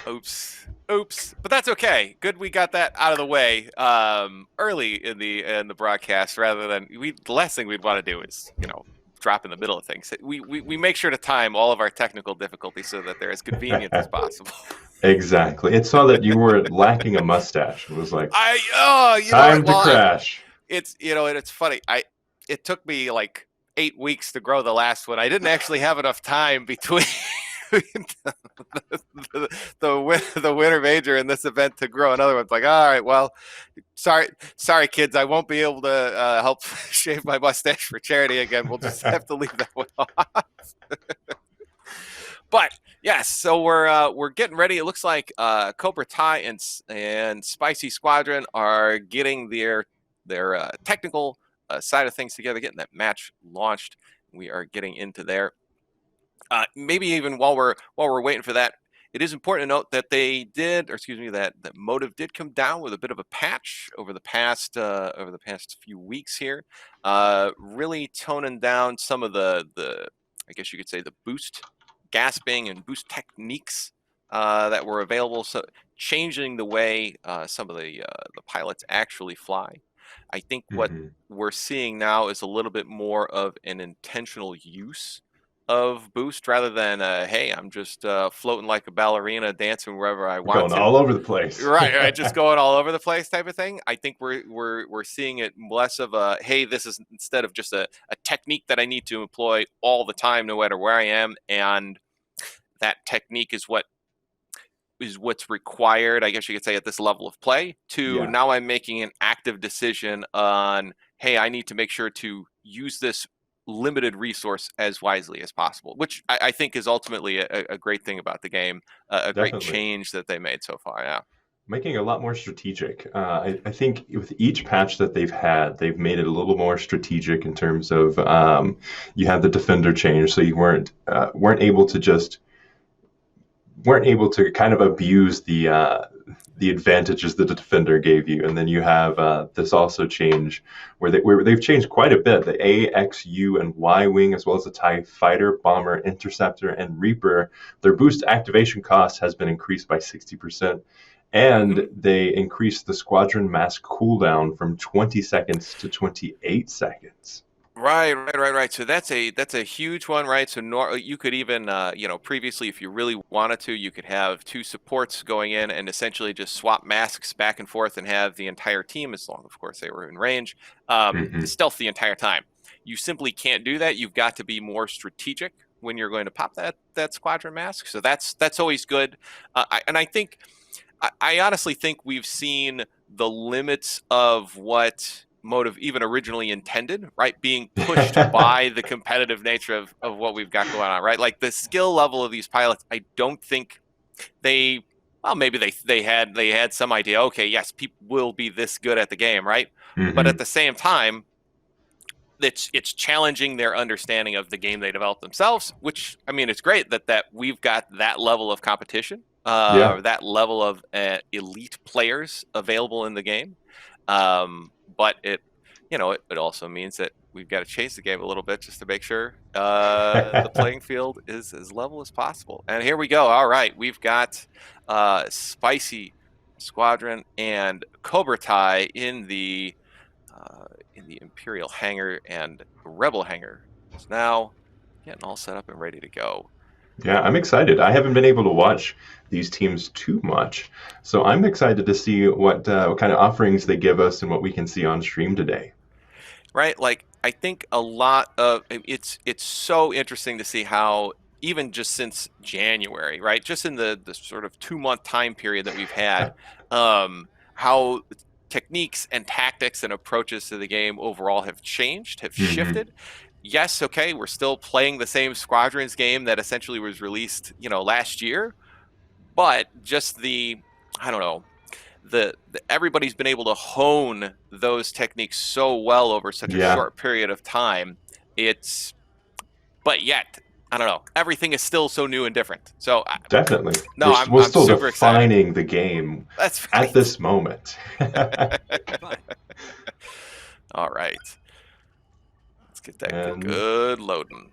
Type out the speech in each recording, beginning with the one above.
Oops. But that's okay. Good, we got that out of the way early in the broadcast, rather than the last thing we'd want to do is drop in the middle of things. We make sure to time all of our technical difficulties so that they're as convenient as possible. Exactly. It saw that you were lacking a mustache and was like, You know what? time to Well, crash. and it's funny. It took me like 8 weeks to grow the last one. I didn't actually have enough time between the winter major and this event to grow another one. It's like, all right, well, sorry, kids, I won't be able to help shave my mustache for charity again. We'll just have to leave that one off. But yes, so we're getting ready. It looks like Cobra Ty and Spicy Squadron are getting their technical side of things together, getting that match launched. We are getting into there. Maybe even while we're waiting for that, it is important to note that that Motive did come down with a bit of a patch over the past few weeks here, really toning down some of the I guess you could say the boost gasping and boost techniques that were available, so changing the way some of the pilots actually fly. I think what we're seeing now is a little bit more of an intentional use of boost rather than hey, I'm just floating like a ballerina, dancing wherever I want Going to. all over the place. Right, just going all over the place type of thing. I think we're seeing it less of a hey, this is instead of just a technique that I need to employ all the time, no matter where I am, and that technique is what's required, I guess you could say, at this level of play, to now I'm making an active decision on, hey, I need to make sure to use this limited resource as wisely as possible, which I think is ultimately a great thing about the game, a great change that they made so far. Yeah. Making it a lot more strategic. I think with each patch that they've had, they've made it a little more strategic in terms of you had the defender change, so you weren't able to kind of abuse the advantages that the defender gave you, and then you have this also change where they've changed quite a bit. The A, X, U, and Y wing, as well as the TIE fighter, bomber, interceptor, and Reaper, their boost activation cost has been increased by 60%. And they increased the squadron mass cooldown from 20 seconds to 28 seconds. Right. So that's a huge one, right? So you could even, previously, if you really wanted to, you could have two supports going in and essentially just swap masks back and forth and have the entire team, as long, of course, they were in range, stealth the entire time. You simply can't do that. You've got to be more strategic when you're going to pop that squadron mask. So that's always good. I honestly think we've seen the limits of what Motive even originally intended, right? Being pushed by the competitive nature of what we've got going on, right? Like the skill level of these pilots, I don't think maybe they had some idea, okay, yes, people will be this good at the game, right? But at the same time, it's challenging their understanding of the game they developed themselves, which, I mean, it's great that we've got that level of competition, that level of elite players available in the game. But it also means that we've got to change the game a little bit just to make sure the playing field is as level as possible. And here we go. All right, we've got Spicy Squadron and Cobra Ty in the Imperial hangar, and Rebel hangar is now getting all set up and ready to go. Yeah, I'm excited. I haven't been able to watch these teams too much, so I'm excited to see what kind of offerings they give us and what we can see on stream today. Right, like I think a lot of it's so interesting to see how even just since January, right, just in the sort of 2-month time period that we've had, how techniques and tactics and approaches to the game overall have changed, have shifted. Yes, okay, we're still playing the same Squadrons game that essentially was released, last year, but just I don't know, everybody's been able to hone those techniques so well over such a short period of time. But yet, I don't know, everything is still so new and different. So definitely, I'm still super defining excited. the game That's right. at this moment. All right, let's get that good loading.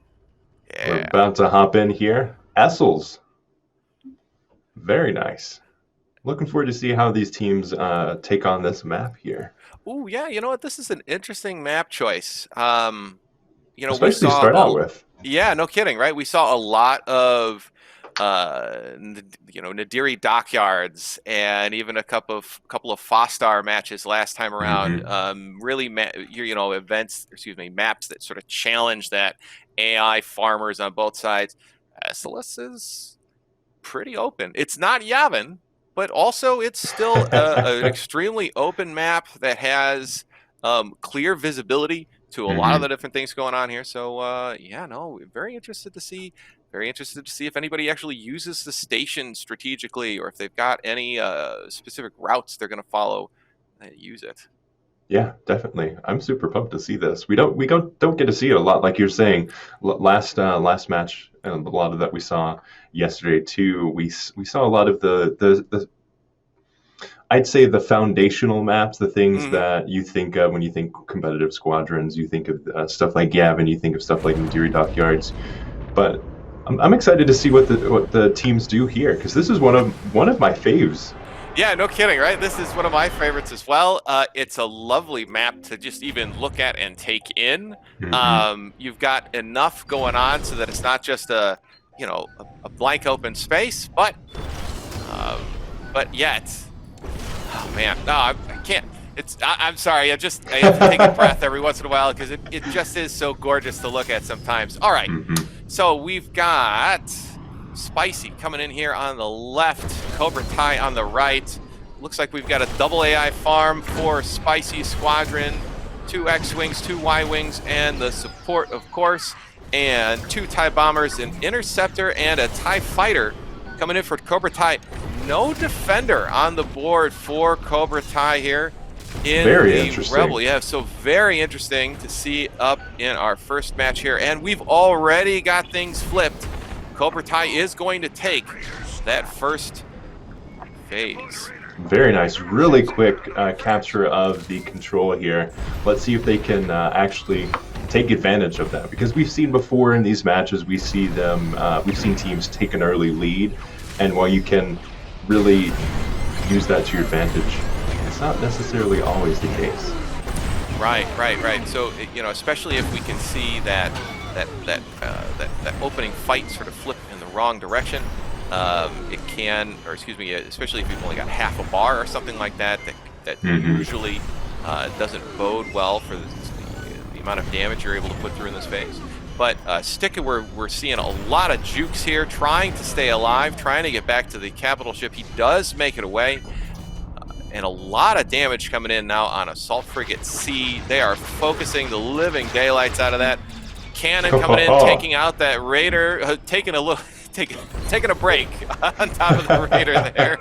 Yeah. We're about to hop in here. Essels Very nice. Looking forward to see how these teams take on this map here, Ooh, yeah, you know what? This is an interesting map choice. We especially to start out with. yeah, no kidding, right? We saw a lot of, Nadiri dockyards and even a couple of Fostar matches last time around. Hmm. Really, maps that sort of challenge that AI farmers on both sides. Celeste is pretty open. It's not Yavin, but also it's still an extremely open map that has clear visibility to a lot of the Hmm. different things going on here. So yeah, no, very interested to see. Very interested to see if anybody actually uses the station strategically, or if they've got any specific routes they're going to follow that use it. Yeah, definitely. I'm super pumped to see this. We don't get to see it a lot, like you're saying. Last match, and a lot of that we saw yesterday too. We saw a lot of the I'd say the foundational maps, the things Hmm. that you think of when you think competitive squadrons. You think of stuff like Gavin, you think of stuff like Nadiri Dockyards. But I'm excited to see what the teams do here because this is one of my faves. Yeah, no kidding, right? This is one of my favorites as well. It's a lovely map to just even look at and take in. Hmm. You've got enough going on so that it's not just a blank open space, um, but yet, oh man, no, I can't. I'm sorry. I have to take a breath every once in a while because it just is so gorgeous to look at sometimes. All right, Hmm. so we've got Spicy coming in here on the left, Cobra Kai on the right. Looks like we've got a double AI farm for Spicy Squadron, 2 X-Wings, 2 Y-Wings, and the support, of course, and 2 TIE Bombers, an Interceptor, and a TIE Fighter coming in for Cobra Kai. No defender on the board for Cobra Kai here in Very the interesting. Rebel. Yeah, so very interesting to see up in our first match here. And we've already got things flipped. Cobra Kai is going to take that first phase. Very nice. Really quick capture of the control here. Let's see if they can actually take advantage of that because we've seen before in these matches we've seen teams take an early lead, and while you can really use that to your advantage, it's not necessarily always the case. Right, right, right. So especially if we can see that opening fight sort of flip in the wrong direction, it can, or excuse me, especially if you've only got half a bar or something like that, that Hmm. usually doesn't bode well for the amount of damage you're able to put through in this phase. But Sticka, we're seeing a lot of jukes here, trying to stay alive, trying to get back to the capital ship. He does make it away. And a lot of damage coming in now on Assault Frigate C. They are focusing the living daylights out of that. Cannon coming in, taking out that Raider, taking a break on top of the Raider there.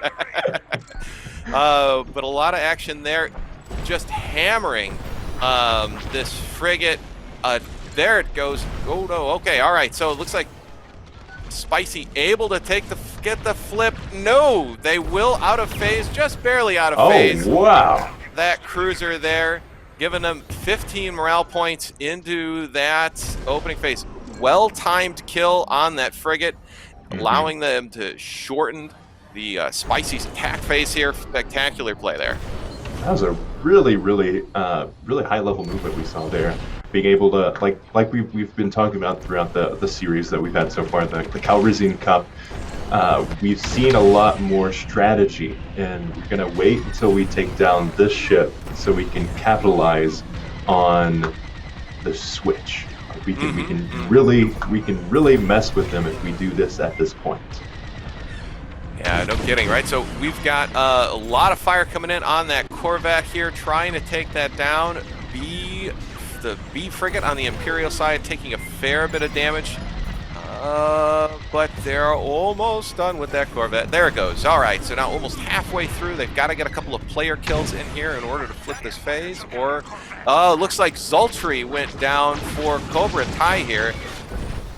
But a lot of action there, just hammering this frigate. There it goes. Oh no, okay, all right. So it looks like Spicy able to get the flip. No, they will out of phase, just barely out of Oh phase. wow! That cruiser there, giving them 15 morale points into that opening phase. Well-timed kill on that frigate, Hmm. allowing them to shorten the Spicy's attack phase here. Spectacular play there. That was a really high level movement we saw there. Being able to like we've been talking about throughout the series that we've had so far, the Calrissian Cup. We've seen a lot more strategy, and we're gonna wait until we take down this ship so we can capitalize on the switch. We can we can Mm-hmm. really we can really mess with them if we do this at this point. Yeah, no kidding, right? So we've got a lot of fire coming in on that Corvette here, trying to take that down. The B frigate on the Imperial side taking a fair bit of damage. But they're almost done with that Corvette. There it goes. All right, so now almost halfway through. They've got to get a couple of player kills in here in order to flip this phase. Or, looks like Zultry went down for Cobra Kai here.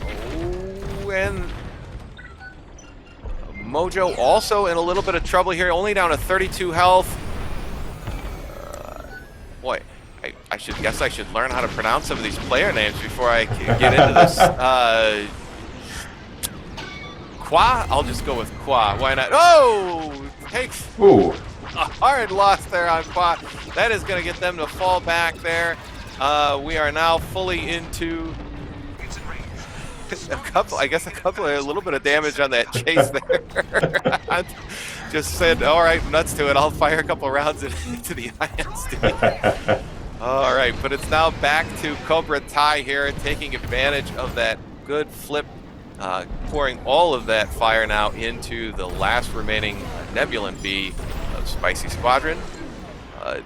Oh, and Mojo also in a little bit of trouble here, only down to 32 health. Boy, I should learn how to pronounce some of these player names before I get into this. Qua? I'll just go with Qua. Why not? Oh! Takes Ooh. a hard loss there on Qua. That is going to get them to fall back there. We are now fully into a little bit of damage on that chase there. Just said, all right, nuts to it. I'll fire a couple rounds into the ISD. All right, but it's now back to Cobra Tai here, taking advantage of that good flip, pouring all of that fire now into the last remaining Nebulan B of Spicy Squadron.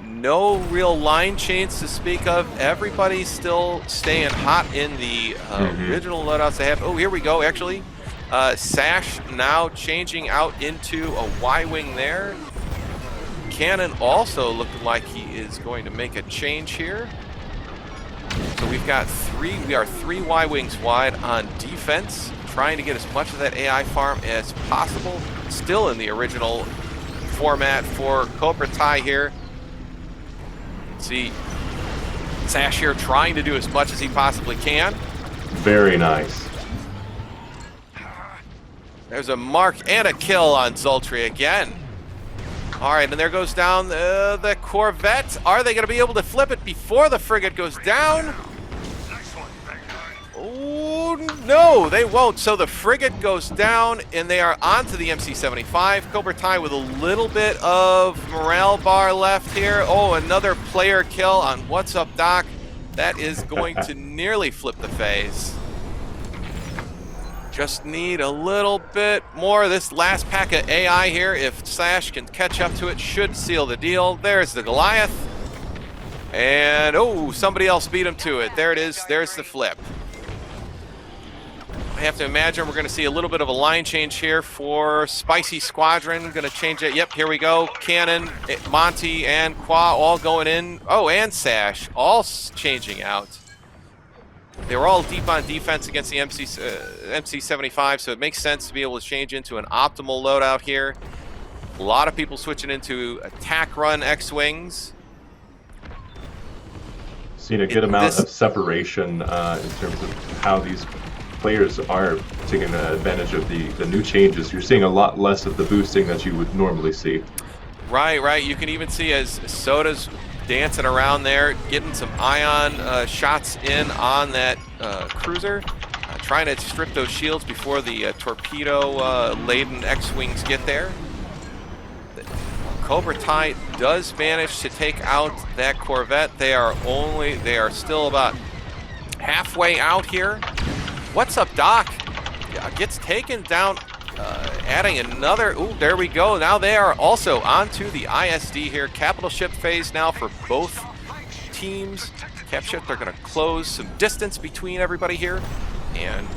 No real line chains to speak of. Everybody's still staying hot in the original loadouts they have. Oh, here we go, actually. Sash now changing out into a Y-Wing there. Cannon also looking like he is going to make a change here. So we are three Y-Wings wide on defense, trying to get as much of that AI farm as possible. Still in the original format for Cobra Tai here. See Sash here trying to do as much as he possibly can. Very nice. There's a mark and a kill on Zultri again. All right, and there goes down the Corvette. Are they going to be able to flip it before the frigate goes down? Oh, no, they won't. So the frigate goes down, and they are onto the MC-75. Cobra Tai with a little bit of morale bar left here. Oh, another player kill on What's Up, Doc. That is going to nearly flip the phase. Just need a little bit more. This last pack of AI here, if Sash can catch up to it, should seal the deal. There's the Goliath. And, oh, somebody else beat him to it. There it is. There's the flip. I have to imagine we're going to see a little bit of a line change here for Spicy Squadron. Going to change it. Yep, here we go. Cannon, Monty, and Qua all going in. Oh, and Sash all changing out. They were all deep on defense against the MC-75, so it makes sense to be able to change into an optimal loadout here. A lot of people switching into attack run X-Wings. Seen a good amount of separation in terms of how these players are taking advantage of the new changes. You're seeing a lot less of the boosting that you would normally see. Right. You can even see as Soda's dancing around there, getting some ion shots in on that cruiser, trying to strip those shields before the torpedo-laden X-Wings get there. Cobra Tai does manage to take out that Corvette. They are still about halfway out here. What's Up, Doc? Yeah, gets taken down, adding another. Ooh, there we go. Now they are also onto the ISD here. Capital ship phase now for both teams. Cap ship, they're going to close some distance between everybody here. And,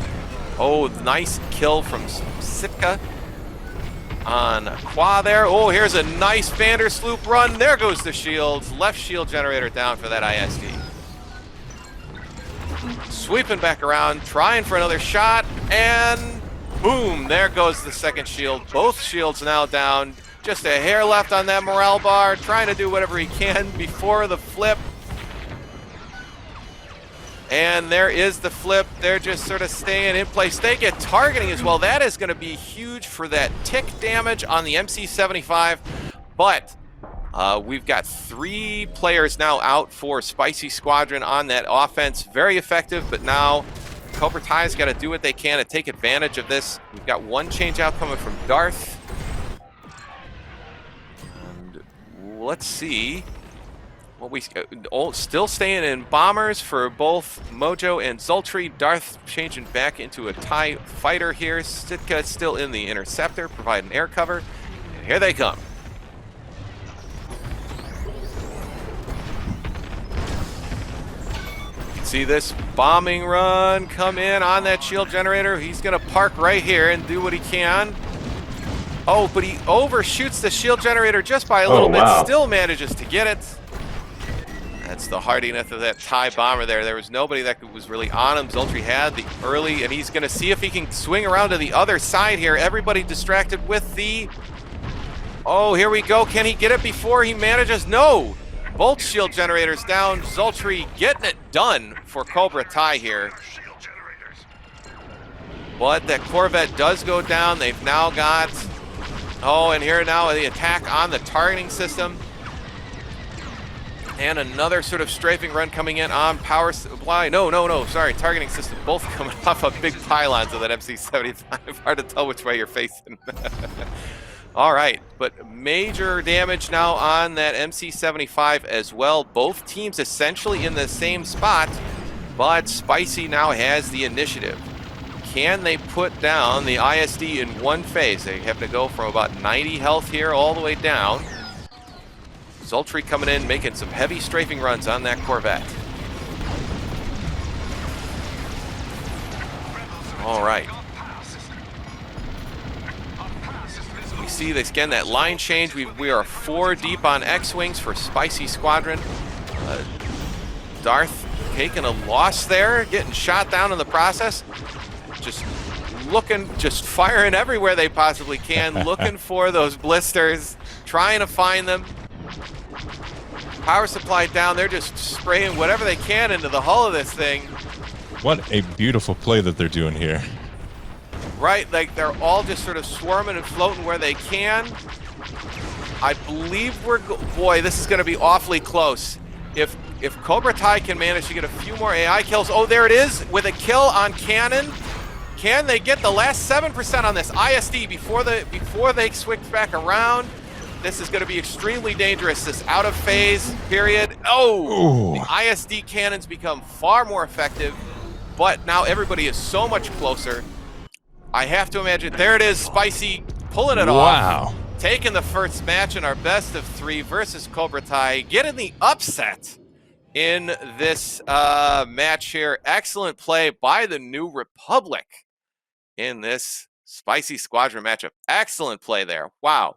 oh, nice kill from Sitka on Qua there. Oh, here's a nice Vandersloop run. There goes the shields. Left shield generator down for that ISD. Sweeping back around, trying for another shot, and boom, there goes the second shield. Both shields now down. Just a hair left on that morale bar, trying to do whatever he can before the flip. And there is the flip. They're just sort of staying in place. They get targeting as well. That is going to be huge for that tick damage on the MC-75. But we've got 3 players now out for Spicy Squadron on that offense. Very effective, but now Cobra Tai's got to do what they can to take advantage of this. We've got 1 change out coming from Darth. And let's see what we still staying in bombers for both Mojo and Zultri. Darth changing back into a TIE fighter here. Sitka still in the interceptor, providing air cover. And here they come. See this bombing run come in on that shield generator. He's going to park right here and do what he can. Oh, but he overshoots the shield generator just by a little bit. Still manages to get it. That's the hardiness of that TIE bomber there. There was nobody that was really on him. Zultri had the early, and he's going to see if he can swing around to the other side here. Everybody distracted with the... Oh, here we go. Can he get it before he manages? No. Both shield generators down. Zultri getting it done for Cobra Tai here. But that Corvette does go down. They've now got, and here now the attack on the targeting system. And another sort of strafing run coming in on power supply. Sorry, targeting system. Both coming off of big pylons of that MC-75. Hard to tell which way you're facing. All right, but major damage now on that MC-75 as well. Both teams essentially in the same spot, but Spicy now has the initiative. Can they put down the ISD in one phase? They have to go from about 90 health here all the way down. Zultry coming in, making some heavy strafing runs on that Corvette. All right. We see this again, that line change. We are 4 deep on X-Wings for Spicy Squadron. Darth taking a loss there, getting shot down in the process. Just firing everywhere they possibly can, looking for those blisters, trying to find them. Power supply down, they're just spraying whatever they can into the hull of this thing. What a beautiful play that they're doing here. Right, like they're all just sort of swarming and floating where they can. I believe boy, this is going to be awfully close. If Cobra Kai can manage to get a few more AI kills, there it is with a kill on cannon. Can they get the last 7% on this ISD before they switch back around? This is going to be extremely dangerous, this out of phase period. The ISD cannons become far more effective, but now everybody is so much closer. I have to imagine, there it is, Spicy pulling it off. Taking the first match in our best of 3 versus Cobra Kai, getting the upset in this match here. Excellent play by the New Republic in this Spicy Squadron matchup. Excellent play there. Wow.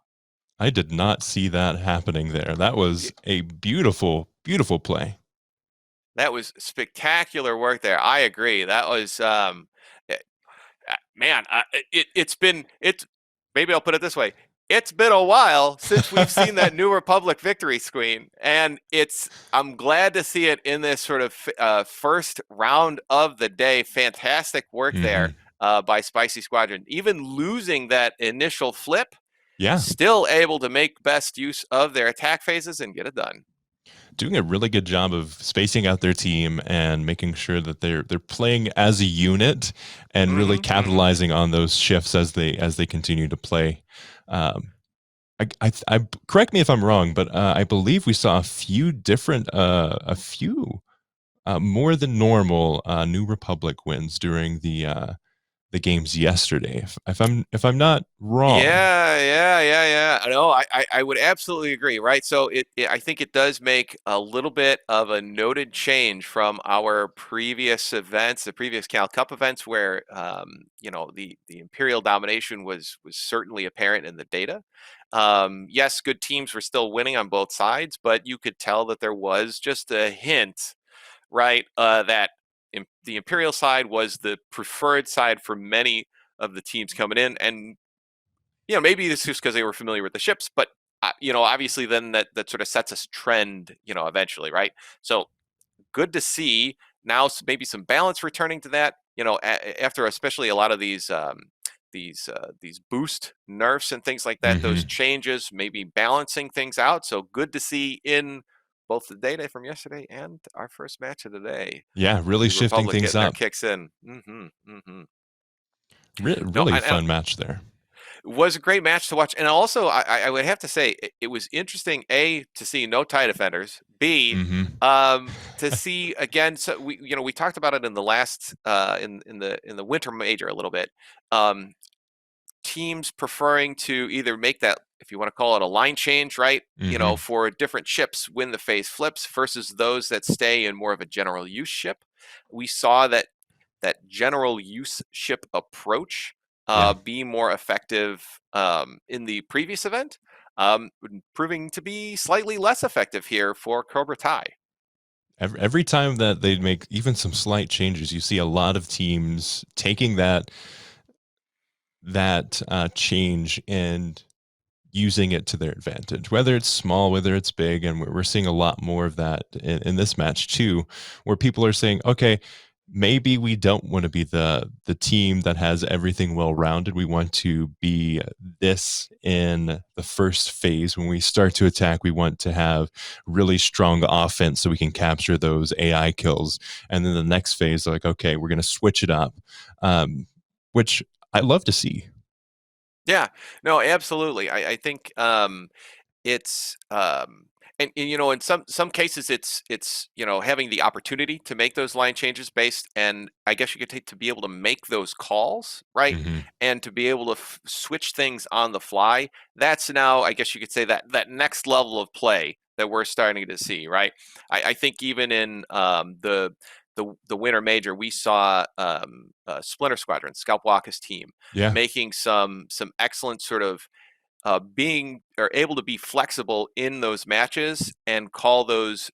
I did not see that happening there. That was a beautiful, beautiful play. That was spectacular work there. I agree. That was, man, maybe I'll put it this way. It's been a while since we've seen that New Republic victory screen, and I'm glad to see it in this sort of first round of the day. Fantastic work there by Spicy Squadron. Even losing that initial flip, still able to make best use of their attack phases and get it done. Doing a really good job of spacing out their team and making sure that they're playing as a unit and really capitalizing on those shifts as they continue to play. I correct me if I'm wrong, but I believe we saw a few more than normal New Republic wins during the games yesterday, if I'm not wrong. Yeah. No, I would absolutely agree. Right. So I think it does make a little bit of a noted change from our previous events, the previous Cal Cup events, where the Imperial domination was certainly apparent in the data. Yes, good teams were still winning on both sides, but you could tell that there was just a hint, right, that the Imperial side was the preferred side for many of the teams coming in. And, maybe this is just because they were familiar with the ships, but, obviously then that sort of sets a trend, eventually, right? So good to see now maybe some balance returning to that, after especially a lot of these boost nerfs and things like that, those changes, maybe balancing things out. So good to see in both the data from yesterday and our first match of the day. Yeah, really shifting things up. Kicks in. Really fun match there. It was a great match to watch. And also, I would have to say, it was interesting, A, to see no TIE defenders, B, to see, again, so we talked about it in the last, in the winter major a little bit, teams preferring to either make that, if you want to call it a line change, right? For different ships when the phase flips versus those that stay in more of a general use ship. We saw that general use ship approach be more effective in the previous event, proving to be slightly less effective here for Cobra Kai. Every time that they make even some slight changes, you see a lot of teams taking that change and using it to their advantage, whether it's small, whether it's big. And we're seeing a lot more of that in this match too, where people are saying, okay, maybe we don't want to be the team that has everything well rounded. We want to be this in the first phase. When we start to attack, we want to have really strong offense so we can capture those AI kills. And then the next phase, like, okay, we're going to switch it up, which I love to see. Yeah, no, absolutely. I think it's and, in some cases it's having the opportunity to make those line changes based, and I guess you could take to be able to make those calls, right, Mm-hmm. and to be able to switch things on the fly. That's now, I guess you could say, that next level of play that we're starting to see, right. I think even in the winter major, we saw Splinter Squadron, Scalp Walker's team, Yeah. making some excellent sort of being or able to be flexible in those matches and call those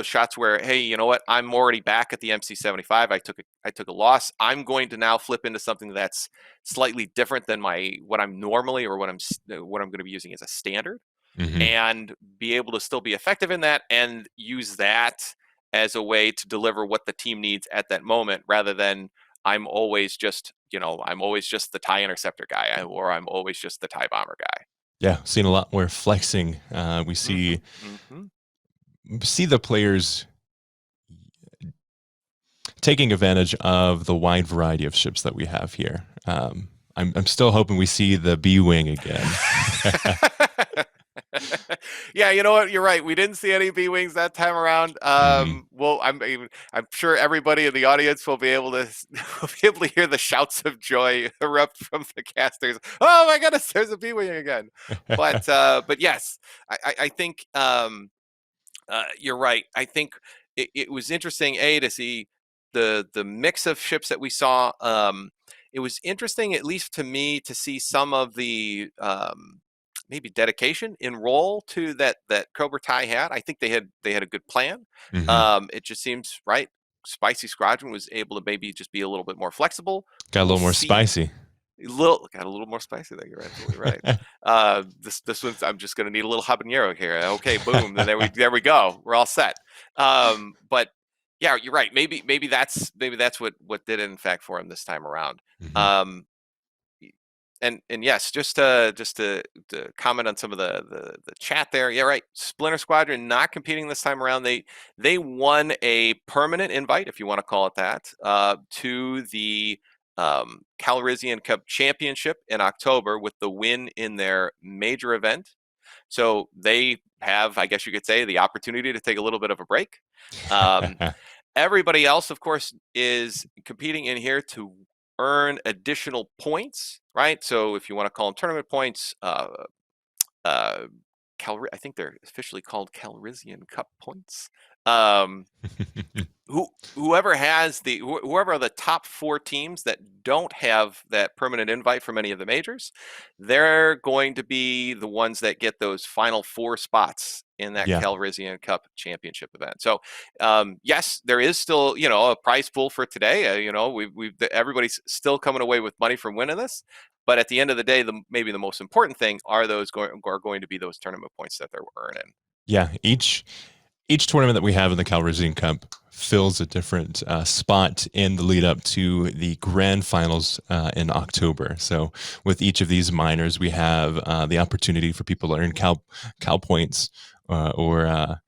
shots where, hey, you know what, I'm already back at the MC75. I took a loss. I'm going to now flip into something that's slightly different than what I'm normally, or what I'm going to be using as a standard, Mm-hmm. and be able to still be effective in that and use that as a way to deliver what the team needs at that moment, rather than I'm always just the tie interceptor guy, or I'm always just the tie bomber guy. Yeah, seen a lot more flexing. We Mm-hmm, see mm-hmm. the players taking advantage of the wide variety of ships that we have here. I'm still hoping we see the B wing again. Yeah, you know what? You're right. We didn't see any B wings that time around. Well, I'm sure everybody in the audience will be able to will be able to hear the shouts of joy erupt from the casters. Oh my goodness, there's a B wing again. But yes, I think you're right. I think it was interesting, to see the mix of ships that we saw. It was interesting, at least to me, to see some of the maybe dedication in role to that Cobra Kai had. I think they had a good plan. Mm-hmm. It just seems right. Spicy Squadron was able to maybe just be a little bit more flexible. Got a We'll little more see. spicy. Got a little more spicy there. You're absolutely right. This one's, I'm just going to need a little habanero here. Okay, boom. Then there we go. We're all set. But yeah, you're right. Maybe that's what did it in fact for him this time around. Mm-hmm. And yes, just to comment on some of the chat there. Yeah, right. Splinter Squadron not competing this time around. They won a permanent invite, if you want to call it that, to the Calrissian Cup Championship in October with the win in their major event. So they have, I guess you could say, the opportunity to take a little bit of a break. Everybody else, of course, is competing in here to earn additional points, right? So if you want to call them tournament points, I think they're officially called Calrissian Cup points. Whoever are the top 4 teams that don't have that permanent invite from any of the majors, they're going to be the ones that get those final 4 spots in that Calrissian Cup championship event. So, yes, there is still, a prize pool for today. Everybody's still coming away with money from winning this. But at the end of the day, maybe the most important thing are going to be those tournament points that they're earning. Yeah, each tournament that we have in the Calrissian Cup fills a different spot in the lead up to the grand finals in October. So with each of these minors, we have the opportunity for people to earn cal points, or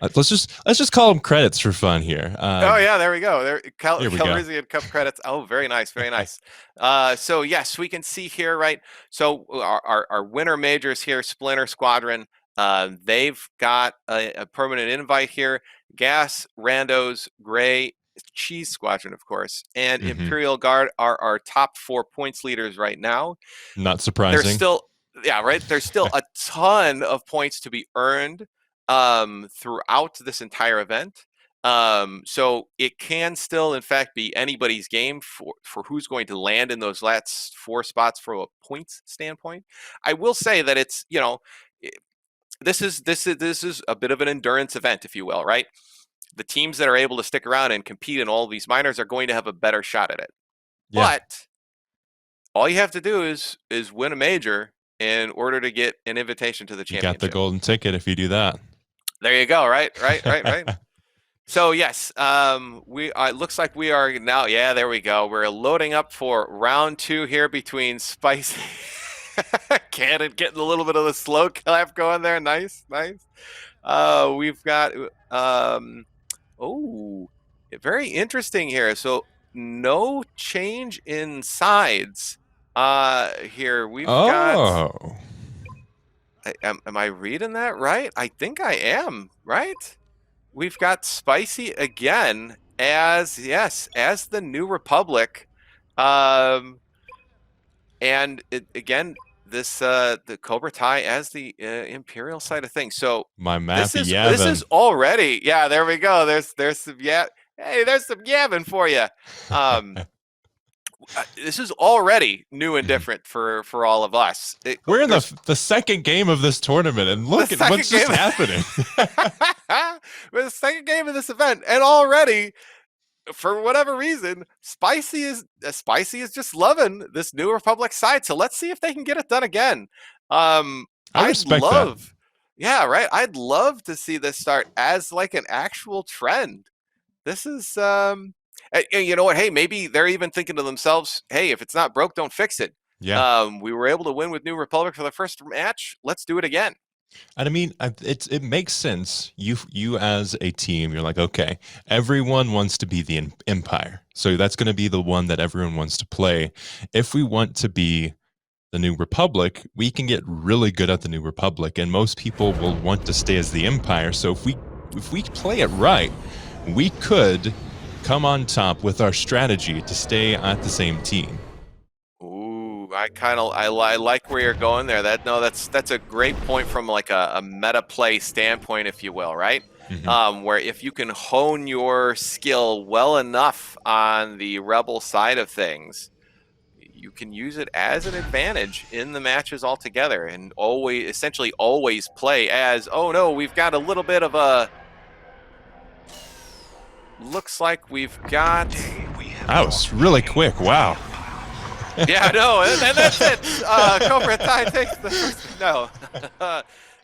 let's just call them credits for fun here. Oh yeah, there we go. Here we Calrissian Cup credits. Oh, very nice, very nice. So yes, we can see here, right? So our winner majors here, Splinter Squadron. They've got a permanent invite here. Gas, Randos, Gray, Cheese Squadron, of course, and Imperial Guard are our top 4 points leaders right now. Not surprising. There's still, right. There's still a ton of points to be earned throughout this entire event. So it can still, in fact, be anybody's game for who's going to land in those last 4 spots from a points standpoint. I will say that it's, this is a bit of an endurance event, if you will, right? The teams that are able to stick around and compete in all these minors are going to have a better shot at it. Yeah. But all you have to do is win a major in order to get an invitation to the championship. You got the golden ticket if you do that. There you go. Right. So yes, it looks like we are now. Yeah, there we go. We're loading up for round 2 here between Spicy Cannon getting a little bit of the slow clap going there. Nice, nice. We've got oh, very interesting here. So no change in sides. Here we've got. Oh, Am I reading that right? I think I am, right? We've got Spicy again as as the New Republic, and again this the Cobra Tai as the Imperial side of things. So my this mappy this Yavin. is already there we go. There's some hey, there's some yabbing for you. Um, this is already new and different for all of us. We're in the second game of this tournament, and look at what's just happening. We're the second game of this event, and already, for whatever reason, Spicy is just loving this New Republic side. So let's see if they can get it done again. I respect that. Yeah, right. I'd love to see this start as like an actual trend. This is you know what? Hey, maybe they're even thinking to themselves, "Hey, if it's not broke, don't fix it." Yeah. We were able to win with New Republic for the first match. Let's do it again. And I mean, it makes sense. You as a team, you're like, okay, everyone wants to be the Empire, so that's going to be the one that everyone wants to play. If we want to be the New Republic, we can get really good at the New Republic, and most people will want to stay as the Empire. So if we play it right, we could come on top with our strategy to stay at the same team. Ooh, I like where you're going there. That's a great point from like a meta play standpoint, if you will, right? Mm-hmm. Where if you can hone your skill well enough on the rebel side of things, you can use it as an advantage in the matches altogether, and essentially always play as, oh no, we've got a little bit of a. Looks like we've got. That was really quick. Wow. Yeah, no, and that's it. Cobra Tai takes the first. No.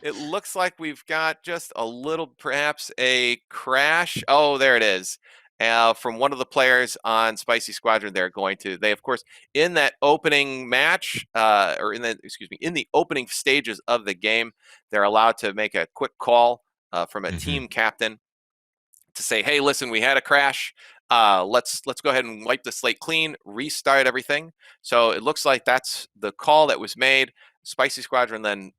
It looks like we've got just a little, perhaps a crash. Oh, there it is. From one of the players on Spicy Squadron, they of course, in that opening match, or in the opening stages of the game, they're allowed to make a quick call from a team captain to say, hey, listen, we had a crash. Let's go ahead and wipe the slate clean, restart everything. So it looks like that's the call that was made. Spicy Squadron then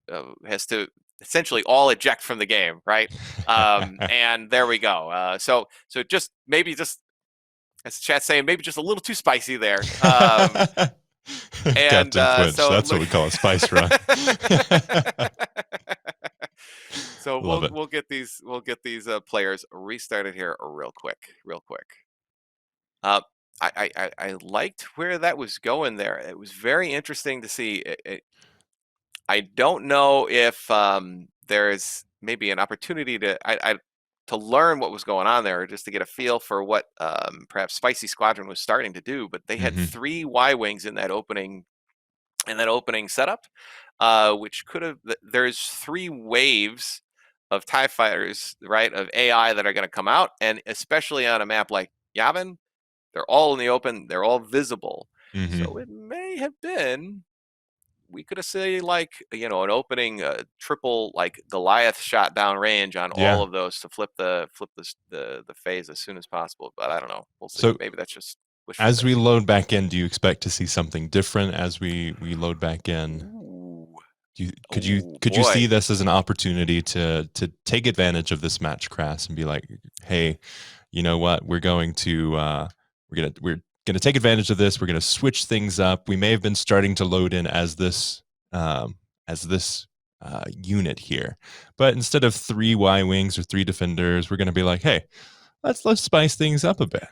has to essentially all eject from the game, right? And there we go. So just maybe just as the chat's saying, maybe just a little too spicy there. And Captain Quinch, so that's what we call a spice run. So we'll get these players restarted here real quick. I liked where that was going there. It was very interesting to see. I don't know if there's maybe an opportunity to learn what was going on there, or just to get a feel for what perhaps Spicy Squadron was starting to do. But they had 3 Y-wings in that opening setup, which could have. There's 3 waves of TIE fighters, right, of AI that are going to come out, and especially on a map like Yavin, they're all in the open, they're all visible. So it may have been, we could have said, like, an opening triple like Goliath shot down range on all of those to flip the phase as soon as possible. But I don't know. We'll see. So maybe that's just as we load back in. Do you expect to see something different as we load back in? Could you see this as an opportunity to take advantage of this match, Crass, and be like, hey, you know what, we're going to take advantage of this. We're gonna switch things up. We may have been starting to load in as this unit here, but instead of 3 Y-wings or 3 defenders, we're gonna be like, hey, let's spice things up a bit.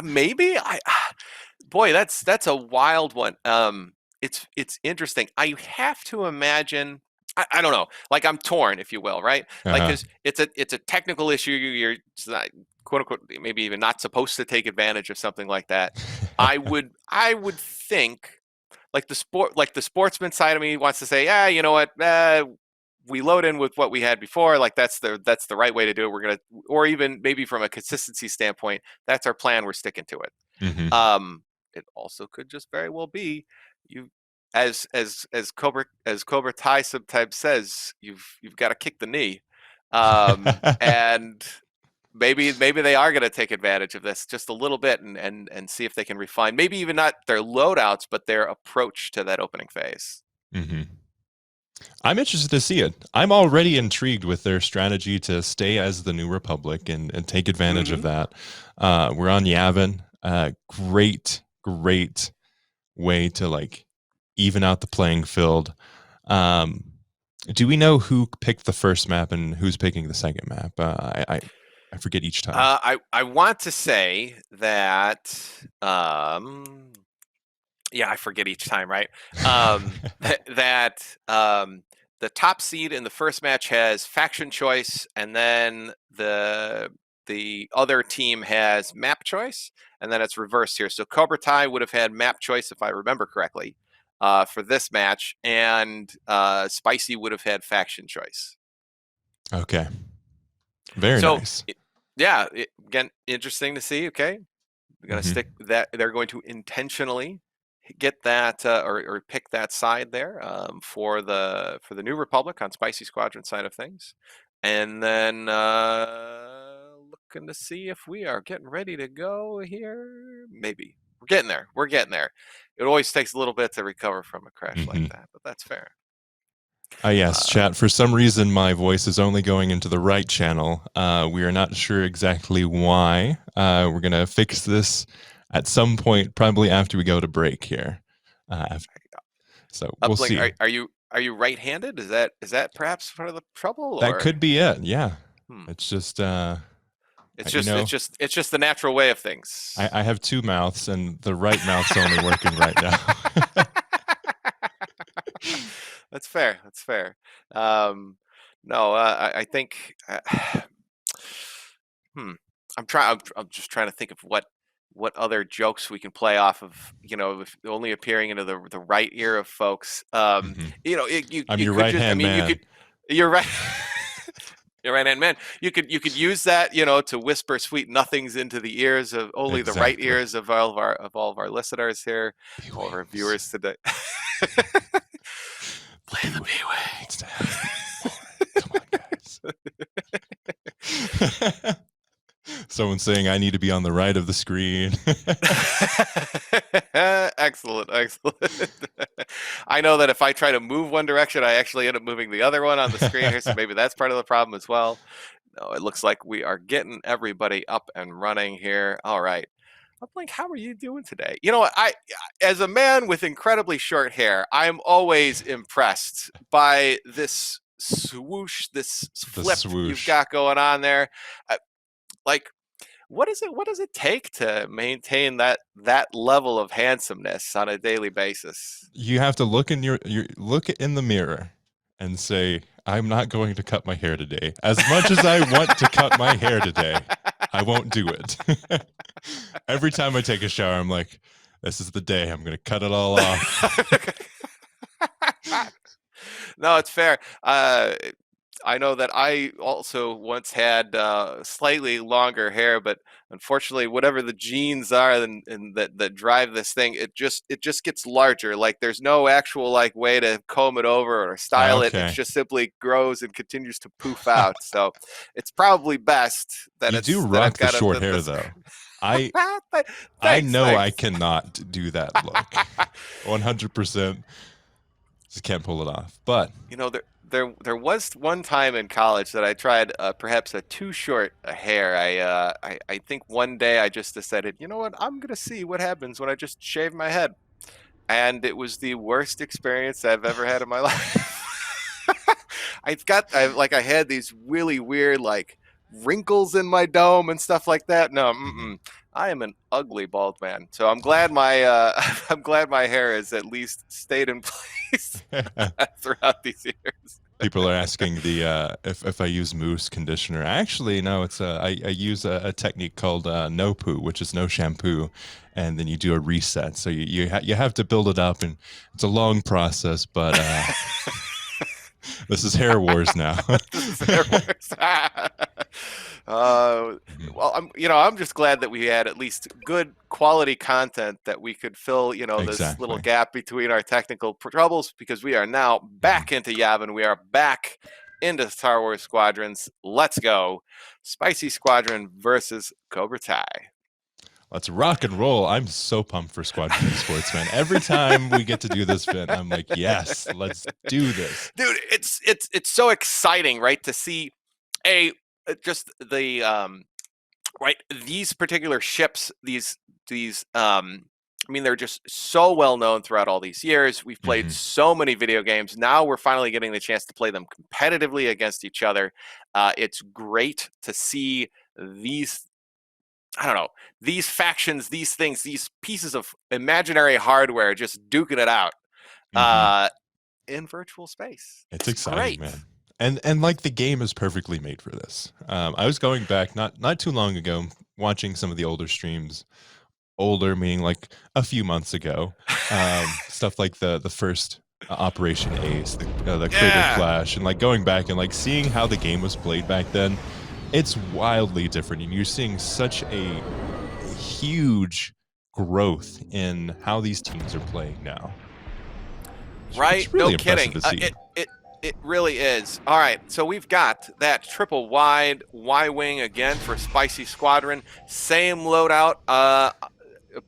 Maybe boy, that's a wild one. It's interesting. I have to imagine. I don't know. Like, I'm torn, if you will, right? Like, because it's a technical issue. You're quote unquote maybe even not supposed to take advantage of something like that. I would think, like the sportsman side of me wants to say, you know what, we load in with what we had before, like that's the right way to do it. We're gonna, or even maybe from a consistency standpoint, that's our plan. We're sticking to it. Mm-hmm. It also could just very well be you, as Cobra Tai sometimes says, you've got to kick the knee, and maybe they are going to take advantage of this just a little bit and see if they can refine, maybe even not their loadouts, but their approach to that opening phase. Mm-hmm. I'm interested to see it. I'm already intrigued with their strategy to stay as the New Republic and take advantage of that. We're on Yavin. Great way to like even out the playing field. Do we know who picked the first map and who's picking the second map? I forget each time. I want to say that yeah, I forget each time, right? That the top seed in the first match has faction choice, and then the other team has map choice, and then it's reversed here. So Cobra Tai would have had map choice, if I remember correctly, for this match, and Spicy would have had faction choice. Okay. Very nice. Yeah, again, interesting to see. Okay, they're going to stick that. They're going to intentionally get that or pick that side there for the New Republic on Spicy Squadron side of things, and then looking to see if we are getting ready to go here. Maybe we're getting there. We're getting there. It always takes a little bit to recover from a crash like that, but that's fair. Yes, chat. For some reason, my voice is only going into the right channel. We are not sure exactly why. We're going to fix this at some point, probably after we go to break here. So we'll see. Are you right-handed? Is that perhaps part of the trouble? That could be it. Yeah. It's just it's just the natural way of things. I have two mouths, and the right mouth's only working right now. That's fair. That's fair. No, I think. I'm just trying to think of what other jokes we can play off of. If only appearing into the right ear of folks. I'm your right hand man. You're right. Your right hand man. You could use that, to whisper sweet nothings into the ears of only the right ears of all of our listeners here, all of our viewers today. Play the B-Way. Come on, guys. Someone's saying I need to be on the right of the screen. Excellent. I know that if I try to move one direction, I actually end up moving the other one on the screen here, so maybe that's part of the problem as well. No, it looks like we are getting everybody up and running here. All right. Blink, how are you doing today? You know what? As a man with incredibly short hair, I'm always impressed by this swoosh, this flip you've got going on there. What does it take to maintain that level of handsomeness on a daily basis? You have to look in look in the mirror and say, I'm not going to cut my hair today. As much as I want to cut my hair today, I won't do it. Every time I take a shower, I'm like, this is the day. I'm going to cut it all off. No, it's fair. I know that I also once had slightly longer hair, but unfortunately, whatever the genes are and that drive this thing, it just gets larger. Like there's no actual way to comb it over or style it. It just simply grows and continues to poof out. So it's probably best that you do rock the short hair though. I know I cannot do that look. 100%. Just can't pull it off. But there was one time in college that I tried perhaps a too short hair. I think one day I just decided, you know what, I'm gonna see what happens when I just shave my head, and it was the worst experience I've ever had in my life. I had these really weird wrinkles in my dome and stuff like that. No, I am an ugly bald man. So I'm glad my hair has at least stayed in place throughout these years. People are asking if I use mousse conditioner. Actually, no. It's I use a technique called no poo, which is no shampoo, and then you do a reset. So you have to build it up, and it's a long process. But This is Hair Wars now. This is Hair Wars. Well, I'm just glad that we had at least good quality content that we could fill, this little gap between our technical troubles, because we are now back into Yavin. We are back into Star Wars Squadrons. Let's go. Spicy Squadron versus Cobra Ty. Let's rock and roll. I'm so pumped for Squadrons Esports, man. Every time we get to do this, Vin, I'm like, yes, let's do this. Dude, it's so exciting, right? To see just the right, these particular ships, these they're just so well known throughout all these years. We've played so many video games. Now we're finally getting the chance to play them competitively against each other. It's great to see these, these factions, these things, these pieces of imaginary hardware just duking it out in virtual space. It's exciting, man. And like the game is perfectly made for this. I was going back not too long ago, watching some of the older streams. Older meaning like a few months ago. Stuff like the first Operation Ace, the Crater Flash, and like going back and like seeing how the game was played back then. It's wildly different, and you're seeing such a huge growth in how these teams are playing now. Right? It's really no kidding. It really is. All right, so we've got that triple wide Y-wing again for Spicy Squadron. Same loadout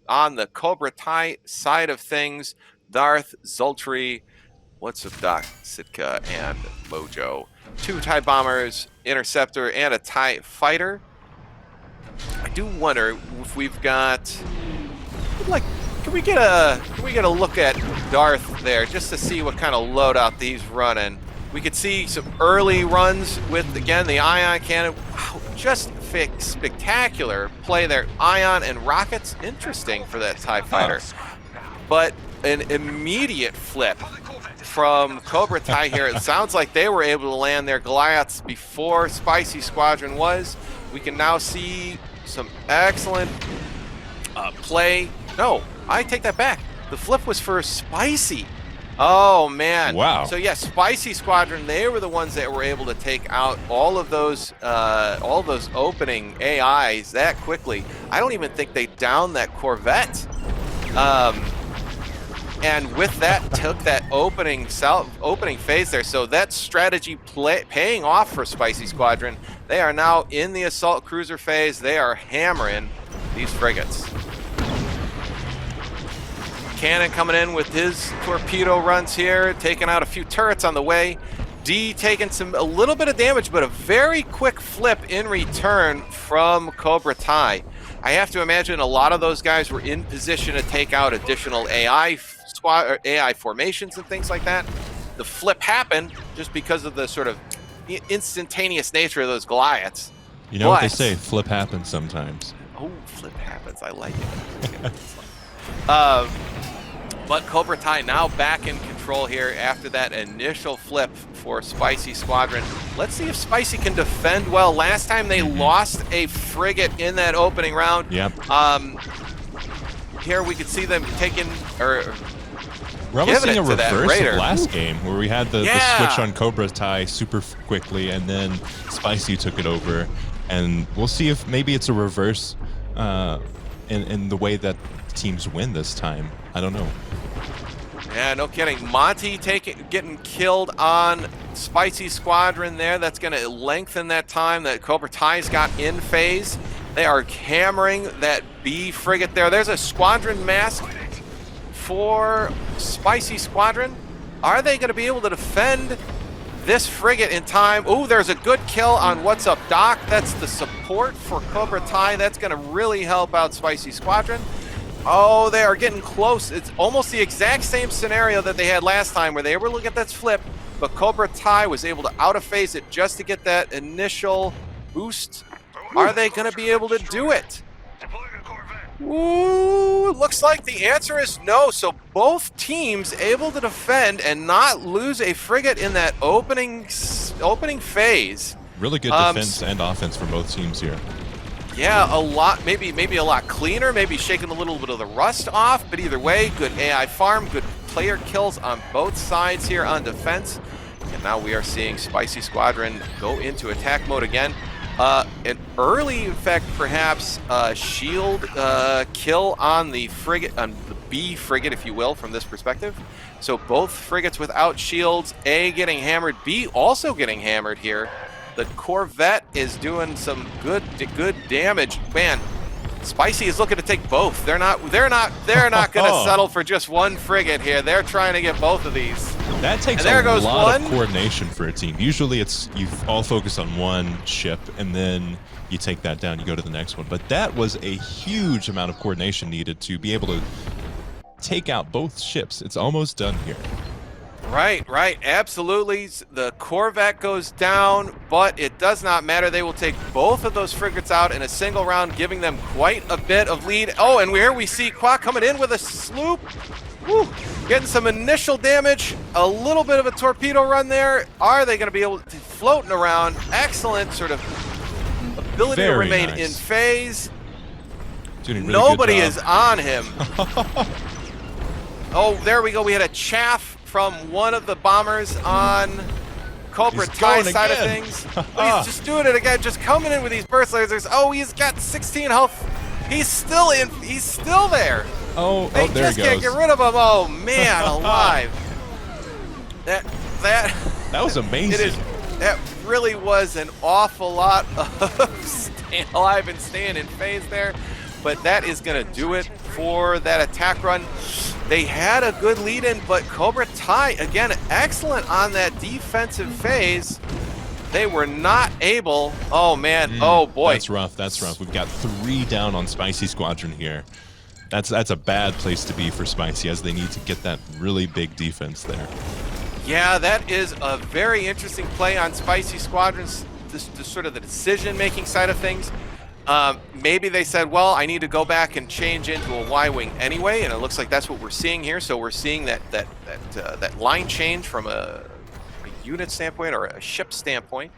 on the Cobra Ty side of things. Darth, Zultri, what's up, Doc, Sitka, and Mojo. 2 TIE bombers, interceptor, and a TIE fighter. I do wonder if we've got, like, can we get a look at Darth there just to see what kind of loadout he's running? We could see some early runs with, again, the ion cannon. Wow, just spectacular play there. Ion and rockets, interesting for that TIE fighter. But an immediate flip from Cobra Ty here. It sounds like they were able to land their Goliaths before Spicy Squadron was. We can now see some excellent play. No, I take that back. The flip was for Spicy. Oh, man. Wow. So, yeah, Spicy Squadron, they were the ones that were able to take out all of those opening AIs that quickly. I don't even think they downed that Corvette. And with that, took that opening phase there. So that strategy paying off for Spicy Squadron. They are now in the assault cruiser phase. They are hammering these frigates. Cannon coming in with his torpedo runs here, taking out a few turrets on the way. D taking a little bit of damage, but a very quick flip in return from Cobra Ty. I have to imagine a lot of those guys were in position to take out additional AI formations and things like that. The flip happened just because of the sort of instantaneous nature of those Goliaths. You know what they say, flip happens sometimes. Oh, flip happens. I like it. But Cobra Ty now back in control here after that initial flip for Spicy Squadron. Let's see if Spicy can defend well. Last time they lost a frigate in that opening round. Yep. Here we could see them taking, or we're almost seeing a to that reverse Raider. of last game where we had the switch on Cobra Ty super quickly, and then Spicy took it over. And we'll see if maybe it's a reverse in the way that teams win this time. I don't know. Yeah, no kidding. Monty getting killed on Spicy Squadron there. That's going to lengthen that time that Cobra Ty's got in phase. They are hammering that B frigate there. There's a squadron mask for Spicy Squadron. Are they going to be able to defend this frigate in time? Oh, there's a good kill on What's Up, Doc. That's the support for Cobra Ty. That's going to really help out Spicy Squadron. Oh, they are getting close. It's almost the exact same scenario that they had last time where they were looking at that flip, but Cobra Ty was able to out-of-phase it just to get that initial boost. Are they going to be able to do it? Ooh, looks like the answer is no. So both teams able to defend and not lose a frigate in that opening phase. Really good defense and offense for both teams here. Yeah, a lot, maybe a lot cleaner, maybe shaking a little bit of the rust off, but either way, good AI farm, good player kills on both sides here on defense. Can now we are seeing Spicy Squadron go into attack mode again. An early, in fact, perhaps shield kill on the frigate, on the B frigate, if you will, from this perspective. So both frigates without shields, A getting hammered, B also getting hammered here. The Corvette is doing some good damage. Man, Spicy is looking to take both. They're not going to settle for just one frigate here. They're trying to get both of these. That takes a lot of coordination for a team. Usually it's you all focus on one ship and then you take that down, you go to the next one. But that was a huge amount of coordination needed to be able to take out both ships. It's almost done here. Right, absolutely. The Corvette goes down, but it does not matter. They will take both of those frigates out in a single round, giving them quite a bit of lead. Oh, and here we see Quack coming in with a sloop. Woo, getting some initial damage, a little bit of a torpedo run there. Are they going to be able to floating around? Excellent sort of ability to remain in phase. Really Nobody is on him. Oh, there we go. We had a chaff from one of the bombers on Cobra Ty side of things. Oh, he's just doing it again, just coming in with these burst lasers. Oh, he's got 16 health. He's still in. He's still there. Oh, they there just he goes. Can't get rid of him. Oh man, alive. that was amazing. That really was an awful lot of staying alive and staying in phase there. But that is going to do it for that attack run. They had a good lead in, but Cobra Ty, again, excellent on that defensive phase. They were not able. Oh, man. Oh, boy. That's rough. That's rough. We've got 3 down on Spicy Squadron here. That's a bad place to be for Spicy, as they need to get that really big defense there. Yeah, that is a very interesting play on Spicy Squadrons, this sort of the decision-making side of things. Maybe they said, well, I need to go back and change into a Y-wing anyway, and it looks like that's what we're seeing here. So we're seeing that line change from a unit standpoint or a ship standpoint.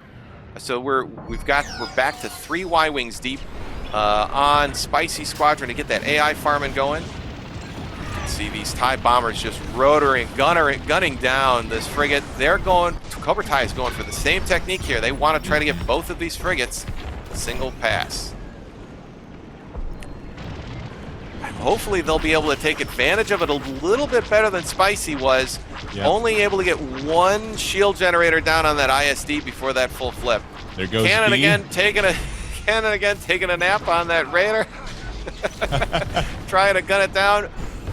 So we're back to 3 Y-wings deep on Spicy Squadron to get that AI farming going. You can see these TIE bombers just rotoring, gunning down this frigate. Cobra Ty is going for the same technique here. They want to try to get both of these frigates single pass. Hopefully they'll be able to take advantage of it a little bit better than Spicy was. Yep. Only able to get 1 shield generator down on that ISD before that full flip. There goes Cannon B. again taking a nap on that Raider. Trying to gun it down.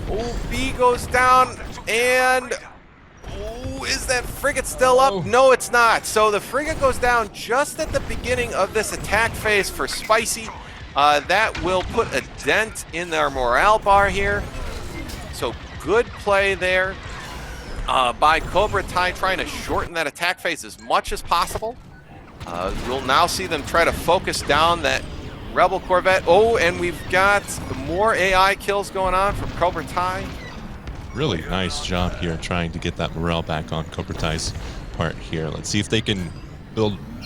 Oh, B goes down, and is that frigate still up? No, it's not. So the frigate goes down just at the beginning of this attack phase for Spicy. That will put a dent in their morale bar here. So good play there by Cobra Ty, trying to shorten that attack phase as much as possible. We'll now see them try to focus down that Rebel Corvette. Oh, and we've got more AI kills going on from Cobra Ty. Really nice job here trying to get that morale back on Cobra Ty's part here. Let's see if they can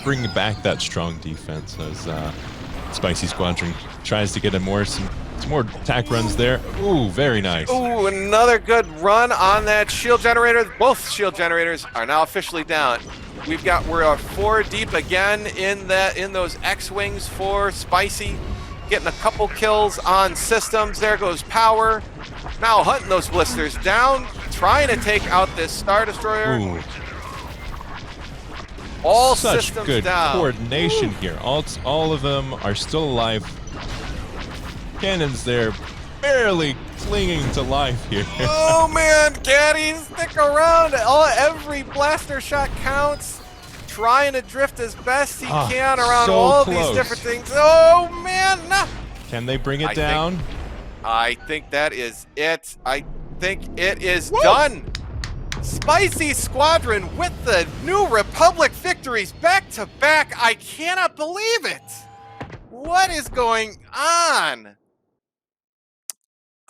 bring back that strong defense as Spicy Squadron tries to get some more attack runs there. Ooh, very nice. Ooh, another good run on that shield generator. Both shield generators are now officially down. We're 4 deep again in those X-wings for Spicy. Getting a couple kills on systems. There goes power. Now hunting those blisters down, trying to take out this Star Destroyer. Ooh. All Such systems good down. Coordination here. All of them are still alive. Cannons there, barely clinging to life here. Oh man, Caddy, stick around. Every blaster shot counts. Trying to drift as best he can around all of these different things. Oh man, no. Can they bring it down? I think that is it. I think it is done. Spicy Squadron with the New Republic victories back to back. I cannot believe it. What is going on?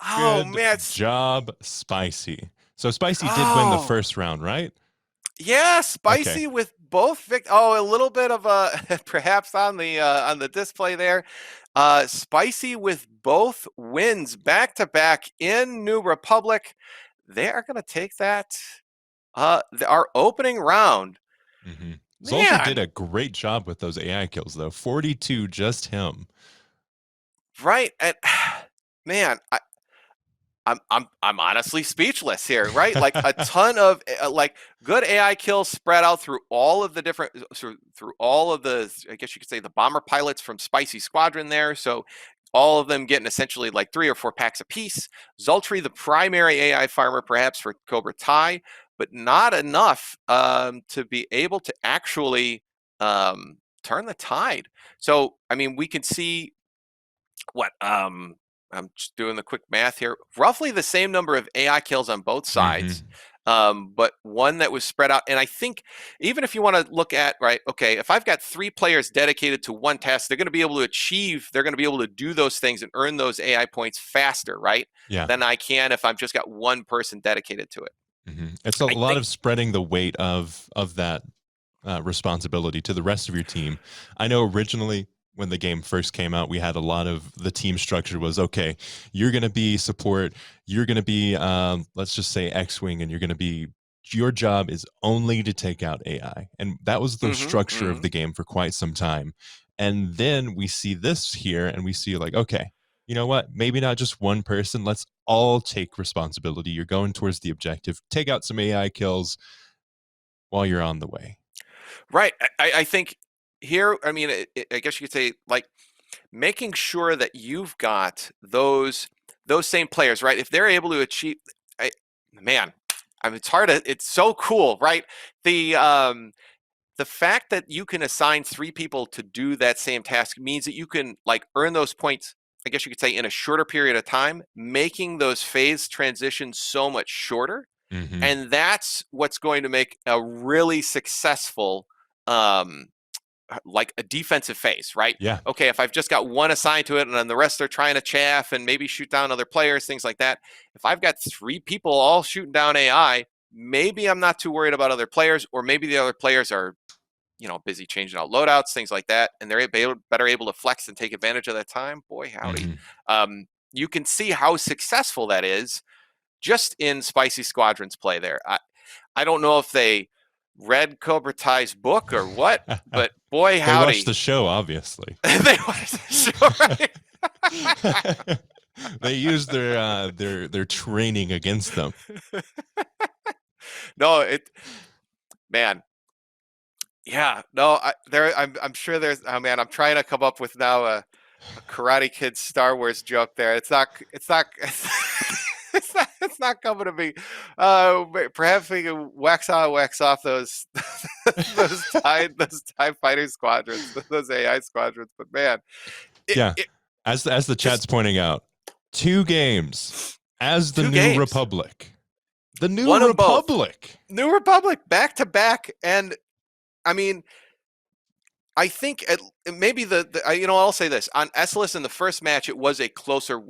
Oh Good man, job, Spicy. So Spicy did win the first round, right? Yeah, Spicy with both a little bit of a perhaps on the display there. Spicy with both wins back to back in New Republic. They are going to take that our opening round Mm-hmm. Zulcher did Man, a great job with those AI kills, though. 42, just him. right? And man, I'm honestly speechless here, right? Like a ton of like good AI kills spread out through all of the different through all of the, I guess you could say, the bomber pilots from Spicy Squadron there. So all of them getting essentially like 3 or 4 packs apiece. Zultry, the primary AI farmer, perhaps for Cobra Tai, but not enough to be able to actually turn the tide. So I mean, we can see what I'm just doing the quick math here. Roughly the same number of AI kills on both sides, but one that was spread out. And I think even if you want to look at, right, okay, if I've got 3 players dedicated to one task, they're going to be able to achieve, they're going to be able to do those things and earn those AI points faster, right? Yeah. Than I can if I've just got one person dedicated to it. It's a I lot think. of spreading the weight of that responsibility to the rest of your team. I know originally when the game first came out, we had a lot of the team structure was okay. You're going to be support. You're going to be let's just say X-wing, and you're going to be your job is only to take out AI, and that was the structure of the game for quite some time. And then we see this here, and we see like, okay, you know what? Maybe not just one person. Let's all take responsibility. You're going towards the objective. Take out some AI kills while you're on the way. Right. I think here, I mean, I guess you could say like making sure that you've got those same players, right? If they're able to achieve, man, I mean, it's so cool, right? The fact that you can assign 3 people to do that same task means that you can like earn those points, I guess you could say, in a shorter period of time, making those phase transitions so much shorter. And that's what's going to make a really successful like a defensive phase, right? Yeah. Okay, if I've just got one assigned to it and then the rest are trying to chaff and maybe shoot down other players, things like that. If I've got 3 people all shooting down AI, maybe I'm not too worried about other players, or maybe the other players are, busy changing out loadouts, things like that, and they're better able to flex and take advantage of that time. Boy, howdy. You can see how successful that is just in Spicy Squadrons play there. I don't know if they read Cobra Tai's book or what, but boy, howdy. They watched the show, obviously. They watched the show, right? They used their training against them. No, man. Yeah, no, I'm sure there's, oh man, I'm trying to come up with now a Karate Kid Star Wars joke there. It's not it's not coming to me. Perhaps we can wax on, wax off those those TIE fighter squadrons, those AI squadrons. But man, as the chat's pointing out, 2 games as the New Republic, the New Republic, New Republic back to back, and I mean, I think maybe I'll say this on Esselis in the first match, it was a closer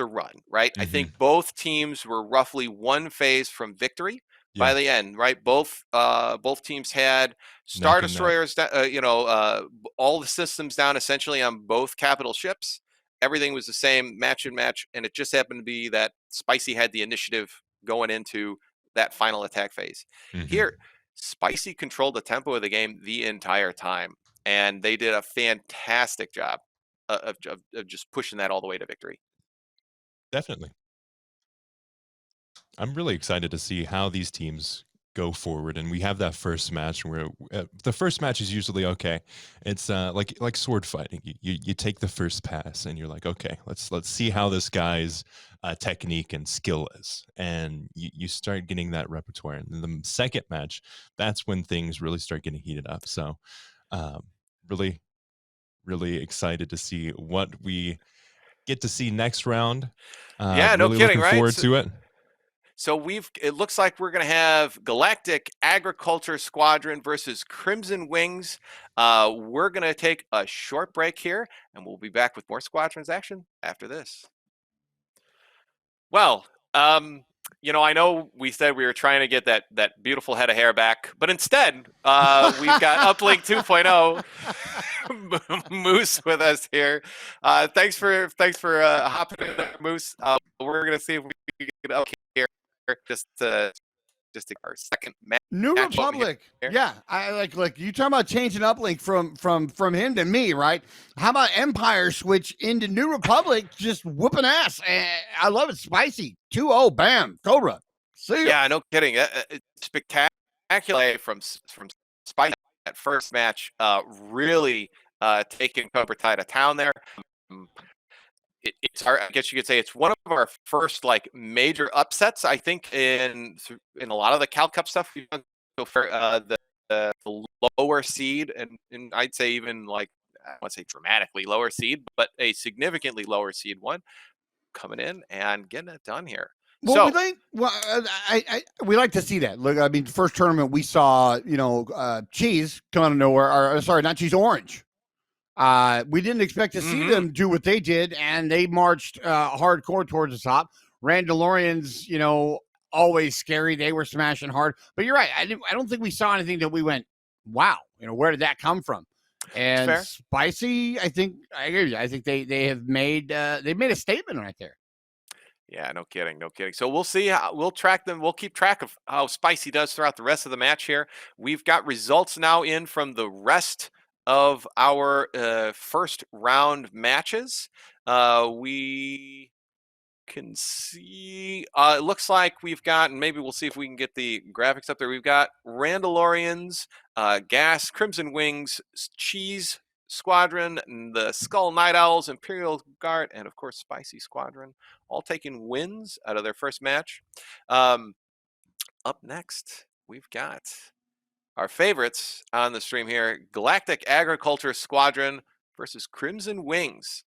run, right? I think both teams were roughly 1 phase from victory by the end, right? Both teams had Star Destroyers, all the systems down essentially on both capital ships. Everything was the same match, and it just happened to be that Spicy had the initiative going into that final attack phase. Here, Spicy controlled the tempo of the game the entire time, and they did a fantastic job of just pushing that all the way to victory. Definitely. I'm really excited to see how these teams go forward, and we have that first match where the first match is usually okay. It's like sword fighting. You take the first pass, and you're like, okay, let's see how this guy's technique and skill is, and you start getting that repertoire. And then the second match, that's when things really start getting heated up. So, really, really excited to see what we get to see next round. Yeah, no really kidding, looking right? forward to it. So it looks like we're going to have Galactic Agriculture Squadron versus Crimson Wings. We're going to take a short break here, and we'll be back with more Squadrons action after this. Well, I know we said we were trying to get that beautiful head of hair back, but instead, we've got Uplink 2.0 Moose with us here. Thanks for hopping in there, Moose. We're going to see if we can get up here just just our second match. New match over Republic. here. Yeah, I like you talking about changing uplink from him to me, right? How about Empire switch into New Republic, just whooping ass? I love it. Spicy 2-0, bam, Cobra. See ya. Yeah, no kidding. Spectacular from Spice. That first match really taking Cobra Kai to town there. Um, I guess you could say it's one of our first like major upsets. I think in a lot of the Cal Cup stuff we've done so far, the lower seed, and I'd say even like I don't want to say dramatically lower seed, but a significantly lower seed one coming in and getting it done here. Well, So we like to see that. Look, I mean, first tournament we saw, Cheese come out of nowhere. Or sorry, not Cheese, Orange. We didn't expect to see them do what they did, and they marched hardcore towards the top. Randalorians, always scary. They were smashing hard. But you're right. I don't think we saw anything that we went, wow, where did that come from? And Spicy, I agree with you. I think they have made they've made a statement right there. Yeah, no kidding. So we'll see we'll track them. We'll keep track of how Spicy does throughout the rest of the match here. We've got results now in from the rest of our first round matches. We can see it looks like we've got, and maybe we'll see if we can get the graphics up there. We've got Randalorians, Gas, Crimson Wings, Cheese Squadron, the Skull Night Owls, Imperial Guard, and of course Spicy Squadron, all taking wins out of their first match. Up next, we've got our favorites on the stream here: Galactic Agriculture Squadron versus Crimson Wings.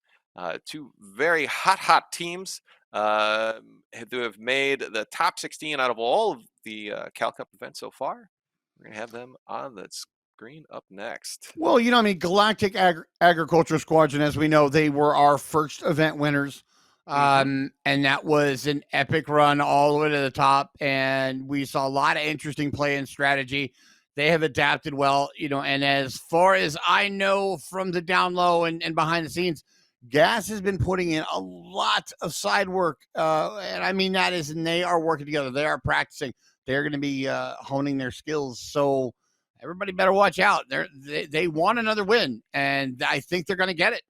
Two very hot teams who have made the top 16 out of all of the Cal Cup events so far. We're going to have them on the screen up next. Well, Galactic Agriculture Squadron, as we know, they were our first event winners. And that was an epic run all the way to the top. And we saw a lot of interesting play and strategy. They have adapted well, and as far as I know from the down low and behind the scenes, Gas has been putting in a lot of side work. And I mean, and they are working together. They are practicing. They're going to be honing their skills. So everybody better watch out. They want another win, and I think they're going to get it.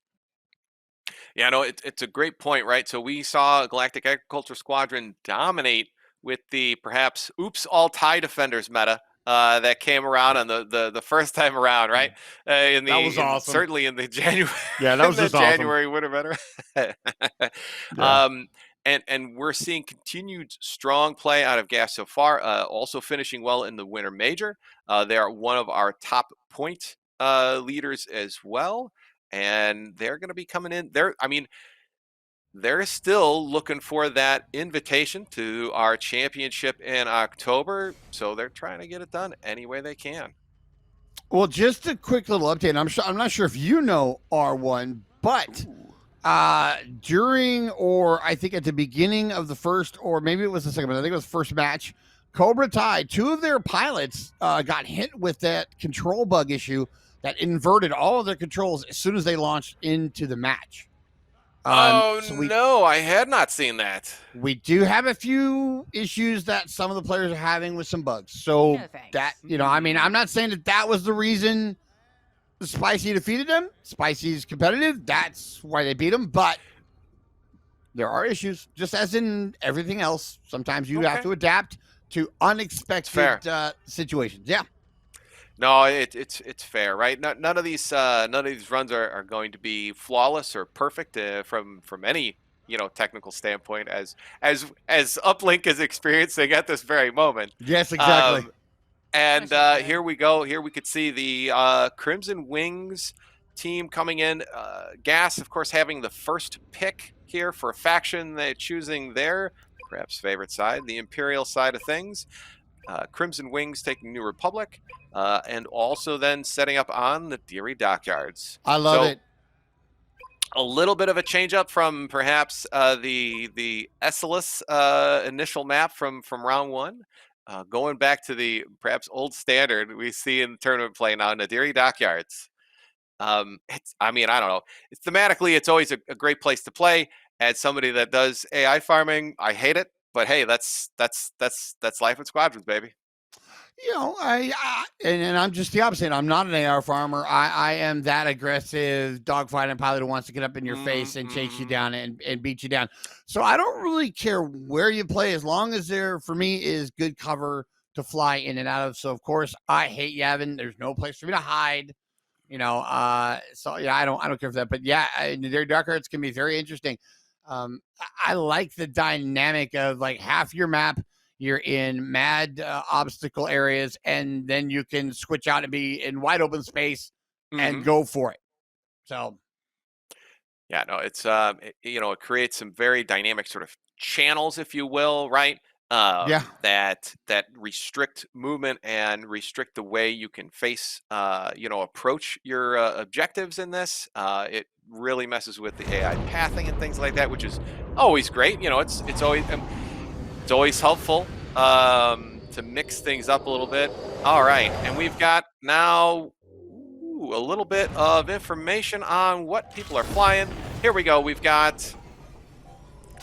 Yeah, no, it's a great point, right? So we saw Galactic Agriculture Squadron dominate with the perhaps all TIE defenders meta that came around on the first time around, right? That was awesome. Certainly in the January. Yeah, that was just January awesome. winter meta. Yeah. And we're seeing continued strong play out of Gas so far. Also finishing well in the winter major. They are one of our top point leaders as well. And they're going to be coming in there. I mean, they're still looking for that invitation to our championship in October. So they're trying to get it done any way they can. Well, just a quick little update. I'm not sure if you know R1, but during, or I think at the beginning of the first, or maybe it was the second, but I think it was the first match, Cobra Kai, two of their pilots got hit with that control bug issue that inverted all of their controls as soon as they launched into the match. No, I had not seen that. We do have a few issues that some of the players are having with some bugs. So that, I mean, I'm not saying that was the reason the Spicy defeated them. Spicy's competitive. That's why they beat them. But there are issues, just as in everything else. Sometimes you have to adapt to unexpected situations. Yeah. No, it's fair, right? None of these runs are going to be flawless or perfect from any technical standpoint, as Uplink is experiencing at this very moment. Yes, exactly. And here we go. Here we could see the Crimson Wings team coming in. Gas, of course, having the first pick here for a faction. They're choosing their perhaps favorite side, the Imperial side of things. Crimson Wings taking New Republic, and also then setting up on the Deary Dockyards. I love it. A little bit of a change up from perhaps the Essalus initial map from round one. Going back to the perhaps old standard we see in tournament play now, Nadiri Dockyards. I mean, I don't know. Thematically, it's always a great place to play. As somebody that does AI farming, I hate it, But hey, that's life with Squadrons, baby. You know, and I'm just the opposite. I'm not an AR farmer. I am that aggressive dogfighting pilot who wants to get up in your face and chase you down and beat you down. So I don't really care where you play as long as there, for me, is good cover to fly in and out of. So, of course, I hate Yavin. There's no place for me to hide. You know, so yeah, I don't care for that. But yeah, their dark arts can be very interesting. I like the dynamic of like half your map you're in mad obstacle areas, and then you can switch out and be in wide open space and go for it. So, yeah, no, it's it creates some very dynamic sort of channels, if you will, right? That restrict movement and restrict the way you can face, approach your objectives in this. It really messes with the AI pathing and things like that, which is always great. You know, it's always helpful to mix things up a little bit. All right, and we've got now a little bit of information on what people are flying. Here we go. We've got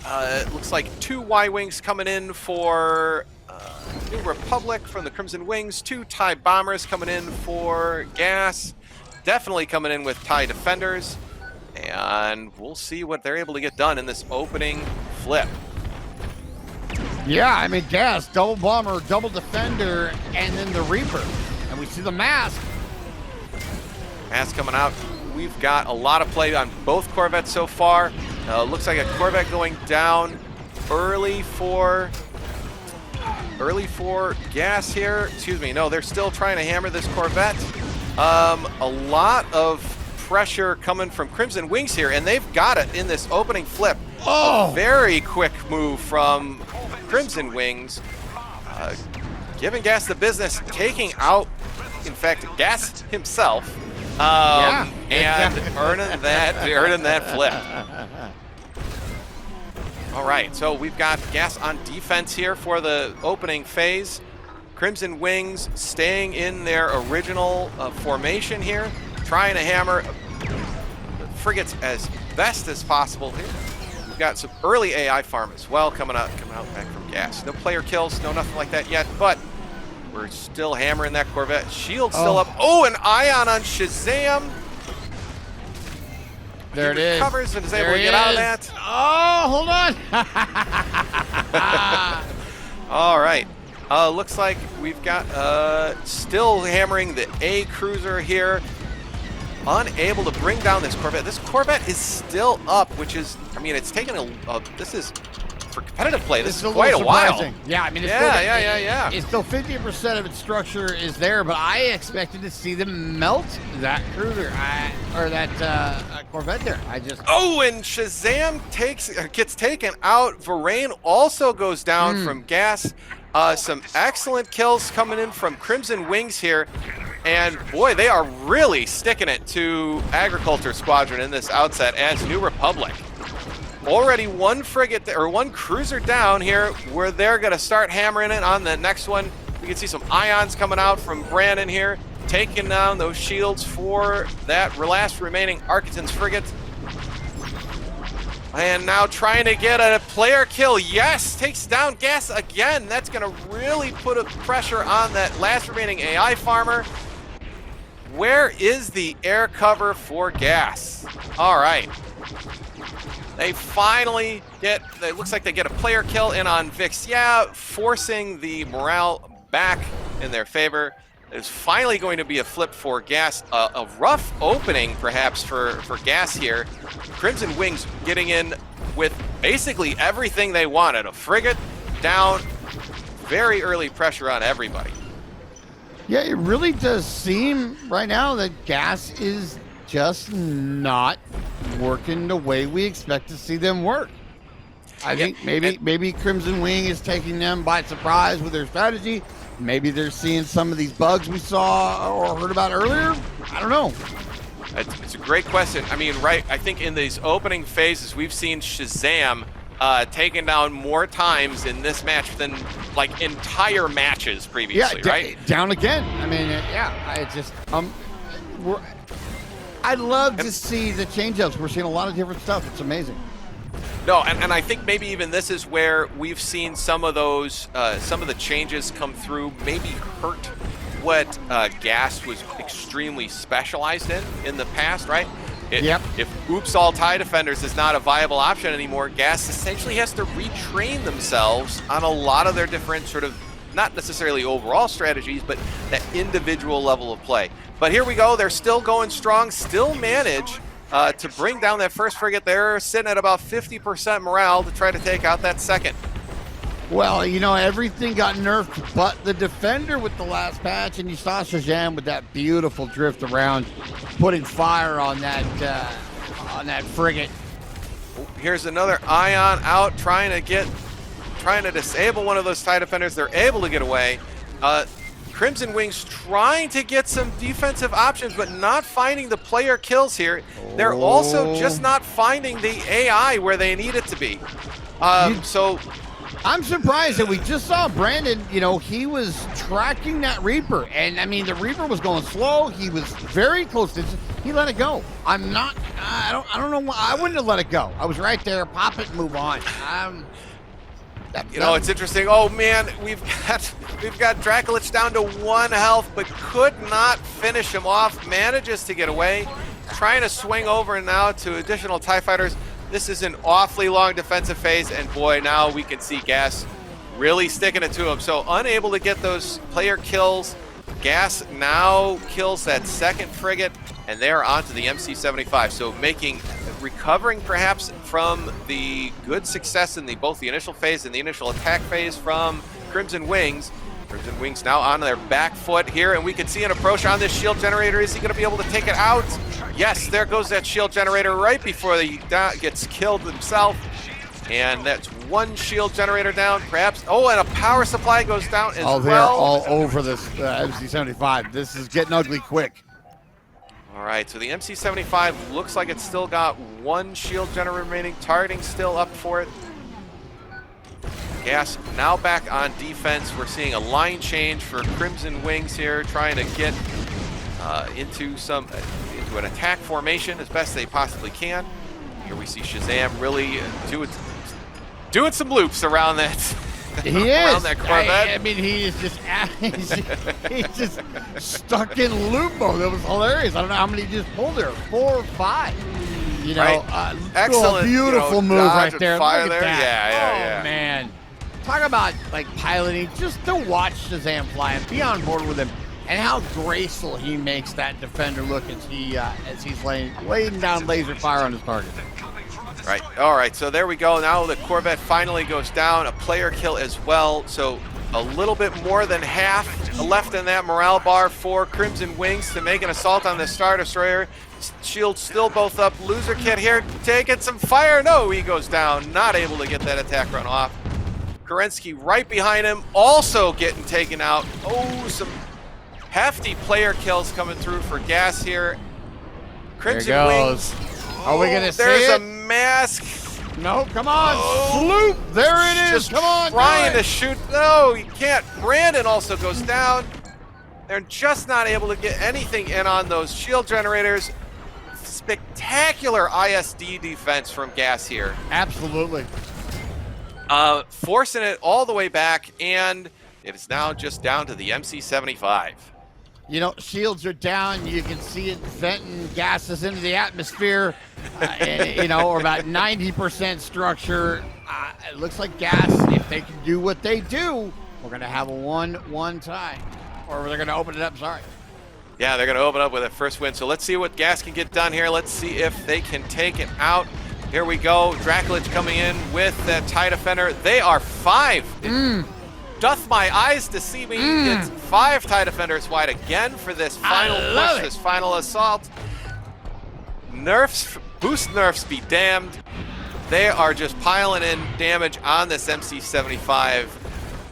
it looks like 2 Y-Wings coming in for New Republic from the Crimson Wings, 2 TIE Bombers coming in for Gas, definitely coming in with TIE Defenders, and we'll see what they're able to get done in this opening flip. Yeah, I mean, Gas, double bomber, double defender, and then the Reaper. And we see the mask. Mask coming out. We've got a lot of play on both Corvettes so far. Looks like a Corvette going down early for Gas here. Excuse me. No, they're still trying to hammer this Corvette. A lot of pressure coming from Crimson Wings here, and they've got it in this opening flip. Oh! A very quick move from Crimson Wings, giving Gas the business, taking out, in fact, Gas himself, and earning that flip. All right, so we've got Gas on defense here for the opening phase. Crimson Wings staying in their original formation here, trying to hammer the frigates as best as possible here. We've got some early AI farm as well coming out back from Gas. No player kills, no nothing like that yet, but we're still hammering that Corvette. Shield still up. Oh, an ion on Shazam. There it is. Recovers and is able to get out of that. Oh, hold on. All right. Looks like we've got still hammering the A cruiser here. Unable to bring down this Corvette. This Corvette is still up, which is, I mean, it's taken this is, for competitive play, this is quite a while. Yeah, I mean, it's still 50% of its structure is there, but I expected to see them melt that cruiser, or that Corvette there. Oh, and Shazam gets taken out. Varane also goes down from Gas. Some excellent kills coming in from Crimson Wings here. And boy, they are really sticking it to Agriculture Squadron in this outset as New Republic. Already one frigate or one cruiser down here, where they're going to start hammering it on the next one. We can see some ions coming out from Brandon here, taking down those shields for that last remaining Architon's frigate. And now trying to get a player kill. Yes, takes down Gas again. That's going to really put a pressure on that last remaining AI farmer. Where is the air cover for Gas? All right. They finally it looks like they get a player kill in on Vix. Yeah, forcing the morale back in their favor. There's finally going to be a flip for Gas. A rough opening, perhaps, for Gas here. Crimson Wings getting in with basically everything they wanted. A frigate down, very early pressure on everybody. Yeah, it really does seem right now that Gas is just not working the way we expect to see them work. I think maybe Crimson Wing is taking them by surprise with their strategy. Maybe they're seeing some of these bugs we saw or heard about earlier. I don't know. It's a great question. I mean, right, I think in these opening phases, we've seen Shazam taken down more times in this match than like entire matches previously, right? Down again. I mean, I'd love to see the change-ups. We're seeing a lot of different stuff. It's amazing. No, and I think maybe even this is where we've seen some of those, some of the changes come through, maybe hurt what Gas was extremely specialized in the past, right? If Oops All TIE Defenders is not a viable option anymore, Gas essentially has to retrain themselves on a lot of their different sort of, not necessarily overall strategies, but that individual level of play. But here we go, they're still going strong, still manage to bring down that first frigate. They're sitting at about 50% morale to try to take out that second. Well, you know, everything got nerfed but the Defender with the last patch, and you saw Shazam with that beautiful drift around, putting fire on that frigate. Here's another Ion out, trying to disable one of those TIE Defenders. They're able to get away. Crimson Wings trying to get some defensive options, but not finding the player kills here. They're also just not finding the AI where they need it to be. So I'm surprised that we just saw Brandon, you know, he was tracking that Reaper. And I mean, the Reaper was going slow. He was very close to, he let it go. I don't know why. I wouldn't have let it go. I was right there, pop it, move on. You know, it's interesting. Oh man, we've got Dracolich down to 1 health, but could not finish him off. Manages to get away, trying to swing over now to additional TIE fighters. This is an awfully long defensive phase, and boy, now we can see Gas really sticking it to him. So unable to get those player kills. Gas now kills that second frigate, and they're onto the MC-75. So recovering perhaps from the good success in both the initial phase and the initial attack phase from Crimson Wings. Crimson Wings now on their back foot here, and we can see an approach on this shield generator. Is he going to be able to take it out? Yes, there goes that shield generator right before he gets killed himself. And that's one shield generator down, perhaps. Oh, and a power supply goes down as well. They're all over this MC-75. This is getting ugly quick. All right, so the MC-75 looks like it's still got one shield generator remaining. Targeting still up for it. Gas now back on defense. We're seeing a line change for Crimson Wings here, trying to get into an attack formation as best they possibly can. Here we see Shazam really doing some loops around that. He around is. That Corvette. I mean, he is just he's just stuck in loop mode. That was hilarious. I don't know how many he just pulled there. 4 or 5. You know, right. Excellent. Beautiful move right there. Fire Look at there. that. Yeah. Man, talk about like piloting. Just to watch Shazam fly and be on board with him, and how graceful he makes that Defender look as he's laying down laser fire on his target. Right. All right. So there we go. Now the Corvette finally goes down. A player kill as well. So a little bit more than half left in that morale bar for Crimson Wings to make an assault on the Star Destroyer. Shields still both up. Loser Kit here taking some fire. No, he goes down. Not able to get that attack run off. Kerensky right behind him, also getting taken out. Oh, some hefty player kills coming through for Gas here. Crimson Wings. Are we gonna see it? There's a mask. No, come on, Sloop. There it is. Come on, trying to shoot. No, you can't. Brandon also goes down. They're just not able to get anything in on those shield generators. Spectacular ISD defense from Gas here. Absolutely. Forcing it all the way back, and it is now just down to the MC-75. You know, shields are down. You can see it venting gases into the atmosphere. You know, or about 90% structure. It looks like Gas, if they can do what they do, we're going to have a 1-1 tie. Or they're going to open it up, sorry. Yeah, they're going to open up with a first win. So let's see what Gas can get done here. Let's see if they can take it out. Here we go. Dracolich coming in with that TIE Defender. They are 5. Doth my eyes deceive me? It's 5 TIE Defenders wide again for this final push, this final assault. Boost nerfs be damned. They are just piling in damage on this MC-75.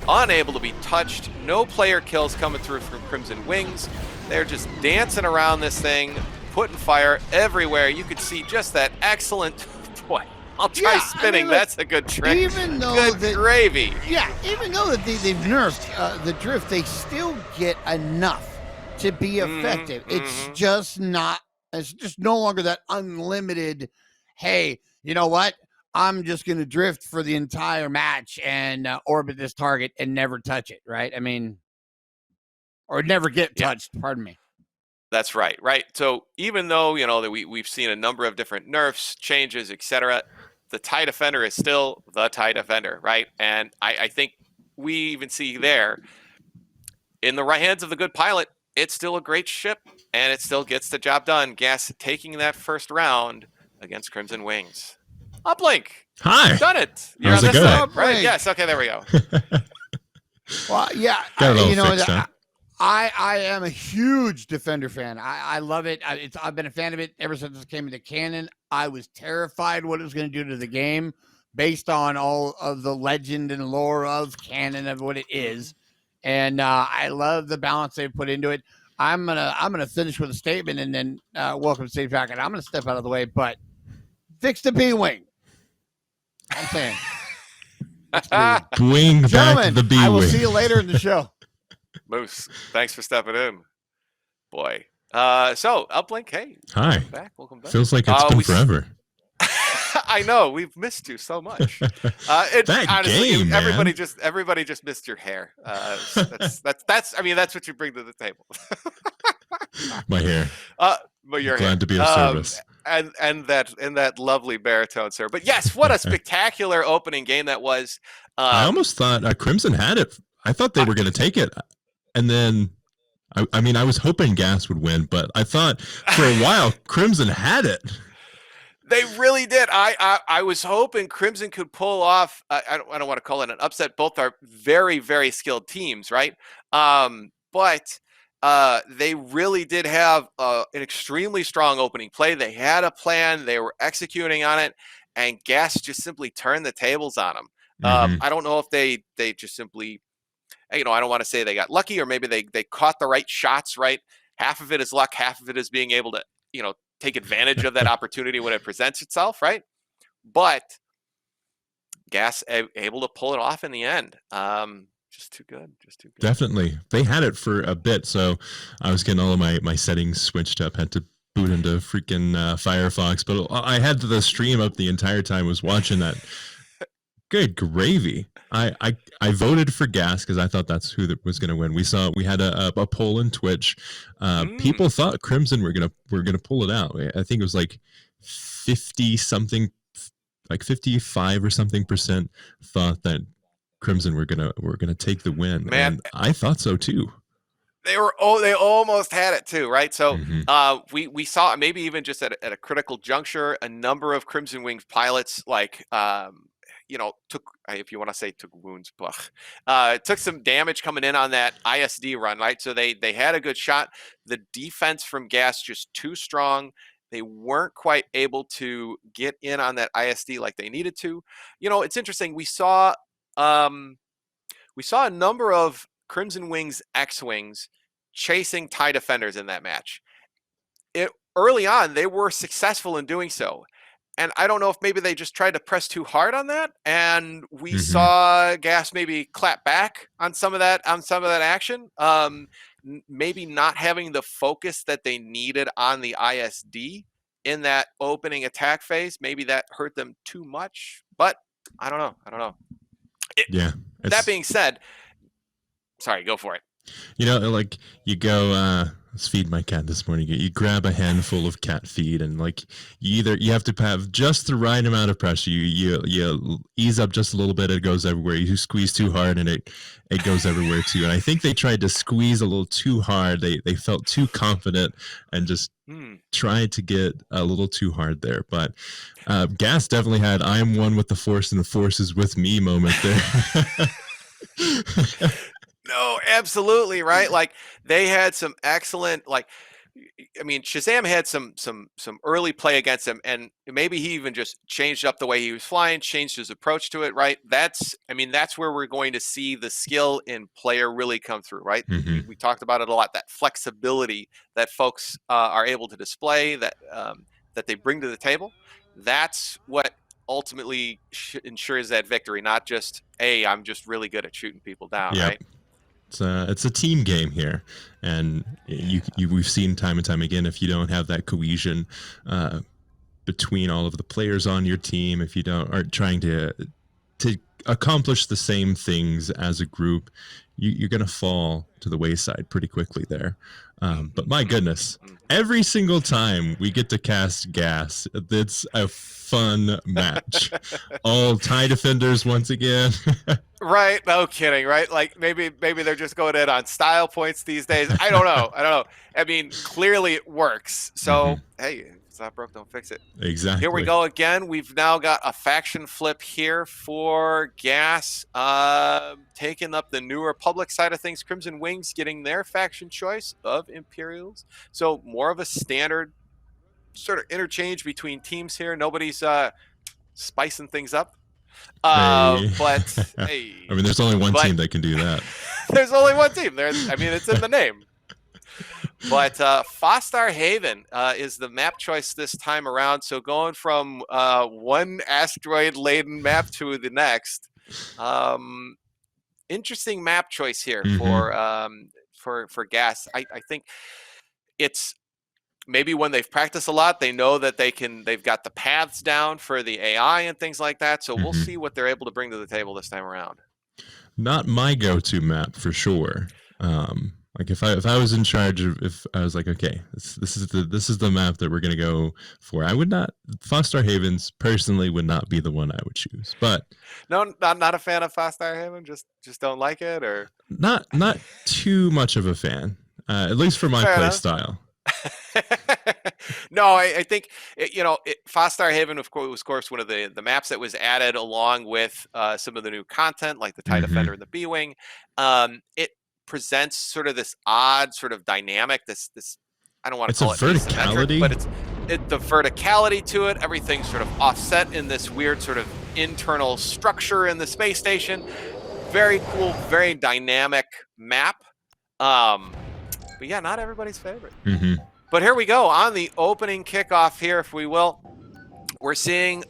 Unable to be touched. No player kills coming through from Crimson Wings. They're just dancing around this thing, putting fire everywhere. You could see just that excellent... Boy, I'll try spinning. Look, that's a good trick. Even though good gravy. Yeah, even though that they've nerfed the drift, they still get enough to be effective. It's just not. It's just no longer that unlimited. Hey, you know what? I'm just going to drift for the entire match and orbit this target and never touch it, right? I mean, or never get touched, pardon me. That's right. So even though, that we've seen a number of different nerfs, changes, etc., the TIE Defender is still the TIE Defender, right? And I think we even see there, in the right hands of the good pilot, it's still a great ship, and it still gets the job done. Gas taking that first round against Crimson Wings. Uplink! Hi! Done it! You're on How's it this going? side, right? Uplink. Yes, okay, there we go. Well, yeah, Got a little fixed up. I am a huge Defender fan. I love it. I've been a fan of it ever since it came into canon. I was terrified what it was going to do to the game based on all of the legend and lore of canon of what it is. And I love the balance they've put into it. I'm gonna finish with a statement and then welcome to Stage Packet. I'm gonna step out of the way, but fix the B-Wing. I'm saying. Bring back the B-Wing. I will see you later in the show. Moose, thanks for stepping in. Boy. So, Uplink, hey. Hi. Welcome back. Feels like it's been forever. I know, we've missed you so much. That honestly, game, everybody just missed your hair. That's what you bring to the table. My hair. But your Glad hair. to be of service. And that lovely baritone, sir. But yes, what a spectacular opening game that was. I almost thought Crimson had it. I thought they were going to take it, and then I was hoping Gas would win, but I thought for a while Crimson had it. They really did. I was hoping Crimson could pull off. I don't want to call it an upset. Both are very, very skilled teams, right? But they really did have an extremely strong opening play. They had a plan. They were executing on it, and Gas just simply turned the tables on them. I don't know if they just simply, I don't want to say they got lucky, or maybe they caught the right shots, right? Half of it is luck. Half of it is being able to, take advantage of that opportunity when it presents itself, right? But Gas able to pull it off in the end. Just too good. Definitely. They had it for a bit, so I was getting all of my settings switched up, had to boot into freaking Firefox, but I had the stream up the entire time, was watching that. Good gravy. I voted for Gas because I thought that's who was going to win. We had a poll in Twitch. People thought Crimson were gonna pull it out. I think it was like 50 something, like 55 or something % thought that Crimson were gonna take the win. Man, and I thought so too. They almost had it too, right? So we saw, maybe even just at a critical juncture, a number of Crimson Wings pilots took, if you want to say took wounds, took some damage coming in on that ISD run, right? So they had a good shot. The defense from Gas just too strong. They weren't quite able to get in on that ISD like they needed to. It's interesting. We saw a number of Crimson Wings X-Wings chasing TIE Defenders in that match. Early on, they were successful in doing so. And I don't know if maybe they just tried to press too hard on that, and we saw Gas maybe clap back on some of that action. Maybe not having the focus that they needed on the ISD in that opening attack phase. Maybe that hurt them too much, but I don't know. That being said, sorry, go for it. Like you go, let's feed my cat this morning. You grab a handful of cat feed, and like you have to have just the right amount of pressure. You ease up just a little bit, it goes everywhere. You squeeze too hard, and it goes everywhere too. And I think they tried to squeeze a little too hard. They felt too confident and just tried to get a little too hard there. But Gas definitely had "I am one with the Force, and the Force is with me" moment there. No, absolutely, right? Like they had some excellent, Shazam had some early play against him, and maybe he even just changed up the way he was flying, changed his approach to it, right? That's where we're going to see the skill in player really come through, right? We talked about it a lot, that flexibility that folks are able to display, that they bring to the table. That's what ultimately ensures that victory, not just, hey, I'm just really good at shooting people down, right? It's a team game here, and we've seen time and time again, if you don't have that cohesion, between all of the players on your team, if you aren't trying to accomplish the same things as a group, you're going to fall to the wayside pretty quickly there. But my goodness, every single time we get to cast Gas, it's a fun match. All TIE defenders once again. Right? No kidding, right? Like maybe they're just going in on style points these days. I don't know. I mean, clearly it works. So, hey, if it's not broke, don't fix it. Exactly. Here we go again. We've now got a faction flip here for Gas, taking up the New Republic side of things. Crimson Wings getting their faction choice of Imperials. So more of a standard sort of interchange between teams here. Nobody's spicing things up. But hey, I mean, there's only one team that can do that. There's only one team. It's in the name. But Fostar Haven is the map choice this time around. So going from one asteroid-laden map to the next. Interesting map choice here for Gas. I think it's maybe when they've practiced a lot, they know that they've got the paths down for the AI and things like that. So we'll see what they're able to bring to the table this time around. Not my go-to map for sure. Like if I was in charge of, if I was like, okay, this is the map that we're gonna go for, I would not. Fostar Havens personally would not be the one I would choose. But no, not a fan of Fostar Haven. Just don't like it, or not too much of a fan. At least for my play style. No, I think Fostar Haven was of course one of the maps that was added along with some of the new content, like the TIE Defender and the B-Wing. It presents sort of this odd sort of dynamic. This I don't want to call it verticality, but it's the verticality to it. Everything's sort of offset in this weird sort of internal structure in the space station. Very cool, very dynamic map. But yeah, not everybody's favorite. But here we go on the opening kickoff here, if we will. We're seeing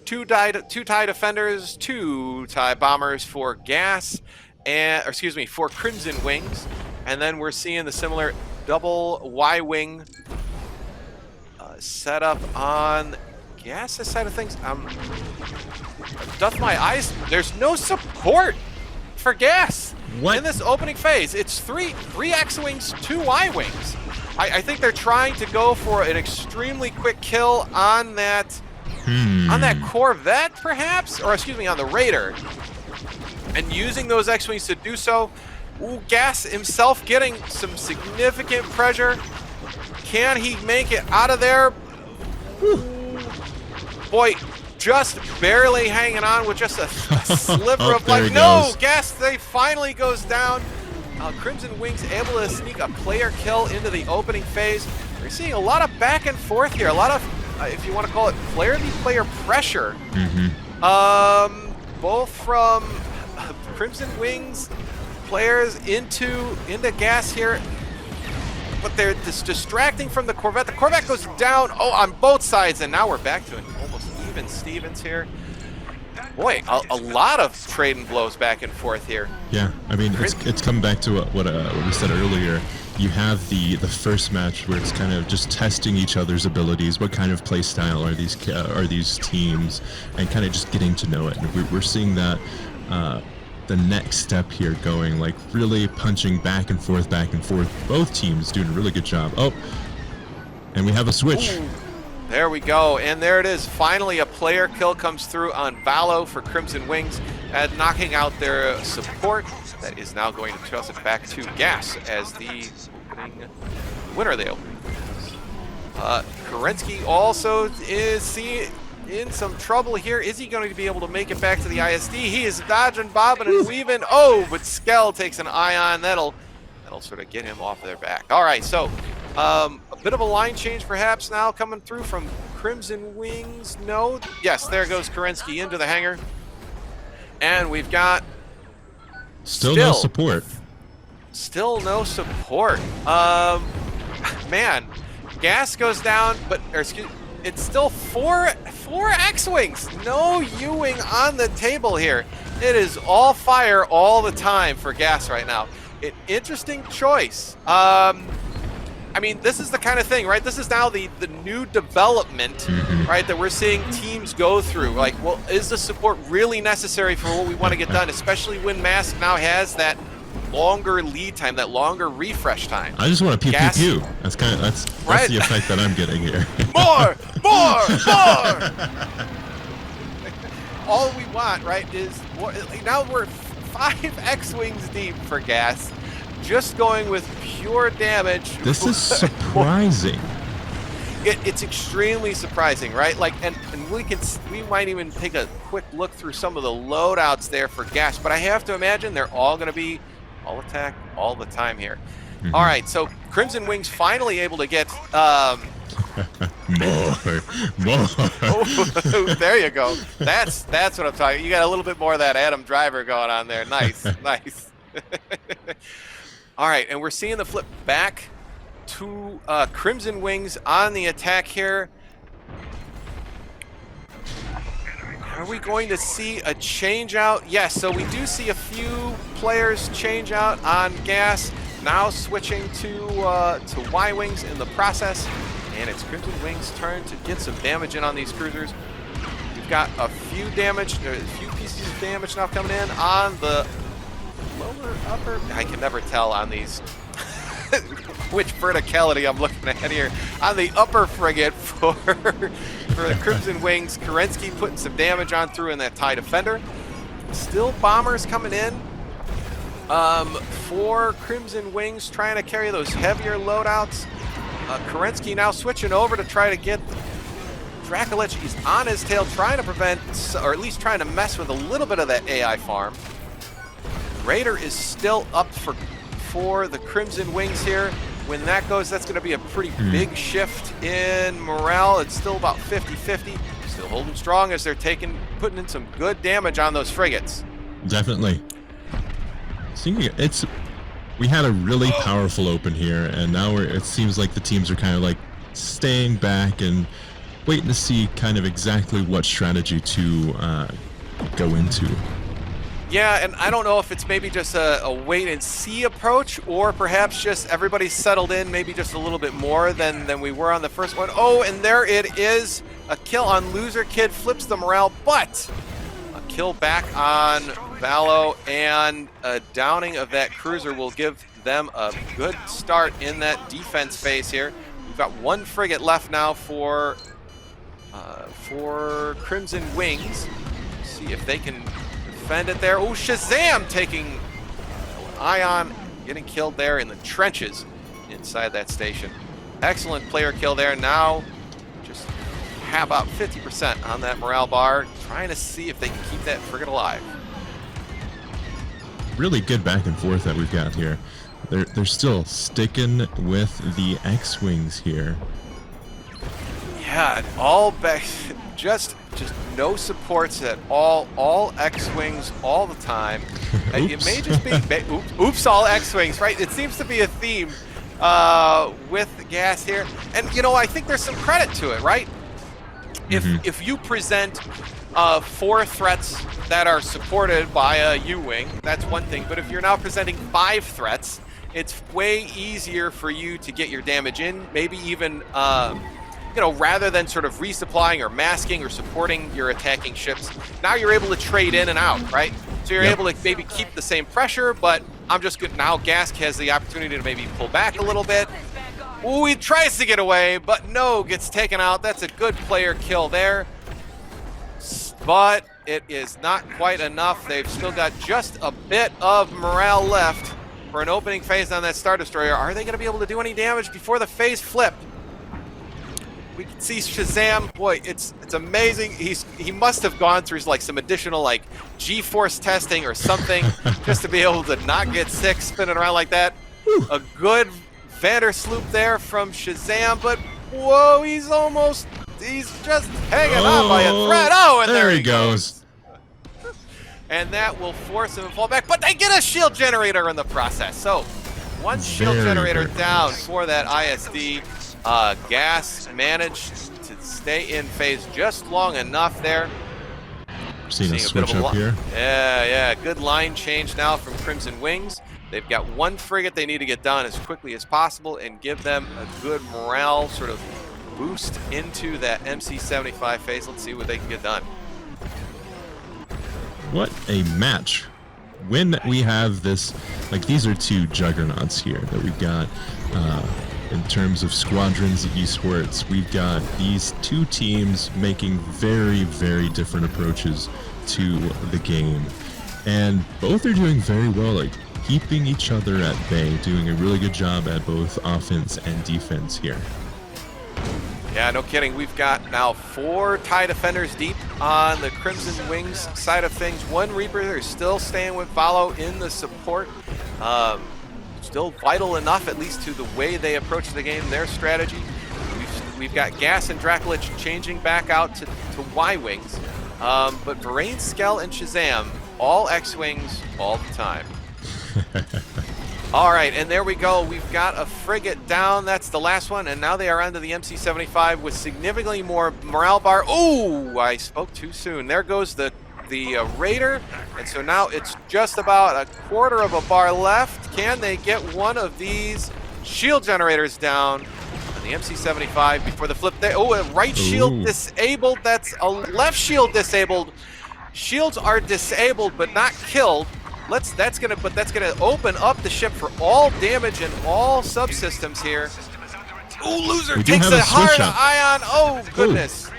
two TIE Defenders, 2 TIE Bombers for Gas, for Crimson Wings, and then we're seeing the similar double Y-Wing setup on Gas's side of things. Doth my eyes? There's no support for Gas. What? In this opening phase. It's three X-Wings, 2 Y-Wings. I think they're trying to go for an extremely quick kill on that Corvette, perhaps? Or excuse me, on the Raider. And using those X-Wings to do so. Ooh, Gas himself getting some significant pressure. Can he make it out of there? Boy, just barely hanging on with just a sliver of life. No, Gas, they finally goes down. Crimson Wings able to sneak a player kill into the opening phase. We're seeing a lot of back and forth here. A lot of, if you want to call it, player-to-player pressure. Both from Crimson Wings players into Gas here. But they're just distracting from the Corvette. The Corvette goes down, on both sides, and now we're back to an almost even Stevens here. Boy, a lot of trading blows back and forth here. Yeah, I mean, it's come back to what we said earlier. You have the first match where it's kind of just testing each other's abilities. What kind of play style are these teams, and kind of just getting to know it. And we're seeing that the next step here going, like really punching back and forth. Both teams doing a really good job. Oh, and we have a switch. Ooh. There we go, and there it is. Finally, a player kill comes through on Valo for Crimson Wings, knocking out their support. That is now going to toss it back to Gas as the opening winner of the opening. Kerensky also is in some trouble here. Is he going to be able to make it back to the ISD? He is dodging, bobbing, and weaving. Oh, but Skell takes an ion. That'll sort of get him off their back. All right, so a bit of a line change perhaps now coming through from Crimson Wings. No. Yes, there goes Kerensky into the hangar. And we've got Still no support. Still no support. Man, Gas goes down, but it's still four X-Wings. No U-Wing on the table here. It is all fire all the time for Gas right now. An interesting choice. I mean, this is the kind of thing, right? This is now the new development, right, that we're seeing teams go through. Like, well, is the support really necessary for what we want to get done, especially when Mask now has that longer lead time, that longer refresh time? I just want to pew Gas- pew pew. That's Right. the effect that I'm getting here. More! All we want, right, is more. Now we're 5 X-Wings deep for Gas, just going with pure damage. This is surprising. It's extremely surprising, right? Like, and we might even take a quick look through some of the loadouts there for Gas, but I have to imagine they're all going to be all attack all the time here. All right, so Crimson Wings finally able to get More. Oh, there you go. That's what I'm talking. You got a little bit more of that Adam Driver going on there. Nice, nice. All right, and we're seeing the flip back to Crimson Wings on the attack here. Are we going to see a change out? Yes, so we do see a few players change out on Gas, now switching to Y-Wings in the process. And it's Crimson Wings' turn to get some damage in on these cruisers. We've got a few pieces of damage now coming in on the lower, upper. I can never tell on these which verticality I'm looking at here. On the upper frigate for the Crimson Wings, Kerensky putting some damage on through in that TIE Defender. Still bombers coming in for Crimson Wings, trying to carry those heavier loadouts. Kerensky now switching over to try to get Dracolich. He's on his tail, trying to prevent, or at least trying to mess with a little bit of that AI farm. Raider is still up for the Crimson Wings here. When that goes, that's going to be a pretty big shift in morale. It's still about 50-50. Still holding strong as they're putting in some good damage on those frigates. Definitely. We had a really powerful open here, and now it seems like the teams are kind of like staying back and waiting to see kind of exactly what strategy to go into. Yeah, and I don't know if it's maybe just a wait-and-see approach, or perhaps just everybody's settled in maybe just a little bit more than we were on the first one. Oh, and there it is. A kill on Loser Kid, flips the morale, but a kill back on Valo, and a downing of that cruiser will give them a good start in that defense phase here. We've got 1 frigate left now for Crimson Wings. See if they can defend it there. Oh, Shazam taking Ion, getting killed there in the trenches inside that station. Excellent player kill there. Now just have about 50% on that morale bar, trying to see if they can keep that frigate alive. Really good back and forth that we've got here. They're still sticking with the X-Wings here. Yeah, all back, just no supports at all X-Wings all the time. It may just be oops, all X-Wings, right? It seems to be a theme with the Gas here, and I think there's some credit to it, right? If you present 4 threats that are supported by a U-Wing, that's one thing. But if you're now presenting 5 threats, it's way easier for you to get your damage in. Maybe even, rather than sort of resupplying or masking or supporting your attacking ships, now you're able to trade in and out, right? So you're able to maybe keep the same pressure, but I'm just good. Now Gask has the opportunity to maybe pull back a little bit. Ooh, he tries to get away, but no, gets taken out. That's a good player kill there. But it is not quite enough. They've still got just a bit of morale left for an opening phase on that Star Destroyer. Are they going to be able to do any damage before the phase flip? We can see Shazam. Boy, it's amazing. He must have gone through like some additional like G-force testing or something just to be able to not get sick spinning around like that. A good Vandersloop there from Shazam, but whoa, he's just hanging on by a thread. Oh, and there he goes. And that will force him to fall back, but they get a shield generator in the process. So 1 shield generator down for that ISD. Gas managed to stay in phase just long enough there. Seeing a switch up here. Yeah, good line change now from Crimson Wings. They've got one frigate they need to get done as quickly as possible and give them a good morale sort of boost into that MC-75 phase. Let's see what they can get done. What a match. When we have this, like, these are two juggernauts here that we've got in terms of Squadrons Esports. We've got these two teams making very, very different approaches to the game. And both are doing very well, like keeping each other at bay, doing a really good job at both offense and defense here. Yeah, no kidding. We've got now 4 TIE defenders deep on the Crimson Wings side of things. 1 Reaper is still staying with Valo in the support. Still vital enough, at least to the way they approach the game, their strategy. We've got Gas and Dracolich changing back out to Y-Wings. But Varain, Skell, and Shazam, all X-Wings all the time. All right, and there we go. We've got a frigate down. That's the last one, and now they are onto the MC-75 with significantly more morale bar. Oh, I spoke too soon. There goes the Raider, and so now it's just about a quarter of a bar left. Can they get one of these shield generators down on the MC-75 before the flip there? Oh, a right shield disabled. That's a left shield disabled. Shields are disabled but not killed. That's gonna open up the ship for all damage and all subsystems here. Ooh, loser takes a hard ion. Oh goodness.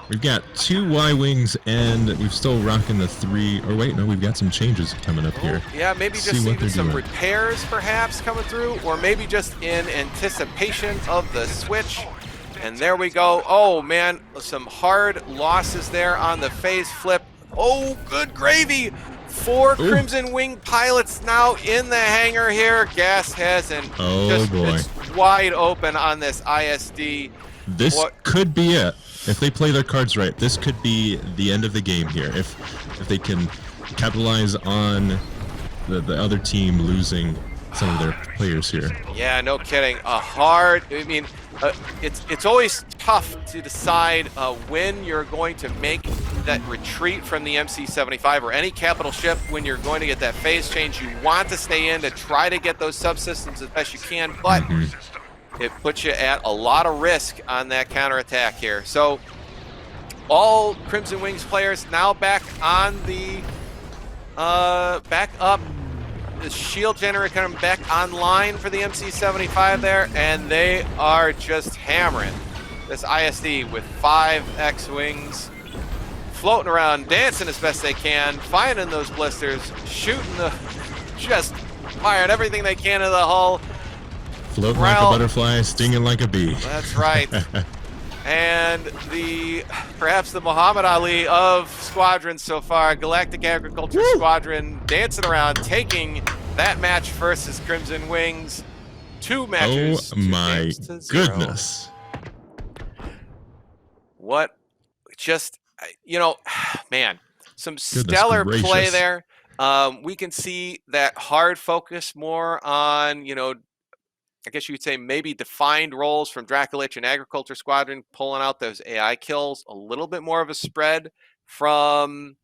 We've got 2 Y-Wings, and we're still rocking the 3. Or wait, no, we've got some changes coming up here. Yeah, maybe just even some repairs perhaps coming through, or maybe just in anticipation of the switch. And there we go. Oh man, some hard losses there on the phase flip. Oh, good gravy. 4 Crimson Wing pilots now in the hangar here. Gas has it's wide open on this ISD. This could be it. If they play their cards right, this could be the end of the game here. If they can capitalize on the other team losing some of their players here. Yeah, no kidding. It's always tough to decide when you're going to make that retreat from the MC-75 or any capital ship when you're going to get that phase change. You want to stay in to try to get those subsystems as best you can, but it puts you at a lot of risk on that counterattack here. So all Crimson Wings players now back on the back up. The shield generator coming back online for the MC-75 there, and they are just hammering this ISD with 5 X-Wings floating around, dancing as best they can, finding those blisters, just firing everything they can into the hull. Floating like a butterfly, stinging like a bee. That's right. And perhaps the Muhammad Ali of Squadrons so far, Galactic Agriculture Squadron, dancing around, taking that match versus Crimson Wings. 2 matches. Oh my goodness. What? Just, man, some stellar play there. We can see that hard focus more on, I guess you could say maybe defined roles from Dracolich and Agriculture Squadron, pulling out those AI kills. A little bit more of a spread from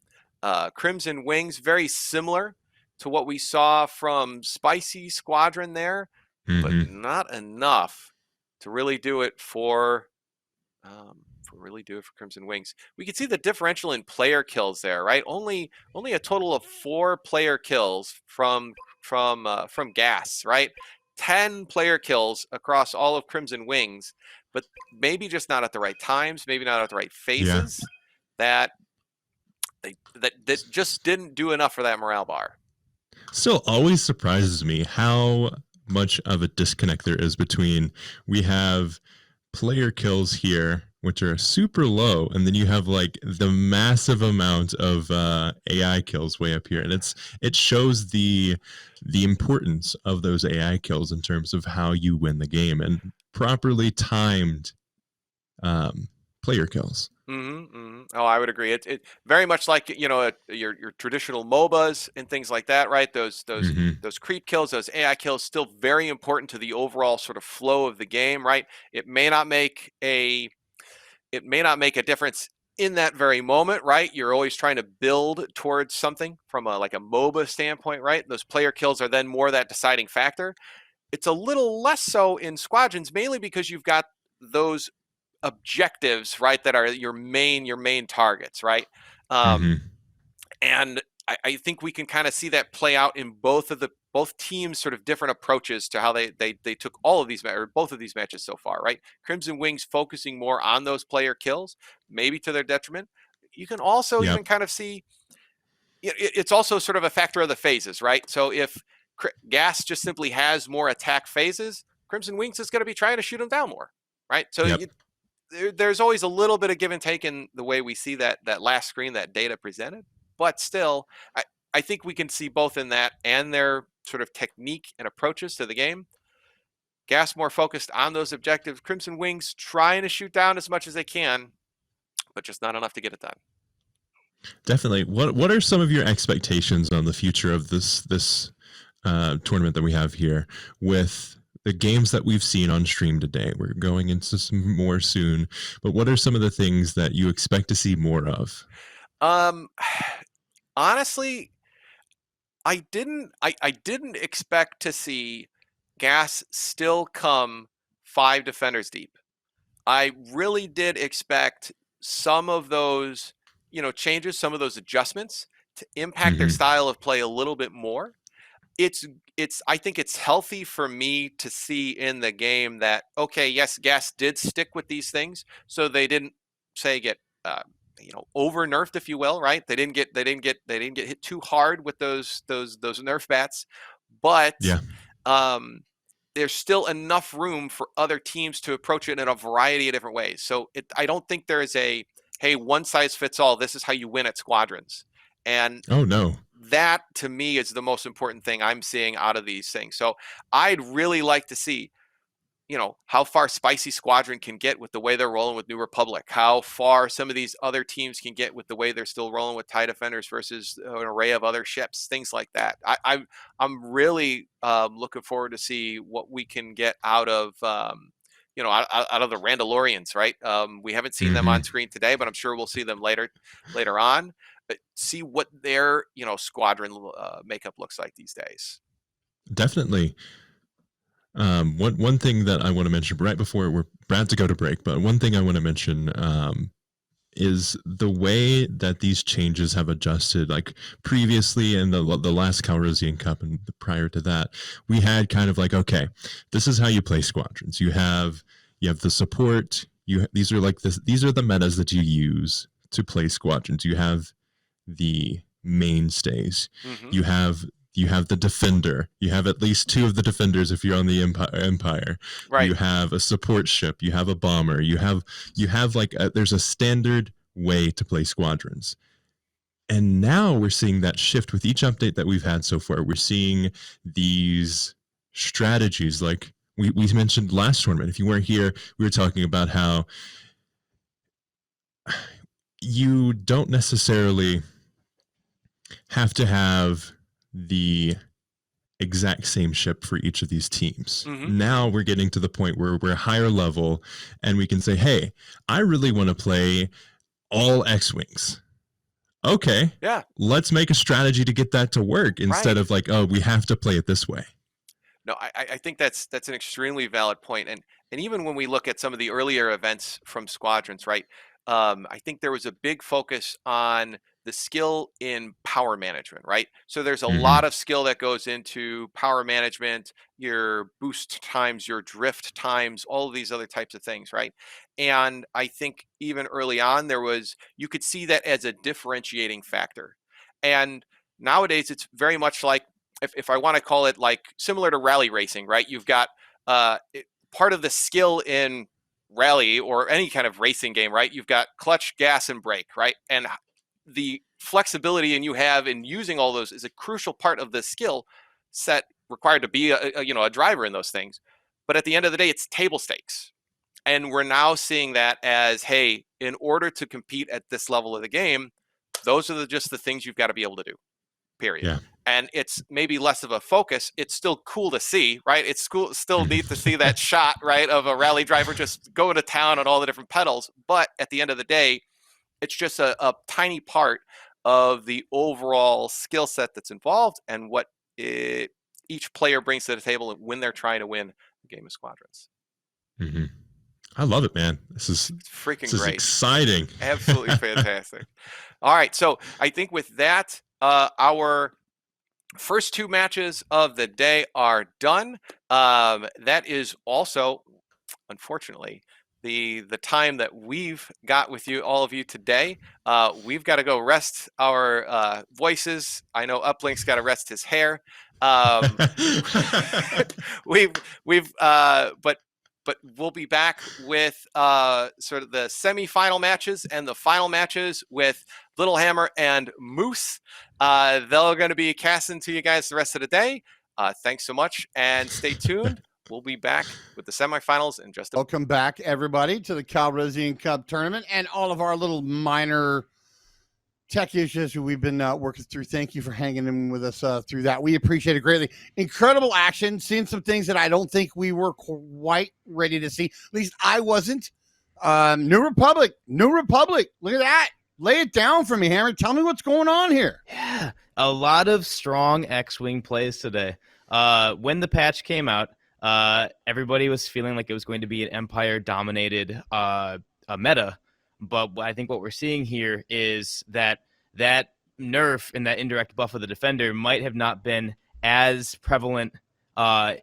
Crimson Wings, very similar to what we saw from Spicy Squadron there, but not enough to really do it for Crimson Wings. We can see the differential in player kills there, right? Only a total of 4 player kills from Gas, right? 10 player kills across all of Crimson Wings, but maybe just not at the right times, maybe not at the right phases. Yeah. That just didn't do enough for that morale bar. Still always surprises me how much of a disconnect there is between we have player kills here, which are super low, and then you have like the massive amount of AI kills way up here, and it shows the importance of those AI kills in terms of how you win the game and properly timed player kills. Oh, I would agree. It very much like your traditional MOBAs and things like that, right? Those creep kills, those AI kills, still very important to the overall sort of flow of the game, right? It may not make a difference in that very moment, right, you're always trying to build towards something from a MOBA standpoint, right? Those player kills are then more that deciding factor. It's a little less so in Squadrons, mainly because you've got those objectives, right, that are your main targets, right? Mm-hmm. And I think we can kind of see that play out in both teams' sort of different approaches to how they took all of these or both of these matches so far, right? Crimson Wings focusing more on those player kills, maybe to their detriment. You can also Yep. even kind of see it's also sort of a factor of the phases, right? So if Gas just simply has more attack phases, Crimson Wings is going to be trying to shoot them down more, right? So Yep. there's always a little bit of give and take in the way we see that last screen, that data presented. But still, I think we can see both in that and their sort of technique and approaches to the game. Gas more focused on those objectives. Crimson Wings trying to shoot down as much as they can, but just not enough to get it done. Definitely. What are some of your expectations on the future of this tournament that we have here with the games that we've seen on stream today? We're going into some more soon, but what are some of the things that you expect to see more of? Honestly, I didn't expect to see Gas still come 5 defenders deep. I really did expect some of those, changes, some of those adjustments to impact their style of play a little bit more. I think it's healthy for me to see in the game that, okay, yes, Gas did stick with these things, so they didn't get over nerfed, if you will, right? They didn't get hit too hard with those nerf bats, but Yeah. there's still enough room for other teams to approach it in a variety of different ways. So I don't think there is a, hey, one size fits all, this is how you win at Squadrons. And oh no, that to me is the most important thing I'm seeing out of these things. So I'd really like to see, how far Spicy Squadron can get with the way they're rolling with New Republic, how far some of these other teams can get with the way they're still rolling with TIE Defenders versus an array of other ships, things like that. I'm really looking forward to see what we can get out of, out of the Randalorians, right? We haven't seen them on screen today, but I'm sure we'll see them later on. But see what their, squadron makeup looks like these days. Definitely. One thing that I want to mention right before we're about to go to break, but one thing I want to mention is the way that these changes have adjusted. Like previously in the last Calrissian Cup and prior to that, we had kind of like, okay, this is how you play Squadrons. You have the support. These are the metas that you use to play Squadrons. You have the mainstays. You have the defender. You have at least 2 of the defenders if you're on the Empire. Right. You have a support ship. You have a bomber. You have there's a standard way to play Squadrons. And now we're seeing that shift with each update that we've had so far. We're seeing these strategies like we mentioned last tournament. If you weren't here, we were talking about how you don't necessarily have to have the exact same ship for each of these teams. Now we're getting to the point where we're higher level and we can say, hey, I really want to play all X-Wings. Okay. Yeah. Let's make a strategy to get that to work instead of like, oh, we have to play it this way. No, I think that's an extremely valid point. And even when we look at some of the earlier events from Squadrons, right? I think there was a big focus on the skill in power management, right? So there's a lot of skill that goes into power management, your boost times, your drift times, all of these other types of things, right? And I think even early on, you could see that as a differentiating factor. And nowadays, it's very much like, if I want to call it like similar to rally racing, right? You've got part of the skill in rally or any kind of racing game, right? You've got clutch, gas, and brake, right? And the flexibility and you have in using all those is a crucial part of the skill set required to be a driver in those things. But at the end of the day, it's table stakes. And we're now seeing that as, hey, in order to compete at this level of the game, those are just the things you've got to be able to do, period. Yeah. And it's maybe less of a focus. It's still cool to see, right? It's still neat to see that shot, right, of a rally driver just going to town on all the different pedals. But at the end of the day, It's just a tiny part of the overall skill set that's involved and what each player brings to the table when they're trying to win a game of Squadrons. Mm-hmm. I love it, man. This is great. Exciting. Absolutely fantastic. All right, so I think with that, our first 2 matches of the day are done. That is also, unfortunately, the time that we've got with you, all of you today. We've got to go rest our voices. I know Uplink's got to rest his hair. But we'll be back with sort of the semi-final matches and the final matches with Littlehammer and Moose. They're going to be casting to you guys the rest of the day. Thanks so much, and stay tuned. We'll be back with the semifinals in just a moment. Welcome back, everybody, to the Calrissian Cup tournament and all of our little minor tech issues we've been working through. Thank you for hanging in with us through that. We appreciate it greatly. Incredible action, seeing some things that I don't think we were quite ready to see. At least I wasn't. New Republic. Look at that. Lay it down for me, Hammer. Tell me what's going on here. Yeah, a lot of strong X-Wing plays today. When the patch came out, everybody was feeling like it was going to be an Empire-dominated meta. But I think what we're seeing here is that nerf and that indirect buff of the Defender might have not been as prevalent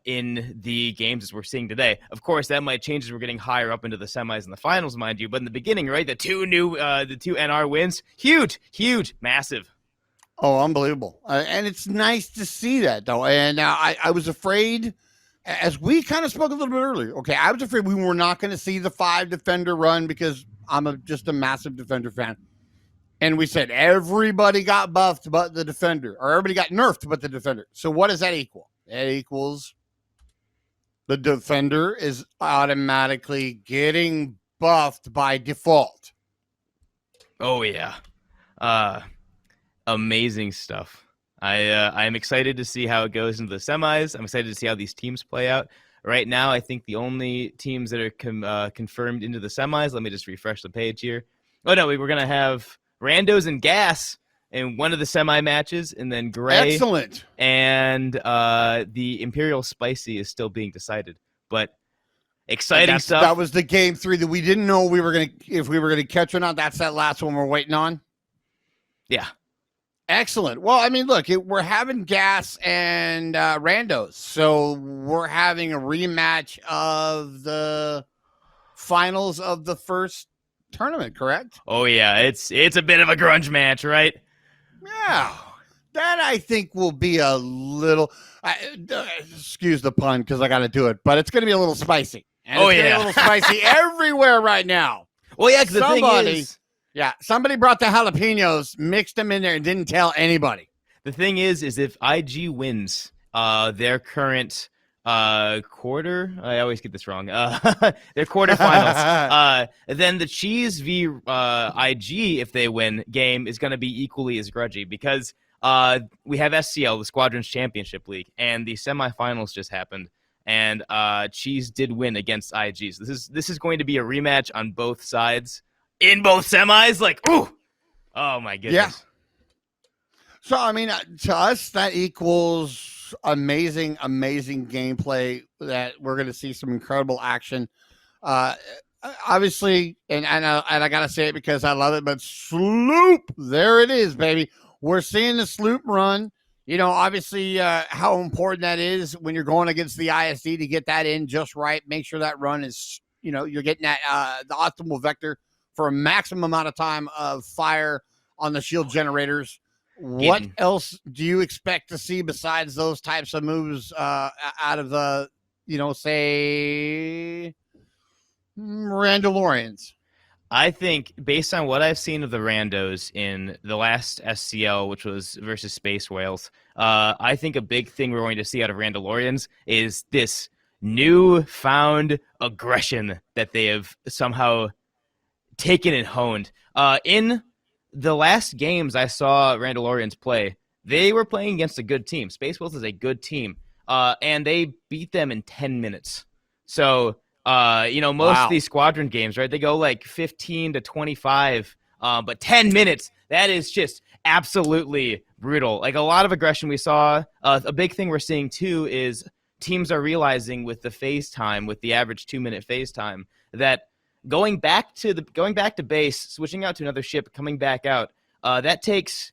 in the games as we're seeing today. Of course, that might change as we're getting higher up into the semis and the finals, mind you. But in the beginning, right, the two NR wins, huge, massive. Oh, unbelievable. And it's nice to see that, though. And I was afraid, as we kind of spoke a little bit earlier, okay, I was afraid we were not going to see the 5 Defender run because I'm just a massive Defender fan. And we said everybody got buffed but the Defender, or everybody got nerfed but the Defender. So what does that equal? It equals the Defender is automatically getting buffed by default. Oh, yeah. Amazing stuff. I'm excited to see how it goes into the semis. I'm excited to see how these teams play out. Right now, I think the only teams that are confirmed into the semis, let me just refresh the page here. Oh, no, we're going to have Randos and Gas in one of the semi matches, and then Gray. Excellent. And the Imperial Spicy is still being decided. But exciting stuff. That was the game 3 that we didn't know if we were going to catch or not. That's that last one we're waiting on. Yeah. Excellent. Well, I mean, look, we're having Gas and Randos, so we're having a rematch of the finals of the first tournament, correct? Oh, yeah. It's a bit of a grunge match, right? Yeah. That, I think, will be a little, excuse the pun because I got to do it, but it's going to be a little spicy. And it's gonna be a little spicy everywhere right now. Well, yeah, because the thing is... Yeah, somebody brought the jalapenos, mixed them in there, and didn't tell anybody. The thing is if IG wins their current quarter, I always get this wrong, their quarterfinals, then the Cheese v IG, if they win, game is going to be equally as grudgy because we have SCL, the Squadrons Championship League, and the semifinals just happened, and Cheese did win against IG. So this is going to be a rematch on both sides. In both semis, like, ooh, oh my goodness. Yeah. So, I mean, to us, that equals amazing gameplay that we're going to see some incredible action. Obviously, and I got to say it because I love it, but Sloop, there it is, baby. We're seeing the Sloop run. You know, obviously, how important that is when you're going against the ISD to get that in just right. Make sure that run is, you're getting that the optimal vector for a maximum amount of time of fire on the shield generators. What else do you expect to see besides those types of moves out of the, say, Randalorians? I think based on what I've seen of the Randos in the last SCL, which was versus Space Whales, I think a big thing we're going to see out of Randalorians is this newfound aggression that they have somehow taken and honed. In the last games I saw Randalorians play, they were playing against a good team. Space Wolves is a good team, and they beat them in 10 minutes. So, most of these Squadron games, right, they go like 15 to 25 But 10 minutes, that is just absolutely brutal. Like a lot of aggression we saw. A big thing we're seeing too is teams are realizing with the phase time, with the average 2-minute phase time, that going back to base, switching out to another ship, coming back out, that takes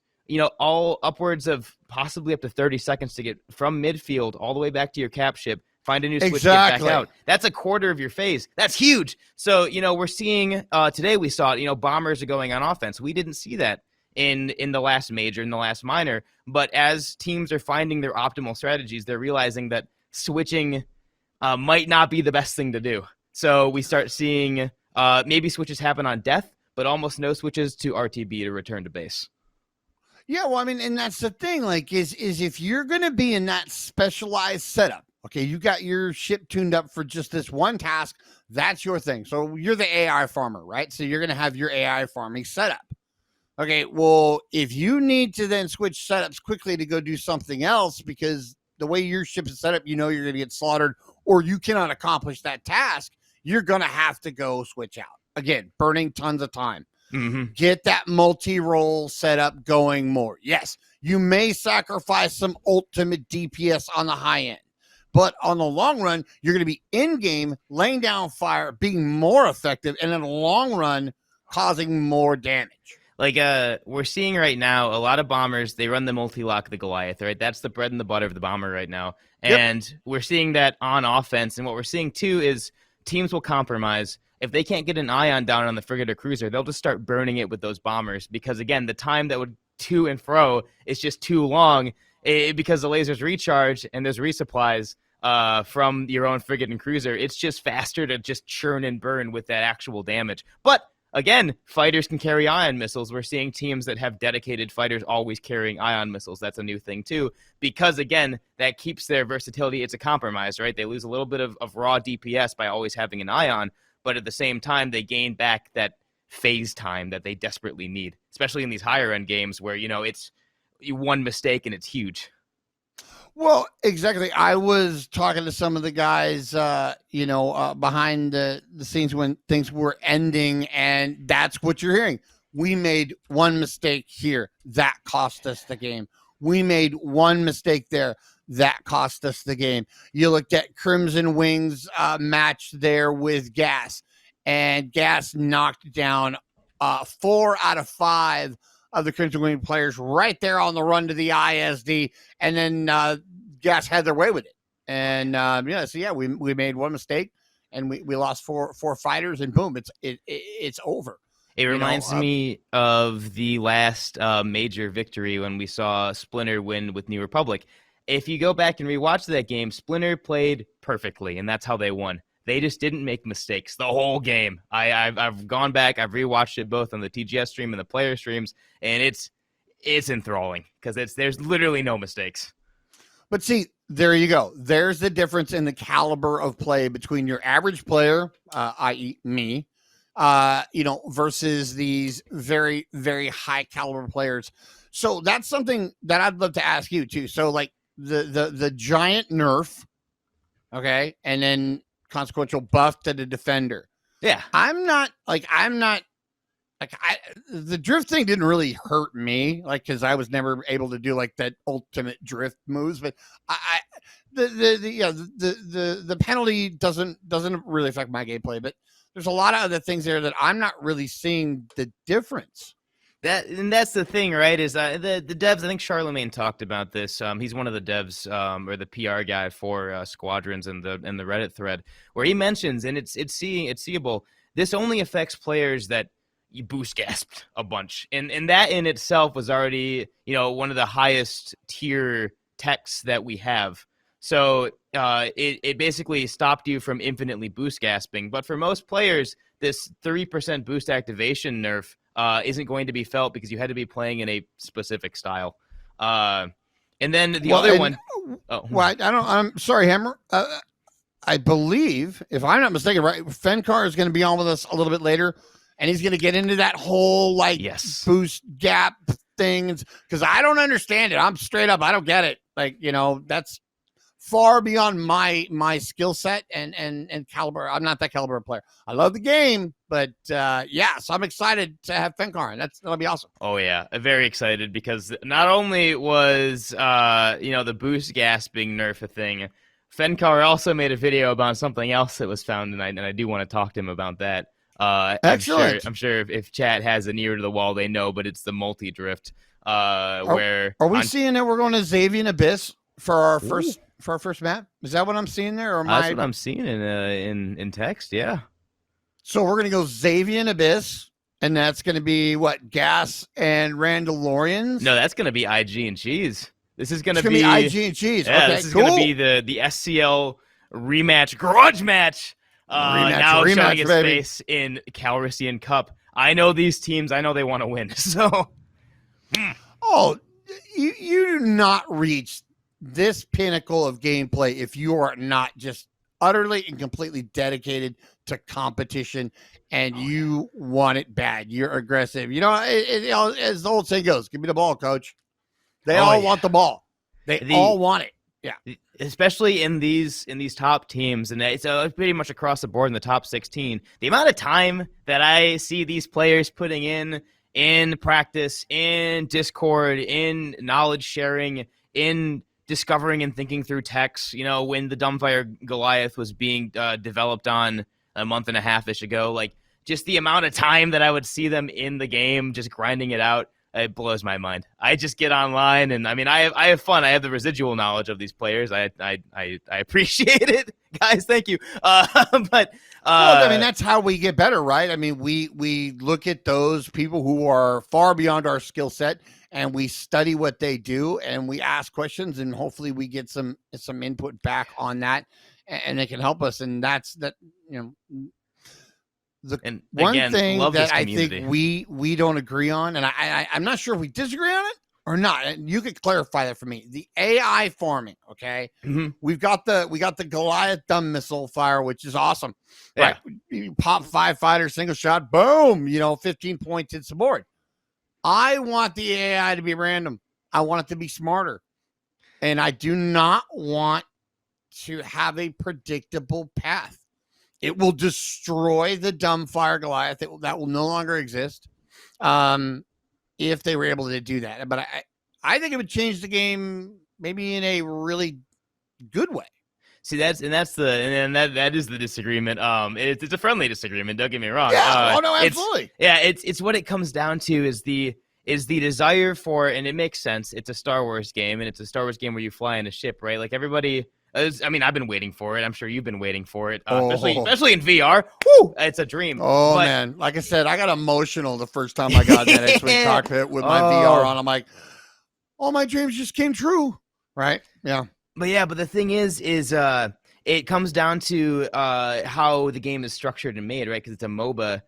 all upwards of possibly up to 30 seconds to get from midfield all the way back to your cap ship, find a new switch, get back out. That's a quarter of your phase. That's huge. So, we're seeing today we saw it, bombers are going on offense. We didn't see that in the last major, in the last minor. But as teams are finding their optimal strategies, they're realizing that switching might not be the best thing to do. So we start seeing maybe switches happen on death, but almost no switches to RTB to return to base. Yeah, well, I mean, and that's the thing, like, is if you're going to be in that specialized setup, okay, you got your ship tuned up for just this one task, that's your thing. So you're the AI farmer, right? So you're going to have your AI farming setup. Okay, well, if you need to then switch setups quickly to go do something else because the way your ship is set up, you're going to get slaughtered or you cannot accomplish that task, you're going to have to go switch out. Again, burning tons of time. Mm-hmm. Get that multi-role setup going more. Yes, you may sacrifice some ultimate DPS on the high end, but on the long run, you're going to be in-game, laying down fire, being more effective, and in the long run, causing more damage. Like we're seeing right now, a lot of bombers, they run the multi-lock, the Goliath, right? That's the bread and the butter of the bomber right now. And we're seeing that on offense. And what we're seeing, too, is teams will compromise. If they can't get an ion down on the frigate or cruiser, they'll just start burning it with those bombers because, again, the time that would to and fro is just too long because the lasers recharge and there's resupplies from your own frigate and cruiser. It's just faster to just churn and burn with that actual damage. But, again, fighters can carry ion missiles. We're seeing teams that have dedicated fighters always carrying ion missiles. That's a new thing, too, because, again, that keeps their versatility. It's a compromise, right? They lose a little bit of raw DPS by always having an ion. But at the same time, they gain back that phase time that they desperately need, especially in these higher end games where, it's one mistake and it's huge. Well, exactly. I was talking to some of the guys, behind the scenes when things were ending, and that's what you're hearing. We made one mistake here. That cost us the game. We made one mistake there. That cost us the game. You looked at Crimson Wings match there with Gas, and Gas knocked down 4 out of 5 of the Crimson Wing players right there on the run to the ISD, and then Gas had their way with it. And we made one mistake, and we lost four fighters, and boom, it's over. It reminds me of the last major victory when we saw Splinter win with New Republic. If you go back and rewatch that game, Splinter played perfectly, and that's how they won. They just didn't make mistakes the whole game. I've gone back, I've rewatched it both on the TGS stream and the player streams, and it's enthralling because there's literally no mistakes. But see, there you go. There's the difference in the caliber of play between your average player, i.e. me, versus these very, very high caliber players. So that's something that I'd love to ask you too. So like the giant nerf, okay, and then consequential buff to the defender. Yeah. The drift thing didn't really hurt me, like, because I was never able to do like that ultimate drift moves. But the penalty doesn't really affect my gameplay. But there's a lot of other things there that I'm not really seeing the difference. That's the thing, right? Is the devs? I think Charlemagne talked about this. He's one of the devs or the PR guy for Squadrons and the Reddit thread where he mentions, and it's seeable. This only affects players that you boost gasped a bunch, and that in itself was already one of the highest tier techs that we have. So it basically stopped you from infinitely boost gasping. But for most players, this 3% boost activation nerf isn't going to be felt because you had to be playing in a specific style. And then the other one. Oh. Well, I'm sorry, Hammer. I believe, if I'm not mistaken, right, Fenkar is going to be on with us a little bit later, and he's going to get into that whole boost gap thing because I don't understand it. I'm straight up, I don't get it. Like, that's far beyond my skill set and caliber. I'm not that caliber of player. I love the game, but yeah, so I'm excited to have Fenkar, and that'll be awesome. Oh yeah, very excited because not only was the boost gas being nerfed a thing, Fenkar also made a video about something else that was found, and I do want to talk to him about that. Excellent. I'm sure if chat has an ear to the wall, they know, but it's the multi-drift. Are we on seeing that we're going to Xavier Abyss for our first map? Is that what I'm seeing there? Or That's what I'm seeing in text. Yeah. So we're gonna go Xavier Abyss, and that's gonna be what, Gas and Randalorians? No, that's gonna be IG and Cheese. This is gonna be IG and Cheese. Yeah, okay, this is cool. gonna be the SCL rematch garage match. Now showing its baby. face in Calrissian Cup. I know these teams. I know they want to win. So. Oh, you do not reach this pinnacle of gameplay if you are not just utterly and completely dedicated to competition and you want it bad. You're aggressive. As the old saying goes, give me the ball, coach. They all want the ball. They all want it. Yeah. Especially in these top teams, and it's pretty much across the board in the top 16. The amount of time that I see these players putting in practice, in Discord, in knowledge sharing, in discovering and thinking through techs. When the Dumbfire Goliath was being developed on a month and a half-ish ago, like just the amount of time that I would see them in the game, just grinding it out, it blows my mind. I just get online, and I mean, I have fun. I have the residual knowledge of these players. I appreciate it, guys. Thank you. But well, I mean, that's how we get better, right? I mean, we look at those people who are far beyond our skill set, and we study what they do, and we ask questions, and hopefully we get some input back on that, and they can help us. And that's that. And one again, thing love that this I community. think we don't agree on, and I'm not sure if we disagree on it or not. And you could clarify that for me. The AI farming, okay? Mhm. We got the Goliath dumb missile fire, which is awesome. Yeah. Right? You pop 5 fighters, single shot, boom, 15 points hits the board. I want the AI to be random. I want it to be smarter. And I do not want to have a predictable path. It will destroy the Dumbfire Goliath. That will no longer exist if they were able to do that. But I think it would change the game maybe in a really good way. See, that is the disagreement. It's a friendly disagreement. Don't get me wrong. Yeah, no, absolutely. It's what it comes down to is the desire for, and it makes sense. It's a Star Wars game, and it's a Star Wars game where you fly in a ship, right? Like everybody. I've been waiting for it. I'm sure you've been waiting for it, especially in VR. Woo! It's a dream. Oh, man. Like I said, I got emotional the first time I got that X-Wing cockpit with my VR on. I'm like, all my dreams just came true. Right? Yeah. But the thing is it comes down to how the game is structured and made, right? Because it's a MOBA.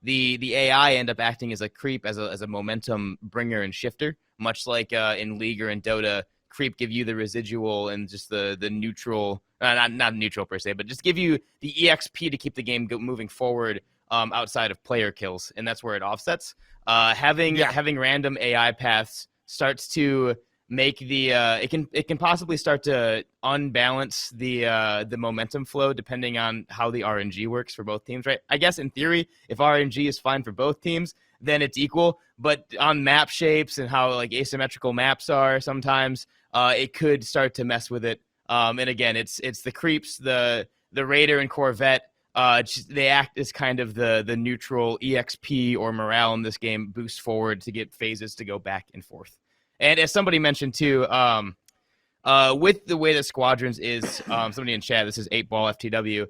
The AI end up acting as a creep, as a momentum bringer and shifter, much like in League or in Dota. Creep give you the residual and just the neutral, not neutral per se, but just give you the EXP to keep the game moving forward outside of player kills, and that's where it offsets. Having random AI paths starts to make the it can possibly start to unbalance the momentum flow depending on how the RNG works for both teams, right? I guess in theory, if RNG is fine for both teams, then it's equal. But on map shapes and how like asymmetrical maps are sometimes, it could start to mess with it. And again, it's the creeps, the Raider and Corvette. They act as kind of the neutral EXP or morale in this game boost forward to get phases to go back and forth. And as somebody mentioned too, with the way that Squadrons is, somebody in chat, this is 8-Ball FTW.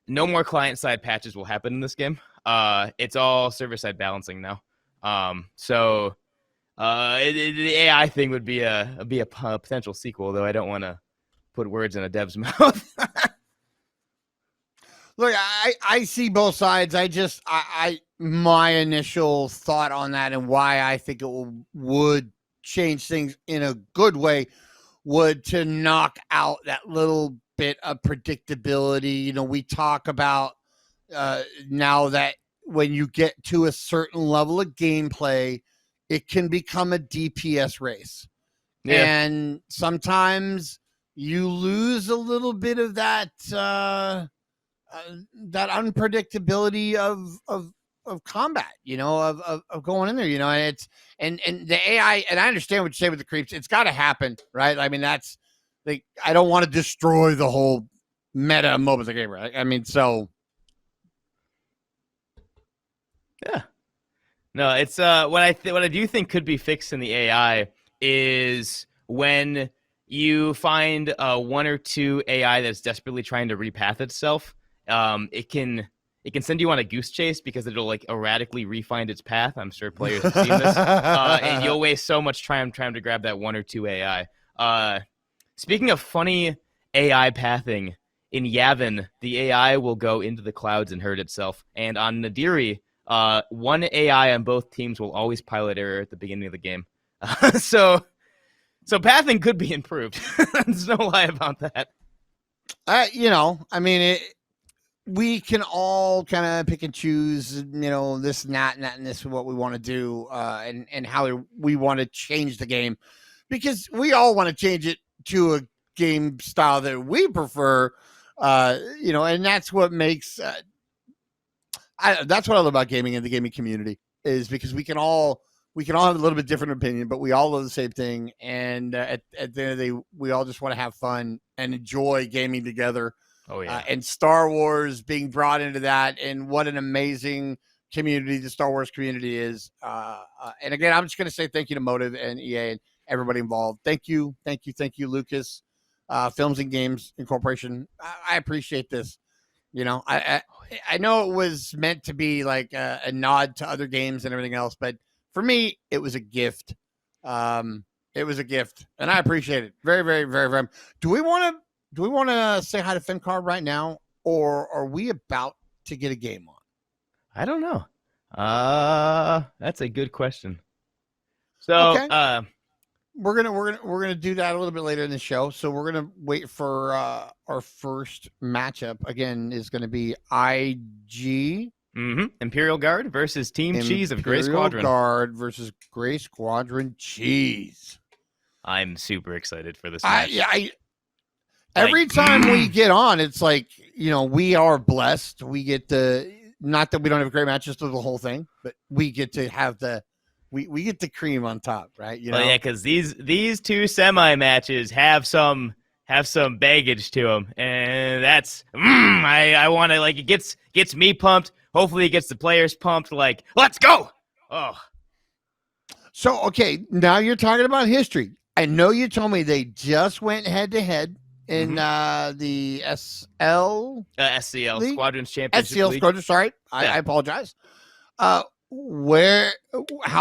No more client-side patches will happen in this game. It's all server-side balancing now. So the AI thing would be a potential sequel, though I don't want to put words in a dev's mouth. Look, I see both sides. My initial thought on that and why I think it would change things in a good way would to knock out that little bit of predictability. We talk about now that when you get to a certain level of gameplay, it can become a DPS race. Yeah. And sometimes you lose a little bit of that that unpredictability of combat, of going in there, and it's and the AI, and I understand what you say with the creeps. It's got to happen, right? I mean, that's like, I don't want to destroy the whole meta of mobile game, right? I mean, so yeah. No, it's what I do think could be fixed in the AI is when you find one or two AI that's desperately trying to repath itself. It can send you on a goose chase because it'll like erratically refind its path. I'm sure players have seen this, and you'll waste so much time trying to grab that one or two AI. Speaking of funny AI pathing, in Yavin, the AI will go into the clouds and hurt itself, and on Nadiri, one AI on both teams will always pilot error at the beginning of the game. So pathing could be improved. There's no lie about that. I mean, we can all kind of pick and choose, this and that and this is what we want to do, and how we want to change the game, because we all want to change it to a game style that we prefer, and that's what makes, that's what I love about gaming and the gaming community, is because we can all have a little bit different opinion, but we all love the same thing. And at the end of the day, we all just want to have fun and enjoy gaming together. Oh yeah. And Star Wars being brought into that, and what an amazing community the Star Wars community is. And again, I'm just going to say thank you to Motive and EA and everybody involved. Thank you, Lucas, Films and Games Incorporation. I appreciate this. I know it was meant to be like a nod to other games and everything else, but for me, it was a gift. It was a gift, and I appreciate it very, very, very, very. Do we want to say hi to FinCard right now, or are we about to get a game on? I don't know. That's a good question. So, okay. We're gonna do that a little bit later in the show. So we're gonna wait for our first matchup. Again, is going to be IG Imperial Guard versus Team Cheese of Gray Squadron. Imperial Guard versus Gray Squadron Cheese. I'm super excited for this match. Every time we get on, it's like, we are blessed. We get to, not that we don't have great matches through the whole thing, but we get to have we get the cream on top, right? Well, yeah, because these two semi matches have some baggage to them, and that's I want to, like, it gets me pumped. Hopefully, it gets the players pumped. Like, let's go! Oh, so okay, now you're talking about history. I know you told me they just went head to head in the SCL League? Squadrons Championship SCL League. Squadrons. Sorry, I apologize. How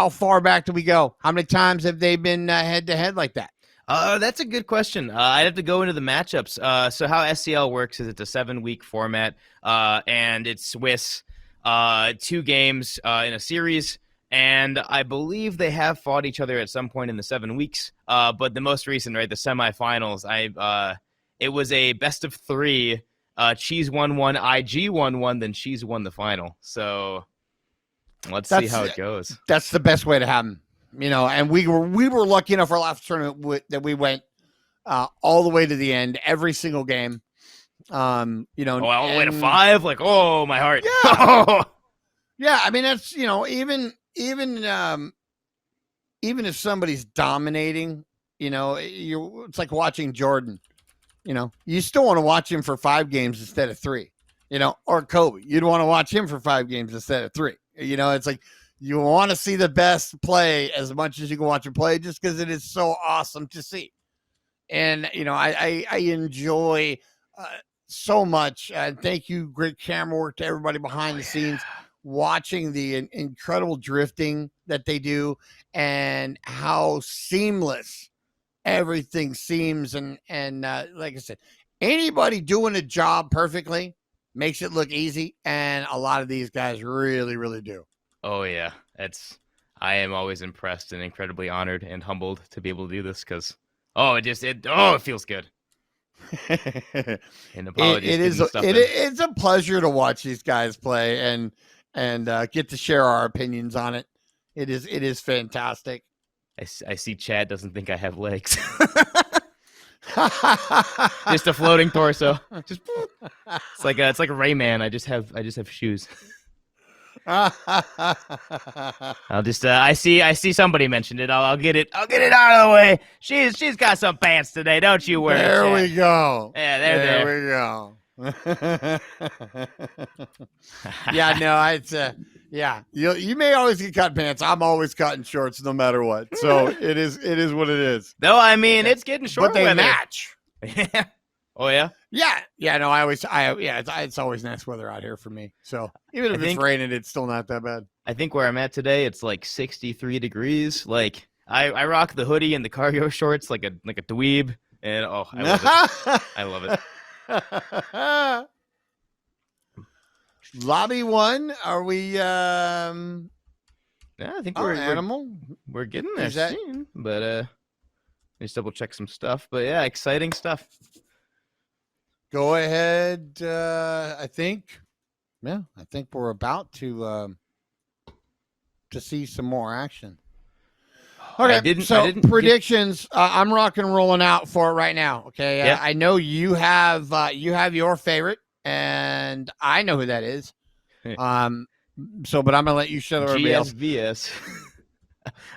far back do we go? How many times have they been head to head like that? That's a good question. I'd have to go into the matchups. So how SCL works is it's a 7-week format, and it's Swiss, 2 games in a series, and I believe they have fought each other at some point in the 7 weeks. But the most recent, right, the semifinals, it was a best of 3. Cheese won 1, IG won 1, then Cheese won the final. So let's see how it goes. That's the best way to have them, and we were lucky enough for our last tournament that we went all the way to the end, every single game. All the way to 5, like, oh, my heart. Yeah. Yeah, I mean, that's, even if somebody's dominating, it's like watching Jordan. You still want to watch him for 5 games instead of 3. Or Kobe, you'd want to watch him for 5 games instead of 3. It's like you want to see the best play as much as you can watch him play, just because it is so awesome to see. And I enjoy so much. Thank you, great camera work to everybody behind the scenes, watching the incredible drifting that they do and how seamless everything seems. And like I said, anybody doing a job perfectly makes it look easy, and a lot of these guys really, really do. Oh yeah, I am always impressed and incredibly honored and humbled to be able to do this, because it feels good. And apologies. It's a pleasure to watch these guys play and get to share our opinions on it. It is fantastic. I see Chad doesn't think I have legs. Just a floating torso. Just it's like Rayman. I just have shoes. I'll just I see somebody mentioned it. I'll get it out of the way. She's got some pants today. Don't you worry. There Chad. we go. Yeah, there. We go. Yeah, no, it's yeah. You may always get cut pants. I'm always cutting shorts no matter what. So it is what it is. No, I mean it's getting short. But they weather. match. Oh yeah. Yeah. No, it's always nice weather out here for me. So even if it's raining, it's still not that bad. I think where I'm at today, it's like 63 degrees. Like I rock the hoodie and the cargo shorts like a dweeb, and I love it. I love it. Lobby 1, are we Yeah, I think we're getting there soon, but just double check some stuff. But yeah, exciting stuff. Go ahead. I think we're about to see some more action. Okay, predictions. I'm rock and rolling out for it right now. Okay, yeah. I know you have your favorite, and I know who that is. But I'm gonna let you shut everybody else. GSVS.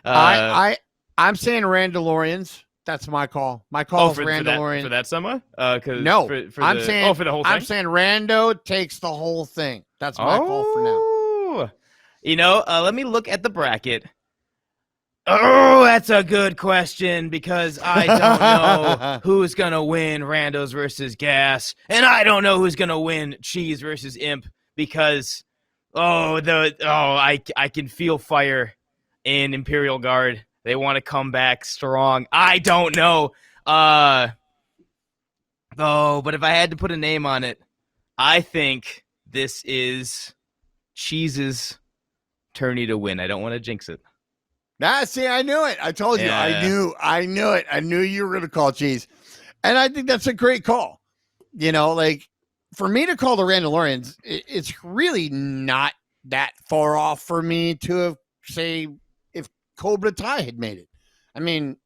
I'm saying Randalorians. That's my call. My call is Randalorian. For that summer? No, I'm saying for the whole thing. I'm saying Rando takes the whole thing. That's my call for now. You know, let me look at the bracket. Oh, that's a good question because I don't know who's going to win Randos versus Gas, and I don't know who's going to win Cheese versus Imp because I can feel fire in Imperial Guard. They want to come back strong. I don't know. But if I had to put a name on it, I think this is Cheese's tourney to win. I don't want to jinx it. See, I knew it. I told you. Yeah. I knew it. I knew you were going to call Cheese. And I think that's a great call. You know, like, for me to call the Randalorians, it's really not that far off for me to have, say, if Cobra Kai had made it. I mean,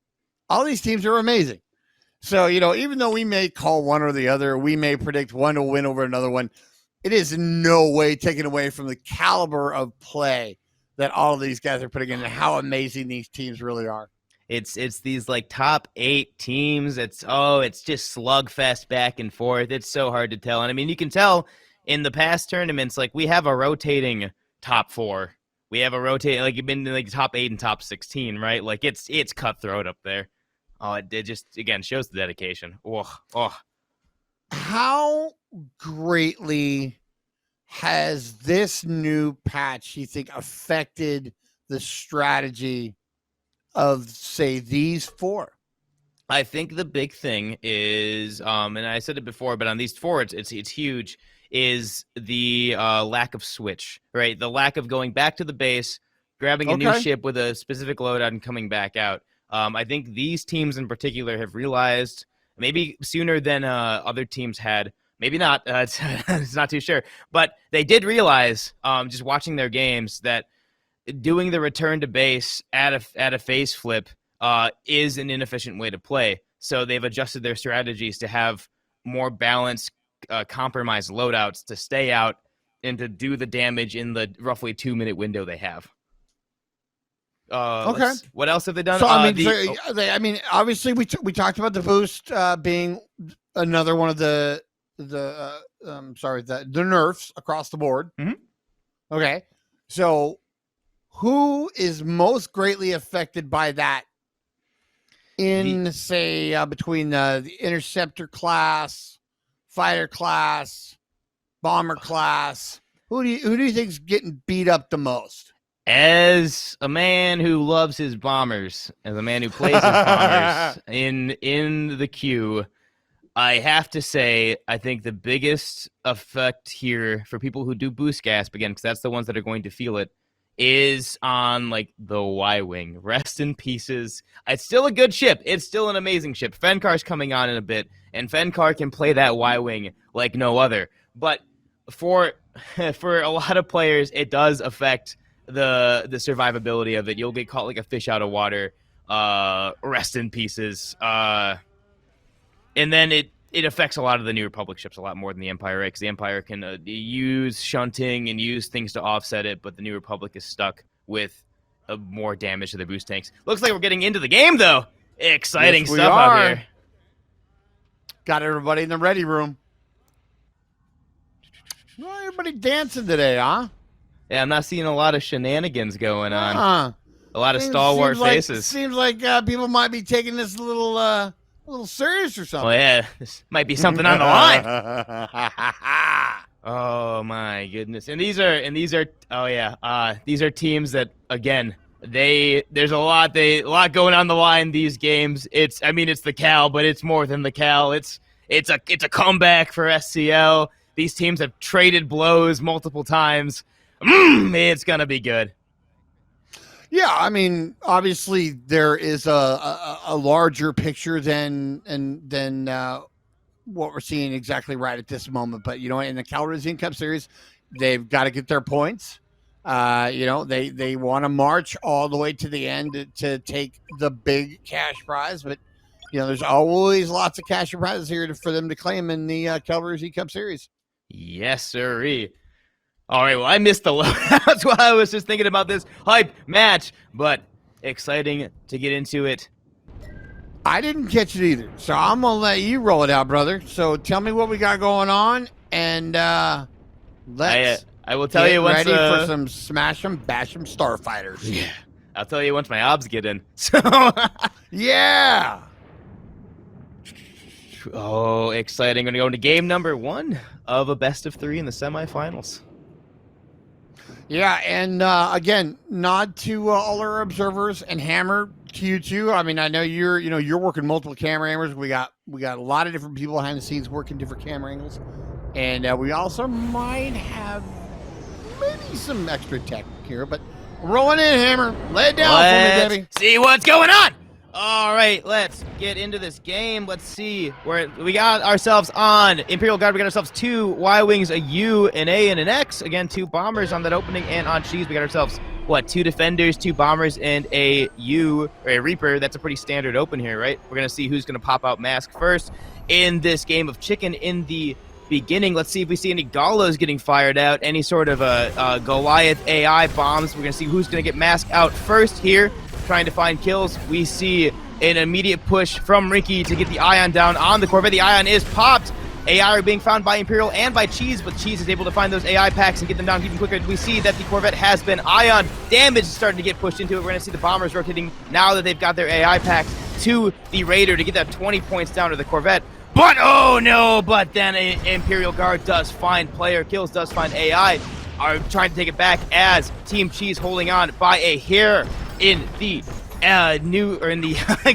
all these teams are amazing. So, you know, even though we may call one or the other, we may predict one to win over another one, it is in no way taken away from the caliber of play that all of these guys are putting in and how amazing these teams really are. It's these like top 8 teams. It's just slugfest back and forth. It's so hard to tell. And I mean, you can tell in the past tournaments, like we have a rotating top 4. We have a rotating, like you've been in like top 8 and top 16, right? Like it's cutthroat up there. Oh, it just again shows the dedication. Oh. How greatly has this new patch, you think, affected the strategy of, say, these 4? I think the big thing is, and I said it before, but on these 4, it's huge, is the lack of switch, right? The lack of going back to the base, grabbing a new ship with a specific loadout and coming back out. I think these teams in particular have realized, maybe sooner than other teams had, maybe not, it's not too sure, but they did realize, just watching their games, that doing the return to base at a phase flip is an inefficient way to play. So they've adjusted their strategies to have more balanced, compromised loadouts to stay out and to do the damage in the roughly 2-minute window they have. What else have they done? So I mean, obviously we talked about the boost being another one of the nerfs across the board. Mm-hmm. Okay, so who is most greatly affected by that in between the interceptor class, fighter class, bomber class? Who do you think is getting beat up the most? As a man who loves his bombers, as a man who plays his bombers in the queue, I have to say, I think the biggest effect here for people who do boost gasp, again, because that's the ones that are going to feel it, is on like the Y-Wing. Rest in pieces. It's still a good ship. It's still an amazing ship. Fenkar's coming on in a bit, and Fenkar can play that Y-Wing like no other. But for a lot of players, it does affect the survivability of it. You'll get caught like a fish out of water. Rest in pieces. and then it affects a lot of the New Republic ships a lot more than the Empire, right? Because the Empire can use shunting and use things to offset it, but the New Republic is stuck with more damage to the boost tanks. Looks like we're getting into the game, though. Exciting stuff out here. Got everybody in the ready room. Well, everybody dancing today, huh? Yeah, I'm not seeing a lot of shenanigans going on. A lot of Star Wars faces. Seems like people might be taking this a little serious or something. Oh yeah, this might be something on the line. Oh my goodness! And these are these are teams that, again, there's a lot going on the line these games. It's the Cal, but it's more than the Cal. It's a comeback for SCL. These teams have traded blows multiple times. It's gonna be good. Yeah, I mean, obviously there is a larger picture than what we're seeing exactly right at this moment. But in the Calrissian Cup series, they've got to get their points. They want to march all the way to the end to take the big cash prize. But there's always lots of cash prizes here for them to claim in the Calrissian Cup series. Yes, sirree. All right, well, I missed the loadout. That's why I was just thinking about this hype match, but exciting to get into it. I didn't catch it either, so I'm going to let you roll it out, brother. So tell me what we got going on, and let's I will tell you once ready for some smash 'em, bash 'em starfighters. Yeah, I'll tell you once my obs get in. So yeah. Oh, exciting. Going to go into game number 1 of a best of 3 in the semifinals. Yeah, and again, nod to all our observers, and Hammer to you too. I mean, I know you're working multiple camera angles. We got a lot of different people behind the scenes working different camera angles, and we also might have maybe some extra tech here. But rolling in, Hammer, lay it down for me, baby. See what's going on. All right, let's get into this game. Let's see where we got ourselves on Imperial Guard. We got ourselves 2 Y-Wings, a U, an A, and an X. Again, 2 bombers on that opening, and on Cheese, we got ourselves, 2 defenders, 2 bombers, and a U, or a Reaper. That's a pretty standard open here, right? We're going to see who's going to pop out mask first in this game of chicken in the beginning. Let's see if we see any Gallos getting fired out, any sort of Goliath AI bombs. We're going to see who's going to get mask out first here. Trying to find kills. We see an immediate push from Ricky to get the Ion down on the Corvette. The Ion is popped. AI are being found by Imperial and by Cheese, but Cheese is able to find those AI packs and get them down even quicker. We see that the Corvette has been Ion. Damage is starting to get pushed into it. We're going to see the bombers rotating now that they've got their AI packs to the Raider to get that 20 points down to the Corvette. But oh no, but then Imperial Guard does find player kills, does find AI, are trying to take it back as Team Cheese holding on by a hair in the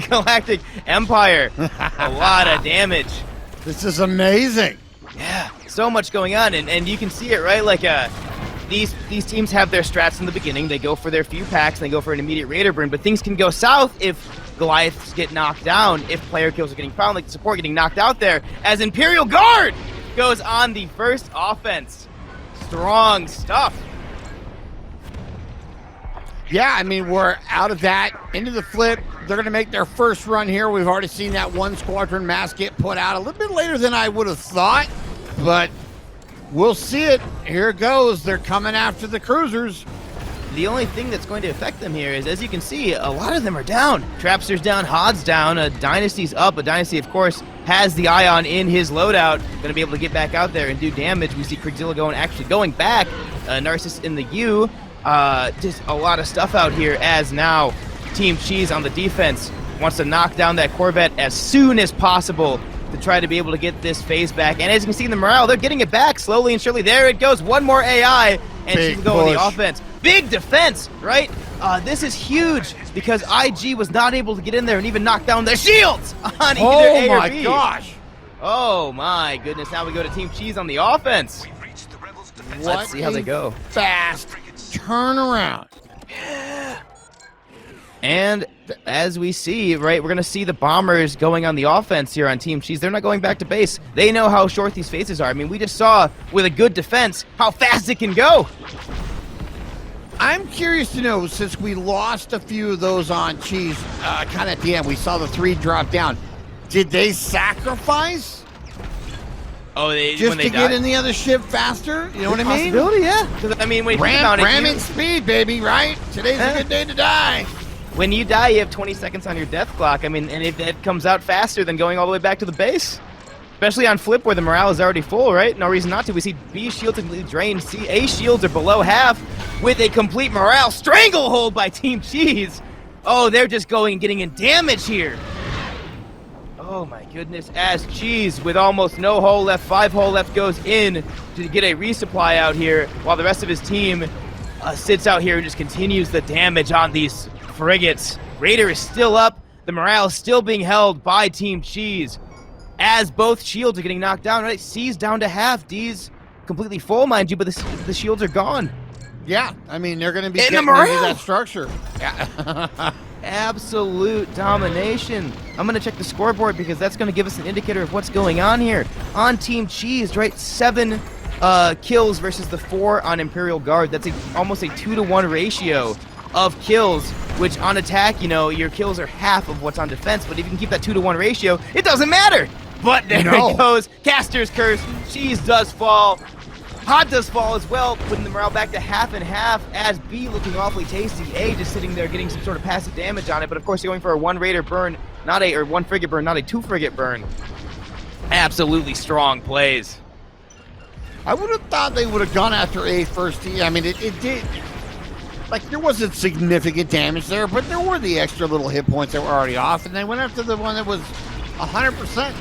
Galactic Empire. A lot of damage. This is amazing. Yeah, so much going on, and you can see it, right? Like these teams have their strats in the beginning. They go for their few packs, they go for an immediate Raider burn, but things can go south if Goliaths get knocked down, if player kills are getting found, like the support getting knocked out there, as Imperial Guard goes on the first offense. Strong stuff. Yeah, I mean, we're out of that, into the flip. They're going to make their first run here. We've already seen that 1 squadron mask get put out a little bit later than I would have thought, but we'll see it. Here it goes. They're coming after the cruisers. The only thing that's going to affect them here is, as you can see, a lot of them are down. Trapster's down, Hod's down, Dynasty's up. A Dynasty, of course, has the Ion in his loadout. Going to be able to get back out there and do damage. We see Krigzilla going back. Narcissus in the U. Just a lot of stuff out here, as now Team Cheese on the defense wants to knock down that Corvette as soon as possible to try to be able to get this phase back. And as you can see in the morale, they're getting it back slowly and surely. There it goes. One more AI, and she's going the offense. Big defense, right? This is huge because IG was not able to get in there and even knock down the shields on either A or B. Oh my gosh. Oh my goodness. Now we go to Team Cheese on the offense. Let's see how they go. Fast turnaround. And as we see, right, we're going to see the bombers going on the offense here on Team Cheese. They're not going back to base. They know how short these phases are. I mean, we just saw with a good defense how fast it can go. I'm curious to know, since we lost a few of those on Cheese, kind of at the end, we saw the 3 drop down. Did they sacrifice Oh, just when they to get die? in the other ship faster? You know what I mean? Possibility, yeah. 'Cause, I mean, when you think about it, Ramming speed, baby, right? Today's a good day to die. when you die, you have 20 seconds on your death clock. I mean, and if it comes out faster than going all the way back to the base, especially on flip where the morale is already full, right? No reason not to. We see B shields completely drained. C A shields are below half with a complete morale stranglehold by Team Cheese. Oh, they're just going and getting in damage here. Oh my goodness, as Cheese with almost no hole left, 5 hole left, goes in to get a resupply out here while the rest of his team sits out here and just continues the damage on these frigates. Raider is still up. The morale is still being held by Team Cheese as both shields are getting knocked down. Right, C's down to half, D's completely full, mind you, but the shields are gone. Yeah, I mean, they're going to be And the getting into morale! that structure. Yeah. Absolute domination. I'm going to check the scoreboard because that's going to give us an indicator of what's going on here. On Team Cheese, right, 7 kills versus the 4 on Imperial Guard. That's almost a 2-to-1 ratio of kills, which on attack, you know, your kills are half of what's on defense, but if you can keep that 2-to-1 ratio, it doesn't matter. But there it goes. Caster's Curse. Cheese does fall. Hot does fall as well, putting the morale back to half and half as B looking awfully tasty. A just sitting there getting some sort of passive damage on it, but of course you're going for a 1 Raider burn, or 1 frigate burn, not a 2 frigate burn. Absolutely strong plays. I would have thought they would have gone after A first. I mean, it did. Like, there wasn't significant damage there, but there were the extra little hit points that were already off, and they went after the one that was 100%.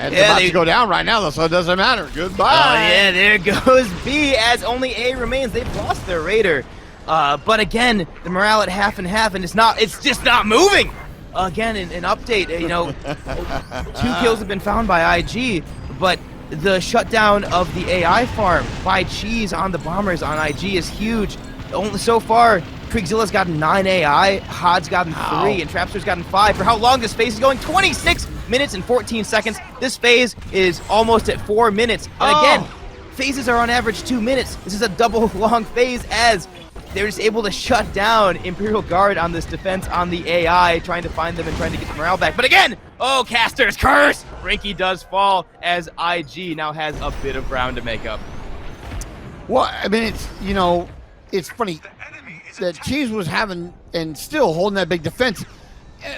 It's about to go down right now, though, so it doesn't matter. Goodbye. Oh, yeah, there goes B as only A remains. They've lost their Raider. But again, the morale at half and half, and it's just not moving. Again, an update, 2 kills have been found by IG, but the shutdown of the AI farm by Cheese on the bombers on IG is huge. Only so far, Kriegzilla's gotten 9 AI, Hod's gotten 3, and Trapster's gotten 5. For how long this phase is going? 26 minutes and 14 seconds. This phase is almost at 4 minutes. And again, phases are on average 2 minutes. This is a double long phase as they're just able to shut down Imperial Guard on this defense on the AI, trying to find them and trying to get the morale back. But again, Caster's Curse! Rinky does fall as IG now has a bit of ground to make up. Well, I mean, it's funny that Cheese was having and still holding that big defense.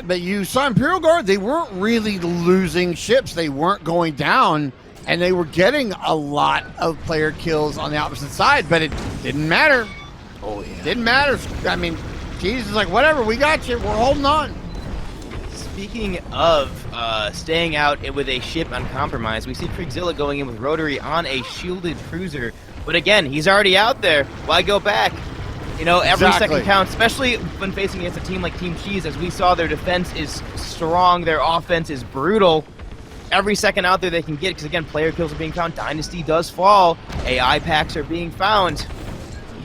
But you saw Imperial Guard, they weren't really losing ships. They weren't going down, and they were getting a lot of player kills on the opposite side, but it didn't matter. Oh, yeah. Didn't matter. I mean, Cheese is like, whatever, we got you. We're holding on. Speaking of staying out with a ship uncompromised, we see Kriegzilla going in with Rotary on a shielded cruiser. But again, he's already out there. Why go back? Every second counts, especially when facing against a team like Team Cheese. As we saw, their defense is strong, their offense is brutal. Every second out there they can get, because again, player kills are being found, Dynasty does fall, AI packs are being found.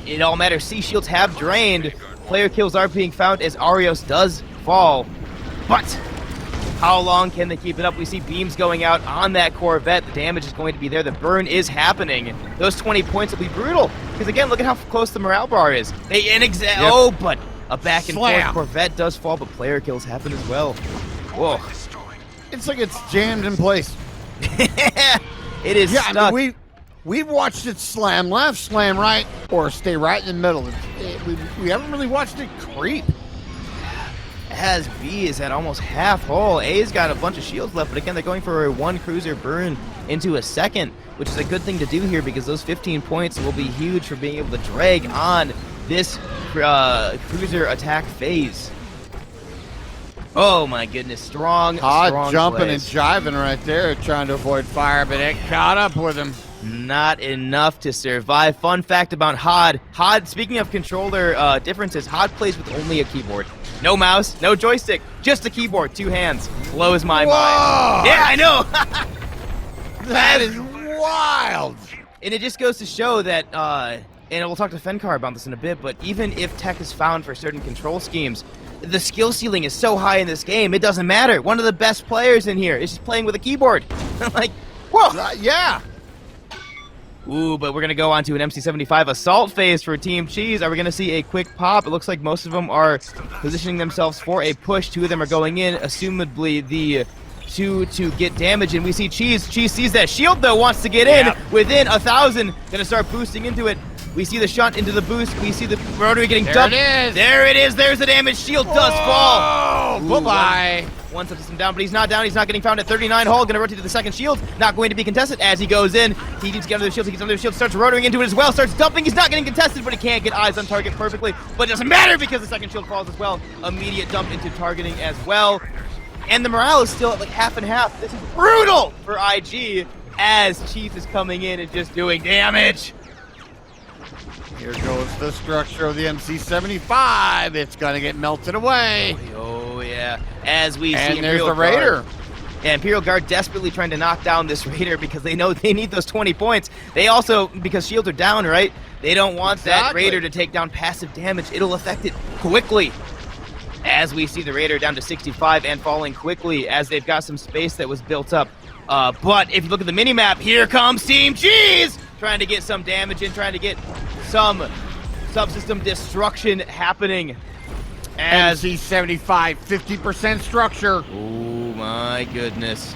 It all matters. C shields have drained, player kills are being found as Arios does fall. But how long can they keep it up? We see beams going out on that Corvette. The damage is going to be there. The burn is happening. Those 20 points will be brutal. Because again, look at how close the morale bar is. But a back and forth Corvette does fall, but player kills happen as well. Whoa. It's like it's jammed in place. It is stuck. I mean, we've watched it slam left, slam right, or stay right in the middle. We haven't really watched it creep. As B is at almost half hull. A's got a bunch of shields left, but again, they're going for a 1 cruiser burn into a second, which is a good thing to do here because those 15 points will be huge for being able to drag on this cruiser attack phase. Oh my goodness, strong jumping plays. and jiving right there, trying to avoid fire, but it caught up with him. Not enough to survive. Fun fact about Hod. Speaking of controller differences, Hod plays with only a keyboard. No mouse, no joystick, just a keyboard, 2 hands. Blows my mind. Yeah, I know. That is wild. And it just goes to show that, and we'll talk to Fenkar about this in a bit, but even if tech is found for certain control schemes, the skill ceiling is so high in this game, it doesn't matter. One of the best players in here is just playing with a keyboard. Like, whoa. Yeah. Ooh, but we're going to go on to an MC-75 assault phase for Team Cheese. Are we going to see a quick pop? It looks like most of them are positioning themselves for a push. 2 of them are going in. Assumably, the to get damage, and we see Cheese sees that shield though, wants to get in within 1,000, gonna start boosting into it. We see the shunt into the boost. We see the rotary getting dumped. There it is. There's the damage. Shield does fall. Bye-bye. One subsystem down, but he's not down. He's not getting found at 39 hull. Gonna rotate to the second shield. Not going to be contested as he goes in. He needs to get under the shield. He gets under the shield. Starts rotaring into it as well. Starts dumping. He's not getting contested, but he can't get eyes on target perfectly. But it doesn't matter because the second shield falls as well. Immediate dump into targeting as well. And the morale is still at like half and half. This is brutal for IG as Chief is coming in and just doing damage. Here goes the structure of the MC-75. It's going to get melted away. Oh, yeah. As we see And there's Imperial the Raider. Guard. Yeah, Imperial Guard desperately trying to knock down this Raider because they know they need those 20 points. They also, because shields are down, right? They don't want that Raider to take down passive damage. It'll affect it quickly. As we see the Raider down to 65 and falling quickly as they've got some space that was built up. But if you look at the minimap, here comes Team Cheese trying to get some damage in, trying to get some subsystem destruction happening. As MC-75, 50% structure. oh my goodness.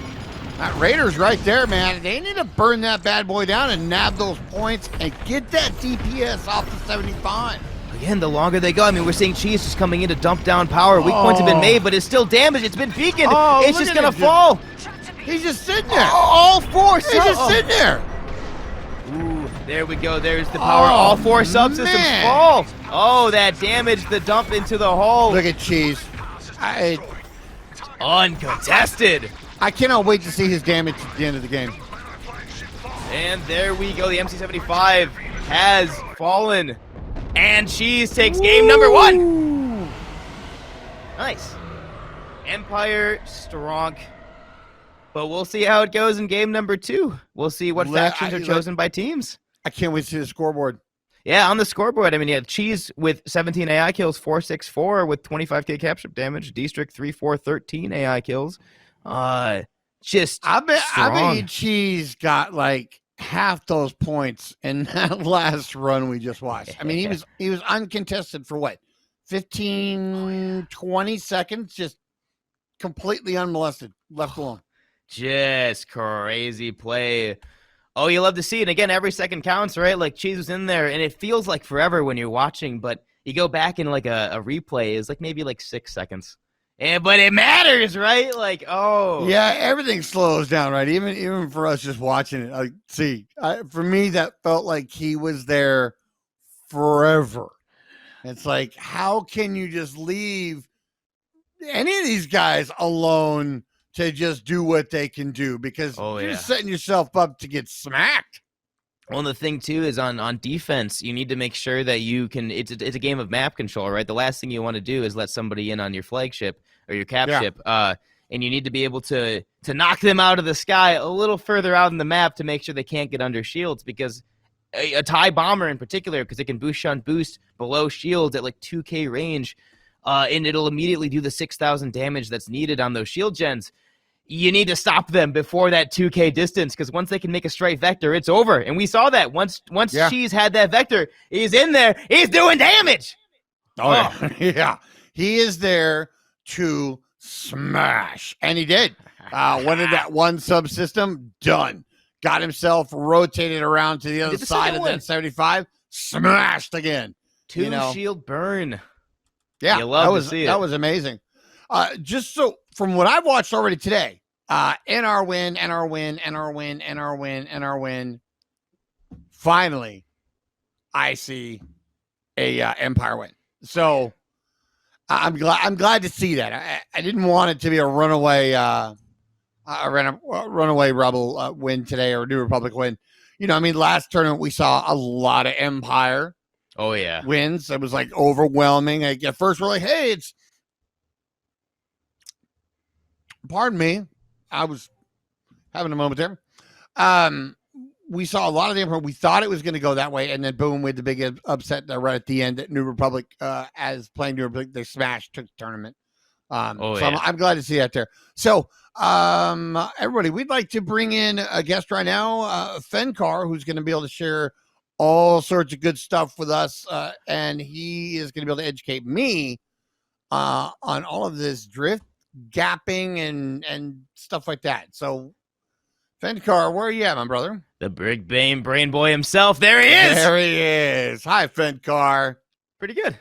That Raider's right there, man. They need to burn that bad boy down and nab those points and get that DPS off the 75. Again, the longer they go, I mean, we're seeing Cheese just coming in to dump down power. Weak points have been made, but it's still damaged. It's been beaconed. It's just going to fall. He's just sitting there. All four. He's just sitting there. Ooh, there we go. There's the power. All four subsystems fall. Oh, that damage, the dump into the hole. Look at Cheese. Uncontested. I cannot wait to see his damage at the end of the game. And there we go. The MC-75 has fallen. And Cheese takes game number 1. Nice. Empire strong. But we'll see how it goes in game number 2. We'll see what factions are chosen by teams. I can't wait to see the scoreboard. Yeah, on the scoreboard, I mean, Cheese with 17 AI kills, 464 with 25k capture damage. D-Strict 3413 AI kills. Just I bet strong. Cheese got like half those points in that last run we just watched. I mean, he was uncontested for what? 15, 20 seconds, just completely unmolested, left alone. Just crazy play. Oh, you love to see it. And again, every second counts, right? Like Cheese was in there, and it feels like forever when you're watching, but you go back and like a replay is like maybe like 6 seconds. But it matters, right? Like, oh. Yeah, everything slows down, right? Even for us just watching it. Like, for me, that felt like he was there forever. It's like, how can you just leave any of these guys alone to just do what they can do? Because you're setting yourself up to get smacked. Well, the thing, too, is on defense, you need to make sure that you can – it's a game of map control, right? The last thing you want to do is let somebody in on your flagship or your cap ship, and you need to be able to knock them out of the sky a little further out in the map to make sure they can't get under shields, because a TIE bomber in particular, because it can boost below shields at like 2k range, and it'll immediately do the 6,000 damage that's needed on those shield gens. You need to stop them before that 2k distance, because once they can make a straight vector, it's over. And we saw that once Cheese had that vector, he's in there, he's doing damage. Yeah. He is there to smash, and he did. Wanted that one subsystem done. Got himself rotated around to the other side of that 75, smashed again. 2 shield burn. Yeah, you love to see it. That was amazing. Just so from what I've watched already today, NR win. Finally, I see a Empire win. So I'm glad to see that. I didn't want it to be a runaway Rebel win today, or New Republic win. I mean, last tournament we saw a lot of Empire. Oh yeah, wins. It was like overwhelming. Like, at first we're like, hey, it's. Pardon me, I was having a moment there. We saw a lot of the Empire. We thought it was going to go that way, and then boom, with the big upset right at the end at New Republic. As playing New Republic, they smashed, took the tournament. I'm glad to see that there. So, everybody, we'd like to bring in a guest right now, Fenkar, who's going to be able to share all sorts of good stuff with us, and he is going to be able to educate me on all of this drift gapping and stuff like that. So, Fendcar, where are you at, my brother? The big brain boy himself. There he is. There he is. Hi, Fendcar. Pretty good.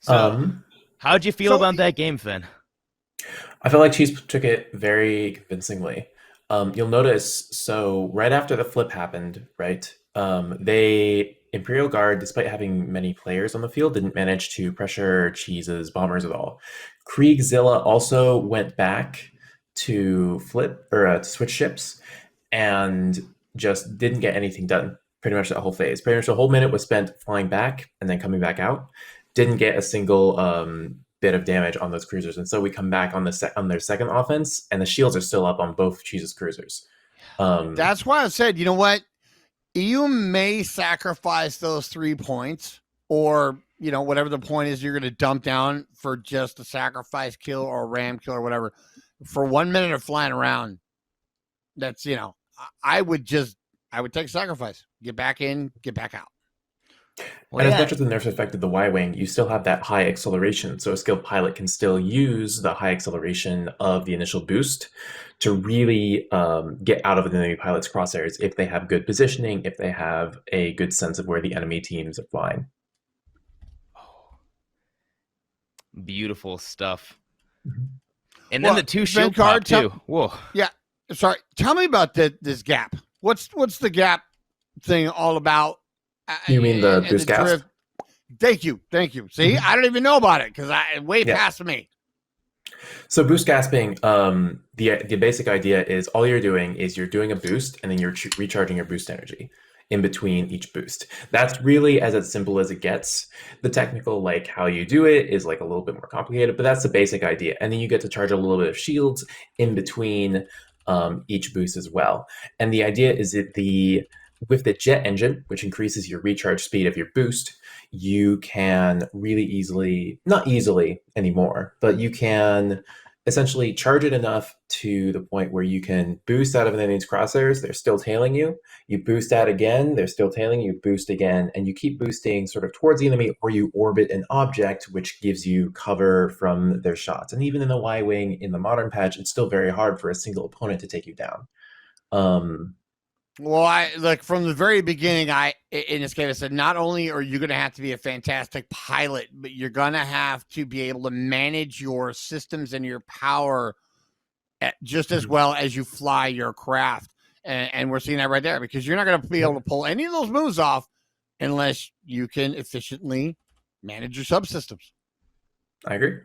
So, how'd you feel about that game, Finn? I feel like Cheese took it very convincingly. You'll notice, so right after the flip happened, right, Imperial Guard, despite having many players on the field, didn't manage to pressure Cheese's bombers at all. Kriegzilla also went back to flip, or to switch ships, and just didn't get anything done pretty much that whole phase. Pretty much the whole minute was spent flying back and then coming back out. Didn't get a single bit of damage on those cruisers, and so we come back on their second offense, and the shields are still up on both Cheese's cruisers. That's why I said, you know what, you may sacrifice those 3 points, or whatever the point is, you're going to dump down for just a sacrifice kill or a ram kill or whatever for 1 minute of flying around. That's I would take sacrifice, get back in, get back out. And as much as the nerfs affected the Y-Wing, you still have that high acceleration. So a skilled pilot can still use the high acceleration of the initial boost to really get out of the enemy pilot's crosshairs if they have good positioning, if they have a good sense of where the enemy teams are flying. Beautiful stuff. Mm-hmm. And then the 2 shield pop too. Whoa. Yeah. Sorry. Tell me about this gap. What's the gap thing all about? You mean the boost gas? Thank you. See, I don't even know about it because way past me. So boost gasping, the basic idea is all you're doing is you're doing a boost and then you're recharging your boost energy in between each boost. That's really as simple as it gets. The technical, like how you do it, is like a little bit more complicated, but that's the basic idea. And then you get to charge a little bit of shields in between each boost as well. And the idea is that with the jet engine, which increases your recharge speed of your boost, you can really easily, not easily anymore, but you can essentially charge it enough to the point where you can boost out of an enemy's crosshairs, they're still tailing you. You boost out again, they're still tailing you, boost again, and you keep boosting sort of towards the enemy, or you orbit an object, which gives you cover from their shots. And even in the Y-Wing, in the modern patch, it's still very hard for a single opponent to take you down. Well, from the very beginning, in this game, I said, not only are you going to have to be a fantastic pilot, but you're going to have to be able to manage your systems and your power just as well as you fly your craft. And we're seeing that right there, because you're not going to be able to pull any of those moves off unless you can efficiently manage your subsystems. I agree.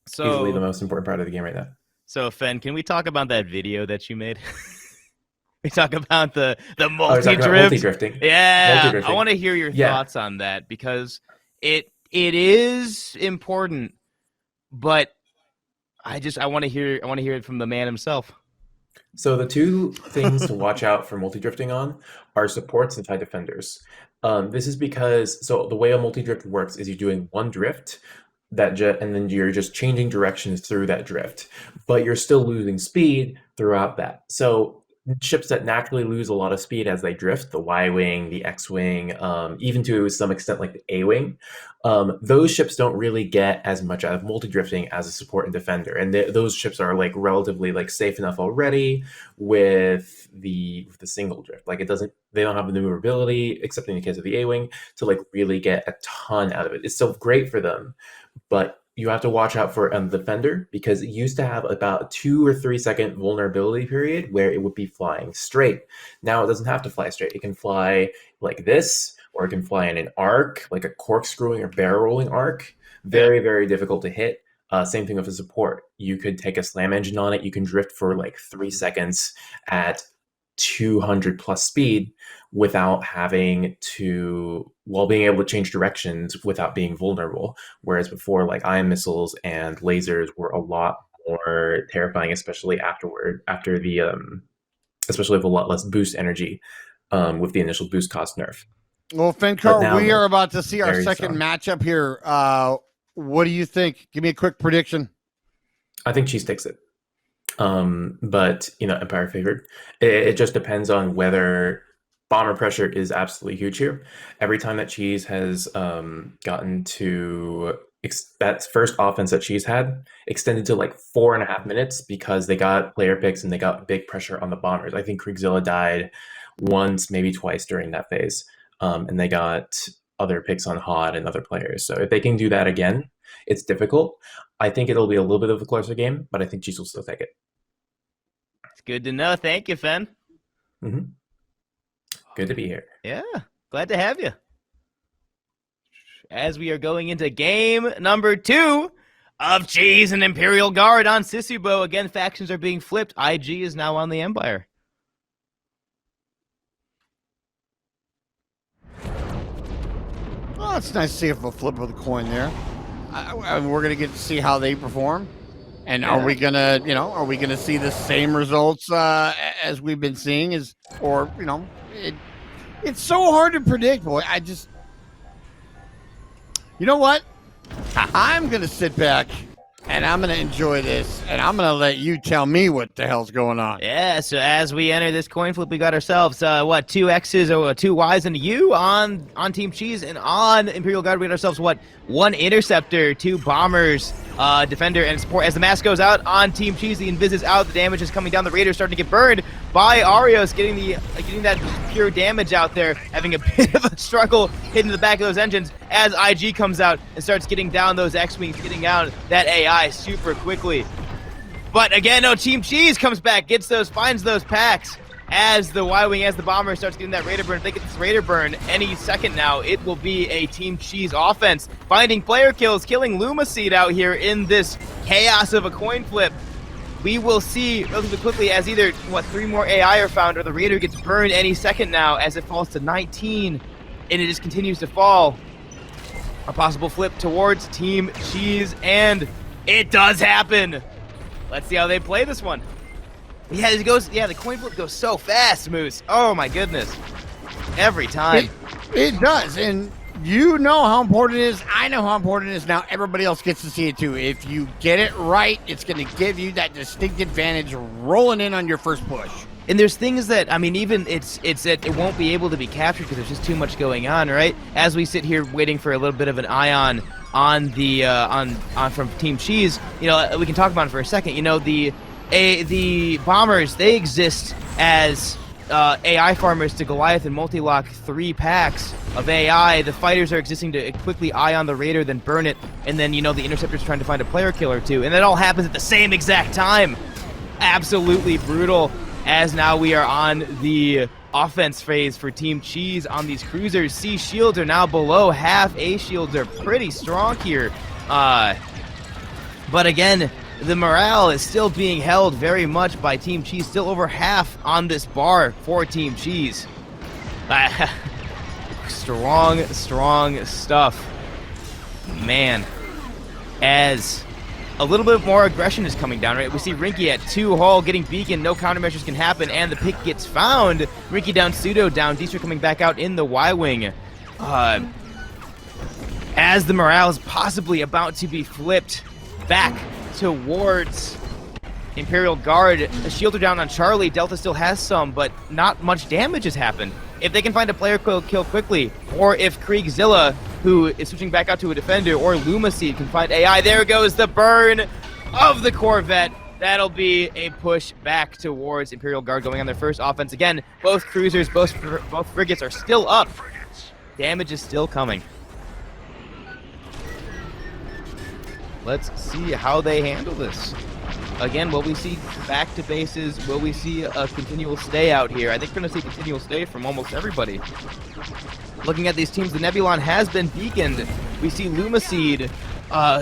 So, easily the most important part of the game right now. So, Fen, can we talk about that video that you made? We talk about the multi-drifting. Yeah, multi-drifting. I want to hear your thoughts on that, because it is important, but I want to hear it from the man himself. So the 2 things to watch out for multi-drifting on are supports and TIE defenders. This is because, so the way a multi-drift works is you're doing one drift, and then you're just changing directions through that drift, but you're still losing speed throughout that. So ships that naturally lose a lot of speed as they drift, the Y-Wing, the X-Wing, even to some extent like the A-Wing, those ships don't really get as much out of multi-drifting as a support and defender. And those ships are like relatively like safe enough already with the single drift. Like they don't have the maneuverability, except in the case of the A-Wing, to like really get a ton out of it. It's still great for them, but you have to watch out for the defender, because it used to have about a 2 or 3 second vulnerability period where it would be flying straight. Now it doesn't have to fly straight. It can fly like this, or it can fly in an arc, like a corkscrewing or barrel rolling arc. Very, very difficult to hit. Same thing with the support. You could take a slam engine on it. You can drift for like 3 seconds at 200 plus speed without having to, while being able to change directions without being vulnerable. Whereas before, like ion missiles and lasers were a lot more terrifying, especially especially with a lot less boost energy with the initial boost cost nerf. Well, Fendcar, we are about to see our second matchup here. What do you think? Give me a quick prediction. I think Cheese takes it. But Empire favored. It just depends on whether bomber pressure is absolutely huge here. Every time that Cheese has gotten to that first offense that Cheese had extended to like 4.5 minutes because they got player picks and they got big pressure on the bombers. I think Kriegzilla died once, maybe twice during that phase, and they got other picks on Hod and other players. So if they can do that again, it's difficult. I think it'll be a little bit of a closer game, but I think Cheese will still take it. It's good to know. Thank you, Fen. Mm-hmm. Good to be here. Yeah, glad to have you. As we are going into game number 2 of Cheese and Imperial Guard on Sisubo. Again, factions are being flipped. IG is now on the Empire. Well, it's nice to see a flip of the coin there. We're gonna get to see how they perform, and are we gonna see the same results as we've been seeing? It's so hard to predict, boy. You know what? I'm going to sit back and I'm going to enjoy this, and I'm going to let you tell me what the hell's going on. Yeah, so as we enter this coin flip, we got ourselves, 2 X's or 2 Y's and a U on Team Cheese, and on Imperial Guard, we got ourselves, 1 Interceptor, 2 Bombers, Defender, and Support. As the mask goes out on Team Cheese, the Invis is out, the damage is coming down, the Raiders starting to get burned by Arios, getting that pure damage out there, having a bit of a struggle hitting the back of those engines as IG comes out and starts getting down those X-Wings, getting down that AI super quickly. But again, no, Team Cheese comes back, finds those packs as the Y-Wing, as the Bomber starts getting that Raider burn. If they get this Raider burn any second now, it will be a Team Cheese offense, finding player kills, killing Lumaseed out here in this chaos of a coin flip. We will see relatively quickly as either 3 more AI are found, or the Raider gets burned any second now as it falls to 19, and it just continues to fall. A possible flip towards Team Cheese, and it does happen. Let's see how they play this one. Yeah, the coin flip goes so fast, Moose. Oh my goodness. Every time. It does, and you know how important it is. I know how important it is. Now everybody else gets to see it too. If you get it right, it's going to give you that distinct advantage rolling in on your first push. And there's things that, I mean, even it won't be able to be captured because there's just too much going on, right? As we sit here waiting for a little bit of an ion on the from Team Cheese, we can talk about it for a second. The Bombers, they exist as AI farmers to Goliath and multi-lock 3 packs of AI. The fighters are existing to quickly eye on the Raider, then burn it, and then, the Interceptor's trying to find a player killer too. And that all happens at the same exact time. Absolutely brutal, as now we are on the offense phase for Team Cheese on these cruisers. C shields are now below half. A shields are pretty strong here. But again, the morale is still being held very much by Team Cheese, still over half on this bar for Team Cheese. Strong stuff. Man, as a little bit more aggression is coming down, right? We see Rinky at 2 hull, getting beacon, no countermeasures can happen, and the pick gets found. Rinky down, Pseudo down, Diestra coming back out in the Y-Wing. As the morale is possibly about to be flipped back towards Imperial Guard. A shield are down on Charlie. Delta still has some, but not much damage has happened. If they can find a player kill quickly, or if Kriegzilla, who is switching back out to a defender, or Lumaseed can find AI, there goes the burn of the Corvette. That'll be a push back towards Imperial Guard going on their first offense. Again, both cruisers, both frigates are still up. Damage is still coming. Let's see how they handle this. Again, will we see back to bases? Will we see a continual stay out here? I think we're going to see continual stay from almost everybody. Looking at these teams, the Nebulon has been beaconed. We see Lumaseed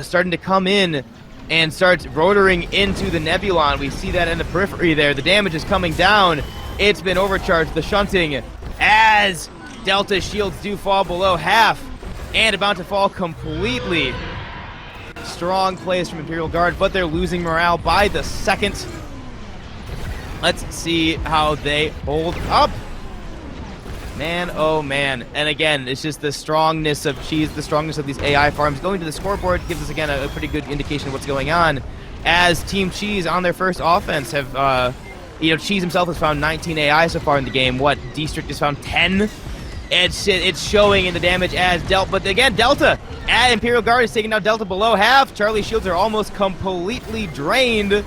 starting to come in and start rotoring into the Nebulon. We see that in the periphery there. The damage is coming down. It's been overcharged. The shunting as Delta shields do fall below half and about to fall completely. Strong plays from Imperial Guard, but they're losing morale by the second. Let's see how they hold up. Man, oh man. And again, it's just the strongness of Cheese, the strongness of these AI farms. Going to the scoreboard gives us, again, a pretty good indication of what's going on. As Team Cheese on their first offense have, Cheese himself has found 19 AI so far in the game. District has found 10. It's showing in the damage as Delta, but again, Delta at Imperial Guard is taking down Delta below half. Charlie's shields are almost completely drained,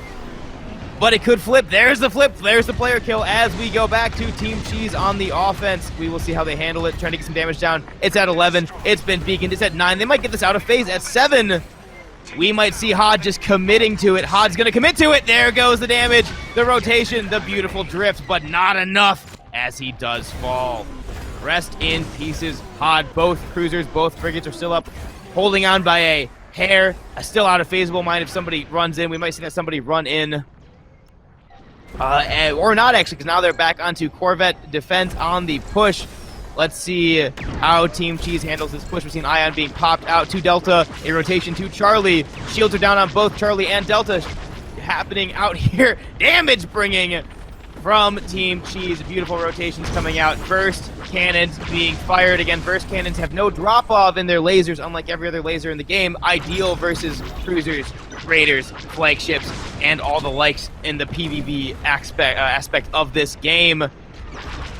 but it could flip. There's the flip. There's the player kill as we go back to Team Cheese on the offense. We will see how they handle it, trying to get some damage down. It's at 11. It's been beaconed. It's at 9. They might get this out of phase at 7. We might see Hod just committing to it. Hod's going to commit to it. There goes the damage, the rotation, the beautiful drift, but not enough as he does fall. Rest in pieces, Hod. Both cruisers, both frigates are still up, holding on by a hair. Still out of phaseable mind if somebody runs in. We might see that somebody run in. Or not, actually, because now they're back onto Corvette defense on the push. Let's see how Team Cheese handles this push. We've seen Ion being popped out to Delta, a rotation to Charlie. Shields are down on both Charlie and Delta happening out here. Damage bringing from Team Cheese. Beautiful rotations coming out. Burst cannons being fired. Again, burst cannons have no drop-off in their lasers, unlike every other laser in the game. Ideal versus cruisers, raiders, flagships, and all the likes in the PvP aspect of this game.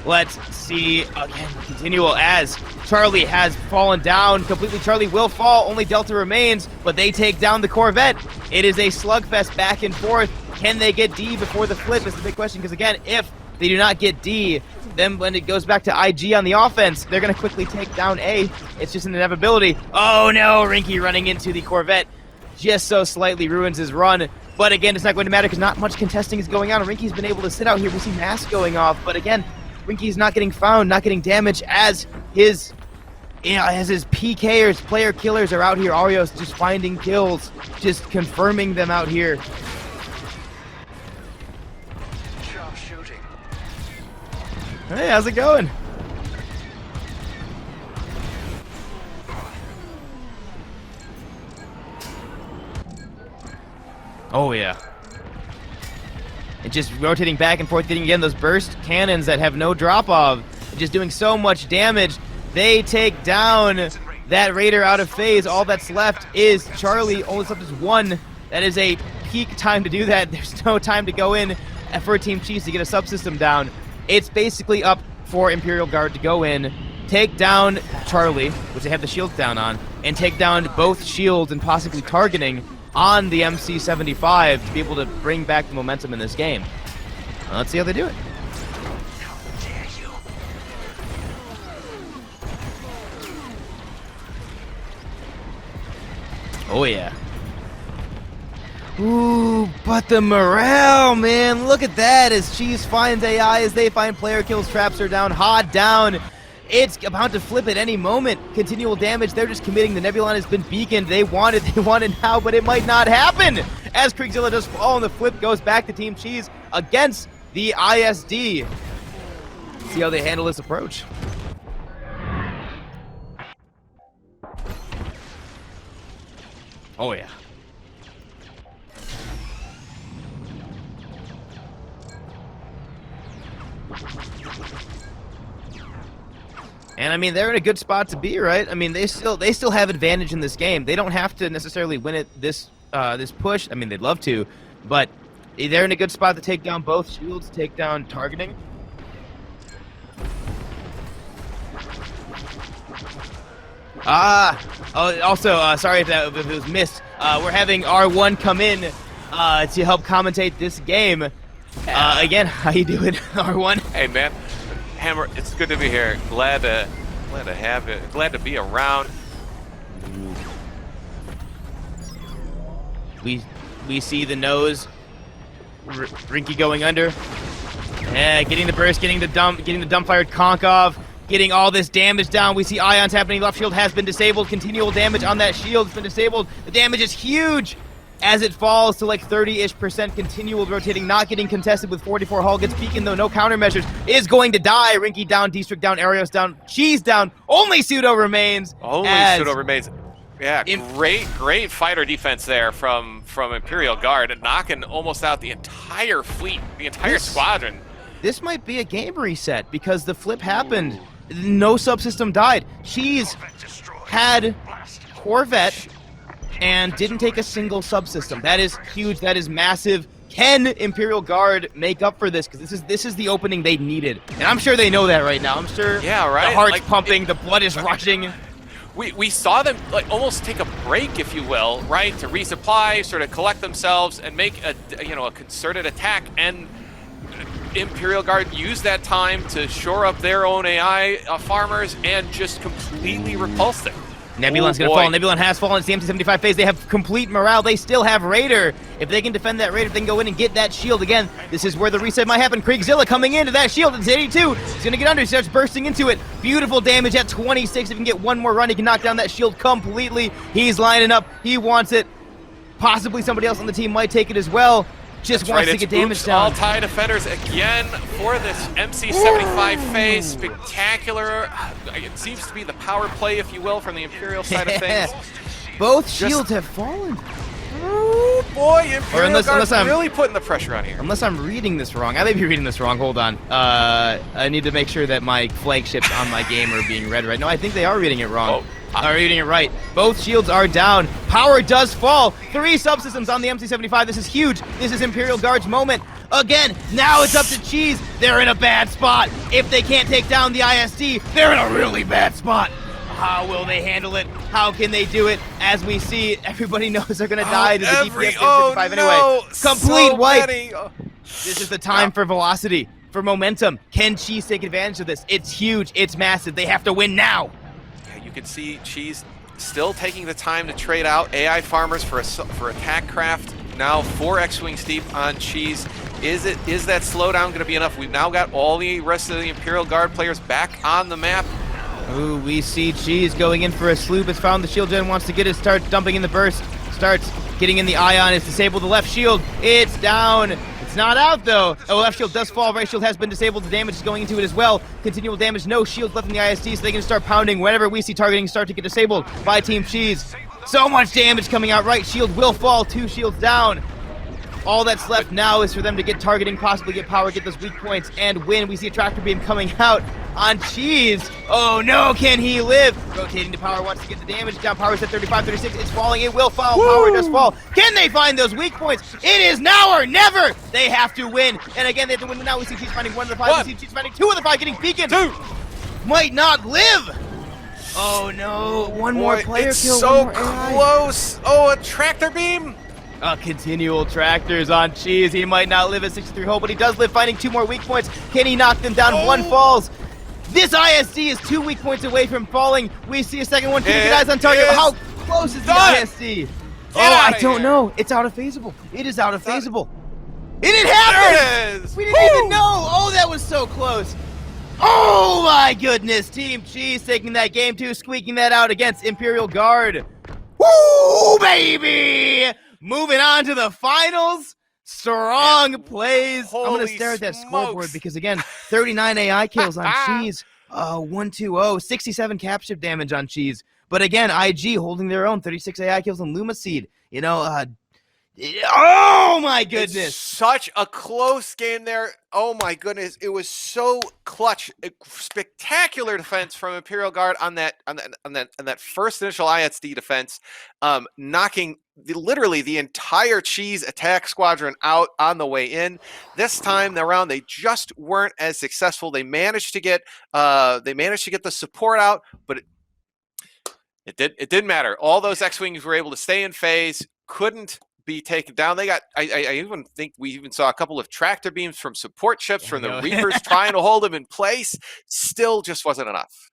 Let's see, again, continual as Charlie has fallen down completely. Charlie will fall, only Delta remains, but they take down the Corvette. It is a slugfest back and forth. Can they get D before the flip is the big question, because again, if they do not get D, then when it goes back to IG on the offense, they're going to quickly take down A. It's just an inevitability. Oh no, Rinky running into the Corvette just so slightly ruins his run. But again, it's not going to matter because not much contesting is going on. Rinky's been able to sit out here. We see Mask going off, but again, Rinky's not getting found, not getting damage as his PKers, player killers are out here. Arios just finding kills, just confirming them out here. Hey, how's it going? Oh yeah. And just rotating back and forth, getting again those burst cannons that have no drop-off. Just doing so much damage. They take down that Raider out of phase. All that's left is Charlie. Only left is 1. That is a peak time to do that. There's no time to go in for Team Cheese to get a subsystem down. It's basically up for Imperial Guard to go in, take down Charlie, which they have the shields down on, and take down both shields and possibly targeting on the MC-75 to be able to bring back the momentum in this game. Let's see how they do it. Oh yeah. Ooh, but the morale, man, look at that as Cheese finds AI, as they find player kills, traps are down, Hod down. It's about to flip at any moment. Continual damage, they're just committing. The Nebulon has been beaconed. They want it now, but it might not happen. As Kriegzilla does fall and the flip goes back to Team Cheese against the ISD. See how they handle this approach. Oh yeah. And I mean, they're in a good spot to be, right? I mean, they still have advantage in this game. They don't have to necessarily win it this push. I mean, they'd love to, but they're in a good spot to take down both shields, take down targeting. Also, sorry if it was missed. We're having R1 come in to help commentate this game. Again, how you doing, R1? Hey, man. Hammer, it's good to be here. Glad to have it. Glad to be around. We see the nose. Rinky going under. Yeah, getting the burst, getting the dump fired conk off, getting all this damage down. We see ions happening. Left shield has been disabled. Continual damage on that shield has been disabled. The damage is huge as it falls to like 30-ish%. Continual rotating, not getting contested with 44 hull. Gets beaconed though, no countermeasures. Is going to die. Rinky down, D-Strict down, Arios down, Cheese down. Only Pseudo remains. Only Pseudo remains. Yeah, great fighter defense there from Imperial Guard, and knocking almost out the entire fleet, the entire squadron. This might be a game reset because the flip happened. No subsystem died. Cheese had Corvette and didn't take a single subsystem. That is huge. That is massive. Can Imperial Guard make up for this? Because this is the opening they needed, and I'm sure they know that right now. I'm sure. Yeah, right. The heart's Like, pumping, the blood is rushing. We saw them like almost take a break, if you will, right, to resupply, sort of collect themselves, and make a concerted attack. And Imperial Guard used that time to shore up their own AI farmers and just completely repulse them. Nebulon's going to fall. Nebulon has fallen. It's the MT-75 phase. They have complete morale. They still have Raider. If they can defend that Raider, they can go in and get that shield again. This is where the reset might happen. Kriegzilla coming into that shield. It's 82. He's going to get under. He starts bursting into it. Beautiful damage at 26. If he can get one more run, he can knock down that shield completely. He's lining up. He wants it. Possibly somebody else on the team might take it as well. Just wants to get damage down. All TIE defenders again for this MC-75 phase. Spectacular. It seems to be the power play, if you will, from the Imperial side of things. Both shields have fallen. Oh boy, Imperial Guard's really putting the pressure on here. Unless I'm reading this wrong. I may be reading this wrong. Hold on. I need to make sure that my flagships on my game are being read right. No, I think they are reading it wrong. Are reading it right. Both shields are down. Power does fall. 3 subsystems on the MC-75. This is huge. This is Imperial Guard's moment. Again, now it's up to Cheese. They're in a bad spot. If they can't take down the ISD, they're in a really bad spot. How will they handle it? How can they do it? As we see, everybody knows they're going to die to the DPS MC-75 anyway. Complete wipe. This is the time for velocity, for momentum. Can Cheese take advantage of this? It's huge. It's massive. They have to win now. You can see Cheese still taking the time to trade out AI farmers for attack craft. Now 4 X-Wings deep on Cheese. Is that slowdown going to be enough? We've now got all the rest of the Imperial Guard players back on the map. Ooh, we see Cheese going in for a sloop. Has found the shield gen, wants to get it, start dumping in the burst. Starts getting in the ion, it's disabled the left shield. It's down. It's not out though. Oh, left shield does fall. Right shield has been disabled. The damage is going into it as well. Continual damage. No shields left in the ISD, so they can start pounding whenever we see targeting start to get disabled by Team Cheese. So much damage coming out. Right shield will fall. 2 shields down. All that's left now is for them to get targeting, possibly get power, get those weak points, and win. We see a tractor beam coming out on Cheese. Oh no, can he live? Rotating to power, wants to get the damage down. Power's at 35, 36. It's falling. It will fall. Woo! Power does fall. Can they find those weak points? It is now or never. They have to win. And again, they have to win now. We see Cheese finding 1 of the 5. We see Cheese finding 2 of the 5, getting beacon. 2. Might not live. Oh no, one more player it's kill. So close. Oh, a tractor beam. Continual tractors on Cheese. He might not live at 63 hull, but he does live, finding 2 more weak points. Can he knock them down? 1 falls. This ISD is 2 weak points away from falling. We see a second one. Can he get eyes on target? How close is the ISD? I don't know. It's out of phaseable. It is out of phaseable. It didn't happen! There it is! We didn't even know. Oh, that was so close. Oh my goodness. Team Cheese taking that game 2, squeaking that out against Imperial Guard. Woo, baby! Moving on to the finals. Strong plays. I'm going to stare at that scoreboard because, again, 39 AI kills on Cheese. 120, 67 cap ship damage on Cheese. But again, IG holding their own, 36 AI kills on Lumaseed. You know, oh my goodness. It's such a close game there. Oh my goodness. It was so clutch. Spectacular defense from Imperial Guard on that first initial ISD defense, knocking literally the entire Cheese attack squadron out on the way in. This time around, they just weren't as successful. They managed to get the support out, but it didn't matter. All those X-Wings were able to stay in phase, couldn't be taken down. They got I even think we even saw a couple of tractor beams from support ships from the Reapers trying to hold them in place. Still just wasn't enough.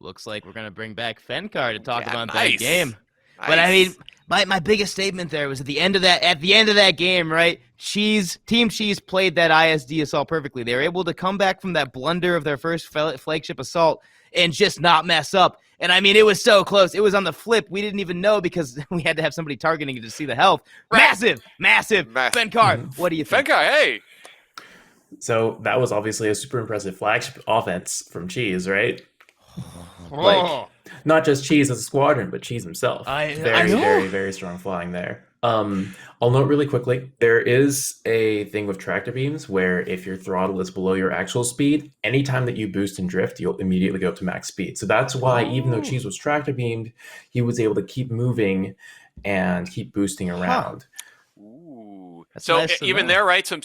Looks like we're going to bring back Fenkar to talk about nice. that game. Nice. But I mean, my biggest statement there was at the end of that game, right? Team Cheese played that ISD assault perfectly. They were able to come back from that blunder of their first flagship assault and just not mess up. And I mean, it was so close. It was on the flip. We didn't even know because we had to have somebody targeting it to see the health. Right. Massive. Fenkar, what do you think? Fenkar, hey. So that was obviously a super impressive flagship offense from Cheese, right? Like, not just Cheese as a squadron, but Cheese himself. Very, very strong flying there. I'll note really quickly, there is a thing with tractor beams where if your throttle is below your actual speed, anytime that you boost and drift, you'll immediately go up to max speed. So that's why even though Cheese was tractor beamed, he was able to keep moving and keep boosting around. That's So nice to even know. there, right? Some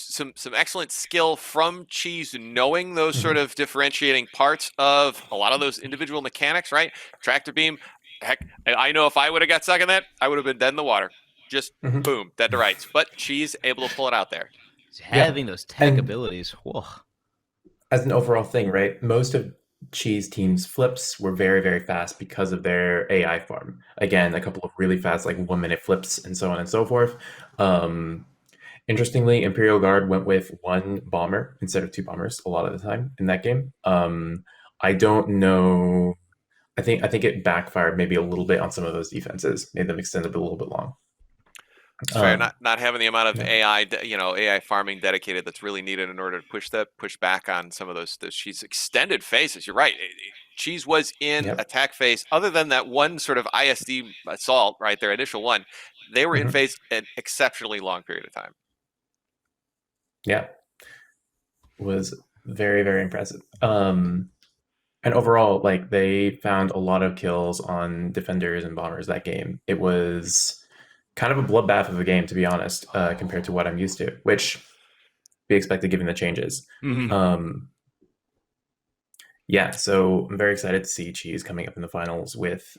excellent skill from Cheese, knowing those sort of differentiating parts of a lot of those individual mechanics, right? Tractor beam. Heck, I know if I would have got stuck in that, I would have been dead in the water. Just Mhm. boom, dead to rights. But Cheese able to pull it out there. Having those tech And abilities. Whoa. as an overall thing, right? Most of Cheese team's flips were very, very fast because of their AI farm. Again, a couple of really fast, like 1 minute flips and so on and so forth. Interestingly, Imperial Guard went with one bomber instead of two bombers a lot of the time in that game. I don't know. I think it backfired maybe a little bit on some of those defenses, made them extend a little bit long. It's fair, Um, not having the amount of yeah. AI, AI farming dedicated that's really needed in order to push back on some of those Cheese extended phases. You're right. Cheese was in Yep. attack phase, other than that one sort of ISD assault, right? Their initial one, they were in Mhm. phase an exceptionally long period of time. Yeah. Was very, very impressive. And overall, like they found a lot of kills on defenders and bombers that game. It was kind of a bloodbath of a game, to be honest, compared to what I'm used to, which be expected given the changes. Mhm. Yeah, so I'm very excited to see Cheese coming up in the finals with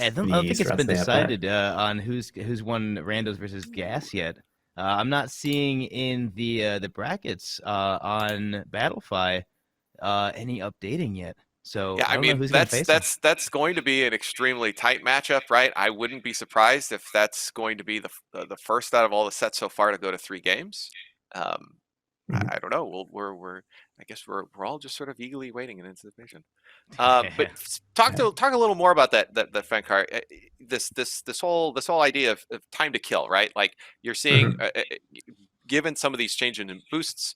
I don't the think it's strats been they have planned. decided on who's won randos versus gas yet. I'm not seeing in the brackets on Battlefy any updating yet. So Yeah, I I don't know mean who's going to face them. that's going to be an extremely tight matchup, right? I wouldn't be surprised if that's going to be the first out of all the sets so far to go to 3 games. Um, Mhm. I don't know. We're I guess we're all just sort of eagerly waiting in anticipation. But talk a little more about that Fenkar. This whole idea of time to kill, right? Like you're seeing, Mhm. given some of these changes in boosts,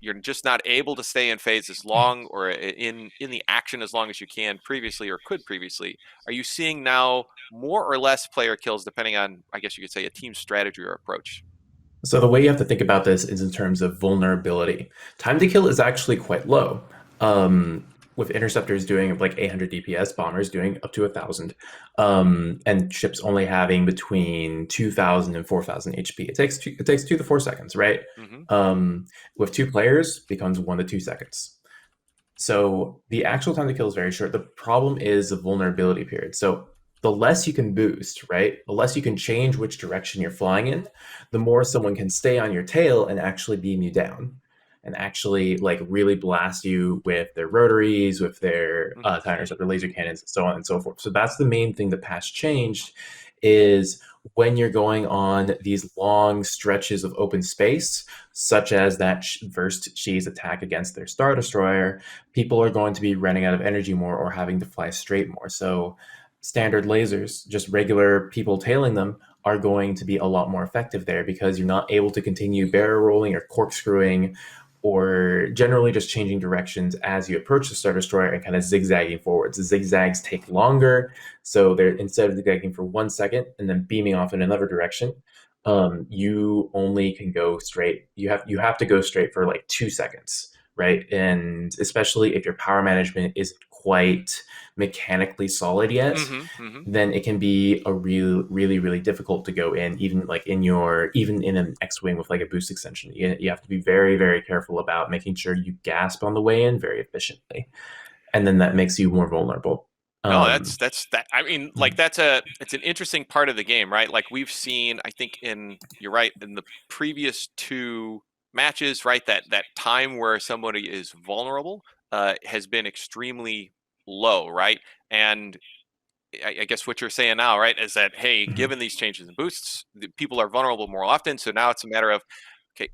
you're just not able to stay in phase as long or in the action as long as you can previously or could previously. Are you seeing now more or less player kills depending on, I guess you could say, a team strategy or approach? So the way you have to think about this is in terms of vulnerability. Time to kill is actually quite low. With interceptors doing like 800 DPS, bombers doing up to 1,000, and ships only having between 2,000 and 4,000 HP. It takes 2 to 4 seconds, right? Mm-hmm. With two players, becomes 1 to 2 seconds. So the actual time to kill is very short. The problem is the vulnerability period. So the less you can boost, right? The less you can change which direction you're flying in, the more someone can stay on your tail and actually beam you down and actually like really blast you with their rotaries, with their Mm-hmm. tie interceptor laser cannons, and so on and so forth. So that's the main thing that patch changed is when you're going on these long stretches of open space, such as that first Cheese attack against their Star Destroyer, people are going to be running out of energy more or having to fly straight more. So standard lasers, just regular people tailing them, are going to be a lot more effective there because you're not able to continue barrel rolling or corkscrewing or generally just changing directions as you approach the Star Destroyer and kind of zigzagging forwards. The zigzags take longer, so they're instead of zigzagging for 1 second and then beaming off in another direction, you only can go straight. You have to go straight for like 2 seconds, right? And especially if your power management isn't quite mechanically solid yet, Mm-hmm. Mm-hmm. then it can be a really, really difficult to go in, even like even in an X-wing with like a boost extension. You have to be very, very careful about making sure you gasp on the way in very efficiently, and then that makes you more vulnerable. No, Um, that's that. I mean, like it's an interesting part of the game, right? Like we've seen, I think you're right, in the previous 2 matches, right? That time where somebody is vulnerable has been extremely low, right? And I guess what you're saying now, right, is that hey, mhm. given these changes and boosts, people are vulnerable more often. So now it's a matter of okay,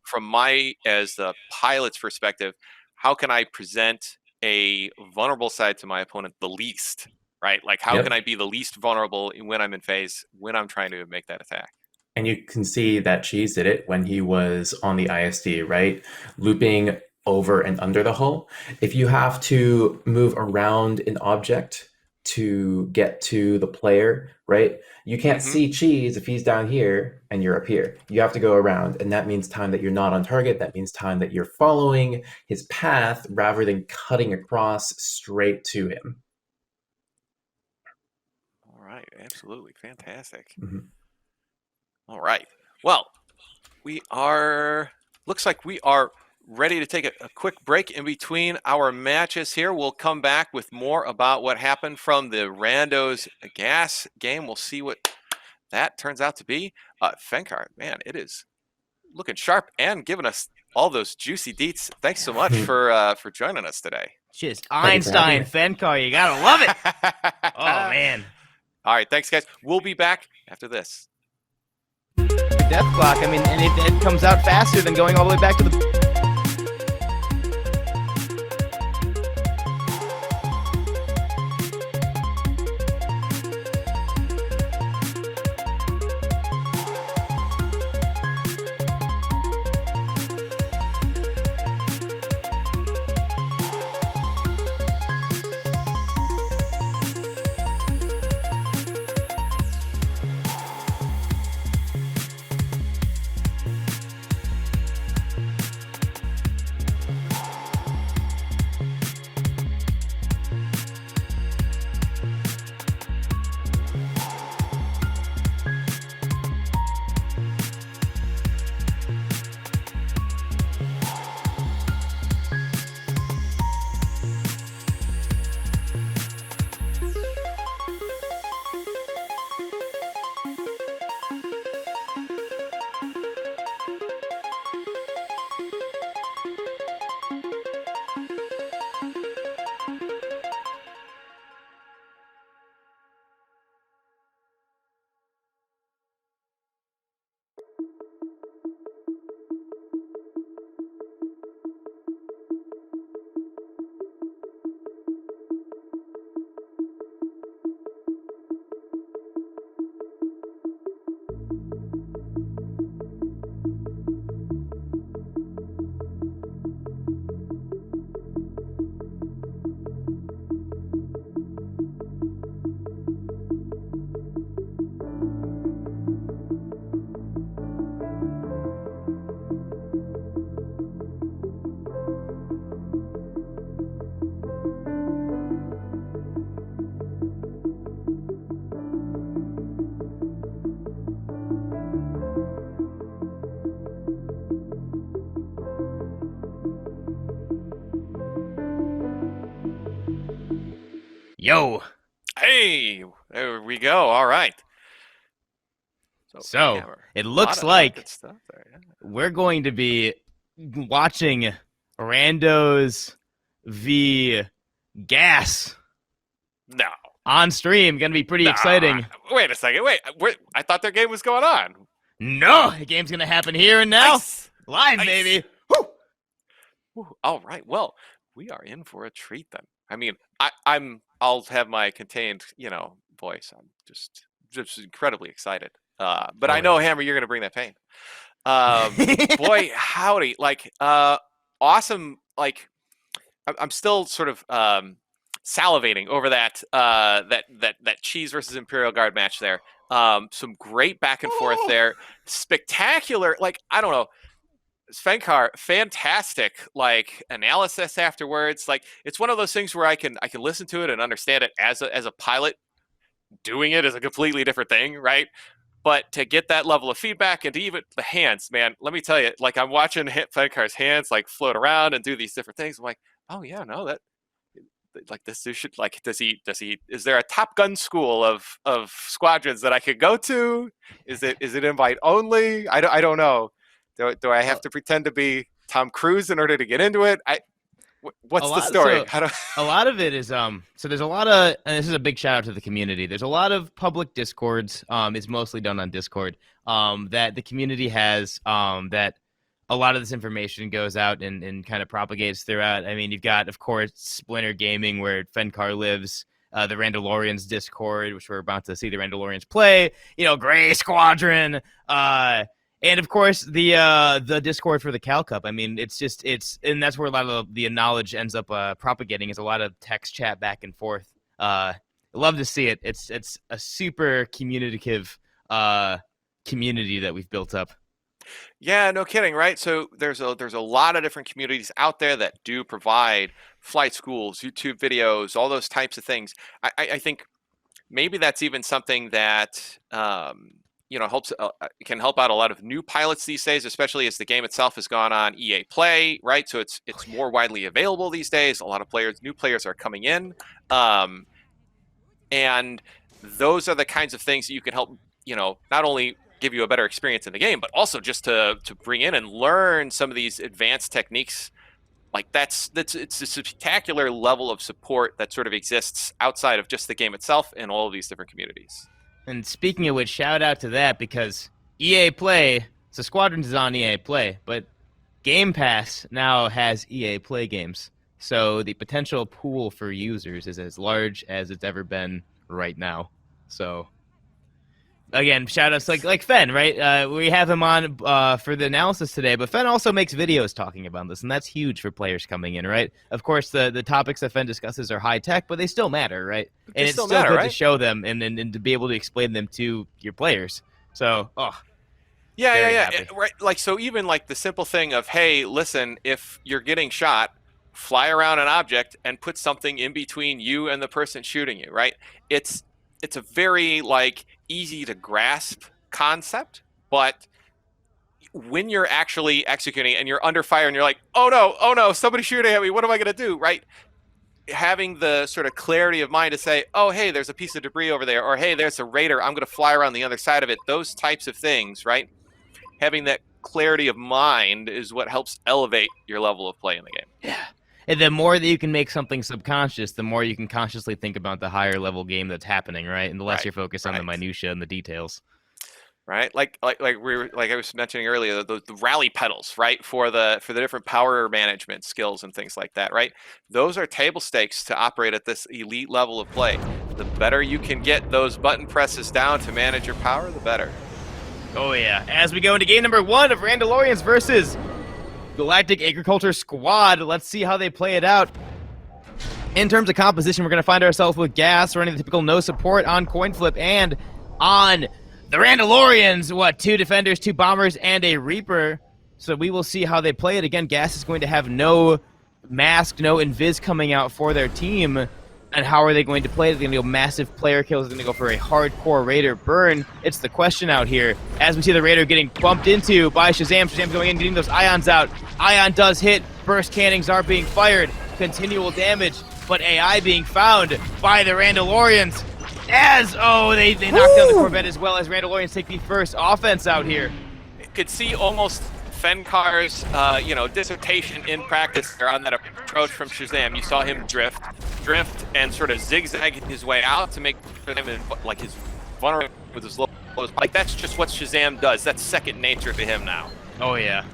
from my as the pilot's perspective, how can I present a vulnerable side to my opponent the least, right? Like how can Yep. I be the least vulnerable when I'm in phase when I'm trying to make that attack? And you can see that Cheese did it when he was on the ISD, right? Looping over and under the hull. If you have to move around an object to get to the player, right? You can't Mm-hmm. see Cheese if he's down here and you're up here. You have to go around, and that means time that you're not on target. That means time that you're following his path rather than cutting across straight to him. All right, absolutely fantastic. Mhm. All right. Well, looks like we are ready to take a quick break in between our matches here. We'll come back with more about what happened from the Randos Gas game. We'll see what that turns out to be. Fenkar, man, it is looking sharp and giving us all those juicy deets. Thanks so much for joining us today. Just Thank you for having Einstein me. Fenkar, you gotta love it. Oh man, All right, thanks guys. We'll be back after this. death clock. I mean, and it comes out faster than going all the way back to the. Yo. Hey, there we go. All right. So yeah, it a looks lot of like good stuff there, yeah. we're going to be watching Randos v Gas No. on stream. Gonna be pretty exciting. Wait a second. Wait, I thought their game was going on. No, the game's gonna happen here and now, Nice. live, Nice. baby. Whew. All right. Well, we are in for a treat then. I mean, I'll have my contained, voice. I'm just incredibly excited. But I know, Hammer, you're gonna bring that pain. Boy, howdy! Awesome. I'm still sort of salivating over that cheese versus Imperial Guard match there. Some great back and forth there. Spectacular. I don't know. Svenkar, fantastic analysis afterwards. It's one of those things where I can listen to it and understand it as a pilot. Doing it is a completely different thing, right? But to get that level of feedback and to even the hands, man, let me tell you, I'm watching Fenkar's hands float around and do these different things. I'm like, oh yeah, no, that this dude should does he is there a Top Gun school of squadrons that I could go to? Is it invite only? I don't know. Do I have to pretend to be Tom Cruise in order to get into it? What's the story? A lot of it is so there's a lot of, and this is a big shout out to the community. There's a lot of public discords. It's mostly done on Discord. That the community has. That a lot of this information goes out and kind of propagates throughout. I mean, you've got, of course, Splinter Gaming, where Fenkar lives. The Randalorians Discord, which we're about to see the Randalorians play. Gray Squadron. And of course, the Discord for the Cal Cup. I mean, and that's where a lot of the knowledge ends up propagating. Is a lot of text chat back and forth. I love to see it. It's a super communicative community that we've built up. Yeah, no kidding, right? So there's a lot of different communities out there that do provide flight schools, YouTube videos, all those types of things. I think maybe that's even something that can help out a lot of new pilots these days, especially as the game itself has gone on EA Play, right? So it's more widely available these days. A lot of new players are coming in, and those are the kinds of things that you can help, not only give you a better experience in the game, but also just to bring in and learn some of these advanced techniques. Like it's a spectacular level of support that sort of exists outside of just the game itself in all of these different communities. And speaking of which, shout out to that, because EA Play, so Squadrons is on EA Play, but Game Pass now has EA Play games. So the potential pool for users is as large as it's ever been right now. So again, shout outs like Fen, right? We have him on for the analysis today, but Fen also makes videos talking about this, and that's huge for players coming in, right? Of course, the topics that Fen discusses are high tech, but they still matter, right? And it's still good right? to show them and to be able to explain them to your players. So, yeah, right. Like, so even like the simple thing of, hey, listen, if you're getting shot, fly around an object and put something in between you and the person shooting you, right? It's a very easy to grasp concept, but when you're actually executing and you're under fire and you're like, oh no, somebody's shooting at me, what am I going to do, right? Having the sort of clarity of mind to say, oh, hey, there's a piece of debris over there, or hey, there's a raider, I'm going to fly around the other side of it, those types of things, right? Having that clarity of mind is what helps elevate your level of play in the game. Yeah. And the more that you can make something subconscious, the more you can consciously think about the higher level game that's happening, right? And the less you're focused on the minutia and the details. Right, like I was mentioning earlier, the rally pedals, right, for the different power management skills and things like that, right? Those are table stakes to operate at this elite level of play. The better you can get those button presses down to manage your power, the better. Oh yeah! As we go into game number 1 of Randalorians versus Galactic Agriculture Squad, let's see how they play it out. In terms of composition, we're going to find ourselves with Gas running the typical no support on coin flip, and on the Randalorians, 2 defenders, 2 bombers, and a Reaper. So we will see how they play it. Again, Gas is going to have no mask, no invis coming out for their team. And how are they going to play it? They're going to go massive player kills. They're going to go for a hardcore Raider burn. It's the question out here. As we see the Raider getting bumped into by Shazam. Shazam going in, getting those ions out. Ion does hit. Burst cannons are being fired. Continual damage. But AI being found by the Randalorians. They knock down the Corvette as well as Randalorians take the first offense out here. Could see almost Fenkar's, dissertation in practice there on that approach from Shazam. You saw him drift, and sort of zigzag his way out to make him his vulnerable with his low. That's just what Shazam does. That's second nature to him now. Oh yeah,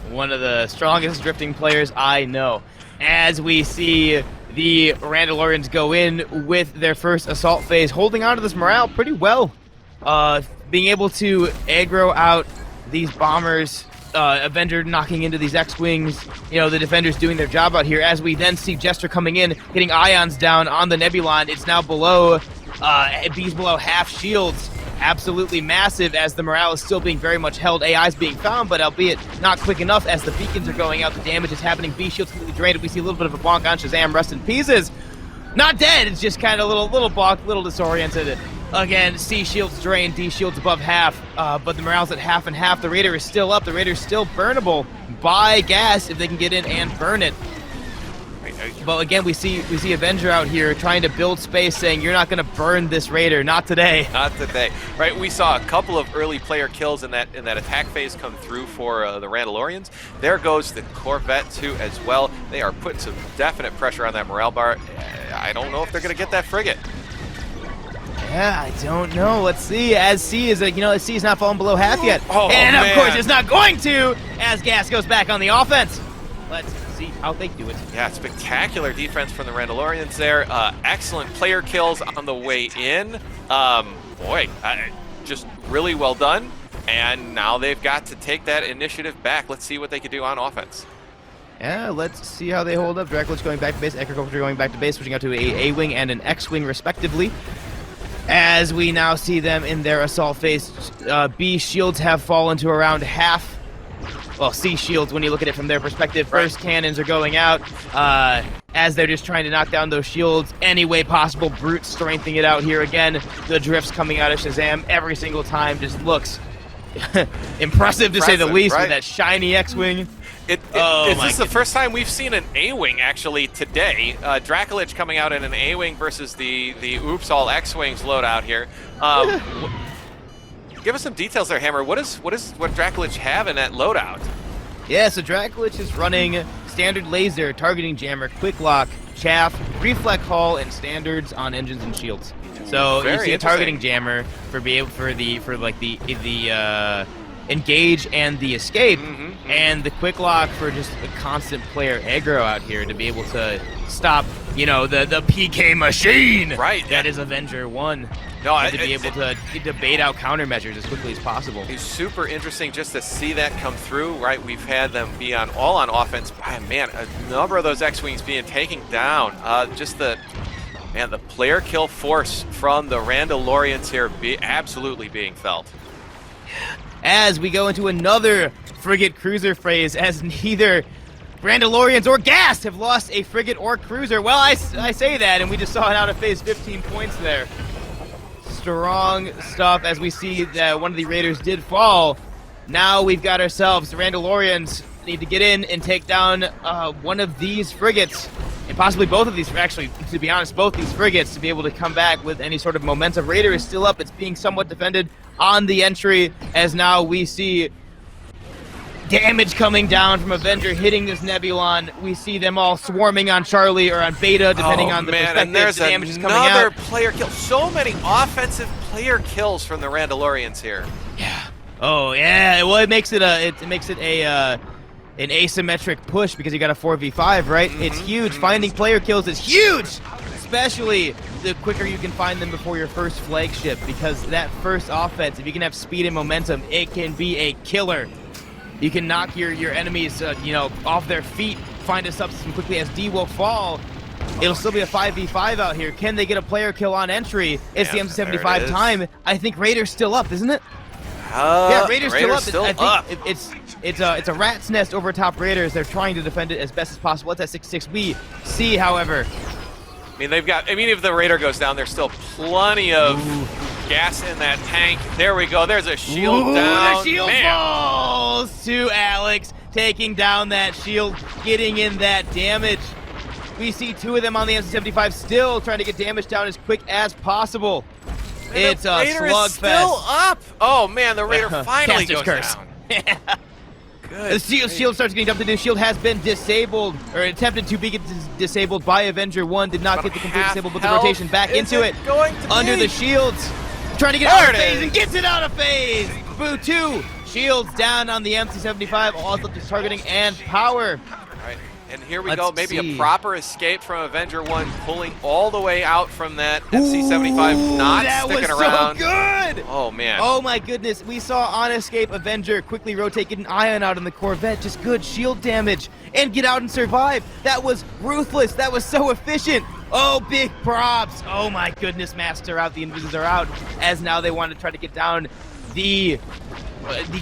one of the strongest drifting players I know. As we see the Randalorians go in with their first assault phase, holding on to this morale pretty well, being able to aggro out these bombers. Avenger knocking into these X-Wings, the defenders doing their job out here, as we then see Jester coming in, getting ions down on the Nebulon. It's now below, B's below half shields. Absolutely massive, as the morale is still being very much held. AI is being found, but albeit not quick enough, as the beacons are going out. The damage is happening. B shield's completely drained. We see a little bit of a bonk on Shazam. Rest in pieces. Not dead. It's just kind of little bonk, little disoriented. Again, C shield's drained, D shield's above half, but the morale's at half and half. The Raider is still up. The Raider's still burnable by Gas if they can get in and burn it. But again, we see Avenger out here trying to build space, saying, you're not going to burn this Raider. Not today. Not today. Right, we saw a couple of early player kills in that attack phase come through for the Randalorians. There goes the Corvette too as well. They are putting some definite pressure on that morale bar. I don't know if they're going to get that frigate. Yeah, I don't know. Let's see. As C is C is not falling below half yet. And of man. course it's not going to, as Gas goes back on the offense. Let's see how they do it. Yeah, spectacular defense from the Randalorians there. Excellent player kills on the way in. Just really well done. And now they've got to take that initiative back. Let's see what they can do on offense. Yeah, let's see how they hold up. Draculus going back to base, Agriculture going back to base, switching out to a A-Wing and an X-Wing respectively. As we now see them in their assault phase, B shields have fallen to around half. well, C shields when you look at it from their perspective. First cannons are going out as they're just trying to knock down those shields any way possible. Brute strengthening it out here again. The drifts coming out of Shazam every single time just looks impressive to say the least, with that shiny X-Wing. Is this the first time we've seen an A-Wing actually today? Dracolich coming out in an A-Wing versus the Oops All X-Wings loadout here. Give us some details there, Hammer. What Dracolich have in that loadout? Yeah, so Dracolich is running standard laser, targeting jammer, quick lock, chaff, reflect hull, and standards on engines and shields. So you see a targeting jammer for the engage and the escape, and the quick lock for just a constant player aggro out here to be able to stop, the PK machine that is Avenger 1. No, to be able to bait out countermeasures as quickly as possible. It's super interesting just to see that come through, right? We've had them be all on offense. Man, a number of those X-Wings being taken down. Just the player kill force from the Randalorians here absolutely being felt. As we go into another frigate cruiser phase, as neither Randalorians or Gas have lost a frigate or cruiser. Well, I say that, and we just saw it out of phase 15 points there. Strong stuff as we see that one of the Raiders did fall. Now we've got ourselves, the Randalorians need to get in and take down one of these frigates, and possibly both of these, actually, to be honest, both these frigates to be able to come back with any sort of momentum. Raider is still up. It's being somewhat defended on the entry, as now we see damage coming down from Avenger hitting this Nebulon. We see them all swarming on Charlie or on Beta, depending on the perspective. And there's the damage is coming another out. player kill. So many offensive player kills from the Randalorians here. Yeah. Oh yeah. Well, it makes it an asymmetric push because you got a 4v5, right? It's huge. Finding player kills is huge, especially the quicker you can find them before your first flagship, because that first offense, if you can have speed and momentum, it can be a killer. You can knock your enemies, off their feet, find a subsystem quickly as D will fall. It'll still be a 5v5 out here. Can they get a player kill on entry? It's the MC75 time. I think Raider's still up, isn't it? Yeah, Raider's still up. I think it's a rat's nest over top Raiders. They're trying to defend it as best as possible. It's at 6-6. We see, however. If the Raider goes down, there's still plenty of gas in that tank. There we go. There's a shield down. The shield falls to Alex, taking down that shield, getting in that damage. We see two of them on the MC75 still trying to get damage down as quick as possible. It's a slugfest. Is still up. Oh man, the Raider finally goes down. The shield starts getting dumped into. Shield has been disabled, or attempted to be disabled by Avenger 1. Did not get the complete disable, but the rotation back into it. Under the shields. Trying to get out of phase and gets it out of phase. Boo 2. Shields down on the MC75. All left is targeting and power. Right. And here we go. Maybe a proper escape from Avenger 1, pulling all the way out from that MC75, not sticking around. That was so good! Oh, man. Oh, my goodness. We saw on escape Avenger quickly rotate, get an ion out on the Corvette. Just good shield damage and get out and survive. That was ruthless. That was so efficient. Oh, big props. Oh, my goodness. Masks are out. The Invisors are out, as now they want to try to get down the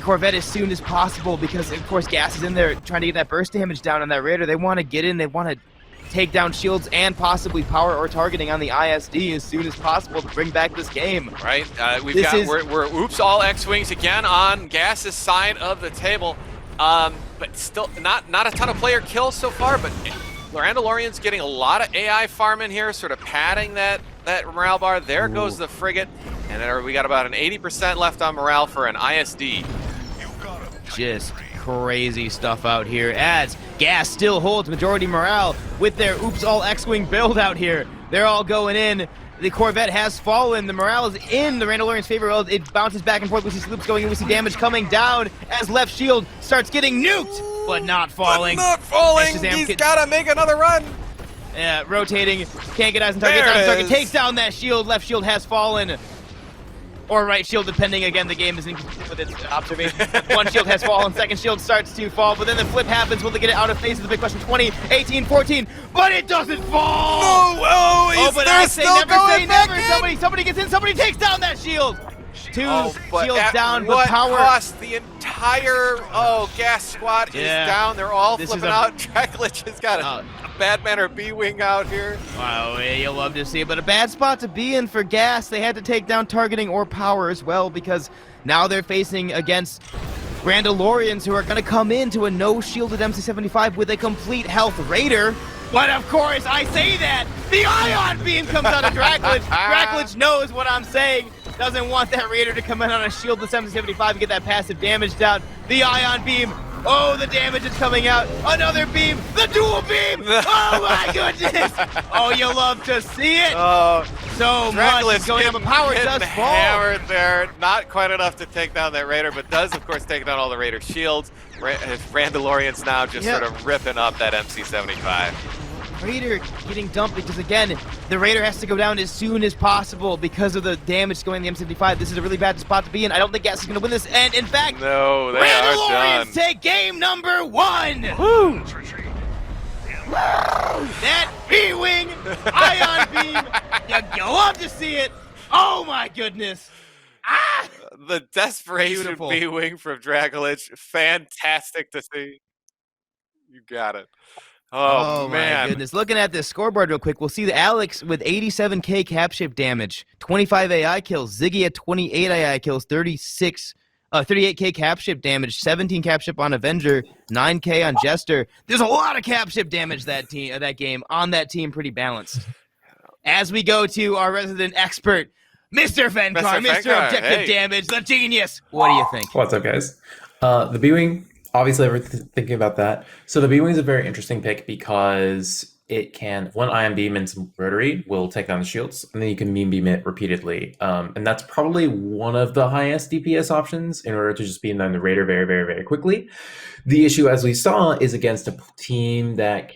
Corvette as soon as possible, because of course Gas is in there trying to get that burst damage down on that Raider. They want to get in, they want to take down shields and possibly power or targeting on the ISD as soon as possible to bring back this game. Right, we're oops all X-Wings again on Gas's side of the table, but still not a ton of player kills so far, but Randalorian's getting a lot of AI farm in here, sort of padding that morale bar. There goes the frigate. And then we got about an 80% left on morale for an ISD. Just crazy stuff out here as Gas still holds majority morale with their Oops All X-Wing build out here. They're all going in. The Corvette has fallen. The morale is in the Randalorian's favor. It bounces back and forth. We see sloops going in. We see damage coming down as left shield starts getting nuked, but not falling. He's got to make another run. Yeah, rotating. Can't get eyes on target. Target takes down that shield. Left shield has fallen. Or right shield, depending. Again, the game is inconsistent with its observation. One shield has fallen, second shield starts to fall, but then the flip happens. Will they get it out of phase? Is the big question. 20, 18, 14, but it doesn't fall! No! But I say never say never! Somebody gets in, somebody takes down that shield! Two but shields at down, what but power. cost? The entire gas squad is down. They're all This flipping is a- out. Draglich has got a bad man or B-wing out here. Wow, you'll love to see it, but a bad spot to be in for gas. They had to take down targeting or power as well, because now they're facing against Randalorians, who are going to come into a no-shielded MC-75 with a complete health Raider. But of course, I say that, the ion beam comes out of Draglich. Draglich knows what I'm saying. Doesn't want that Raider to come in on a shieldless MC-75 and get that passive damage down. The ion beam. Oh, the damage is coming out. Another beam. The dual beam. Oh my goodness. Oh, you love to see it. So much is going on, but power does fall. Hammered there. Not quite enough to take down that Raider, but does, of course, take down all the Raider shields. Randalorians now just sort of ripping up that MC-75. Raider getting dumped because, again, the Raider has to go down as soon as possible because of the damage going in the M75. This is a really bad spot to be in. I don't think Gas is going to win this. And, in fact, no, they are done. Randalorians take game number 1. Woo! That B-Wing, ion beam, you love to see it. Oh, my goodness. The desperation Beautiful. B-Wing from Draglich. Fantastic to see. You got it. Oh, man. My goodness. Looking at this scoreboard real quick, we'll see the Alex with 87k cap ship damage, 25 AI kills, Ziggy at 28 AI kills, 38k cap ship damage, 17 cap ship on Avenger, 9k on Jester. There's a lot of cap ship damage that game on that team, pretty balanced. As we go to our resident expert, Mr. Fenkar, Mr. Objective Damage, the genius. What do you think? What's up, guys? The B-Wing, obviously, everyone's thinking about that. So the B-Wing is a very interesting pick because it can, one ion beam and some rotary will take down the shields, and then you can beam it repeatedly. And that's probably one of the highest DPS options in order to just beam down the Raider very, very, very quickly. The issue, as we saw, is against a team that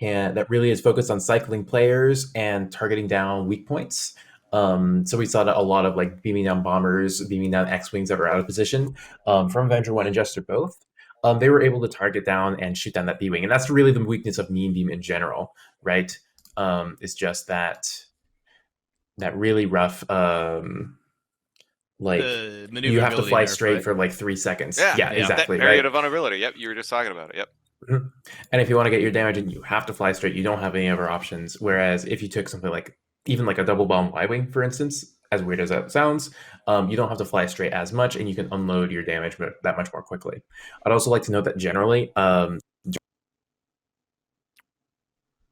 really is focused on cycling players and targeting down weak points. So we saw a lot of like beaming down bombers, beaming down X-Wings that were out of position from Avenger 1 and Jester both. They were able to target down and shoot down that B-Wing. And that's really the weakness of Mean Beam in general, right? It's just that really rough, like you have to fly straight for like 3 seconds. Yeah, exactly. That area of vulnerability. Yep, you were just talking about it. Yep. Mm-hmm. And if you want to get your damage in, you have to fly straight. You don't have any other options. Whereas if you took something like even like a double bomb Y-Wing, for instance, as weird as that sounds, you don't have to fly straight as much, and you can unload your damage that much more quickly. I'd also like to note that generally,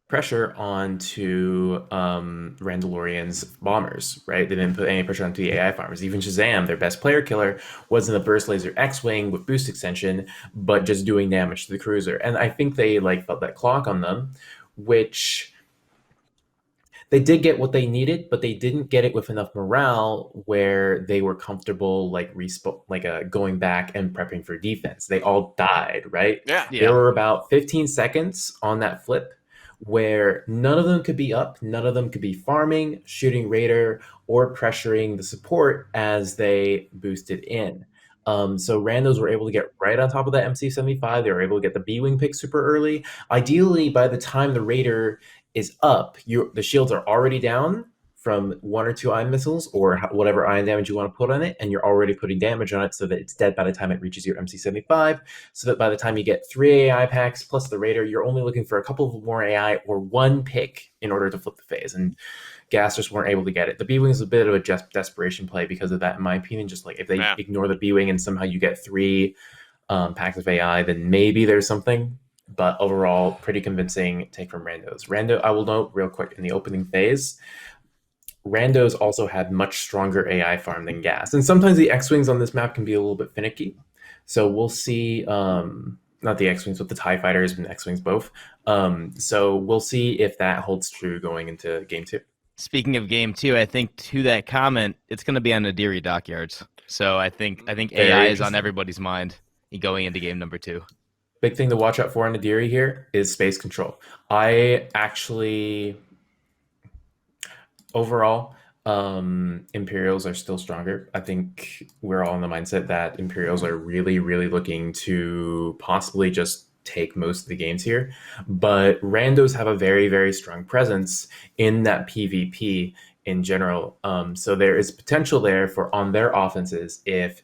pressure onto Randalorian's bombers, right? They didn't put any pressure onto the AI farmers. Even Shazam, their best player killer, was in the Burst Laser X-Wing with boost extension, but just doing damage to the cruiser. And I think they felt that clock on them, which they did get what they needed, but they didn't get it with enough morale where they were comfortable going back and prepping for defense. They all died, right? Yeah. There were about 15 seconds on that flip where none of them could be up, none of them could be farming, shooting Raider, or pressuring the support as they boosted in. So randos were able to get right on top of that MC-75. They were able to get the B-Wing pick super early. Ideally, by the time the Raider is up, the shields are already down from 1 or 2 ion missiles or whatever ion damage you want to put on it, and you're already putting damage on it so that it's dead by the time it reaches your MC-75, so that by the time you get 3 AI packs plus the Raider, you're only looking for a couple of more AI or 1 pick in order to flip the phase, and Gas just weren't able to get it. The B-Wing is a bit of a desperation play because of that, in my opinion. Just like if they ignore the B-Wing and somehow you get 3 packs of AI, then maybe there's something. But overall, pretty convincing take from randos. I will note real quick, in the opening phase, randos also had much stronger AI farm than Gas. And sometimes the X-Wings on this map can be a little bit finicky. So we'll see, not the X-Wings, but the TIE Fighters and X-Wings both. So we'll see if that holds true going into Game 2. Speaking of Game 2, I think to that comment, it's going to be on Nadiri Dockyards. So I think AI is on everybody's mind going into game number 2. Big thing to watch out for on Nadiri here is space control. I actually, overall, Imperials are still stronger. I think we're all in the mindset that Imperials are really, really looking to possibly just take most of the games here. But randos have a very, very strong presence in that PvP in general. So there is potential there for on their offenses if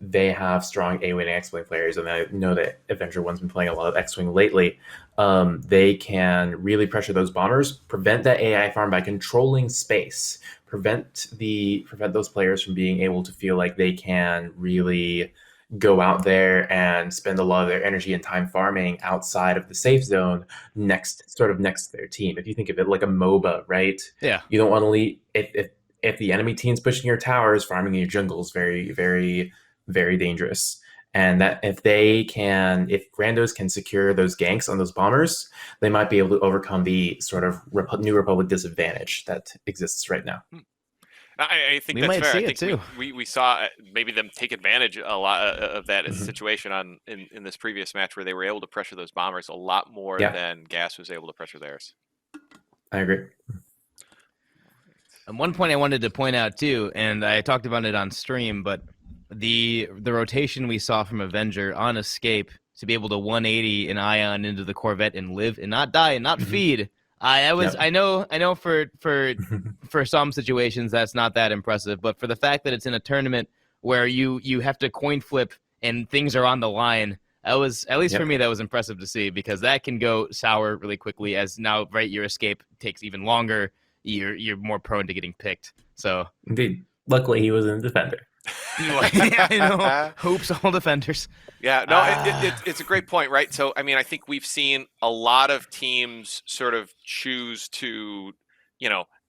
they have strong A-Wing and X-Wing players, and I know that Avenger One's been playing a lot of X-Wing lately. They can really pressure those bombers, prevent that AI farm by controlling space, prevent those players from being able to feel like they can really go out there and spend a lot of their energy and time farming outside of the safe zone next to their team. If you think of it like a MOBA, right? Yeah. You don't want to leave if the enemy team's pushing your towers, farming in your jungle is very, very, very dangerous. And that if Randos can secure those ganks on those bombers, they might be able to overcome the sort of New Republic disadvantage that exists right now. I think We that's might fair. see I it, think too. we saw maybe them take advantage a lot of that Mhm. situation in this previous match where they were able to pressure those bombers a lot more Yeah. than Gas was able to pressure theirs. I agree. And one point I wanted to point out too, and I talked about it on stream, but the rotation we saw from Avenger on escape to be able to 180 an ion into the Corvette and live and not die and not Mhm. feed. Yep. I know for some situations that's not that impressive, but for the fact that it's in a tournament where you have to coin flip and things are on the line, that was, at least for Yep. me, that was impressive to see, because that can go sour really quickly, as now, right, your escape takes even longer. You're more prone to getting picked. So Indeed. Luckily, he was in defender. yeah, I know. Hoops all defenders. Yeah, no, it's a great point, right? So, I mean, I think we've seen a lot of teams sort of choose to,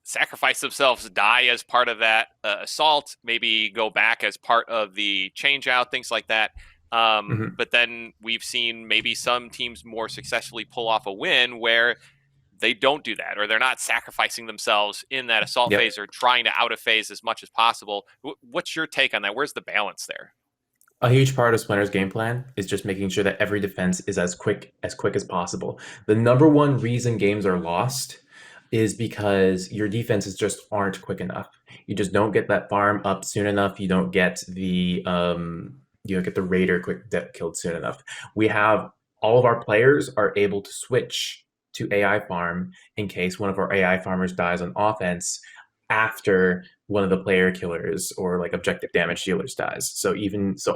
sacrifice themselves, die as part of that assault, maybe go back as part of the change out, things like that. Mhm. But then we've seen maybe some teams more successfully pull off a win where they don't do that, or they're not sacrificing themselves in that assault Yep. phase or trying to out of phase as much as possible. What's your take on that? Where's the balance there? A huge part of Splinter's game plan is just making sure that every defense is as quick as possible. The number one reason games are lost is because your defenses just aren't quick enough. You just don't get that farm up soon enough. You don't get the raider killed soon enough. We have all of our players are able to switch to AI farm in case one of our AI farmers dies on offense after one of the player killers or like objective damage dealers dies. So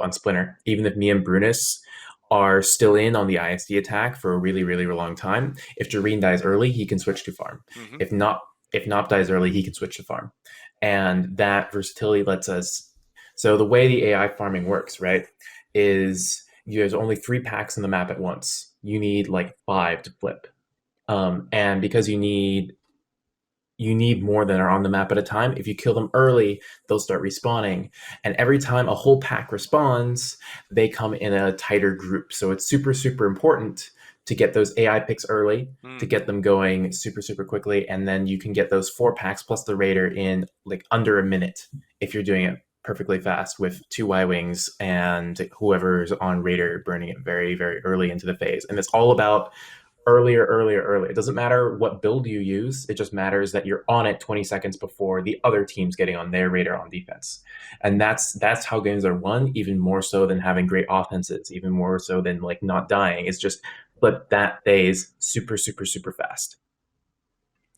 on Splinter, even if me and Brunus are still in on the ISD attack for a really, really long time, if Jareen dies early, he can switch to farm. Mhm. If Nop dies early, he can switch to farm. And that versatility lets us. So the way the AI farming works, right, is there's only 3 packs in the map at once. You need like 5 to flip. And because you need more than are on the map at a time. If you kill them early, they'll start respawning. And every time a whole pack respawns, they come in a tighter group. So it's super, super important to get those AI picks early, to get them going super, super quickly. And then you can get those 4 packs plus the Raider in like under a minute if you're doing it perfectly fast with 2 Y-Wings and whoever's on Raider burning it very, very early into the phase. And it's all about earlier. It doesn't matter what build you use. It just matters that you're on it 20 seconds before the other team's getting on their radar on defense. And that's how games are won, even more so than having great offenses, even more so than like not dying. It's just flip that phase super, super, super fast.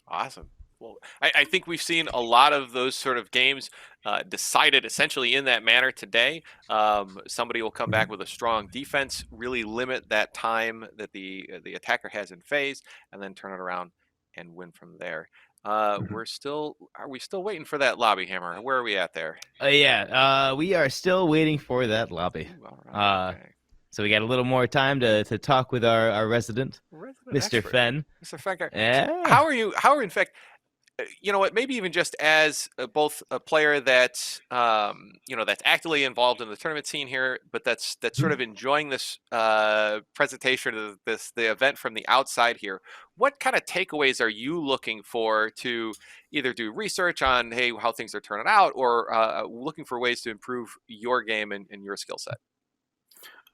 Awesome. Well, I think we've seen a lot of those sort of games decided essentially in that manner today. Somebody will come back with a strong defense, really limit that time that the attacker has in phase, and then turn it around and win from there. Are we still waiting for that lobby hammer? Where are we at there? We are still waiting for that lobby. Ooh, all right, okay. So we got a little more time to talk with our resident, Mr. Expert. Fenn. Mr. Fenn. Yeah. How are you? In fact, you know what? Maybe even just as both a player that's that's actively involved in the tournament scene here, but that's sort of enjoying this presentation of the event from the outside here. What kind of takeaways are you looking for to either do research on how things are turning out, or looking for ways to improve your game and your skill set?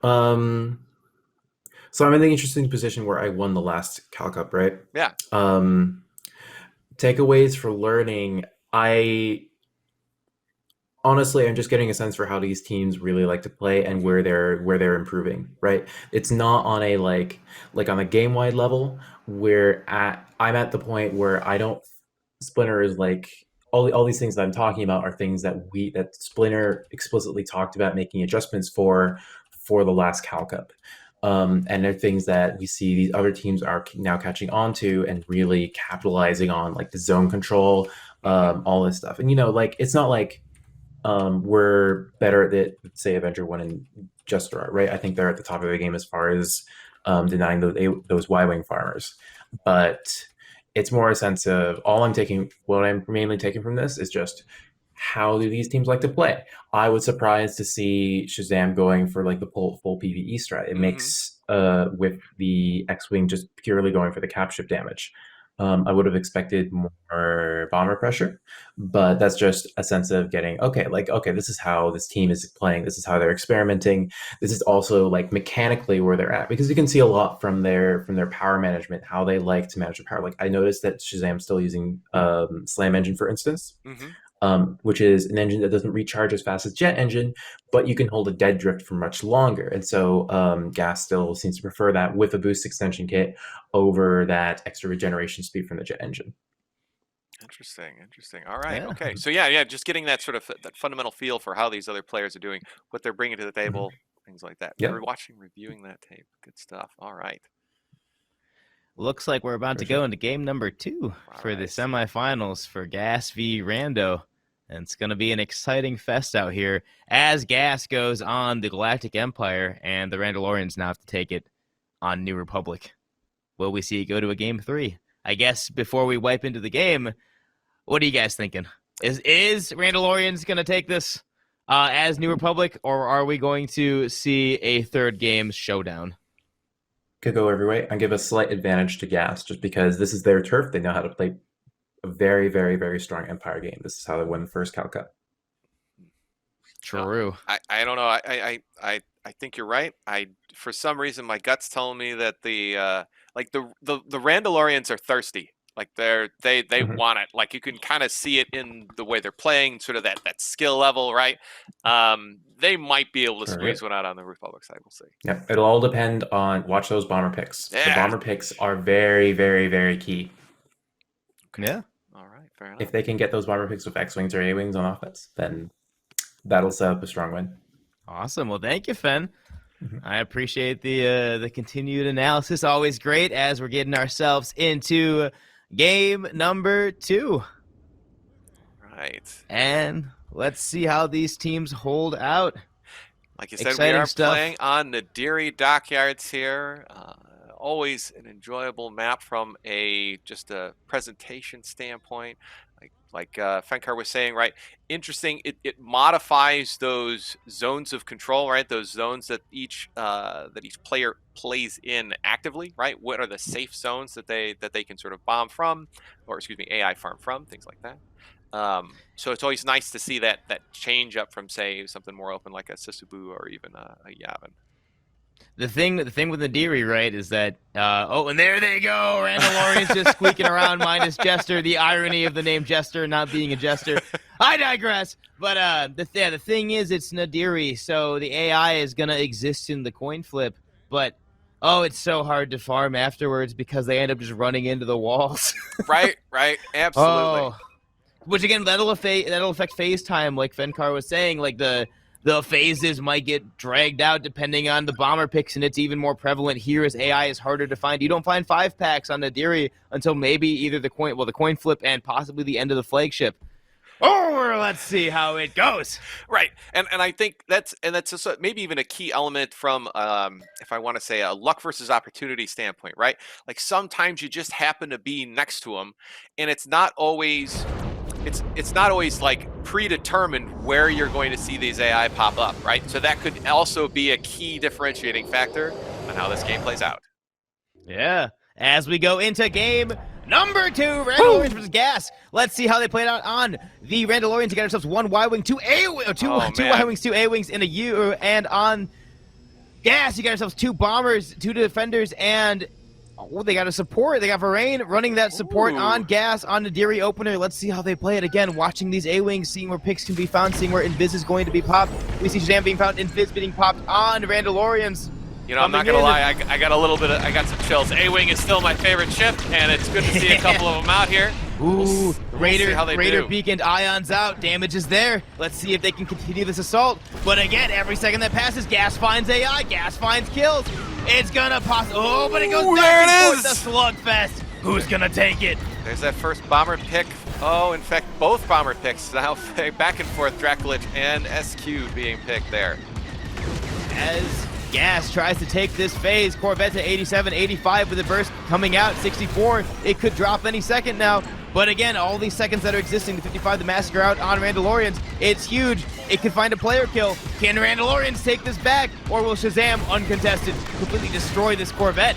So I'm in the interesting position where I won the last Cal Cup, right? Yeah. Takeaways for learning. I'm just getting a sense for how these teams really like to play and where they're improving, right? It's not on a like on a game-wide level I'm at the point where Splinter is like all these things that I'm talking about are things that Splinter explicitly talked about making adjustments for the last Cal Cup. And they're things that we see these other teams are now catching on to and really capitalizing on, like the zone control, all this stuff. And, like, it's not like we're better at it, say, Avenger 1 and Jester, right? I think they're at the top of the game as far as denying those Y-Wing farmers. But it's more a sense of what I'm mainly taking from this is just how do these teams like to play. I was surprised to see Shazam going for like the full PvE strat. It makes with the X-Wing just purely going for the cap ship damage. I would have expected more bomber pressure, but that's just a sense of getting, okay, this is how this team is playing. This is how they're experimenting. This is also like mechanically where they're at, because you can see a lot from their power management, how they like to manage their power. Like I noticed that Shazam's still using Slam Engine, for instance, which is an engine that doesn't recharge as fast as Jet Engine, but you can hold a dead drift for much longer. And so Gas still seems to prefer that with a boost extension kit over that extra regeneration speed from the Jet Engine. Interesting. All right. Yeah. Okay. So yeah, just getting that sort of that fundamental feel for how these other players are doing, what they're bringing to the table, things like that. We're reviewing that tape. Good stuff. All right. Looks like we're about to go into game number 2 for the semifinals for Gas v Rando. And it's going to be an exciting fest out here as Gas goes on the Galactic Empire and the Randalorians now have to take it on New Republic. Will we see it go to a game 3? I guess before we wipe into the game, what are you guys thinking? Is Randalorians going to take this as New Republic, or are we going to see a third game showdown? Could go every way and give a slight advantage to Gas just because this is their turf. They know how to play a very, very, very strong Empire game. This is how they won the first Cal Cup. True. I don't know. I think you're right. For some reason my gut's telling me that the Randalorians are thirsty. Like they want it. Like you can kind of see it in the way they're playing, sort of that skill level, right? They might be able to squeeze one out on the Republic side. We'll see. Yeah, it'll all depend on watch those bomber picks. Yeah. The bomber picks are very, very, very key. Okay. Yeah. All right. Fair enough. If they can get those bomber picks with X-Wings or A-Wings on offense, then that'll set up a strong win. Awesome. Well, thank you, Fen. I appreciate the continued analysis. Always great as we're getting ourselves into game number 2. Right. And let's see how these teams hold out. Like you said, we are playing on Nadiri Dockyards here. Always an enjoyable map from just a presentation standpoint. Like Fenkar was saying, right? Interesting. It modifies those zones of control, right? Those zones that each player plays in actively, right? What are the safe zones that they can sort of bomb from, or AI farm from, things like that. So it's always nice to see that change up from, say, something more open like a Sisubu or even a Yavin. The thing with Nadiri, right, is that and there they go, Randalorians just squeaking around minus Jester. The irony of the name Jester not being a Jester. I digress. But the thing is, it's Nadiri, so the AI is gonna exist in the coin flip. But it's so hard to farm afterwards because they end up just running into the walls. Right, absolutely. Which again, that'll affect phase time, like Fenkar was saying, like the phases might get dragged out depending on the bomber picks, and it's even more prevalent here as AI is harder to find. You don't find 5-packs on Nadiri until maybe either the coin flip and possibly the end of the flagship. Or let's see how it goes. Right, and I think that's just maybe even a key element from, if I want to say, a luck versus opportunity standpoint, right? Like sometimes you just happen to be next to them, and it's not always like predetermined where you're going to see these AI pop up, right? So that could also be a key differentiating factor on how this game plays out. Yeah. As we go into game number 2, Randalorians versus Gas. Let's see how they played out on the Randalorians. We got ourselves 1 Y-Wing, 2 Y-Wings, 2 A-Wings, and a U. And on Gas, you got ourselves 2 bombers, 2 defenders, and they got a support. They got Varane running that support on Gas on the Nadiri opener. Let's see how they play it again. Watching these A-Wings, seeing where picks can be found, seeing where Invis is going to be popped. We see Shazam being found, Invis being popped on Randalorians. You know, I'm not gonna lie. I got a little bit. I got some chills. A-wing is still my favorite ship, and it's good to see a couple of them out here. Ooh, see how they Raider do. beaconed ions out. Damage is there. Let's see if they can continue this assault. But again, every second that passes, Gas finds AI. Gas finds kills. It's gonna pass. Oh, but it goes Ooh, back there and it forth. is. The slugfest. Who's gonna take it? There's that first bomber pick. Oh, in fact, both bomber picks now back and forth. Dracolich and SQ being picked there. As Gas tries to take this phase, Corvette to 87, 85 with the burst coming out, 64. It could drop any second now. But again, all these seconds that are existing, the 55, the massacre out on Randalorians, it's huge. It could find a player kill. Can Randalorians take this back? Or will Shazam, uncontested, completely destroy this Corvette?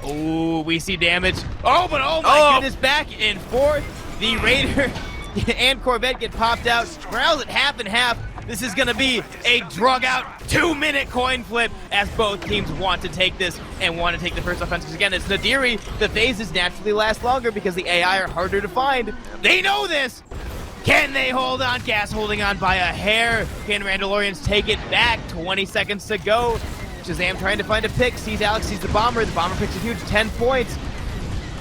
Oh, we see damage. Oh, but oh my goodness, back and forth. The Raider and Corvette get popped out. Morale's at half and half. This is going to be a drug-out 2-minute coin flip as both teams want to take this and want to take the first offense. Because again, it's Nadiri. The phases naturally last longer because the AI are harder to find. They know this. Can they hold on? Gas holding on by a hair. Can Randalorians take it back? 20 seconds to go. Shazam trying to find a pick. Sees Alex, sees the bomber. The bomber picks a huge 10 points.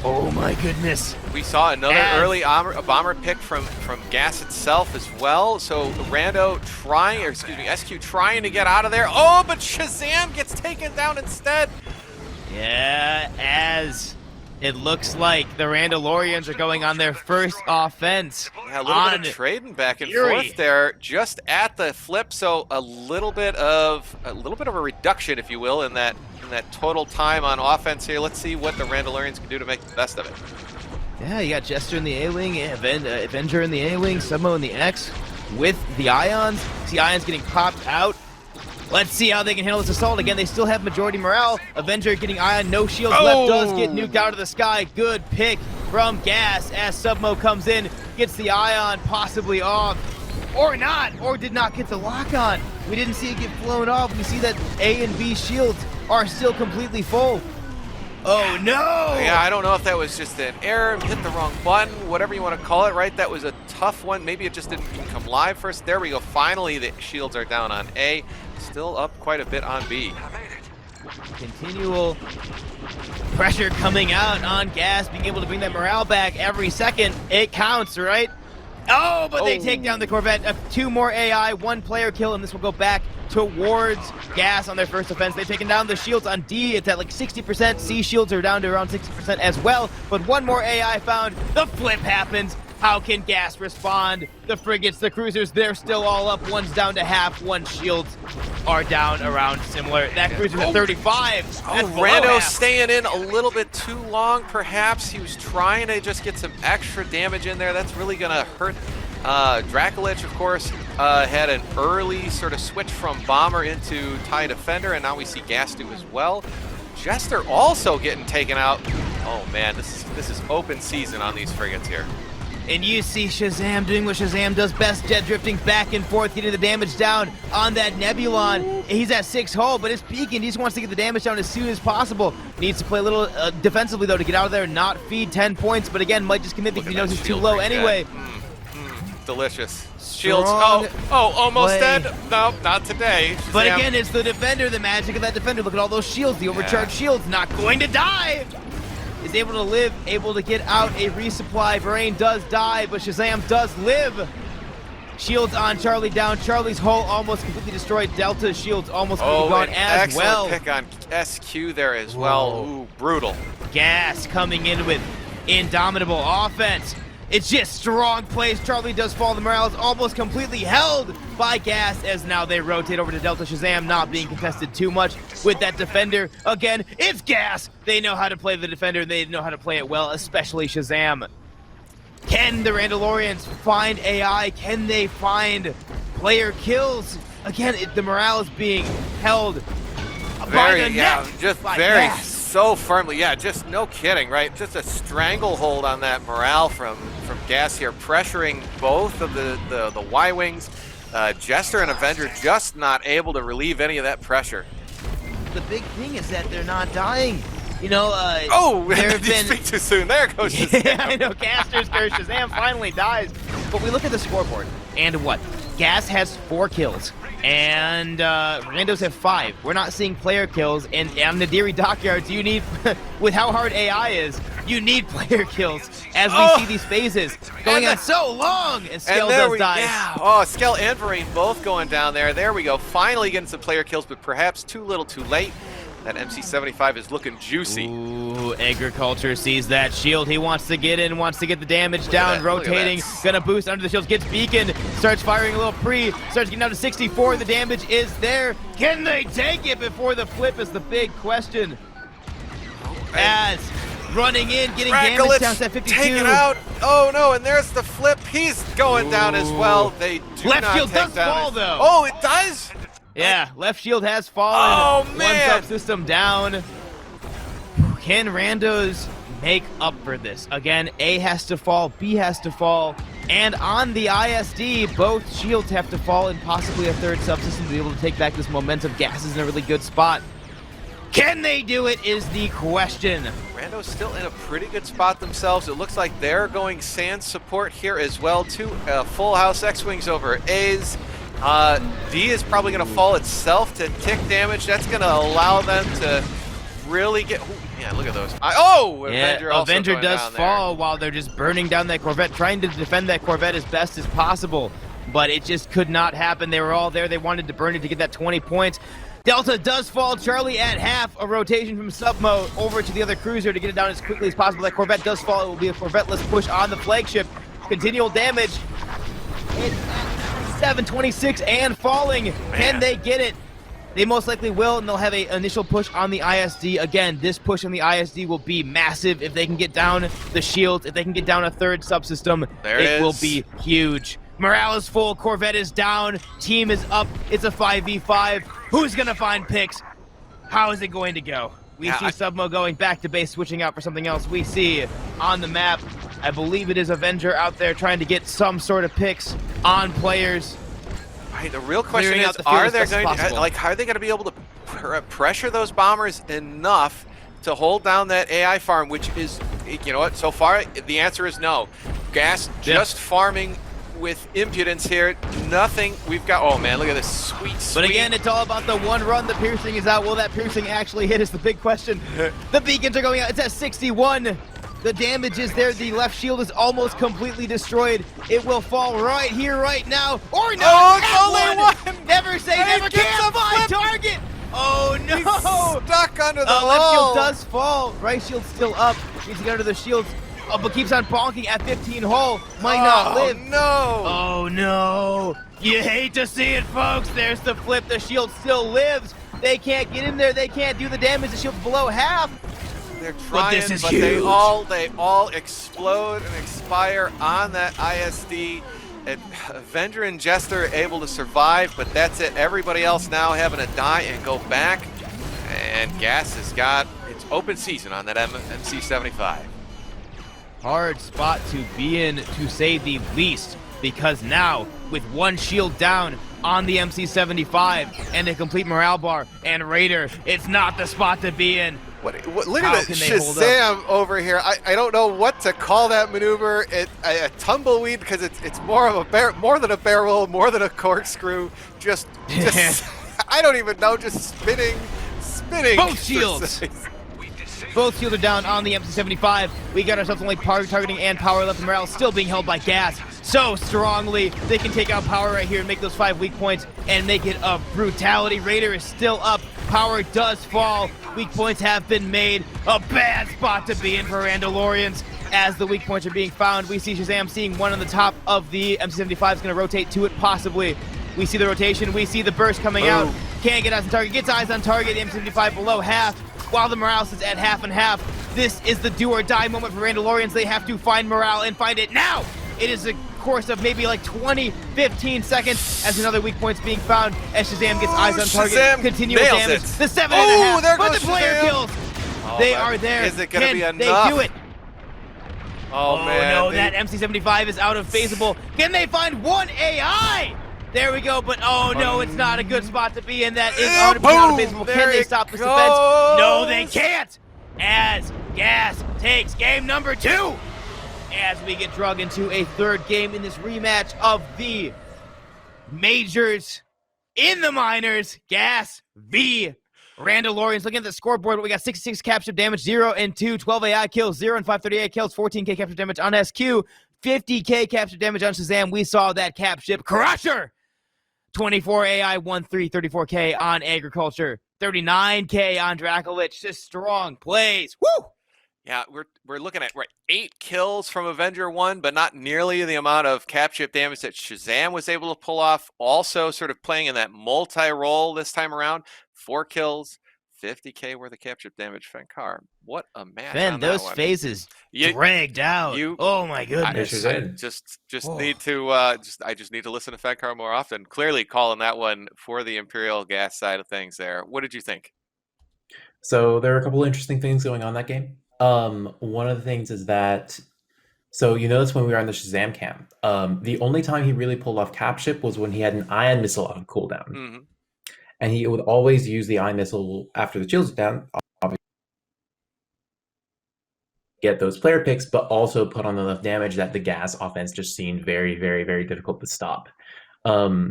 Oh my goodness. We saw another early bomber pick from Gas itself as well. So SQ trying to get out of there. Oh, but Shazam gets taken down instead. Yeah, as it looks like the Randalorians are going on their first offense. Yeah, a little bit of trading back and forth there, just at the flip. So a little bit of a reduction, if you will, in that total time on offense here. Let's see what the Randalorians can do to make the best of it. Yeah, you got Jester in the A-Wing, Avenger in the A-Wing, Submo in the X with the Ions. See Ions getting popped out. Let's see how they can handle this assault. Again, they still have majority morale. Avenger getting Ion, no shields left, does get nuked out of the sky. Good pick from Gas as Submo comes in, gets the Ion possibly off. Or not, or did not get the lock on. We didn't see it get blown off. We see that A and B shields are still completely full. Oh no! Yeah, I don't know if that was just an error, hit the wrong button, whatever you want to call it, right? That was a tough one. Maybe it just didn't come live first. There we go. Finally, the shields are down on A. Still up quite a bit on B. Continual pressure coming out on Gas, being able to bring that morale back every second. It counts, right? Oh, but they take down the Corvette. 2 more AI, 1 player kill, and this will go back towards Gas on their first offense. They've taken down the shields on D. It's at like 60%. C shields are down to around 60% as well. But 1 more AI found. The flip happens. How can Gas respond? The frigates, the cruisers, they're still all up. 1's down to half. 1 shields are down around similar. That cruiser's at 35. That's Rando staying in a little bit too long, perhaps. He was trying to just get some extra damage in there. That's really going to hurt. Dracolich, of course, had an early sort of switch from Bomber into TIE Defender, and now we see Gas do as well. Jester also getting taken out. Oh man, this is open season on these frigates here. And you see Shazam doing what Shazam does best, jet drifting back and forth, getting the damage down on that Nebulon. He's at 6 hull, but it's peaking. He just wants to get the damage down as soon as possible. Needs to play a little defensively, though, to get out of there and not feed 10 points, but again, might just commit because he knows he's too low anyway. Delicious. Shields. Almost dead. No, not today. Shazam. But again, it's the Defender, the magic of that Defender. Look at all those shields, the overcharged shields. Not going to die. Is able to live, able to get out a resupply. Varain does die, but Shazam does live. Shields on Charlie down. Charlie's hull almost completely destroyed. Delta's shields almost completely gone as well. Excellent pick on SQ there as well. Ooh, brutal. Gas coming in with indomitable offense. It's just strong plays. Charlie does fall. The morale is almost completely held by Gas as now they rotate over to Delta. Shazam not being contested too much with that Defender. Again, it's Gas. They know how to play the Defender. They know how to play it well, especially Shazam. Can the Randalorians find AI? Can they find player kills? Again, the morale is being held by the neck. Just by very Gas. So firmly, yeah, just no kidding, right? Just a stranglehold on that morale from Gas here, pressuring both of the Y-Wings. Jester and Avenger just not able to relieve any of that pressure. The big thing is that they're not dying. You know, there have been... speak too soon. There goes Shazam. Yeah, I know, Caster's curse. Shazam finally dies. But we look at the scoreboard, and what? Gas has 4 kills, and Randos have 5. We're not seeing player kills, and on the Nadiri Dockyards, you need, with how hard AI is, you need player kills as we see these phases going on so long, and Skell does die. Yeah. Oh, Skell and Varane both going down there. There we go. Finally getting some player kills, but perhaps too little too late. That MC75 is looking juicy. Ooh, Agriculture sees that shield. He wants to get in, wants to get the damage down, rotating, gonna boost under the shields, gets beacon, starts firing a little pre, starts getting down to 64. The damage is there. Can they take it before the flip is the big question. As running in, getting damage down to 52. Take it out. Oh no, and there's the flip. He's going down as well. They do Left not shield take does down fall though. Oh, it does? Yeah, left shield has fallen. Oh, man. One subsystem down. Can Randos make up for this? Again, A has to fall, B has to fall, and on the ISD, both shields have to fall and possibly a third subsystem to be able to take back this momentum. Gas is in a really good spot. Can they do it is the question. Rando's still in a pretty good spot themselves. It looks like they're going sand support here as well, too. Full house X-Wings over A's. D is probably going to fall itself to tick damage. That's going to allow them to really get... Ooh, yeah, look at those. Avenger does fall while they're just burning down that Corvette, trying to defend that Corvette as best as possible. But it just could not happen. They were all there. They wanted to burn it to get that 20 points. Delta does fall. Charlie at half. A rotation from Submo over to the other cruiser to get it down as quickly as possible. That Corvette does fall. It will be a Corvette-less push on the flagship. Continual damage. It's at 726 and falling. Man. Can they get it? They most likely will, and they'll have an initial push on the ISD. Again, this push on the ISD will be massive if they can get down the shields, if they can get down a third subsystem. It will be huge. Morale is full, Corvette is down, team is up, it's a 5v5. Who's gonna find picks? How is it going to go? We see Submo going back to base, switching out for something else. We see on the map, I believe it is Avenger out there trying to get some sort of picks on players. Right, the real question is, are they going to be able to pressure those bombers enough to hold down that AI farm, which is, you know what, so far the answer is no. Gas just farming with impudence here. Nothing. We've got, oh man, look at this sweet. But again, it's all about the one run. The piercing is out. Will that piercing actually hit is the big question. The beacons are going out. It's at 61. The damage is there. The left shield is almost completely destroyed. It will fall right here, right now. Or not. Oh, it's only one. Never say never. Can't find target. Oh no. He's stuck under the wall. Left shield does fall. Right shield's still up. Needs to get under the shields. Oh, but keeps on bonking at 15 hull. Might not live. No. Oh no. You hate to see it, folks. There's the flip. The shield still lives. They can't get in there. They can't do the damage. The shield's below half. They're trying, this is but huge. they all explode and expire on that ISD. And Avenger and Jester are able to survive, but that's it. Everybody else now having to die and go back. And Gas has got its open season on that MC75. Hard spot to be in, to say the least, because now, with one shield down on the MC75 and a complete morale bar and Raider, it's not the spot to be in. Look at that Shazam over here. I don't know what to call that maneuver. A tumbleweed, because it's more of a more than a barrel, more than a corkscrew. Just I don't even know. Just spinning. Both shields. Both shields are down on the MC75. We got ourselves only targeting and power left. Morale still being held by Gas so strongly. They can take out power right here and make those 5 weak points and make it a brutality. Raider is still up. Power does fall. Weak points have been made. A bad spot to be in for Randalorians. As the weak points are being found, we see Shazam seeing one on the top of the MC75 is going to rotate to it possibly. We see the rotation. We see the burst coming out. Can't get eyes on target. Gets eyes on target. The MC75 below half. While the morale is at half and half. This is the do or die moment for Randalorians. They have to find morale and find it now. It is a course of maybe like 20, 15 seconds as another weak point's being found as Shazam gets eyes on target. Shazam Continual damage. The 7.5. There but goes the player Shazam. kills. They are there. Is it going to be enough? They do it? Oh man. No, that MC75 is out of phasable. Can they find one AI? There we go, but oh no, it's not a good spot to be in. That is out of phasable. Can they stop this defense? No, they can't. As Gas takes game number 2. As we get dragged into a third game in this rematch of the majors in the minors. Gas V. Randalorians. Looking at the scoreboard, we got 66 capture damage, 0 and 2, 12 AI kills, 0 and 538 kills, 14k capture damage on SQ, 50k capture damage on Shazam. We saw that cap ship crusher. 24 AI, 1-3, 34k on Agriculture, 39k on Dracolich. Just strong plays. Woo! Yeah, we're looking at 8 kills from Avenger 1, but not nearly the amount of cap ship damage that Shazam was able to pull off. Also sort of playing in that multi-role this time around. 4 kills, 50k worth of cap ship damage. Fenkar, what a match Finn, on those that one. phases dragged out. Oh my goodness. I just need to I just need to listen to Fenkar more often. Clearly calling that one for the Imperial gas side of things there. What did you think? So there are a couple of interesting things going on that game. One of the things is that, so you notice when we were on the Shazam camp, the only time he really pulled off cap ship was when he had an ion missile on cooldown. Mm-hmm. And he would always use the ion missile after the shields down, obviously, get those player picks, but also put on enough damage that the gas offense just seemed very, very, very difficult to stop. I'll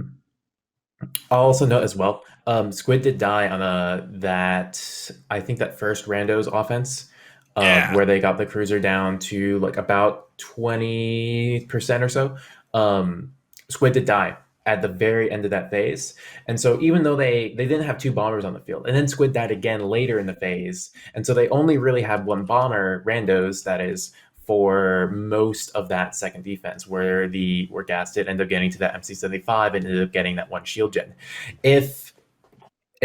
also note as well, Squid did die on I think that first Rando's offense, where they got the cruiser down to like about 20% or so. Squid did die at the very end of that phase. And so even though they didn't have 2 bombers on the field, and then Squid died again later in the phase, and so they only really had 1 bomber, Randos, that is, for most of that second defense, where Gas did end up getting to that MC75 and ended up getting that 1 shield gen. If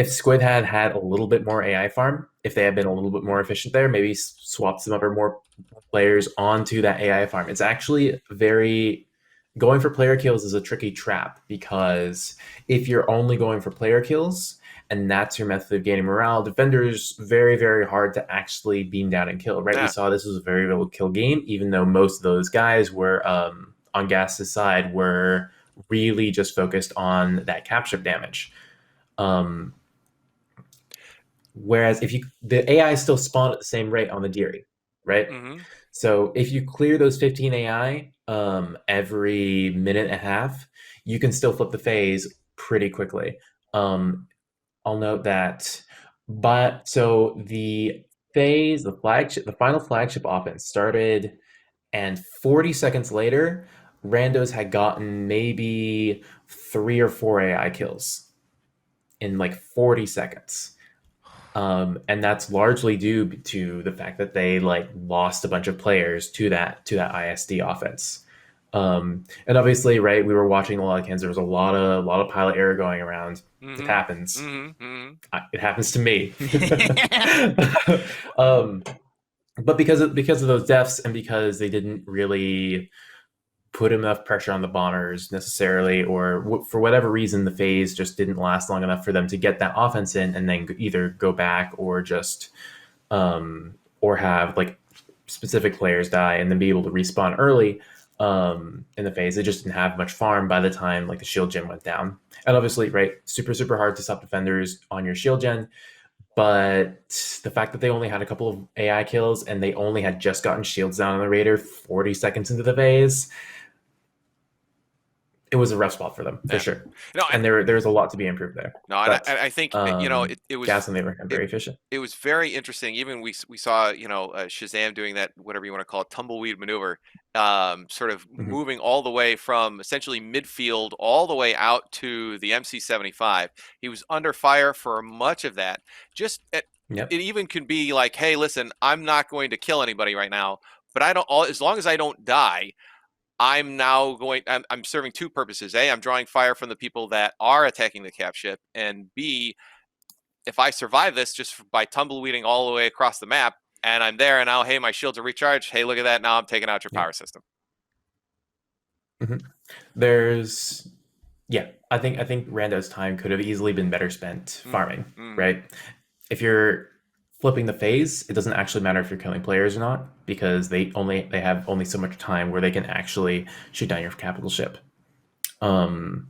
Squid had a little bit more AI farm, if they had been a little bit more efficient there, maybe swapped some other more players onto that AI farm. It's actually going for player kills is a tricky trap, because if you're only going for player kills and that's your method of gaining morale, defenders very, very hard to actually beam down and kill, right? Yeah. We saw this was a very low kill game, even though most of those guys were on Gas's side were really just focused on that capture damage. Whereas the AI still spawn at the same rate on the Deary, right? Mm-hmm. So if you clear those 15 AI every minute and a half, you can still flip the phase pretty quickly. I'll note that, so the phase, the final flagship offense started, and 40 seconds later, Randos had gotten maybe 3 or 4 AI kills in like 40 seconds. And that's largely due to the fact that they lost a bunch of players to that ISD offense. And obviously, right, we were watching a lot of cans. There was a lot of pilot error going around. Mm-hmm. It happens. Mm-hmm. It happens to me. But because of those deaths, and because they didn't really put enough pressure on the bombers necessarily, or for whatever reason, the phase just didn't last long enough for them to get that offense in, and then either go back or just or have specific players die and then be able to respawn early in the phase. They just didn't have much farm by the time the shield gen went down. And obviously, right, super hard to stop defenders on your shield gen. But the fact that they only had a couple of AI kills and they only had just gotten shields down on the Raider 40 seconds into the phase, it was a rough spot for them, for sure. No, and there's a lot to be improved there. No, but, and I think it was Gas and they were very efficient. It was very interesting. Even we saw Shazam doing that, whatever you want to call it, tumbleweed maneuver, sort of moving all the way from essentially midfield all the way out to the MC75. He was under fire for much of that. It even can be like, hey, listen, I'm not going to kill anybody right now, but as long as I don't die, I'm serving 2 purposes. A, I'm drawing fire from the people that are attacking the cap ship, and B, if I survive this just by tumbleweeding all the way across the map, and I'm there, and now, hey, my shields are recharged. Hey, look at that! Now I'm taking out your power system. I think Rando's time could have easily been better spent farming, right? If you're flipping the phase, it doesn't actually matter if you're killing players or not, because they have only so much time where they can actually shoot down your capital ship. And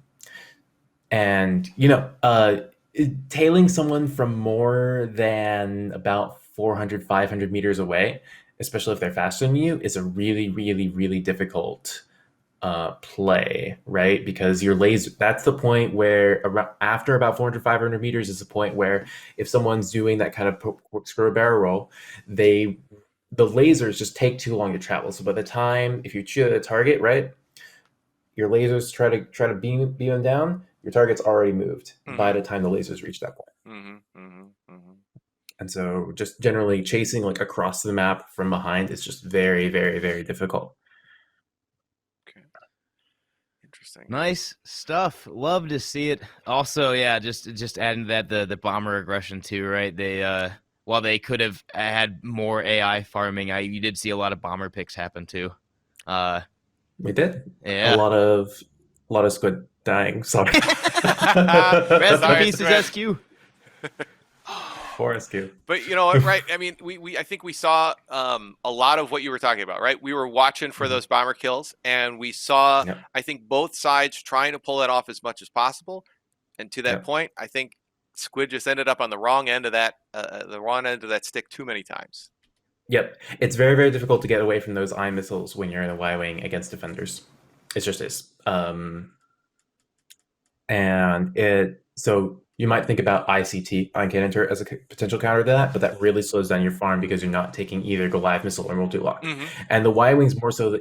tailing someone from more than about 400, 500 meters away, especially if they're faster than you, is a really, really, really difficult play, right? Because your laser, that's the point where after about 400, 500 meters is the point where if someone's doing that kind of corkscrew barrel roll, the lasers just take too long to travel. So by the time, if you shoot at a target, right, your lasers try to beam them down, your target's already moved by the time the lasers reach that point. And so just generally chasing like across the map from behind is just very, very, very difficult. Okay. Interesting. Nice stuff. Love to see it. Also, yeah, just adding that the bomber aggression too, right? They while they could have had more AI farming, you did see a lot of bomber picks happen too. We did. Yeah. A lot of squid dying. Sorry. Rest in Sorry, pieces, SQ. For SQ. But you know what, right? I mean, I think we saw a lot of what you were talking about, right? We were watching for those bomber kills, and we saw, I think, both sides trying to pull that off as much as possible. And to that point, I think Squid just ended up on the wrong end of that, stick too many times. Yep, it's very, very difficult to get away from those ion missiles when you're in a Y-wing against defenders. It just is. So you might think about ICT, ion cannon turret, as a potential counter to that, but that really slows down your farm because you're not taking either Goliath missile or multi-lock. And the Y-wings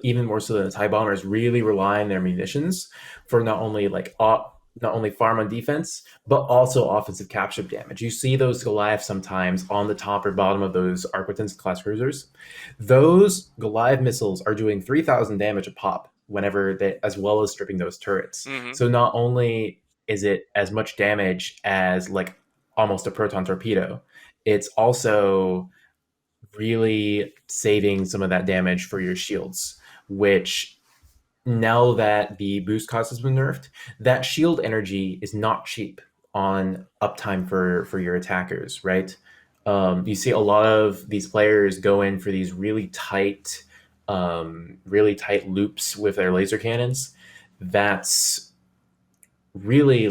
even more so than the TIE bombers really rely on their munitions for not only farm on defense, but also offensive capture damage. You see those Goliaths sometimes on the top or bottom of those Arquitens class cruisers. Those Goliath missiles are doing 3,000 damage a pop as well as stripping those turrets. So not only is it as much damage as like almost a proton torpedo, it's also really saving some of that damage for your shields, which now that the boost cost has been nerfed, that shield energy is not cheap on uptime for your attackers, right? You see a lot of these players go in for these really tight loops with their laser cannons. That's really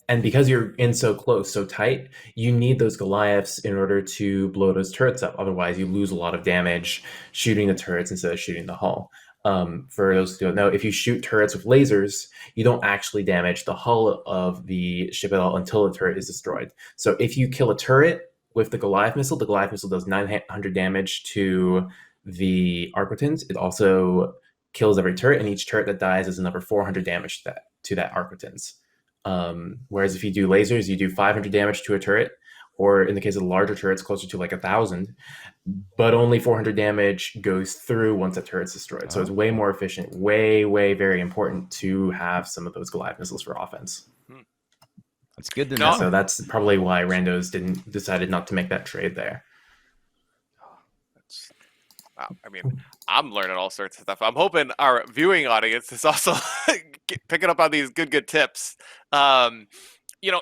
and because you're in so close, so tight, you need those Goliaths in order to blow those turrets up. Otherwise, you lose a lot of damage shooting the turrets instead of shooting the hull. For those who don't know, if you shoot turrets with lasers, you don't actually damage the hull of the ship at all until the turret is destroyed. So if you kill a turret with the Goliath missile does 900 damage to the Arquitens. It also kills every turret, and each turret that dies is another 400 damage to that Arquitens. Whereas if you do lasers, you do 500 damage to a turret, or in the case of the larger turrets, closer to like 1,000, but only 400 damage goes through once a turret's destroyed. So it's way more efficient, way, very important to have some of those Goliath missiles for offense. That's good to know. So that's probably why Randos decided not to make that trade there. Wow. I mean, I'm learning all sorts of stuff. I'm hoping our viewing audience is also picking up on these good tips. You know,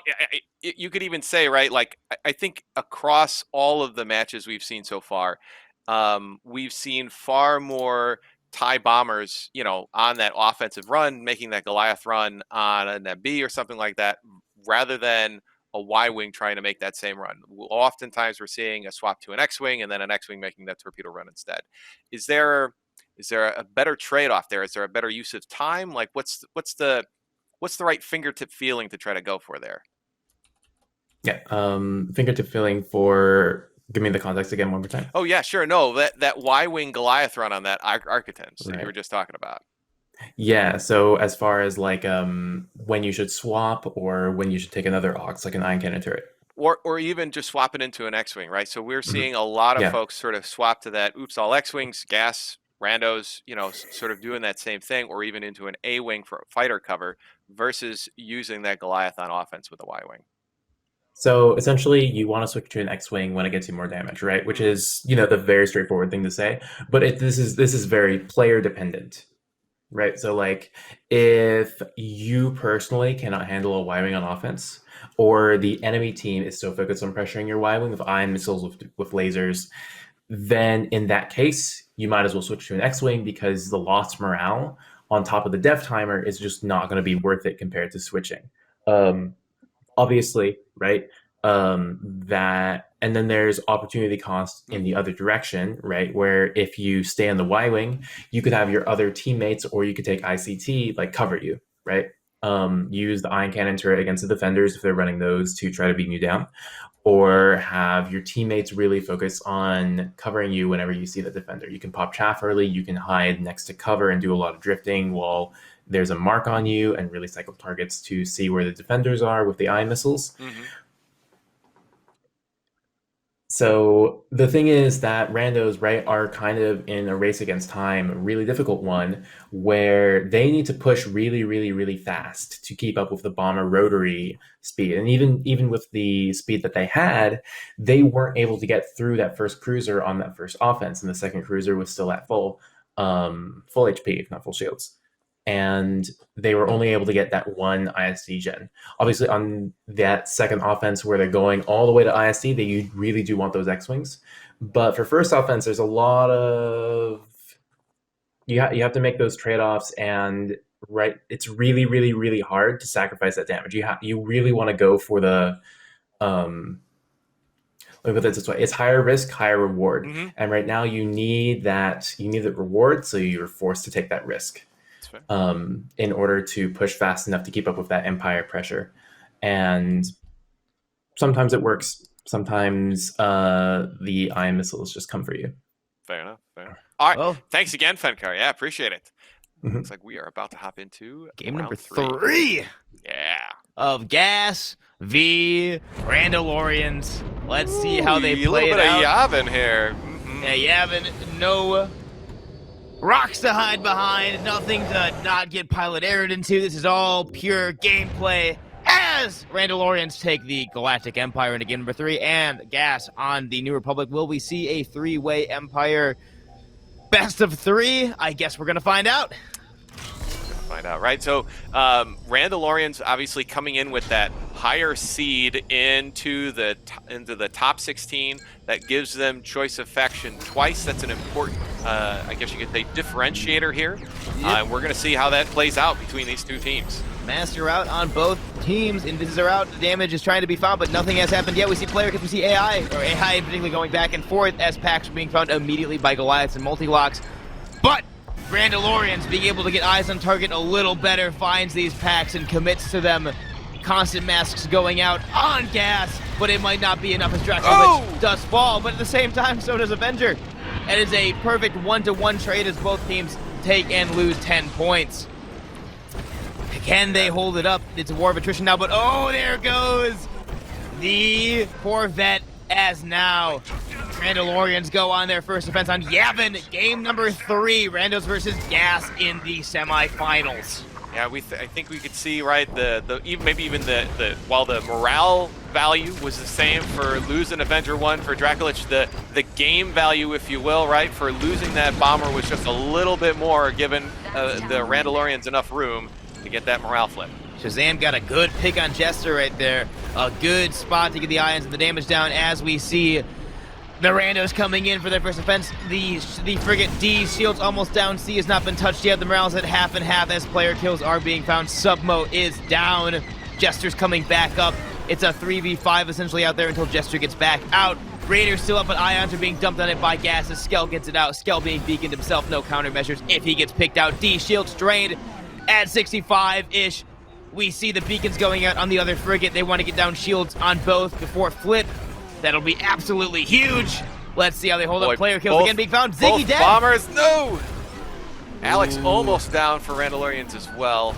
you could even say, right, like, I think across all of the matches we've seen so far, we've seen far more TIE bombers, you know, on that offensive run, making that Goliath run on an MB or something like that, rather than a Y-wing trying to make that same run. Oftentimes we're seeing a swap to an X-wing and then an X-wing making that torpedo run instead. Is there a better trade-off there? Is there a better use of time? Like, what's the right fingertip feeling to try to go for there? Yeah, fingertip feeling for. Give me the context again one more time. Oh yeah, sure. No, that Y-wing Goliath run on that Arquitens that you were just talking about. Yeah, so as far as like when you should swap or when you should take another aux, like an ion cannon turret. Or even just swap it into an X-wing, right? So we're seeing a lot of folks sort of swap to that, all X-wings, gas, randos, you know, sort of doing that same thing, or even into an A-wing for fighter cover versus using that Goliath on offense with a Y-wing. So essentially, you want to switch to an X-wing when it gets you more damage, right? Which is, you know, the very straightforward thing to say. But this is very player dependent, right? So like, if you personally cannot handle a Y-wing on offense, or the enemy team is so focused on pressuring your Y-wing with ion missiles with lasers, then in that case, you might as well switch to an X-wing, because the lost morale on top of the death timer is just not going to be worth it compared to switching. Obviously, right, that And then there's opportunity cost in the other direction, right? Where if you stay on the Y wing, you could have your other teammates, or you could take ICT, like cover you, right? Use the ion cannon turret against the defenders if they're running those to try to beat you down, or have your teammates really focus on covering you whenever you see the defender. You can pop chaff early, you can hide next to cover and do a lot of drifting while there's a mark on you, and really cycle targets to see where the defenders are with the ion missiles. So the thing is that randos, right, are kind of in a race against time, a really difficult one, where they need to push really, really, really fast to keep up with the bomber rotary speed. And even with the speed that they had, they weren't able to get through that first cruiser on that first offense, and the second cruiser was still at full HP, if not full shields. And they were only able to get that one ISD gen. Obviously, on that second offense where they're going all the way to ISD, you really do want those X-Wings. But for first offense, there's a lot of... You have to make those trade-offs, and it's really, really, really hard to sacrifice that damage. You really want to go for the... let me put this this way. It's higher risk, higher reward. And right now you need that reward, so you're forced to take that risk. In order to push fast enough to keep up with that Empire pressure. And sometimes it works. Sometimes the ion missiles just come for you. Fair enough. All right. Well, thanks again, Fenkar. Yeah, appreciate it. Looks like we are about to hop into game number 3. Yeah. Of Gas v. Randalorians. Let's see how they play it out. A little bit of Yavin here. Yeah, Yavin, no rocks to hide behind, nothing to not get pilot errored into. This is all pure gameplay as Randalorians take the Galactic Empire into game number 3 and Gas on the New Republic. Will we see a 3-way Empire best of 3? I guess we're going to find out. Right? So Randalorians obviously coming in with that higher seed into the top 16. That gives them choice of faction twice. That's an important, I guess you could say, differentiator here. We're going to see how that plays out between these two teams. Master out on both teams. Invises are out. The damage is trying to be found, but nothing has happened yet. We see player, because we see AI particularly going back and forth as packs are being found immediately by Goliaths and multi-locks. But Randalorians being able to get eyes on target a little better, finds these packs and commits to them. Constant masks going out on Gas, but it might not be enough as Dracolich does fall, but at the same time, so does Avenger. It is a perfect 1-to-1 trade as both teams take and lose 10 points. Can they hold it up? It's a war of attrition now, but there goes the Corvette as now Randalorians go on their first offense on Yavin. Game number 3, Randos versus Gas in the semifinals. Yeah, I think we could see, right, while the morale value was the same for losing Avenger 1 for Dracolich, the game value, if you will, right, for losing that bomber was just a little bit more, given the Randalorians enough room to get that morale flip. Shazam got a good pick on Jester right there. A good spot to get the ions and the damage down as we see the Randos coming in for their first offense. The frigate D shields almost down. C has not been touched yet. The morale's at half and half as player kills are being found. Submo is down. Jester's coming back up. It's a 3v5 essentially out there until Jester gets back out. Raider's still up, but ions are being dumped on it by Gas as Skell gets it out. Skell being beaconed himself. No countermeasures if he gets picked out. D shields drained at 65-ish. We see the beacons going out on the other frigate. They want to get down shields on both before flip. That'll be absolutely huge. Let's see how they hold up. Player kills again being found. Ziggy dead. Bombers, no! Alex almost down for Randalorians as well.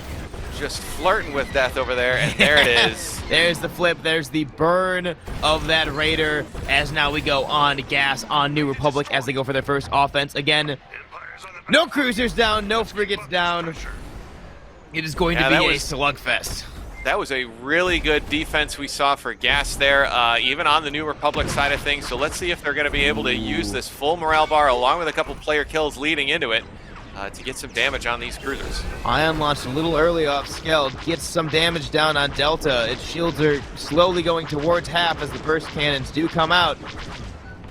Just flirting with death over there, and there it is. There's the flip. There's the burn of that Raider as now we go on Gas on New Republic as they go for their first offense. Again, no cruisers down, no frigates down. It is going to be a slugfest. That was a really good defense we saw for Gas there, even on the New Republic side of things. So let's see if they're going to be able to use this full morale bar along with a couple player kills leading into it to get some damage on these cruisers. Ion launched a little early off Skell, gets some damage down on Delta. Its shields are slowly going towards half as the burst cannons do come out.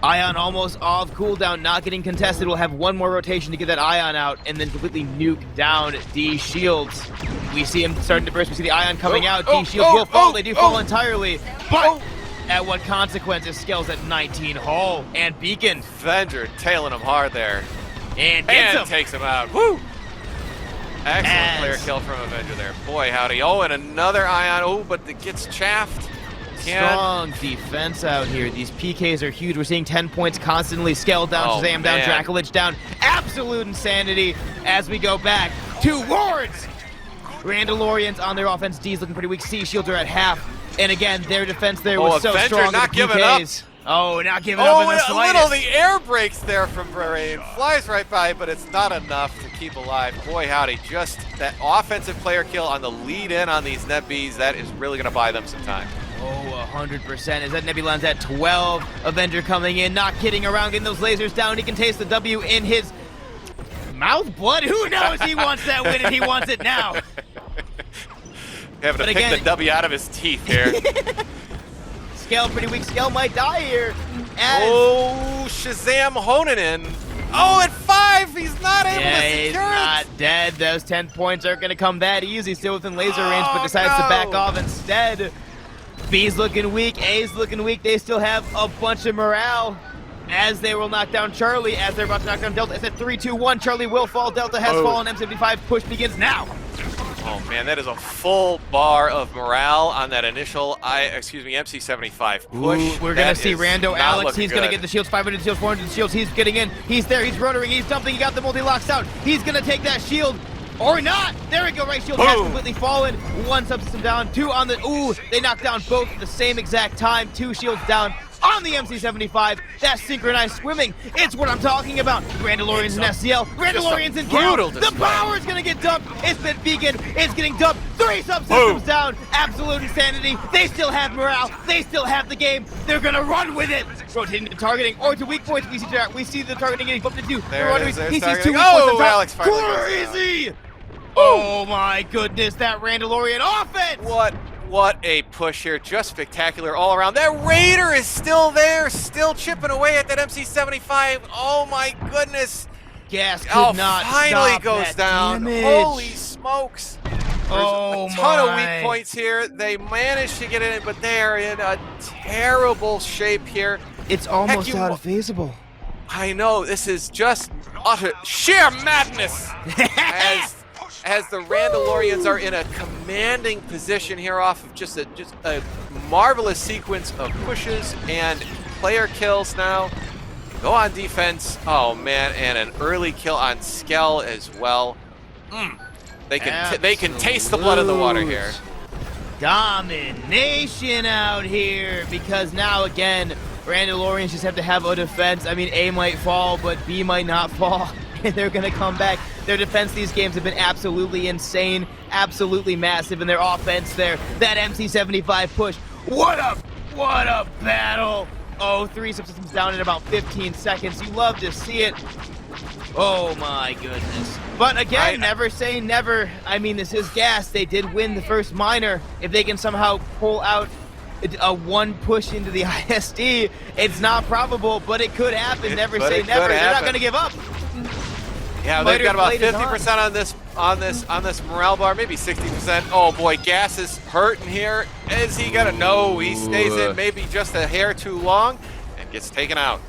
Ion almost off cooldown, not getting contested. We'll have one more rotation to get that Ion out and then completely nuke down D shields. We see him starting to burst. We see the Ion coming out. D shields will fall. They do fall entirely. But at what consequences. Skills at 19 hull and beacon. Avenger tailing him hard there. And gets him. Takes him out. Woo! Excellent As- player kill from Avenger there. Boy, howdy. Oh, and another ion. Oh, but it gets chaffed. Strong defense out here. These PKs are huge. We're seeing 10 points constantly. Skell down, Oh, Shazam down, man. Dracolich down. Absolute insanity as we go back to Wards. Randalorians on their offense. D's looking pretty weak. C shields are at half. And again, their defense there was so Avenger strong. not with the giving up. PKs. Oh, not giving up in the a slightest. little the air brakes there from Bahrain. Flies right by, but it's not enough to keep alive. Boy, howdy. Just that offensive player kill on the lead in on these Net Bs, that is really going to buy them some time. Oh, 100%. As that Nebulan's at 12. Avenger coming in, not kidding around, getting those lasers down. He can taste the W in his mouth. Blood? Who knows? He wants that win and he wants it now. Having to pick again- the W out of his teeth here. Skell pretty weak. Skell might die here. As Oh, Shazam honing in. Oh, at 5, he's not able yeah, to he's secure not it. dead. Those 10 points aren't going to come that easy. Still within laser range, but Oh, decides to back no. off instead. B's looking weak. A's looking weak. They still have a bunch of morale as they will knock down Charlie as they're about to knock down Delta. It's at 3, 2, 1. Charlie will fall. Delta has fallen. M75 push begins now. Oh man, that is a full bar of morale on that initial MC75 push. Ooh, we're That gonna see is Rando not Alex. looking He's gonna good. get the shields, 500 shields, 400 shields. He's getting in. He's there. He's rotoring. He's dumping. He got the multi-locks out. He's gonna take that shield. Or not. There we go. Right shield has Boom. completely fallen. One subsystem down. Two on the. Ooh, they knocked down both at the same exact time. Two shields down on the MC75. That's synchronized swimming. It's what I'm talking about. Randalorians and SCL. Randalorians and Cal. brutal The display. power is gonna get dumped. It's been beacon. It's getting dumped. 3 subsystems Boom. down. Absolute insanity. They still have morale. They still have the game. They're gonna run with it. Rotating to targeting or to weak points. We see the targeting getting bumped into. There it is, there's He sees 2 targeting. weak points on Oh, top. Alex finally goes down. Crazy. Oh my goodness, that Randalorian offense! What a push here. Just spectacular all around. That Raider is still there, still chipping away at that MC75. Oh my goodness. Gas could not finally stop goes that down. damage. Holy smokes. Oh There's a ton of my. weak points here. They managed to get in, but they are in a terrible shape here. It's almost you- out of feasible. I know, this is just utter sheer madness. As the Randalorians are in a commanding position here off of just a marvelous sequence of pushes and player kills now. Go on defense. Oh man, and an early kill on Skell as well. They can taste the blood in the water here. Domination out here because now again Randalorians just have to have a defense. I mean, A might fall, but B might not fall. And they're going to come back. Their defense these games have been absolutely insane, absolutely massive, and their offense there, that MC75 push. What a battle. Oh, 3 subsystems down in about 15 seconds. You love to see it. Oh my goodness. But again, never say never. I mean, this is gas. They did win the first minor. If they can somehow pull out a 1 push into the ISD, it's not probable, but it could happen. Never say never. They're not going to give up. Yeah, they've got about Blade is 50% on this morale bar, maybe 60%. Oh boy, Gas is hurting here. Is he gonna? No, he stays in maybe just a hair too long and gets taken out.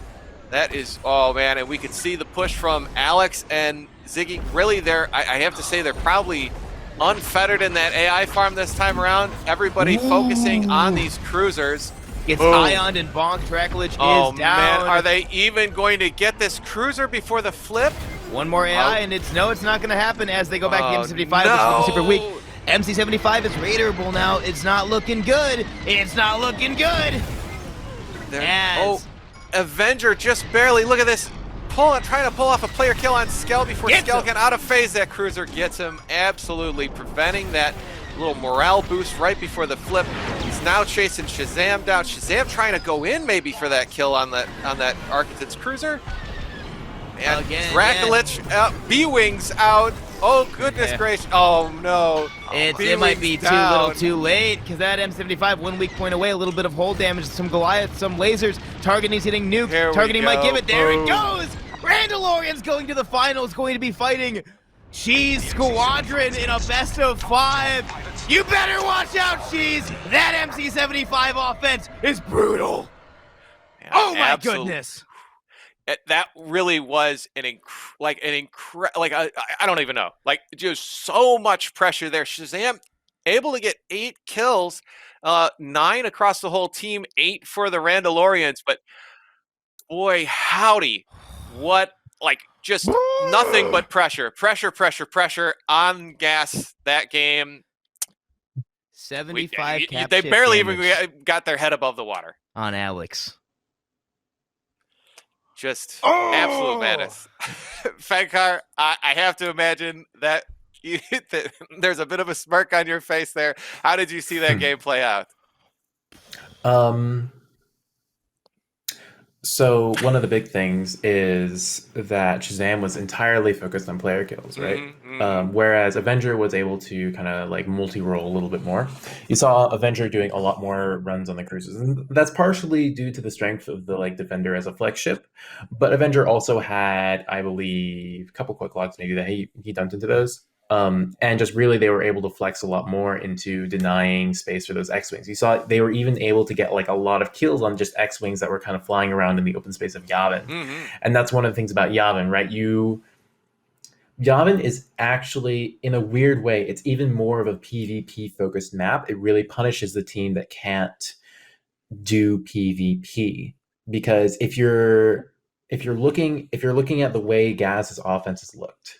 That is, oh man, and we could see the push from Alex and Ziggy. Really, I have to say they're probably unfettered in that AI farm this time around. Everybody focusing on these cruisers. Gets Boom. ioned and bonked. Dracolich Oh is down. man, are they even going to get this cruiser before the flip? One more AI, and it's not going to happen as they go back to MC75, no. which is super weak. MC75 is raiderable now. It's not looking good. It's not looking good. Oh, Avenger just barely. Look at this. Trying to pull off a player kill on Skell before Skell can out of phase. That cruiser gets him, absolutely preventing that little morale boost right before the flip. He's now chasing Shazam down. Shazam trying to go in maybe for that kill on that Architect's cruiser. And Dracolich, B-Wings out. Oh, goodness gracious. Oh, no. It might be too little too late because that M75 1 weak point away. A little bit of hold damage, some Goliath, some lasers. Targeting's hitting nuke. Targeting might give it. There it goes. Randalorian's going to the finals, going to be fighting Cheese Squadron in a best of 5. You better watch out, Cheese. That MC-75 offense is brutal. Yeah, Oh my absolute- goodness. That really was an I don't even know, like just so much pressure there. Shazam able to get 8 kills, 9 across the whole team, 8 for the Randalorians, but boy howdy, what, like, just nothing but pressure on Gas that game. 75 cap They chip barely even damage got their head above the water. on Alex. Just absolute madness. Fankar, I have to imagine that, that there's a bit of a smirk on your face there. How did you see that game play out? So one of the big things is that Shazam was entirely focused on player kills, right? Whereas Avenger was able to kind of like multi-role a little bit more. You saw Avenger doing a lot more runs on the cruises, and that's partially due to the strength of the like Defender as a flex ship. But Avenger also had, I believe, a couple quick logs maybe that he dumped into those. And just really they were able to flex a lot more into denying space for those X-Wings. You saw they were even able to get like a lot of kills on just X-Wings that were kind of flying around in the open space of Yavin. And that's one of the things about Yavin, right? Yavin is actually, in a weird way, it's even more of a PvP focused map. It really punishes the team that can't do PvP, because if you're looking at the way Gaz's offenses looked,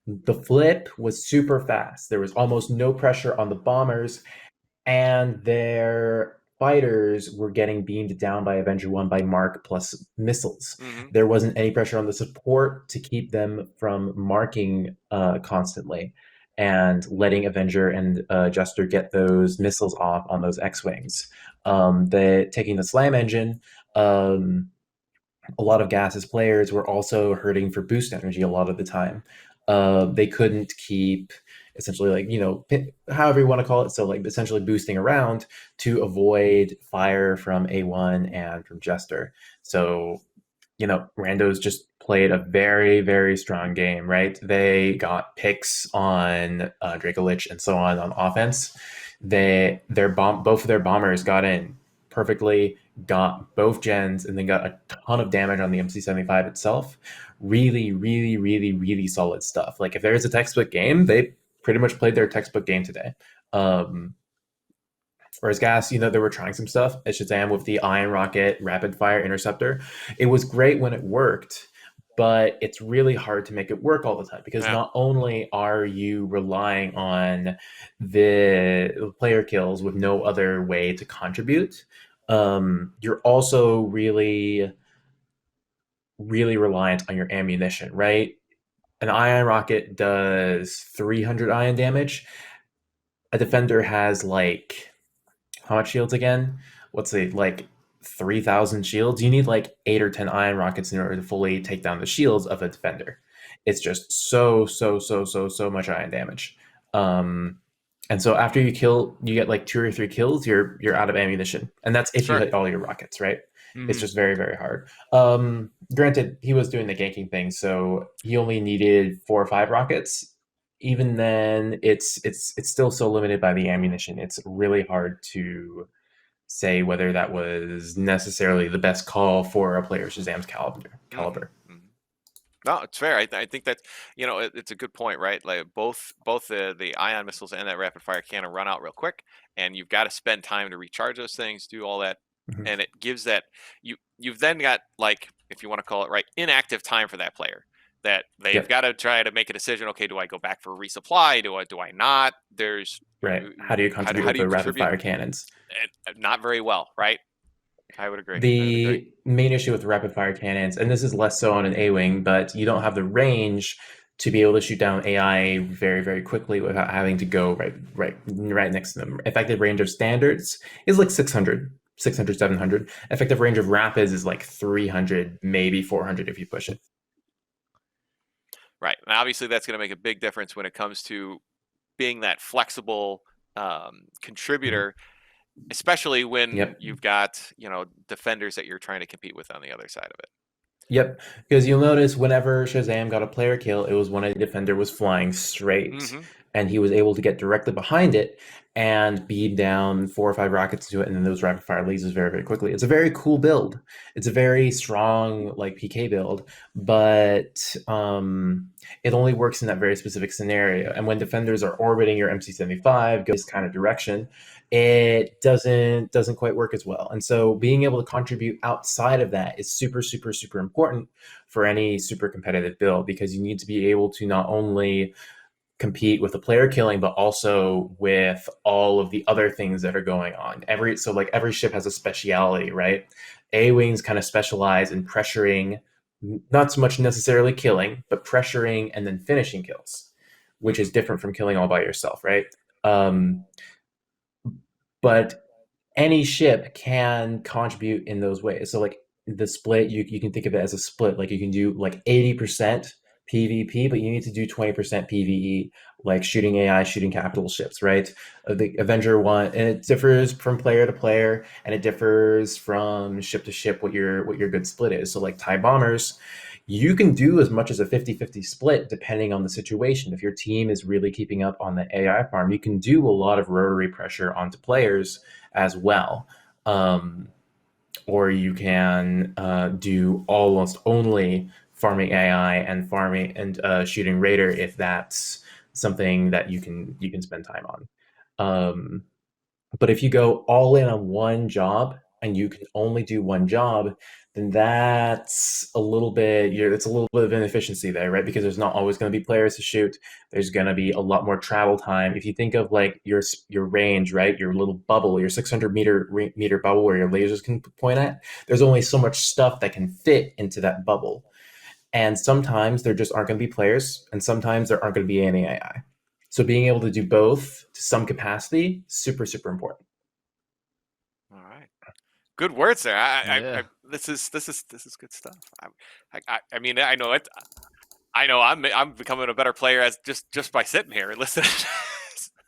the flip was super fast. There was almost no pressure on the bombers, and their fighters were getting beamed down by Avenger 1 by Mark plus missiles. There wasn't any pressure on the support to keep them from marking constantly and letting Avenger and Jester get those missiles off on those X-Wings. Taking the Slam engine, a lot of Gas's players were also hurting for boost energy a lot of the time. They couldn't keep essentially, like, however you want to call it, so like essentially boosting around to avoid fire from A1 and from Jester. So, Randos just played a very, very strong game, right? They got picks on Dracolich and so on offense. Both of their bombers got in perfectly, got both gens, and then got a ton of damage on the MC-75 itself. Really, really, really, really solid stuff. Like, if there's a textbook game, they pretty much played their textbook game today. Whereas Gas, they were trying some stuff at Shazam with the Iron Rocket Rapid Fire Interceptor. It was great when it worked, but it's really hard to make it work all the time, because not only are you relying on the player kills with no other way to contribute, you're also really, really reliant on your ammunition, right? An ion rocket does 300 ion damage. A defender has like, how much shields again? Let's say like 3,000 shields. You need like 8 or 10 ion rockets in order to fully take down the shields of a defender. It's just so much ion damage. And so after you get like 2 or 3 kills, you're out of ammunition, and that's if you hit all your rockets, right? It's just very, very hard. Granted, he was doing the ganking thing, so he only needed 4 or 5 rockets. Even then, it's still so limited by the ammunition. It's really hard to say whether that was necessarily the best call for a player Shazam's caliber. No, it's fair. I think that, it's a good point, right? Like both the ion missiles and that rapid fire cannon run out real quick, and you've got to spend time to recharge those things, do all that, and it gives that you've then got, like, if you want to call it, right, inactive time for that player, that they've got to try to make a decision. Okay, do I go back for a resupply? Do I not? There's right. How do you contribute with the rapid fire cannons? Not very well, right? I would agree. The main issue with rapid fire cannons, and this is less so on an A-wing, but you don't have the range to be able to shoot down AI very, very quickly without having to go right next to them. Effective range of standards is like 600, 700. Effective range of rapids is like 300, maybe 400 if you push it. Right. And obviously that's going to make a big difference when it comes to being that flexible contributor, especially when you've got, defenders that you're trying to compete with on the other side of it. Yep, because you'll notice whenever Shazam got a player kill, it was when a defender was flying straight, and he was able to get directly behind it and beam down 4 or 5 rockets to it, and then those rapid fire lasers very, very quickly. It's a very cool build. It's a very strong like PK build, but it only works in that very specific scenario. And when defenders are orbiting your MC-75, go this kind of direction, it doesn't quite work as well. And so being able to contribute outside of that is super, super, super important for any super competitive build, because you need to be able to not only compete with the player killing, but also with all of the other things that are going on. Every ship has a speciality, right? A-wings kind of specialize in pressuring, not so much necessarily killing, but pressuring and then finishing kills, which is different from killing all by yourself, right? But any ship can contribute in those ways. So like the split, you can think of it as a split. Like you can do like 80% PvP, but you need to do 20% PvE, like shooting AI, shooting capital ships, right? The Avenger one, and it differs from player to player, and it differs from ship to ship what your good split is. So like TIE bombers, you can do as much as a 50-50 split depending on the situation. If your team is really keeping up on the AI farm, you can do a lot of rotary pressure onto players as well. Or you can do almost only farming AI and farming and shooting Raider if that's something that you can spend time on. But if you go all in on one job and you can only do one job, then that's a little bit of inefficiency there, right? Because there's not always going to be players to shoot. There's going to be a lot more travel time. If you think of like your range, right? Your little bubble, your 600 meter bubble where your lasers can point at, there's only so much stuff that can fit into that bubble. And sometimes there just aren't going to be players, and sometimes there aren't going to be any AI. So being able to do both to some capacity, super, super important. All right, good words there. This is good stuff. I mean, I know it. I know I'm becoming a better player as just by sitting here and listening.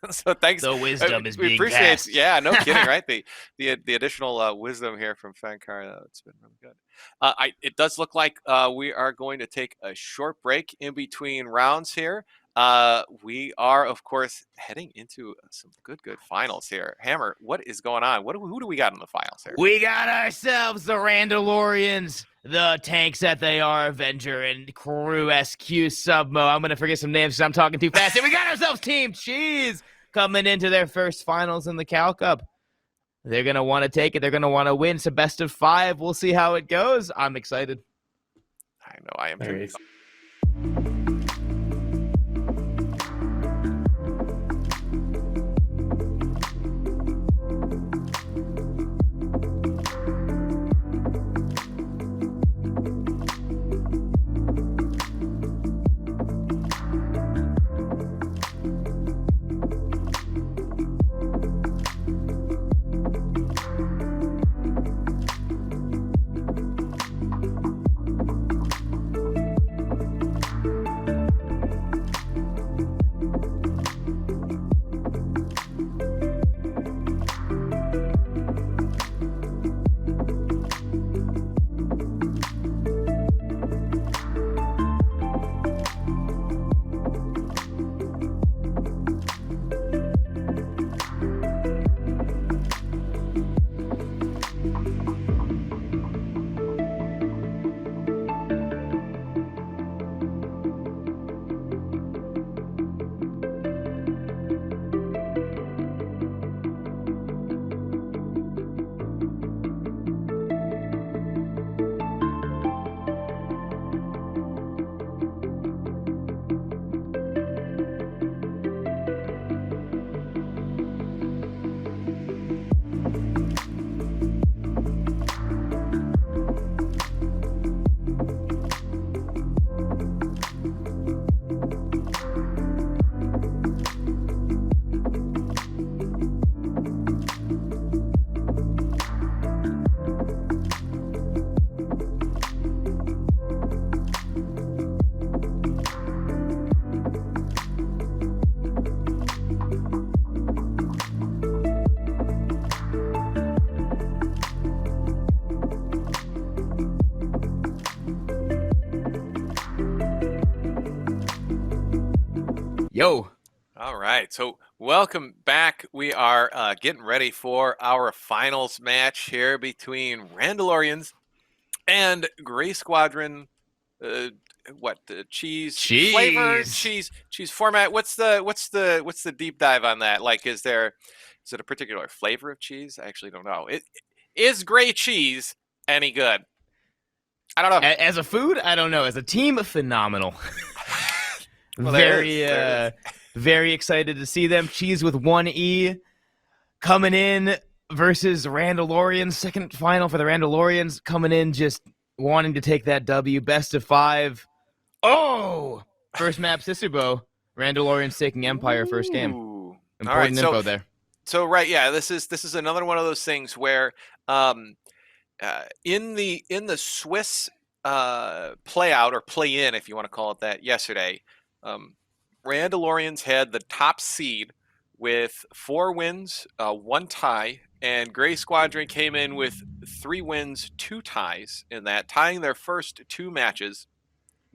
So thanks. The wisdom is we being appreciate. passed. Yeah, no kidding, right? The additional wisdom here from Fankar. It's been really good. It does look like we are going to take a short break in between rounds here. We are, of course, heading into some good finals here. Hammer, what is going on? Who do we got in the finals here? We got ourselves the Randalorians, the tanks that they are, Avenger and Crew SQ Submo. I'm going to forget some names because I'm talking too fast. And we got ourselves Team Cheese coming into their first finals in the Cal Cup. They're going to want to take it. They're going to want to win. It's a best of 5. We'll see how it goes. I'm excited. I know I am too. Yo. All right, so welcome back. We are getting ready for our finals match here between Randalorians and Gray Squadron. The cheese flavor, cheese format? What's the deep dive on that? Like, is it a particular flavor of cheese? I actually don't know. Is gray cheese any good? I don't know. As a food, I don't know. As a team, phenomenal. Well, Very excited to see them. Cheese with one E coming in versus Randalorians. Second final for the Randalorians, coming in just wanting to take that W. Best of 5. Oh! First map, Sisubo. Randalorians taking Empire first game. Important info there. So right, yeah, this is another one of those things where in the Swiss play out or play in, if you want to call it that, yesterday, Randalorians had the top seed with 4 wins, 1 tie, and Gray Squadron came in with 3 wins, 2 ties in that, tying their first 2 matches,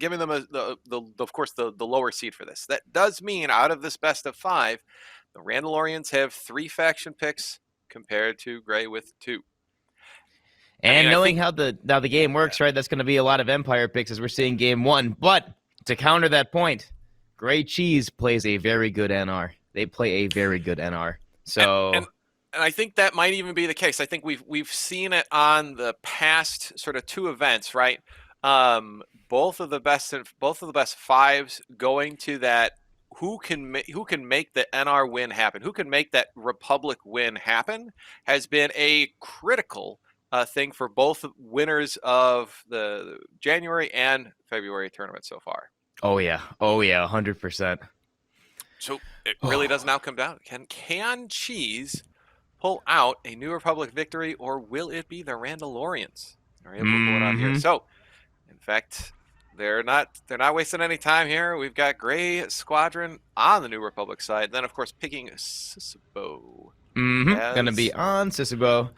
giving them of course the lower seed for this. That does mean out of this best of 5, the Randalorians have 3 faction picks compared to Gray with 2. And knowing how the game works, right, that's going to be a lot of Empire picks as we're seeing game 1. But to counter that point, Gray Cheese plays a very good NR. They play a very good NR. So, and I think that might even be the case. I think we've seen it on the past sort of 2 events, right? Both of the best 5s going to that. Who can make the NR win happen? Who can make that Republic win happen? Has been a critical thing for both winners of the January and February tournament so far. Oh yeah, 100%. So it really does now come down. Can Cheese pull out a New Republic victory, or will it be the Randalorians? They're able to pull it out here. So, in fact, they're not wasting any time here. We've got Gray Squadron on the New Republic side. Then, of course, picking Sisubo. Gonna be on Sisubo.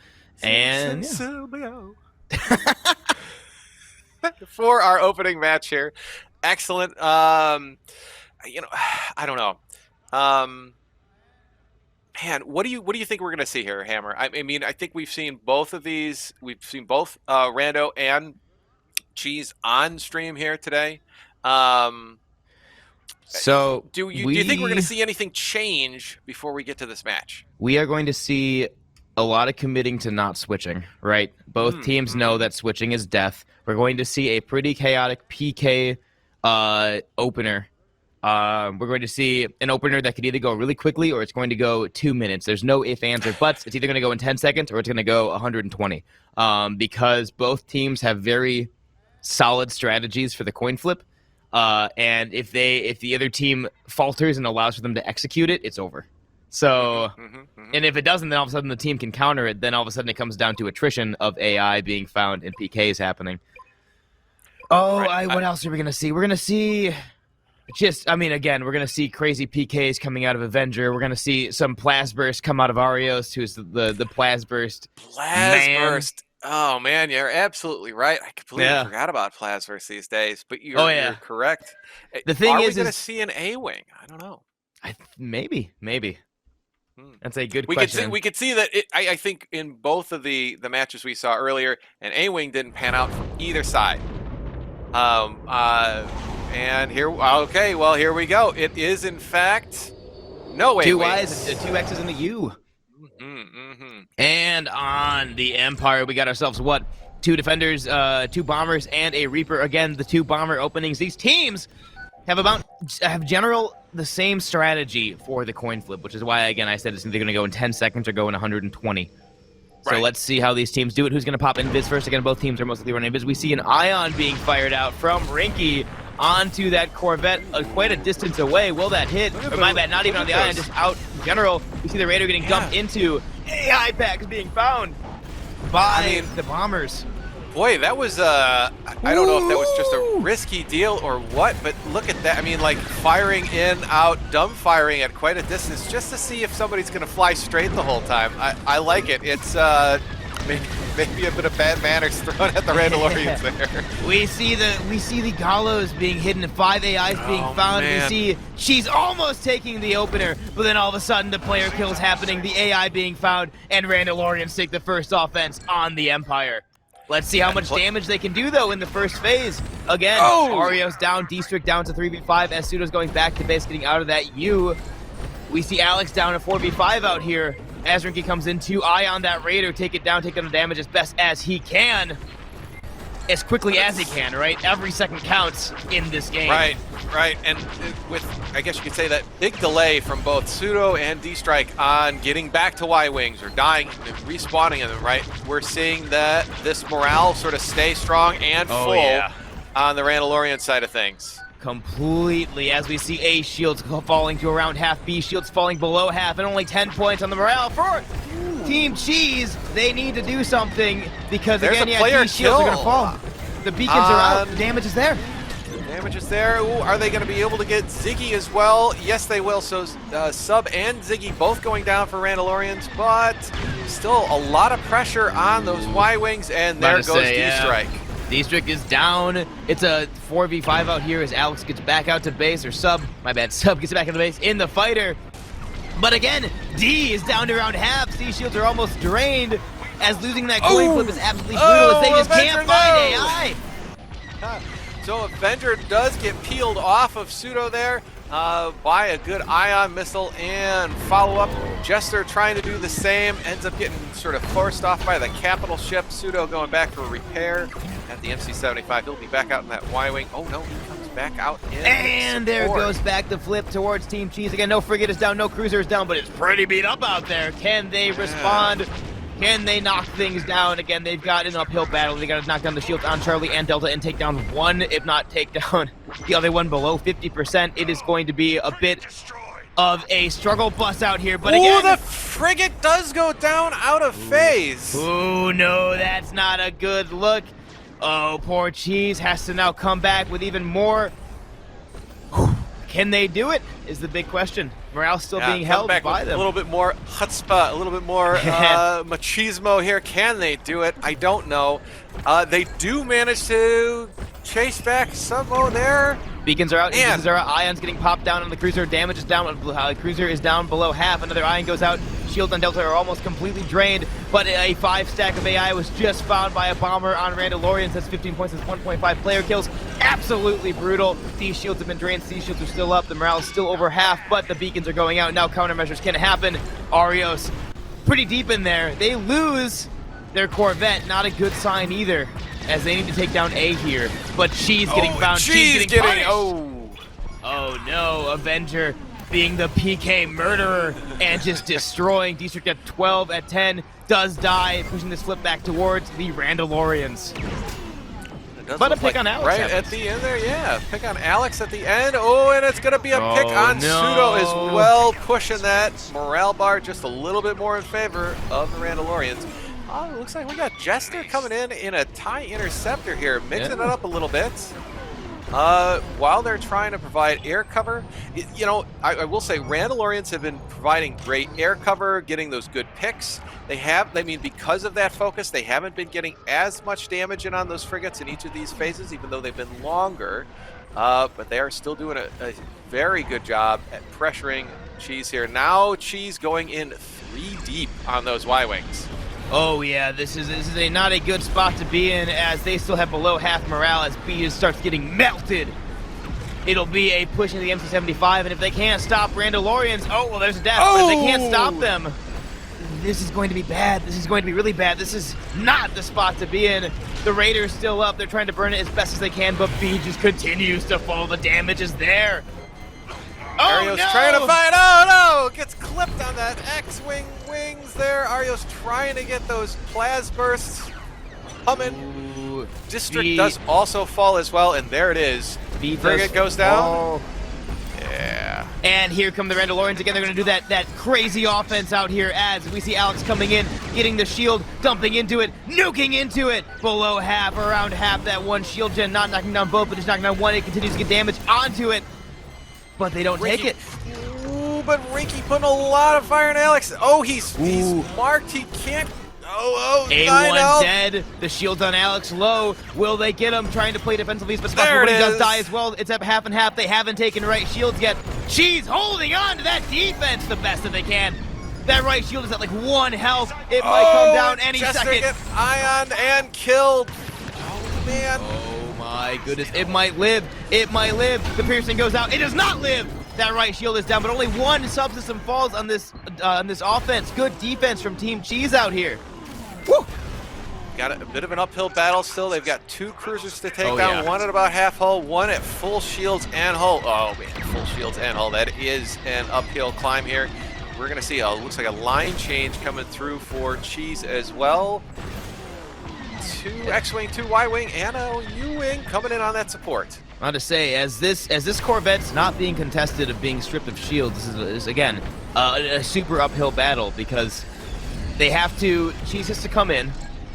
And Sisubo. For our opening match here. Excellent. I don't know. Man, what do you think we're going to see here, Hammer? I mean, I think we've seen both of these. We've seen both Rando and Cheese on stream here today. So do you think we're going to see anything change before we get to this match? We are going to see a lot of committing to not switching, right? Both teams know that switching is death. We're going to see a pretty chaotic PK opener. We're going to see an opener that could either go really quickly or it's going to go 2 minutes. There's no ifs, ands, or buts. It's either going to go in 10 seconds or it's going to go 120. Because both teams have very solid strategies for the coin flip. And if the other team falters and allows for them to execute it, it's over. So, and if it doesn't, then all of a sudden the team can counter it. Then all of a sudden it comes down to attrition of AI being found and PKs happening. What else are we going to see? We're going to see again, we're going to see crazy PKs coming out of Avenger. We're going to see some Plasburst come out of Arios, who's the Plasburst. Plasburst. Oh, man, you're absolutely right. I completely forgot about Plasburst these days, but you're correct. The thing are is, we going to see an A-Wing? I don't know. Maybe. That's a good question. We could see that. I think in both of the matches we saw earlier, an A-Wing didn't pan out from either side. And here we go. It is in fact no A-Wings. 2 Y's, 2 X's, and a U. And on the Empire, we got ourselves 2 defenders, 2 bombers, and a Reaper. Again, the 2 bomber openings. These teams have general the same strategy for the coin flip, which is why, again, I said it's either going to go in 10 seconds or go in 120. So let's see how these teams do it. Who's going to pop Invis first? Again, both teams are mostly running Invis. We see an Ion being fired out from Rinky onto that Corvette quite a distance away. Will that hit? Or my bad, not even on the Ion, just out in general. We see the Raider getting dumped into. AI packs being found by the bombers. Boy, that was I don't know if that was just a risky deal or what, but look at that. I mean, like firing in, out, dumb firing at quite a distance just to see if somebody's going to fly straight the whole time. I like it. It's maybe a bit of bad manners thrown at the Randalorians there. We see the Gallows being hidden, 5 AIs being found. Man. We see she's almost taking the opener, but then all of a sudden the player kills happening, the AI being found, and Randalorians take the first offense on the Empire. Let's see how much damage they can do, though, in the first phase. Again, Ario's down, D-Strict down to 3v5, as Pseudo's going back to base, getting out of that U. We see Alex down to 4v5 out here. As Rinky comes in, 2 eye on that Raider, take it down the damage as best as he can. As quickly as he can, right? Every second counts in this game. Right. And with, I guess you could say, that big delay from both Pseudo and D-Strike on getting back to Y-Wings or dying and respawning them, right? We're seeing that this morale sort of stay strong and full on the Randalorian side of things. Completely, as we see A shields falling to around half, B shields falling below half, and only 10 points on the morale for Team Cheese. They need to do something because There's again, a player D shields are kill gonna fall. The beacons are out. The damage is there. Damage is there. Ooh, are they going to be able to get Ziggy as well? Yes, they will. So Sub and Ziggy both going down for Randalorians, but still a lot of pressure on those Y-Wings, and there goes D-Strike. D-Strict is down. It's a 4v5 out here as Alex gets back out to base, or Sub gets back into base in the fighter. But again, D is down to around half. C shields are almost drained, as losing that coin flip is absolutely brutal, as they just can't find AI. So Avenger does get peeled off of Pseudo there by a good ion missile and follow-up. Jester trying to do the same, ends up getting sort of forced off by the capital ship. Pseudo going back for repair at the MC-75. He'll be back out in that Y-Wing. Oh no, he comes back out in and there goes back the flip towards Team Cheese. Again, no frigate is down, no cruiser is down, but it's pretty beat up out there. Can they respond? Can they knock things down? Again, they've got an uphill battle. They got to knock down the shields on Charlie and Delta and take down one, if not take down the other one below 50%. It is going to be a bit of a struggle bus out here, but again... the frigate does go down out of phase. Ooh, no, that's not a good look. Oh, poor Cheese has to now come back with even more. Can they do it, is the big question. Morale still being held by them. A little bit more chutzpah, a little bit more machismo here. Can they do it? I don't know. They do manage to chase back Submo there. Beacons are out, beacons are out. Ions getting popped down on the cruiser. Damage is down. Cruiser is down below half. Another ion goes out. Shields on Delta are almost completely drained, but a 5-stack of AI was just found by a bomber on Randalorians. That's 15 points, that's 1.5 player kills. Absolutely brutal. These shields have been drained. These shields are still up. The morale is still over half, but the beacons are going out. Now countermeasures can happen. Arios pretty deep in there. They lose their Corvette. Not a good sign either, as they need to take down A here. But Cheese getting found. Cheese getting punished. Oh no, Avenger being the PK murderer and just destroying. D-Strict at 12 at 10 does die, pushing this flip back towards the Randalorians. But a pick on Alex right happens. at the end there, pick on Alex at the end. Oh, and it's gonna be a pick on Pseudo as well, pushing that morale bar just a little bit more in favor of the Randalorians. Oh, it looks like we got Jester coming in a TIE Interceptor here, mixing it up a little bit. While they're trying to provide air cover, you know, I will say Randalorians have been providing great air cover, getting those good picks. Because of that focus, they haven't been getting as much damage in on those frigates in each of these phases, even though they've been longer. But they are still doing a very good job at pressuring Cheese here. Now Cheese going in 3 deep on those Y-Wings. Oh yeah, this is not a good spot to be in, as they still have below half morale as B just starts getting melted. It'll be a push into the MC-75, and if they can't stop Randalorians, oh well, there's a death. But if they can't stop them, this is going to be bad. This is going to be really bad. This is not the spot to be in. The Raider's still up. They're trying to burn it as best as they can, but B just continues to fall. The damage is there. Ario's trying to fight. Oh no! Gets clipped on that X-Wing wings there. Ario's trying to get those plas bursts humming. District does also fall as well, and there it is. Frigate goes down. Yeah. And here come the Randalorians again. They're going to do that crazy offense out here as we see Alex coming in, getting the shield, dumping into it, nuking into it. Below half, around half, that one shield gen, not knocking down both, but just knocking down one. It continues to get damage onto it. But they don't take it. Ooh, but Rinky putting a lot of fire in Alex. Oh, he's marked. He can't. A1 dead. The shield on Alex low. Will they get him? Trying to play defensively, but There it he does is. die as well. It's up half and half. They haven't taken right shields yet. Cheese holding on to that defense the best that they can. That right shield is at like 1 health. It might come down any Jester second. gets ioned and killed. Oh, man. Oh my goodness. It might live. It might live. The piercing goes out. It does not live. That right shield is down, but only 1 subsystem falls on this offense. Good defense from Team Cheese out here. Woo! Got a bit of an uphill battle still. They've got 2 cruisers to take down. yeah. 1 at about half hull, 1 at full shields and hull. Oh man, full shields and hull. That is an uphill climb here. We're gonna see looks like a line change coming through for Cheese as well. 2 X-Wing, 2 Y-Wing, and a U-Wing coming in on that support. I to say, as this Corvette's not being contested of being stripped of shields, this is again a super uphill battle because they have to. Cheese has to come in,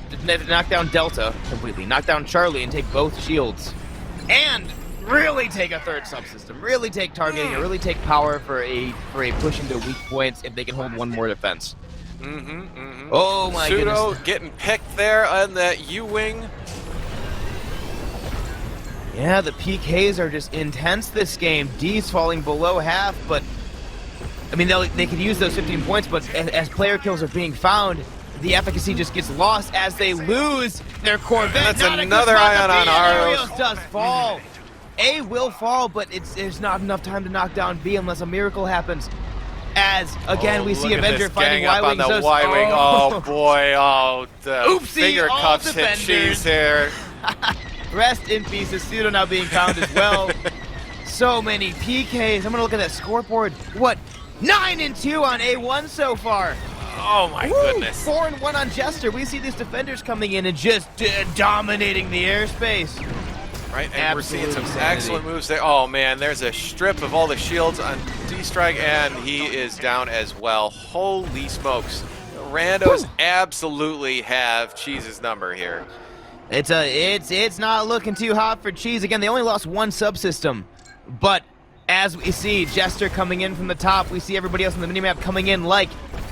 to knock down Delta completely, knock down Charlie, and take both shields, and really take a 3rd subsystem, really take targeting, and really take power for a push into weak points if they can hold 1 more defense. Oh my Pseudo goodness! getting picked there on that U-Wing. Yeah, the PKs are just intense this game. D's falling below half, but I mean, they could use those 15 points, but as player kills are being found, the efficacy just gets lost as they lose their Corvette. That's Not another ion on Arios. Arios does fall. A will fall, but there's not enough time to knock down B unless a miracle happens. As, again, we see look at Avenger this fighting gang up on Y-Wing. the Y-Wing. Oh, boy. Oh, the Oopsie, finger all cuffs hit defenders. Cheese here. Rest in peace. Pseudo now being found as well. So many PKs. I'm going to look at that scoreboard. What? 9-2 on A1 so far. Oh, my goodness. 4-1 on Jester. We see these defenders coming in and just dominating the airspace. Right, and we're seeing some Absolute insanity. excellent moves there. Oh, man, there's a strip of all the shields on D-Strike, and he is down as well. Holy smokes. Randos absolutely have Cheese's number here. It's not looking too hot for Cheese. Again, they only lost 1 subsystem, but as we see Jester coming in from the top, we see everybody else on the minimap coming in like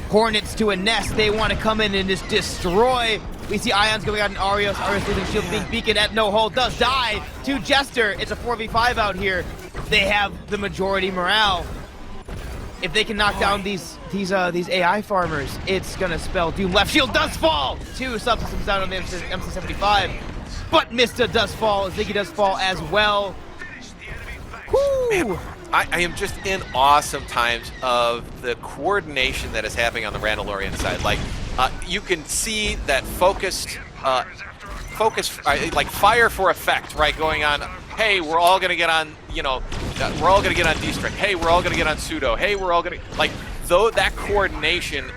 hornets to a nest. They want to come in and just destroy. We see Ions going out in Arios. Arios losing shield, being beacon at no hull, does die to Jester. It's a 4v5 out here. They have the majority morale. If they can knock down these AI farmers, it's gonna spell doom. Left shield does fall. 2 subsystems down on the MC75, but Mista does fall. Ziggy does fall as well. Woo! I am just in awe sometimes of the coordination that is happening on the Randalorian side. Like, you can see that focus, like fire for effect, right, going on. Hey, we're all gonna get on, we're all gonna get on D-Strike. Hey, we're all gonna get on Pseudo. Hey, we're all gonna, like, though that coordination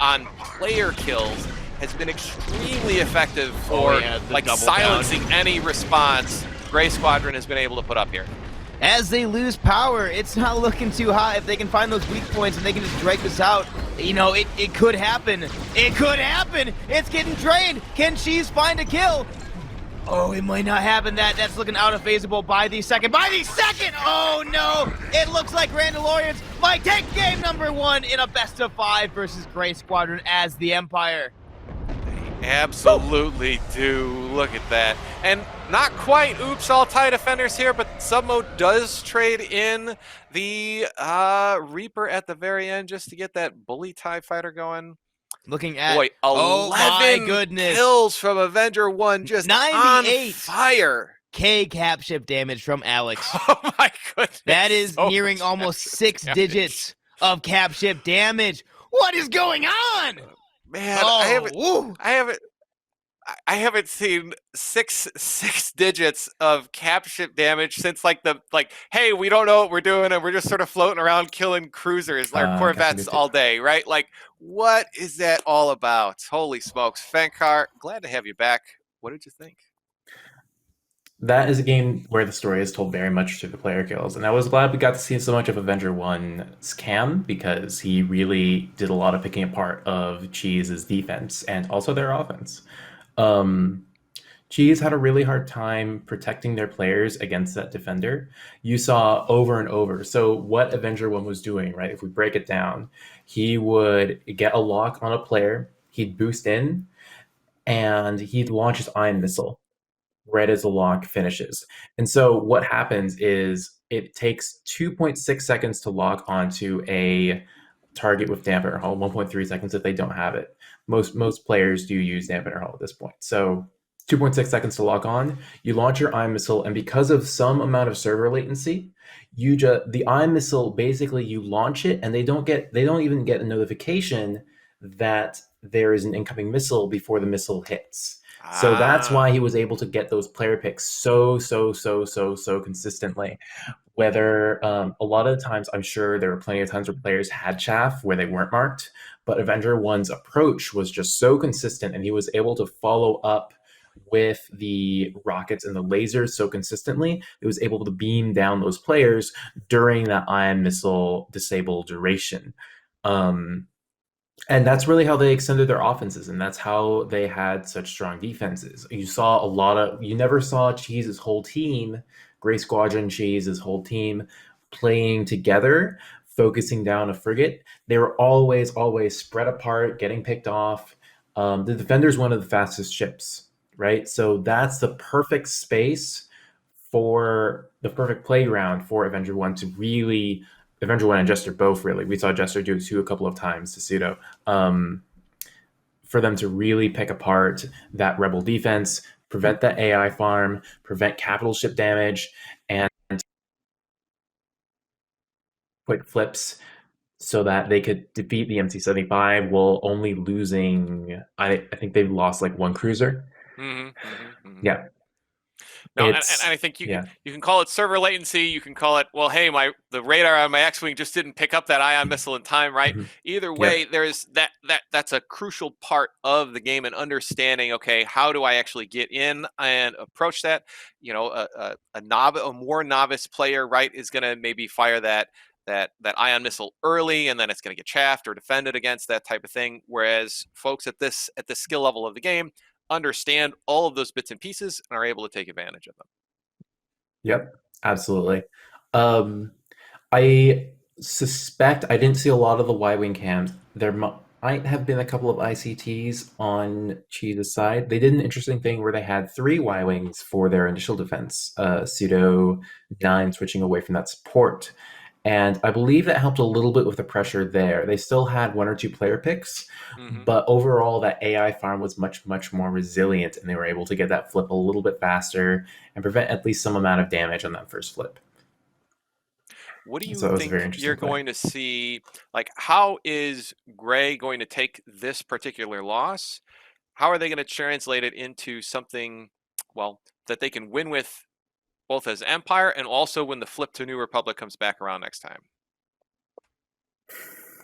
on player kills has been extremely effective for like silencing any response Gray Squadron has been able to put up here. As they lose power, it's not looking too hot. If they can find those weak points and they can just drag this out, it could happen. It could happen. It's getting drained. Can Cheese find a kill? Oh, it might not happen. That's looking out of phasable by the second. Oh no! It looks like Randalorians might take game number 1 in a best of 5 versus Gray Squadron as the Empire. Absolutely do. Look at that. And not quite oops all TIE defenders here, but Submo does trade in the Reaper at the very end just to get that bully TIE fighter going. Looking at Boy, 11 oh my goodness. kills from Avenger 1 just 98 on fire. K cap ship damage from Alex. Oh my goodness. That is So nearing much almost extra 6 damage. digits of cap ship damage. What is going on? Man, Oh, I haven't seen six digits of cap ship damage since hey, we don't know what we're doing and we're just sort of floating around killing cruisers or Corvettes all day, right? Like, what is that all about? Holy smokes. Fenkar, glad to have you back. What did you think? That is a game where the story is told very much through the player kills, and I was glad we got to see so much of Avenger 1's Cam because he really did a lot of picking apart of Cheese's defense and also their offense. Cheese had a really hard time protecting their players against that defender. You saw over and over. So what Avenger 1 was doing, right? If we break it down, he would get a lock on a player, he'd boost in, and he launches Ion Missile right as the lock finishes. And so what happens is it takes 2.6 seconds to lock onto a target with dampener hull, 1.3 seconds if they don't have it. Most players do use dampener hull at this point. So 2.6 seconds to lock on. You launch your Ion Missile, and because of some amount of server latency, the Ion Missile, basically you launch it and they don't even get a notification that there is an incoming missile before the missile hits. So that's why he was able to get those player picks so consistently. Whether a lot of the times, I'm sure there were plenty of times where players had chaff where they weren't marked, but Avenger 1's approach was just so consistent, and he was able to follow up with the rockets and the lasers so consistently, it was able to beam down those players during that Ion Missile disable duration. And that's really how they extended their offenses, and that's how they had such strong defenses. You never saw Cheese's whole team, Gray Squadron Cheese's whole team, playing together, focusing down a frigate. They were always spread apart, getting picked off. The Defender's one of the fastest ships, right? So that's the perfect space for the perfect playground for Avenger 1 to really. Avenger 1 and Jester both, really. We saw Jester do it too a couple of times to Pseudo. For them to really pick apart that Rebel defense, prevent that AI farm, prevent capital ship damage, and quick flips so that they could defeat the MC-75 while only losing, I think they've lost like one cruiser. Yeah. No, and I think you can call it server latency. You can call it, well, hey, the radar on my X-wing just didn't pick up that Ion Missile in time, right? Either way, there's that's a crucial part of the game, and understanding, okay, how do I actually get in and approach that? You know, a more novice player, right, is going to maybe fire that Ion Missile early, and then it's going to get chaffed or defended against, that type of thing. Whereas folks at this skill level of the game understand all of those bits and pieces and are able to take advantage of them. Yep, absolutely. I suspect I didn't see a lot of the Y-wing cams. There might have been a couple of ICTs on Cheese's side. They did an interesting thing where they had 3 Y-wings for their initial defense, Pseudo 9 switching away from that support. And I believe that helped a little bit with the pressure there. They still had 1 or 2 player picks, but overall that AI farm was much more resilient, and they were able to get that flip a little bit faster and prevent at least some amount of damage on that first flip. What do you think you're going to see? Like, how is Gray going to take this particular loss? How are they going to translate it into something, well, that they can win with, both as Empire and also when the flip to New Republic comes back around next time?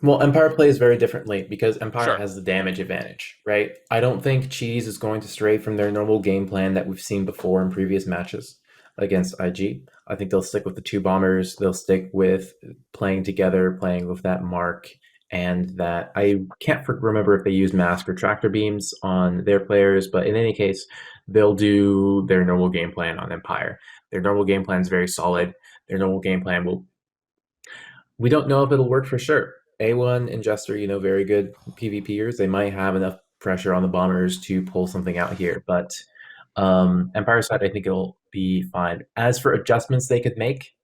Well, Empire plays very differently because Empire has the damage advantage, right? I don't think Cheese is going to stray from their normal game plan that we've seen before in previous matches against IG. I think they'll stick with the 2 bombers. They'll stick with playing together, playing with that mark, and that I can't remember if they use mask or tractor beams on their players, but in any case, they'll do their normal game plan on Empire. Their normal game plan is very solid. Their normal game plan we don't know if it'll work for sure. A1 and Jester, very good PvPers. They might have enough pressure on the bombers to pull something out here, but Empire side, I think it'll be fine. As for adjustments they could make,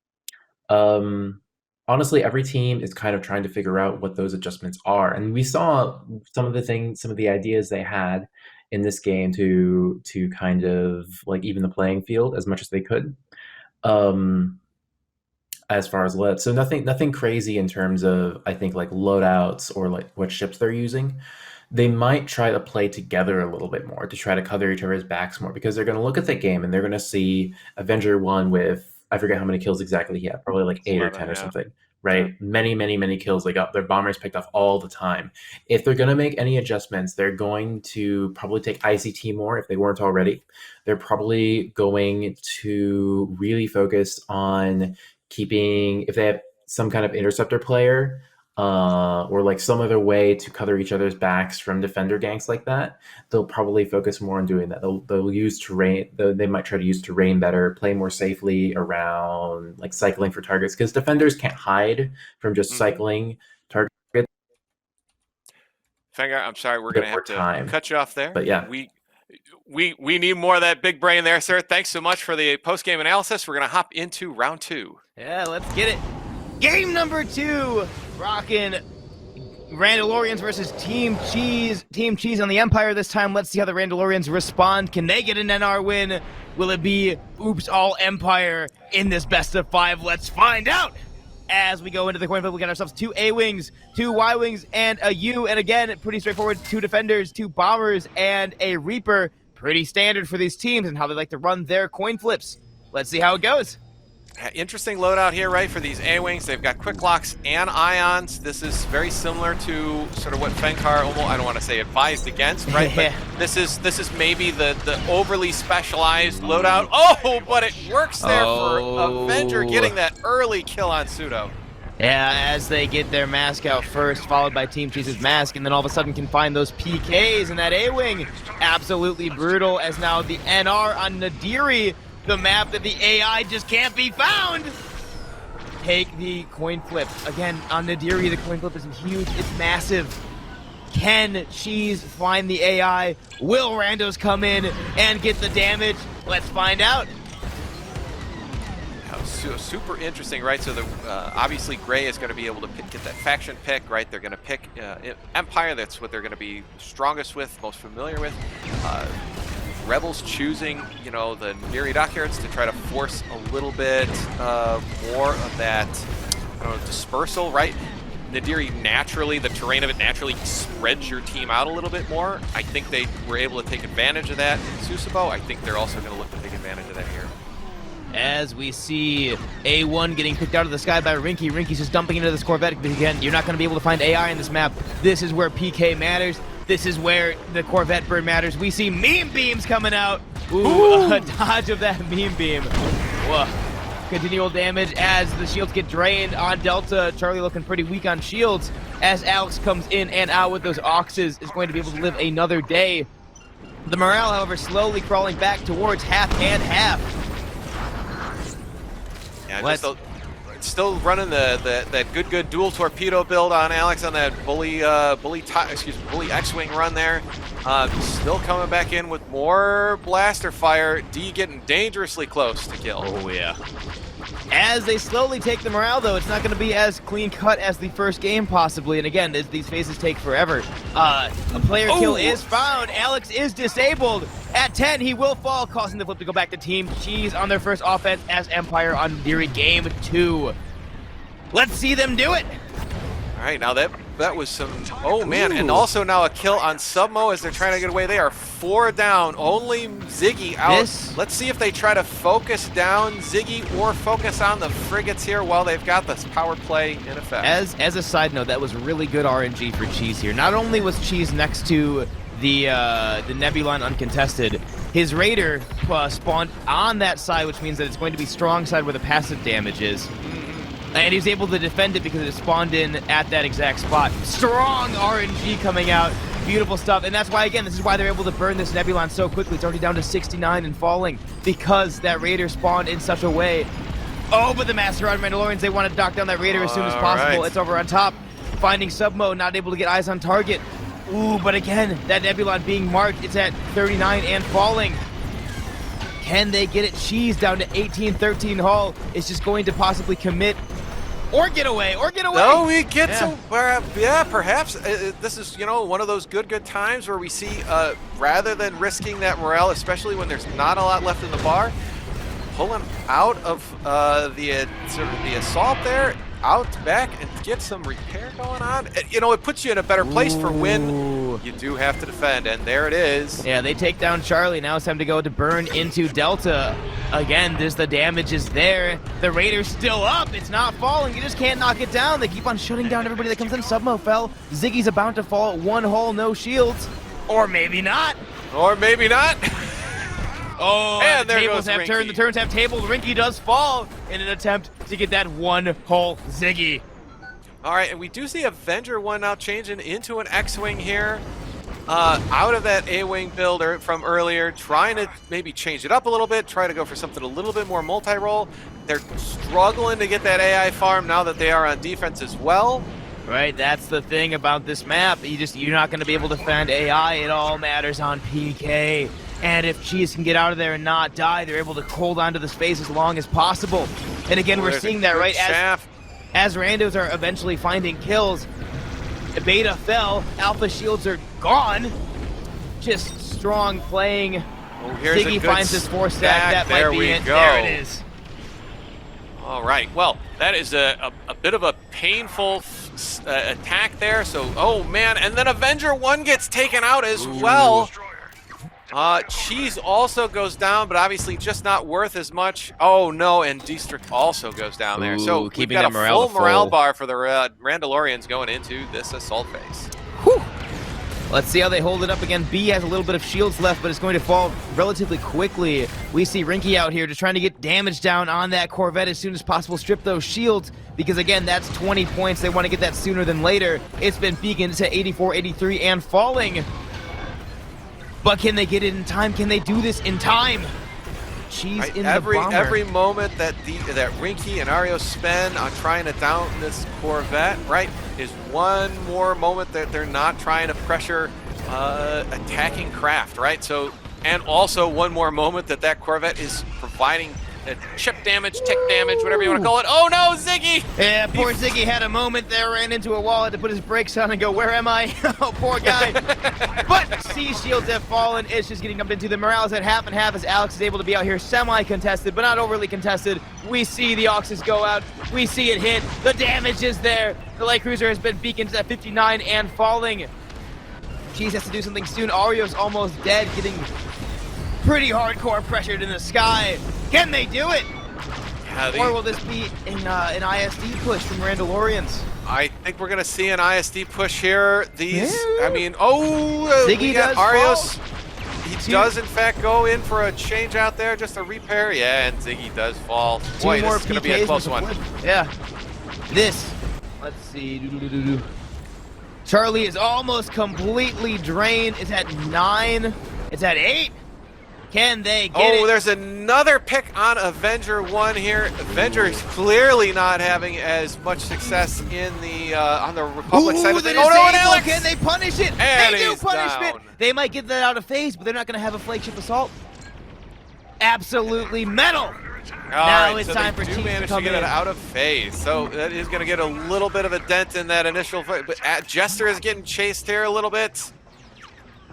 honestly, every team is kind of trying to figure out what those adjustments are, and we saw some of the ideas they had in this game to kind of like even the playing field as much as they could. As far as lit, so nothing crazy in terms of, I think, like loadouts or like what ships they're using. They might try to play together a little bit more to try to cover each other's backs more, because they're going to look at the game and they're going to see Avenger 1 with, I forget how many kills exactly he had, probably like 8 or 10 or something, right? Many kills. They got their bombers picked off all the time. If they're going to make any adjustments, they're going to probably take ICT more if they weren't already. They're probably going to really focus on keeping, if they have some kind of interceptor player, or like some other way to cover each other's backs from defender ganks like that, they'll probably focus more on doing that. They'll use terrain. They might try to use terrain better, play more safely around like cycling for targets, because defenders can't hide from just cycling targets. Fenger, I'm sorry, we're going to have to cut you off there. But yeah, We need more of that big brain there, sir. Thanks so much for the post-game analysis. We're going to hop into round 2. Yeah, let's get it. Game number 2, rocking Randalorians versus Team Cheese. Team Cheese on the Empire this time. Let's see how the Randalorians respond. Can they get an NR win? Will it be oops all Empire in this best of 5? Let's find out. As we go into the coin flip, we got ourselves 2 A-Wings, 2 Y-Wings, and a U. And again, pretty straightforward, 2 Defenders, 2 Bombers, and a Reaper. Pretty standard for these teams and how they like to run their coin flips. Let's see how it goes. Interesting loadout here, right, for these A-Wings. They've got quick locks and ions. This is very similar to sort of what Fenkar almost, I don't want to say advised against, right? But this is maybe the overly specialized loadout. Oh, but it works there for Avenger getting that early kill on Pseudo. Yeah, as they get their mask out first, followed by Team Cheese's mask, and then all of a sudden can find those PKs in that A-Wing. Absolutely brutal, as now the NR on Nadiri, the map that the AI just can't be found. Take the coin flip. Again, on Nadiri, the coin flip isn't huge, it's massive. Can Cheese find the AI? Will Randos come in and get the damage? Let's find out. So super interesting, right? So the obviously Gray is going to be able to get that faction pick, right? They're going to pick Empire. That's what they're going to be strongest with, most familiar with. Rebels choosing, you know, the Neri Dockyards to try to force a little bit more of that, I don't know, dispersal, right? Nadiri naturally, the terrain of it naturally spreads your team out a little bit more. I think they were able to take advantage of that in Susabo. I think they're also going to look to take advantage of that here. As we see A1 getting picked out of the sky by Rinky. Rinky's just dumping into this Corvette because, again, you're not going to be able to find AI in this map. This is where PK matters. This is where the Corvette burn matters. We see meme beams coming out. Ooh, a dodge of that meme beam. Whoa. Continual damage as the shields get drained on Delta. Charlie looking pretty weak on shields as Alex comes in and out with those Oxes, is going to be able to live another day. The morale, however, slowly crawling back towards half and half. Yeah, still running that good dual torpedo build on Alex on that bully X-wing run there. Still coming back in with more blaster fire. D getting dangerously close to kill. Oh yeah. As they slowly take the morale, though, it's not going to be as clean cut as the first game, possibly. And again, these phases take forever. A player kill is found. Alex is disabled. At 10, he will fall, causing the flip to go back to Team Cheese on their first offense as Empire on Nadiri Game 2. Let's see them do it. All right, now that was some, oh man, and also now a kill on Submo as they're trying to get away. They are 4 down, only Ziggy out. Let's see if they try to focus down Ziggy or focus on the frigates here while they've got this power play in effect. As a side note, that was really good RNG for Cheese here. Not only was Cheese next to the Nebulon uncontested, his Raider spawned on that side, which means that it's going to be strong side where the passive damage is. And he was able to defend it because it spawned in at that exact spot. Strong RNG coming out. Beautiful stuff. And that's why, again, this is why they're able to burn this Nebulon so quickly. It's already down to 69 and falling because that Raider spawned in such a way. Oh, but the Master on Mandalorians, they want to knock down that Raider as soon as possible. Right. It's over on top. Finding Submo, not able to get eyes on target. Ooh, but again, that Nebulon being marked, it's at 39 and falling. Can they get it? Cheese down to 18-13 Hull is just going to possibly commit or get away, No, we get some, perhaps. This is, you know, one of those good times where we see, rather than risking that morale, especially when there's not a lot left in the bar, pulling out of the assault there, out back and get some repair going on. You know, it puts you in a better place for when you do have to defend, and there it is. Yeah, they take down Charlie. Now it's time to go to burn into Delta. Again, the damage is there. The Raider's still up. It's not falling. You just can't knock it down. They keep on shutting down everybody that comes in. Submo fell. Ziggy's about to fall. 1 hull, no shields. Or maybe not. Or maybe not. Oh, and the there tables goes have Rinky. turned. The turns have tabled. Rinky does fall in an attempt to get that 1 hull Ziggy. All right, and we do see Avenger 1 now changing into an X-Wing here. Out of that A-Wing builder from earlier, trying to maybe change it up a little bit, try to go for something a little bit more multi-role. They're struggling to get that AI farm now that they are on defense as well. Right, that's the thing about this map. You're not going to be able to defend AI. It all matters on PK. And if Cheese can get out of there and not die, they're able to hold on to the space as long as possible. And again, we're seeing that, right? As randos are eventually finding kills, Beta fell, Alpha shields are gone. Just strong playing. Ziggy finds his 4-stack. That might be it. There it is. All right. Well, that is a bit of a painful attack there. So, oh man, and then Avenger 1 gets taken out as well. Cheese also goes down, but obviously just not worth as much. Oh no, and District also goes down there. So we've got a full morale bar for the Randalorians going into this assault phase. Whew. Let's see how they hold it up again. B has a little bit of shields left, but it's going to fall relatively quickly. We see Rinky out here just trying to get damage down on that Corvette as soon as possible. Strip those shields, because again, that's 20 points. They want to get that sooner than later. It's been beaconed to 84, 83, and falling. But can they get it in time? Can they do this in time? Cheese in the bomber. Every moment that Rinky and Ario spend on trying to down this Corvette, right, is one more moment that they're not trying to pressure attacking craft, right? So, and also one more moment that Corvette is providing chip damage, tick damage, whatever you want to call it. Oh no, Ziggy! Yeah, poor Ziggy had a moment there, ran into a wall, had to put his brakes on and go, where am I? Oh, poor guy. But C shields have fallen. It's just getting dumped into the morales at half and half as Alex is able to be out here semi-contested, but not overly contested. We see the Oxes go out. We see it hit. The damage is there. The light cruiser has been beaconed to that 59 and falling. Cheese has to do something soon. Ario's almost dead, getting pretty hardcore pressured in the sky. Can they do it? Or will this be an ISD push from Randalorians? I think we're gonna see an ISD push here. I mean, Ziggy does Arios. He does in fact go in for a change out there, just a repair. Yeah, and Ziggy does fall. Boy, this is gonna be a close one. Yeah. Let's see. Charlie is almost completely drained. It's at 9. It's at 8. Can they get it? Oh, there's another pick on Avenger 1 here. Avenger is clearly not having as much success in the on the Republic side of things. Oh no, and Alex! Can they punish it? And they do punishment. They might get that out of phase, but they're not going to have a flagship assault. Absolutely metal. Now it's time for Cheese to come get it out of phase. So that is going to get a little bit of a dent in that initial fight. But Jester is getting chased here a little bit.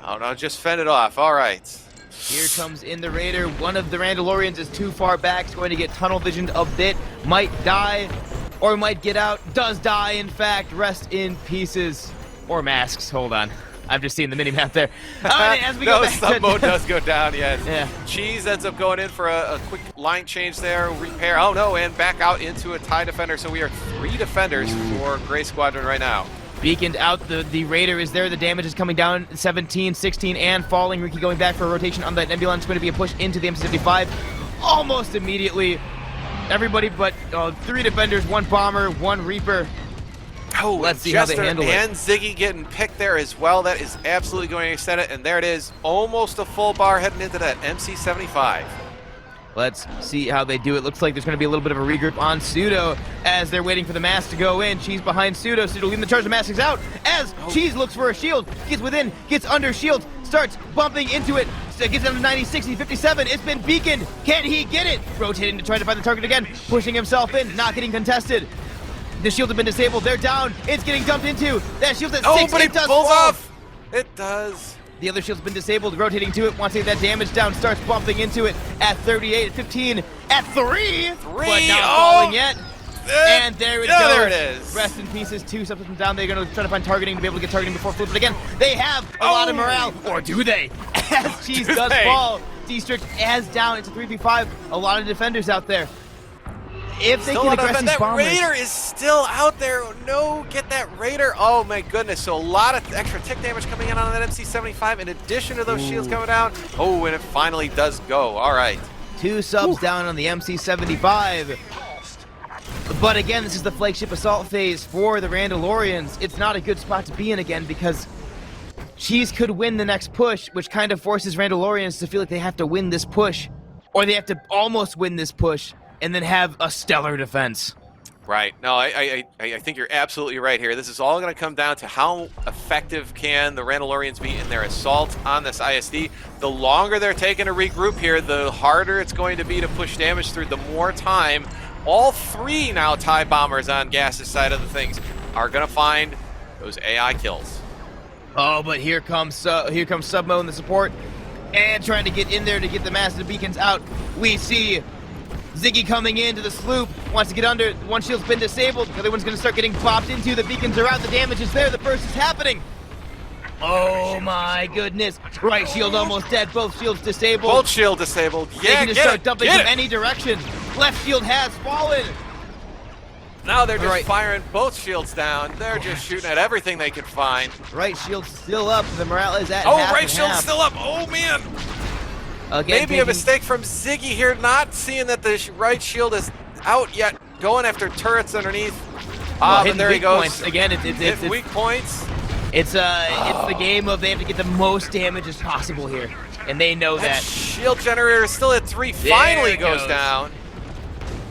Oh no, just fend it off. All right. Here comes in the Raider. One of the Randalorians is too far back. It's going to get tunnel visioned a bit. Might die or might get out. Does die, in fact. Rest in pieces. Or masks. Hold on. I've just seen the mini-map there. As we go back sub mode does go down, yes. Yeah. Cheese ends up going in for a quick line change there. Repair. Oh no, and back out into a TIE defender. So we are 3 defenders for Gray Squadron right now. Beaconed out, the Raider is there. The damage is coming down, 17, 16, and falling. Ricky going back for a rotation on that Nebula. It's going to be a push into the MC-75 almost immediately. Everybody but 3 defenders, 1 bomber, 1 Reaper. Oh, let's see how they handle it. And Ziggy getting picked there as well. That is absolutely going to extend it. And there it is, almost a full bar heading into that MC-75. Let's see how they do it. Looks like there's going to be a little bit of a regroup on Pseudo as they're waiting for the mask to go in. Cheese behind Pseudo. Pseudo leading the charge. The mask is out as Cheese looks for a shield. Gets within, gets under shield, starts bumping into it. Gets down to 90, 60, 57. It's been beaconed. Can he get it? Rotating to try to find the target again. Pushing himself in, not getting contested. The shield has been disabled. They're down. It's getting dumped into. That shield's at 6. But it does pulls off. It does. The other shield's been disabled, rotating to it, wants to get that damage down, starts bumping into it at 38, at 15, at 3, but not falling yet. And there it goes. There it is. Rest in pieces, 2 subsystems down. They're going to try to find targeting to be able to get targeting before flip. But again, they have a lot of morale, or do they? As Cheese does fall, District has down. It's a 3v5. A lot of defenders out there. If they can aggress these bombers. That Raider is still out there. No, get that Raider. Oh my goodness. So a lot of extra tick damage coming in on that MC-75 in addition to those shields coming down. Oh, and it finally does go. All right. 2 subs down on the MC-75. But again, this is the flagship assault phase for the Randalorians. It's not a good spot to be in again because Cheese could win the next push, which kind of forces Randalorians to feel like they have to win this push. Or they have to almost win this push and then have a stellar defense. Right. No, I think you're absolutely right here. This is all going to come down to how effective can the Randalorians be in their assault on this ISD. The longer they're taking to regroup here, the harder it's going to be to push damage through, the more time. All three now TIE bombers on Gas's side of the things are going to find those AI kills. Oh, but here comes Submo in the support, and trying to get in there to get the massive beacons out. We see Ziggy coming into the sloop, wants to get under. One shield's been disabled, the other one's going to start getting popped into. The beacons are out, the damage is there, the burst is happening. Oh my goodness. Right shield almost dead, both shields disabled. Both shield disabled. They Yeah, can just start dumping from any direction. Left shield has fallen. Now they're just firing both shields down. They're just shooting at everything they can find. Right shield's still up, the morale is at Oh, half right and shield's half. still up. Oh, man. Again, Maybe a mistake from Ziggy here, not seeing that the right shield is out yet, going after turrets underneath. But there he goes. Points. Again, it's weak points. It's the game of they have to get the most damage as possible here, and they know that. Shield generator is still at 3. Finally goes down.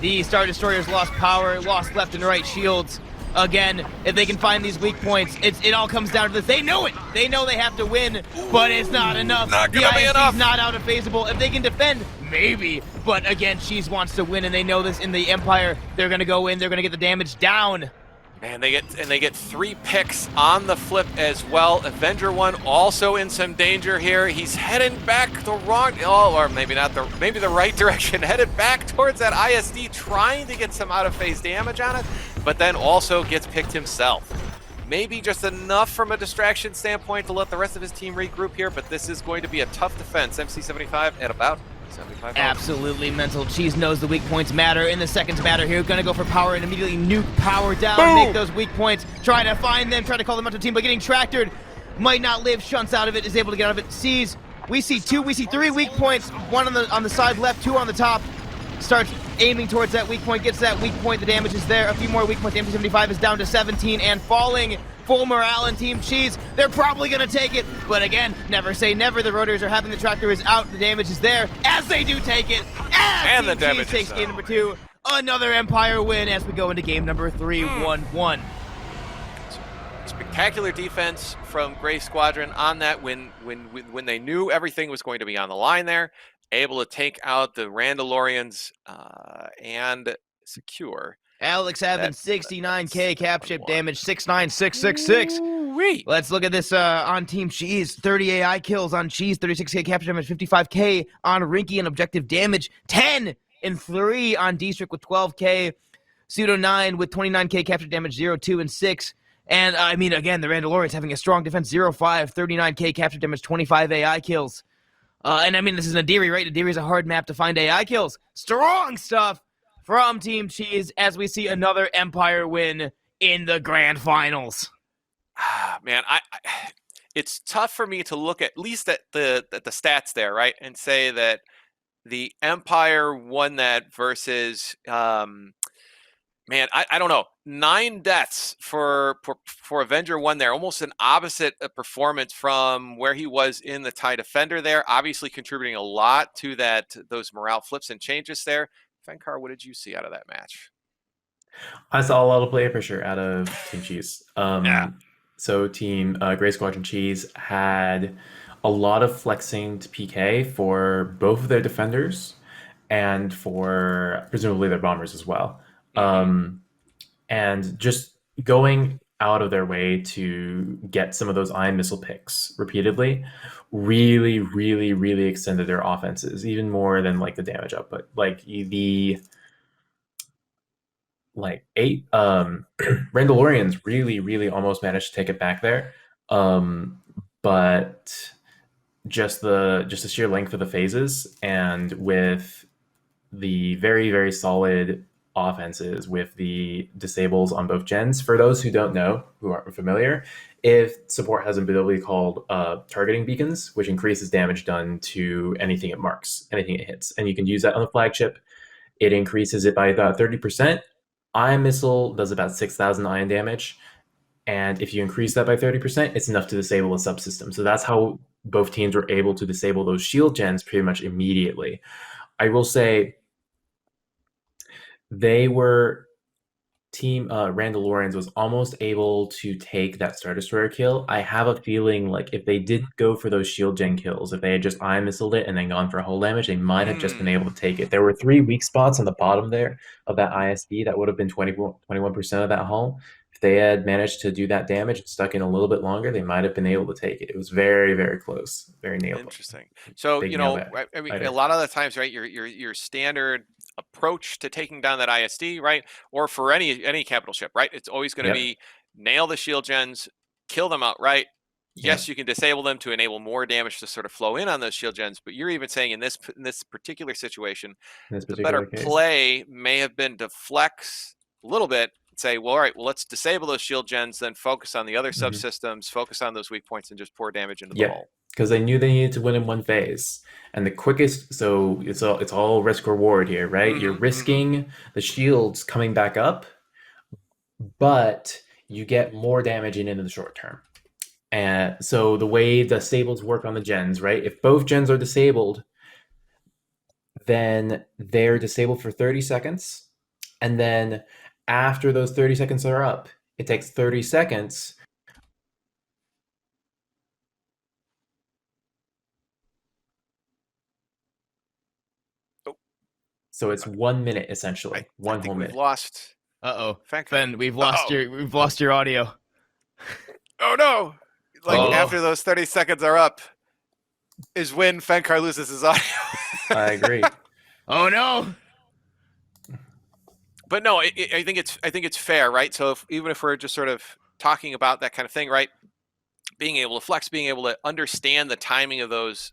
The Star Destroyers lost power, lost left and right shields. Again, if they can find these weak points, it all comes down to this. They know it. They know they have to win, but it's not enough. Not gonna be enough. Not out of phaseable. If they can defend, maybe. But again, Cheese wants to win, and they know this in the Empire. They're gonna go in. They're gonna get the damage down. And they get 3 picks on the flip as well. Avenger 1 also in some danger here. He's heading back the wrong, or maybe not maybe the right direction, headed back towards that ISD, trying to get some out of phase damage on it, but then also gets picked himself. Maybe just enough from a distraction standpoint to let the rest of his team regroup here, but this is going to be a tough defense. MC75 at about 75. Absolutely mental. Cheese knows the weak points matter. In the seconds matter here. Gonna go for power and immediately nuke power down. Boom! Make those weak points. Trying to find them. Trying to call them out to team, but getting tractored. Might not live. Shunts out of it. Is able to get out of it. Sees. We see 2. We see 3 weak points. 1 on the side left. 2 on the top. Starts aiming towards that weak point. Gets that weak point. The damage is there. A few more weak points. The MC75 is down to 17 and falling. Full morale in Team Cheese. They're probably going to take it. But again, never say never. The rotors are having the tractor is out. The damage is there as they do take it. And Team the damage Cheese takes is game number 2. Another Empire win as we go into game number 3, 1-1. Spectacular defense from Gray Squadron on that when they knew everything was going to be on the line there. Able to take out the Randalorians and secure. Alex having 69k cap ship damage, 69666. Let's look at this on Team Cheese. 30 AI kills on Cheese, 36k cap ship damage, 55k on Rinky and objective damage, 10 and 3 on D-Strict with 12k, Pseudo 9 with 29k capture damage, 0, 2, and 6. And I mean, again, the Randalorians having a strong defense, 0, 5, 39k capture damage, 25 AI kills. And I mean, this is Nadiri, right? Nadiri is a hard map to find AI kills. Strong stuff from Team Cheese as we see another Empire win in the grand finals. Man, it's tough for me to look at least at the stats there, right, and say that the Empire won that versus man, I don't know. 9 deaths for Avenger 1 there. Almost an opposite performance from where he was in the TIE Defender there. Obviously contributing a lot to those morale flips and changes there. Fenkar, what did you see out of that match? I saw a lot of play pressure out of Team Cheese. So Team Gray Squadron Cheese had a lot of flexing to PK for both of their defenders and for presumably their bombers as well. And just going out of their way to get some of those ion missile picks repeatedly really, really, really extended their offenses, even more than like the damage output. Like the 8 Randalorians really, really almost managed to take it back there. But just the sheer length of the phases, and with the very, very solid offenses with the disables on both gens. For those who don't know, who aren't familiar, if support has an ability called targeting beacons, which increases damage done to anything it marks, anything it hits, and you can use that on the flagship. It increases it by about 30%. Ion missile does about 6,000 ion damage, and if you increase that by 30%, it's enough to disable a subsystem. So that's how both teams were able to disable those shield gens pretty much immediately. I will say they were team Randalorians was almost able to take that Star Destroyer kill. I have a feeling like if they didn't go for those shield gen kills, if they had just ion missiled it and then gone for hull damage, they might have just been able to take it. There were 3 weak spots on the bottom there of that ISD that would have been 21% of that hull. If they had managed to do that damage and stuck in a little bit longer, they might have been able to take it. It was very, very close. Very nailed. Interesting. So, They you nailed know, that I mean, a fighter. lot of the times, right, your standard approach to taking down that ISD, right, or for any capital ship, right, it's always going to Yep. be nail the shield gens, kill them outright. Yes, Yep. you can disable them to enable more damage to sort of flow in on those shield gens, but you're even saying in this particular situation, In this the better particular case. play may have been to flex a little bit, say, well, all right, well, let's disable those shield gens, then focus on the other subsystems, focus on those weak points, and just pour damage into the Yep. hull. Because they knew they needed to win in one phase, and the quickest. So it's all risk reward here, right? You're risking the shields coming back up, but you get more damage in the short term. And so the way the stables work on the gens, right? If both gens are disabled, then they're disabled for 30 seconds, and then after those 30 seconds are up, it takes 30 seconds. So it's 1 minute essentially. I think whole we've minute. lost. Fankar. Ben, we've lost your audio. Oh no! Like Oh. after those 30 seconds are up, is when Fankar loses his audio. I agree. Oh no! But no, I think it's fair, right? So even if we're just sort of talking about that kind of thing, right? Being able to flex, being able to understand the timing of those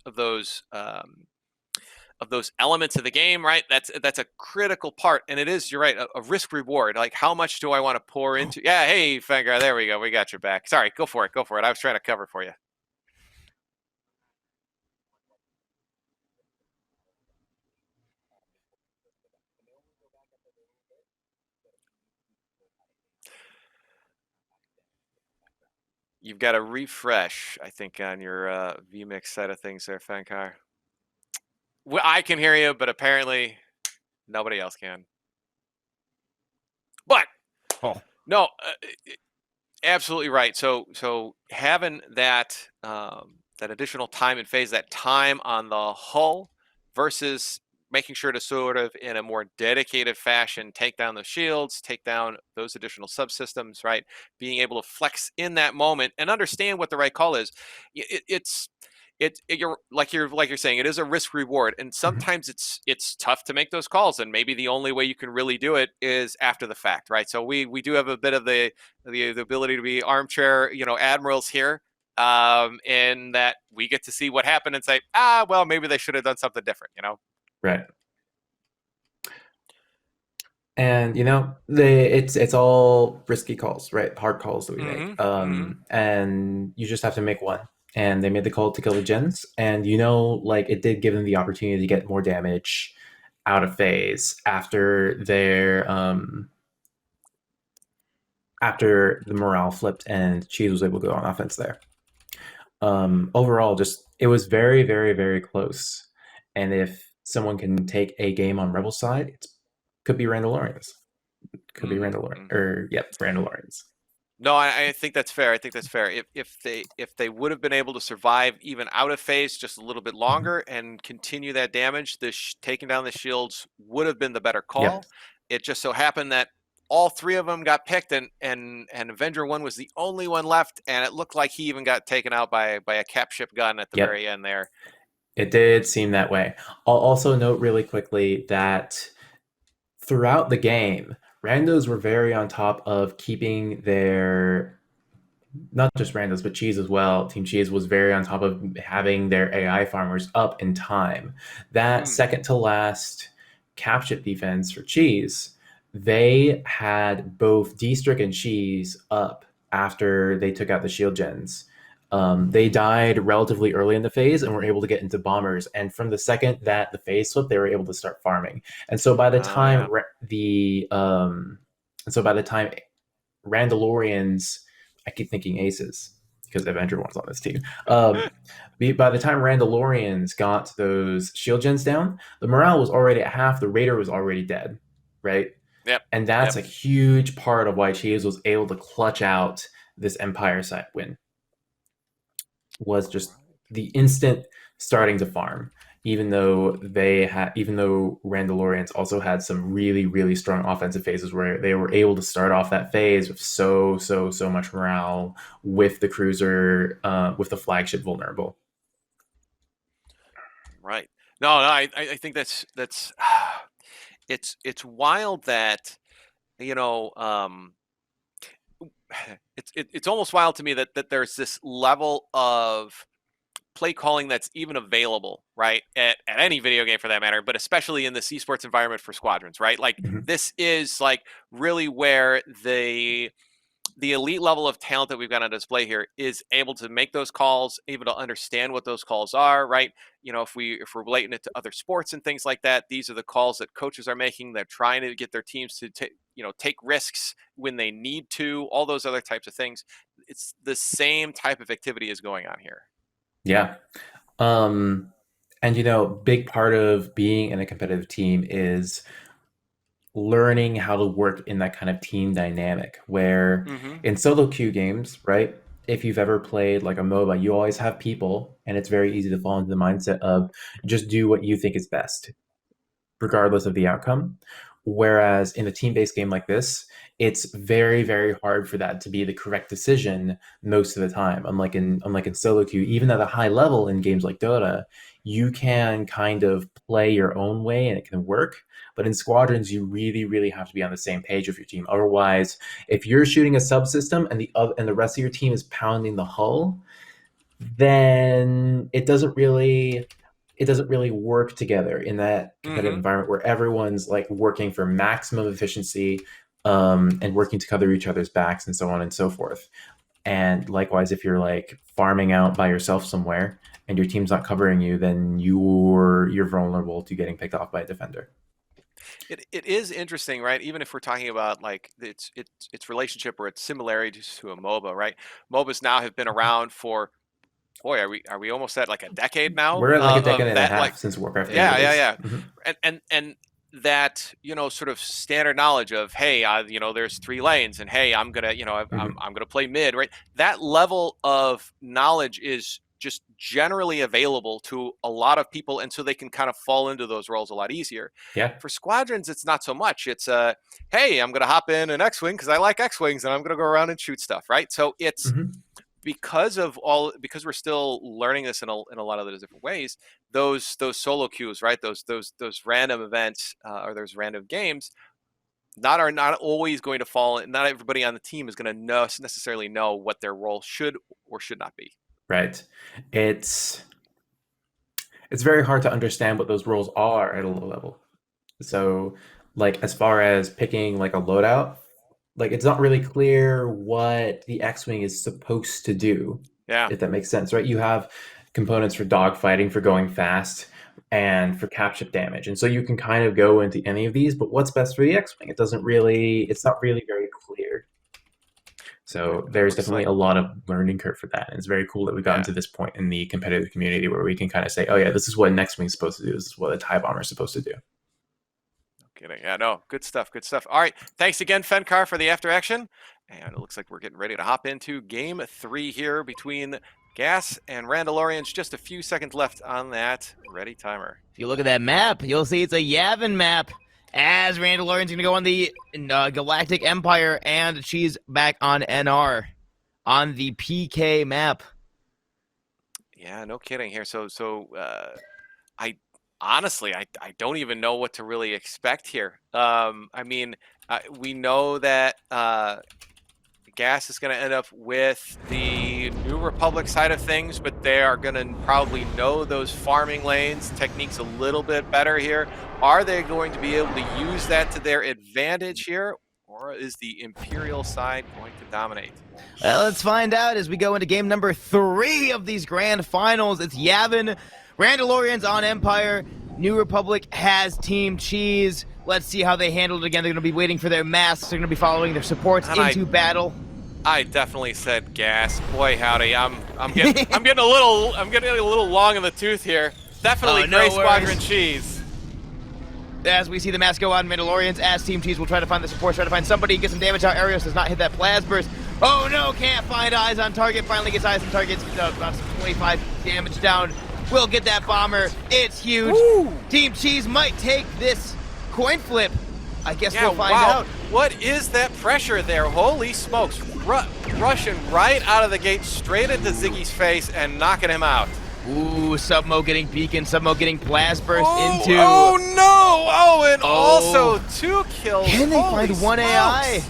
elements of the game, right? That's a critical part, and it is. You're right. A risk reward. Like, how much do I want to pour into? Yeah. Hey, Fankar, there we go. We got your back. Sorry, go for it. Go for it. I was trying to cover for you. You've got to refresh, I think, on your vMix side of things there, Fankar. Well, I can hear you, but apparently nobody else can. But no, absolutely right. So having that that additional time and phase, that time on the hull versus making sure to sort of in a more dedicated fashion take down the shields, take down those additional subsystems, right? Being able to flex in that moment and understand what the right call is. You're like you're saying, it is a risk reward, and sometimes it's tough to make those calls, and maybe the only way you can really do it is after the fact, right? So we do have a bit of the ability to be armchair, admirals here, in that we get to see what happened and say, well, maybe they should have done something different, Right. And it's all risky calls, right? Hard calls that we make. And you just have to make one. And they made the call to kill the gens, and it did give them the opportunity to get more damage out of phase after after the morale flipped and Cheese was able to go on offense there. Overall, it was very, very, very close. And if someone can take a game on Rebel side, it could be Randalorians. Randalorians. No, I think that's fair. I think that's fair. If they would have been able to survive even out of phase just a little bit longer and continue that damage, taking down the shields would have been the better call. Yep. It just so happened that all 3 of them got picked, and Avenger 1 was the only one left, and it looked like he even got taken out by a cap ship gun at the very end there. It did seem that way. I'll also note really quickly that throughout the game, Randos were very on top of keeping their, not just Randos, but Cheese as well. Team Cheese was very on top of having their AI farmers up in time. That second to last cap ship defense for Cheese, they had both D-Strick and Cheese up after they took out the shield gens. They died relatively early in the phase and were able to get into bombers. And from the second that the phase flipped, they were able to start farming. And so by the time Randalorians, I keep thinking Aces because Avenger 1's on this team. By the time Randalorians got those shield gens down, the morale was already at half. The Raider was already dead, right? Yep. And that's a huge part of why Cheese was able to clutch out this Empire side win. Was just the instant starting to farm, even though Randalorians also had some really, really strong offensive phases where they were able to start off that phase with so much morale with the cruiser, with the flagship vulnerable. Right. No, I think that's it's wild that, you know, it's almost wild to me that there's this level of play calling that's even available, right, at any video game for that matter, but especially in the esports environment for Squadrons, right? Like this is like really where the elite level of talent that we've got on display here is able to make those calls, able to understand what those calls are, right? You know, if we're relating it to other sports and things like that, these are the calls that coaches are making. They're trying to get their teams to take risks when they need to, all those other types of things. It's the same type of activity is going on here. Yeah. And, big part of being in a competitive team is learning how to work in that kind of team dynamic where in solo queue games, right? If you've ever played like a MOBA, you always have people, and it's very easy to fall into the mindset of just do what you think is best, regardless of the outcome. Whereas in a team-based game like this, it's very, very hard for that to be the correct decision most of the time. Unlike in solo queue, even at a high level in games like Dota, you can kind of play your own way and it can work. But in Squadrons, you really, really have to be on the same page with your team. Otherwise, if you're shooting a subsystem and the rest of your team is pounding the hull, then it doesn't really work together in that competitive environment where everyone's like working for maximum efficiency, and working to cover each other's backs and so on and so forth. And likewise, if you're like farming out by yourself somewhere and your team's not covering you, then you're vulnerable to getting picked off by a defender. It is interesting, right? Even if we're talking about like its relationship or its similarities to a MOBA, right? MOBAs now have been around for, boy, are we almost at like a decade now? We're at like a decade and a half since Warcraft. Yeah. And that, sort of standard knowledge of, hey, there's 3 lanes, and hey, I'm gonna, I'm gonna play mid, right? That level of knowledge is just generally available to a lot of people, and so they can kind of fall into those roles a lot easier. Yeah. For Squadrons, it's not so much. It's hey, I'm gonna hop in an X-wing because I like X-wings, and I'm gonna go around and shoot stuff, right? So it's because we're still learning this in a lot of those different ways. Those solo queues, right? Those random events or those random games are not always going to fall. Not everybody on the team is going to necessarily know what their role should or should not be. Right. It's very hard to understand what those roles are at a low level. So, like, as far as picking like a loadout, like it's not really clear what the X-wing is supposed to do. Yeah. If that makes sense, right? You have components for dogfighting, for going fast, and for cap ship damage, and so you can kind of go into any of these. But what's best for the X-wing? It's not really very clear. So there's definitely a lot of learning curve for that. And it's very cool that we got to this point in the competitive community where we can kind of say, oh yeah, this is what an X-wing is supposed to do. This is what a TIE bomber is supposed to do. No kidding. Yeah, no, good stuff. All right. Thanks again, Fenkar, for the after action. And it looks like we're getting ready to hop into game 3 here between Gas and Randalorians. Just a few seconds left on that ready timer. If you look at that map, you'll see it's a Yavin map. As Randalorian's going to go on the Galactic Empire, and she's back on NR on the PK map. Yeah, no kidding here. So I honestly don't even know what to really expect here. I mean, we know that Gas is going to end up with the New Republic side of things, but they are going to probably know those farming lanes techniques a little bit better here. Are they going to be able to use that to their advantage here, or is the Imperial side going to dominate? Well, let's find out as we go into game number 3 of these grand finals. It's Yavin, Randalorians on Empire. New Republic has Team Cheese. Let's see how they handle it again. They're going to be waiting for their masks. They're going to be following their supports into battle. I definitely said Gas. Boy, howdy, I'm getting a little long in the tooth here. Definitely Gray Squadron Cheese. as we see the mask go on Mandalorians, as Team Cheese will try to find the support, try to find somebody, get some damage out. Arios does not hit that blast burst. Oh no, can't find eyes on target. Finally gets eyes on target. About 25 damage down. Will get that bomber. It's huge. Woo! Team Cheese might take this coin flip. I guess Yeah, we'll find wow. out. What is that pressure there? Holy smokes. Rushing right out of the gate, straight into Ziggy's face and knocking him out. Ooh, Submo getting beacon, Submo getting blast burst into. Oh no! Oh, and Oh. also 2 kills. Can they Holy find one smokes. AI?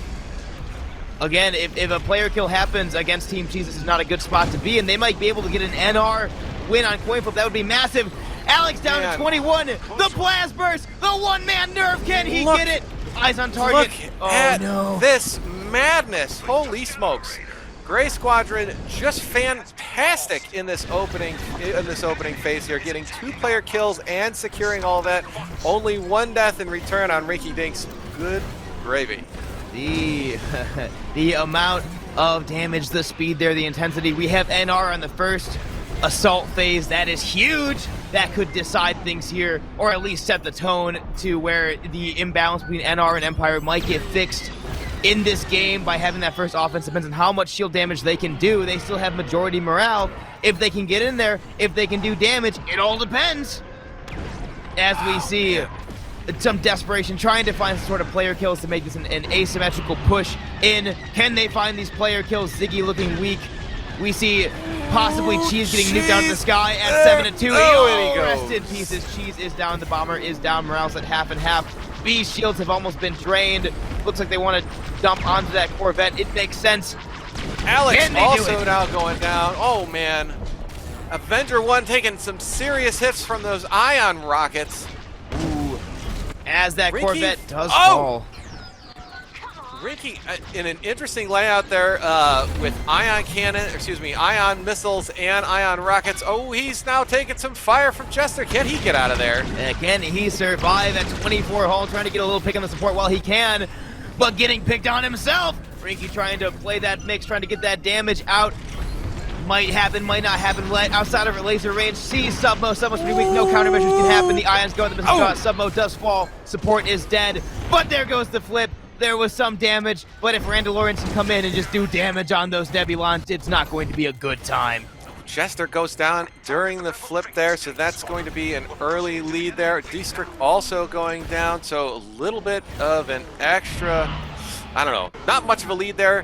Again, if a player kill happens against Team Cheese, this is not a good spot to be, and they might be able to get an NR win on coin flip. That would be massive. Alex down to Man. 21. The blast burst. The one-man nerf. Can he Look- get it? Eyes on target. Look Oh at no. this madness. Holy smokes. Gray Squadron just fantastic in this opening phase here, getting 2 player kills and securing all that. Only 1 death in return on Ricky Dinks. Good gravy. The amount of damage, the speed there, the intensity. We have NR on the first assault phase. That is huge. That could decide things here, or at least set the tone to where the imbalance between NR and Empire might get fixed in this game by having that first offense. Depends on how much shield damage they can do. They still have majority morale. If they can get in there, if they can do damage, it all depends. As we see some desperation, trying to find some sort of player kills to make this an asymmetrical push in. Can they find these player kills? Ziggy looking weak. We see possibly Cheese getting nuked out of the sky at 7-2. Oh, and he Rest goes. in pieces. Cheese is down. The bomber is down. Morale's at half and half. B's shields have almost been drained. Looks like they want to dump onto that Corvette. It makes sense. Alex Can they do also it? now going down. Oh man. Avenger 1 taking some serious hits from those ion rockets. Ooh. As that Ricky- Corvette does Oh! fall. Ricky in an interesting layout there with ion missiles and ion rockets. Oh, he's now taking some fire from Jester. Can he get out of there? Can he survive at 24 hull, trying to get a little pick on the support while he can, but getting picked on himself. Ricky trying to play that mix, trying to get that damage out. Might happen, might not happen. Outside of her laser range, sees Submo. Submo's pretty weak. No countermeasures can happen. The ions go. The missile shot. Submo does fall. Support is dead. But there goes the flip. There was some damage. But if Randalorians can come in and just do damage on those Nebulons, it's not going to be a good time. Jester goes down during the flip there, so that's going to be an early lead there. District also going down, so a little bit of an extra, I don't know, not much of a lead there.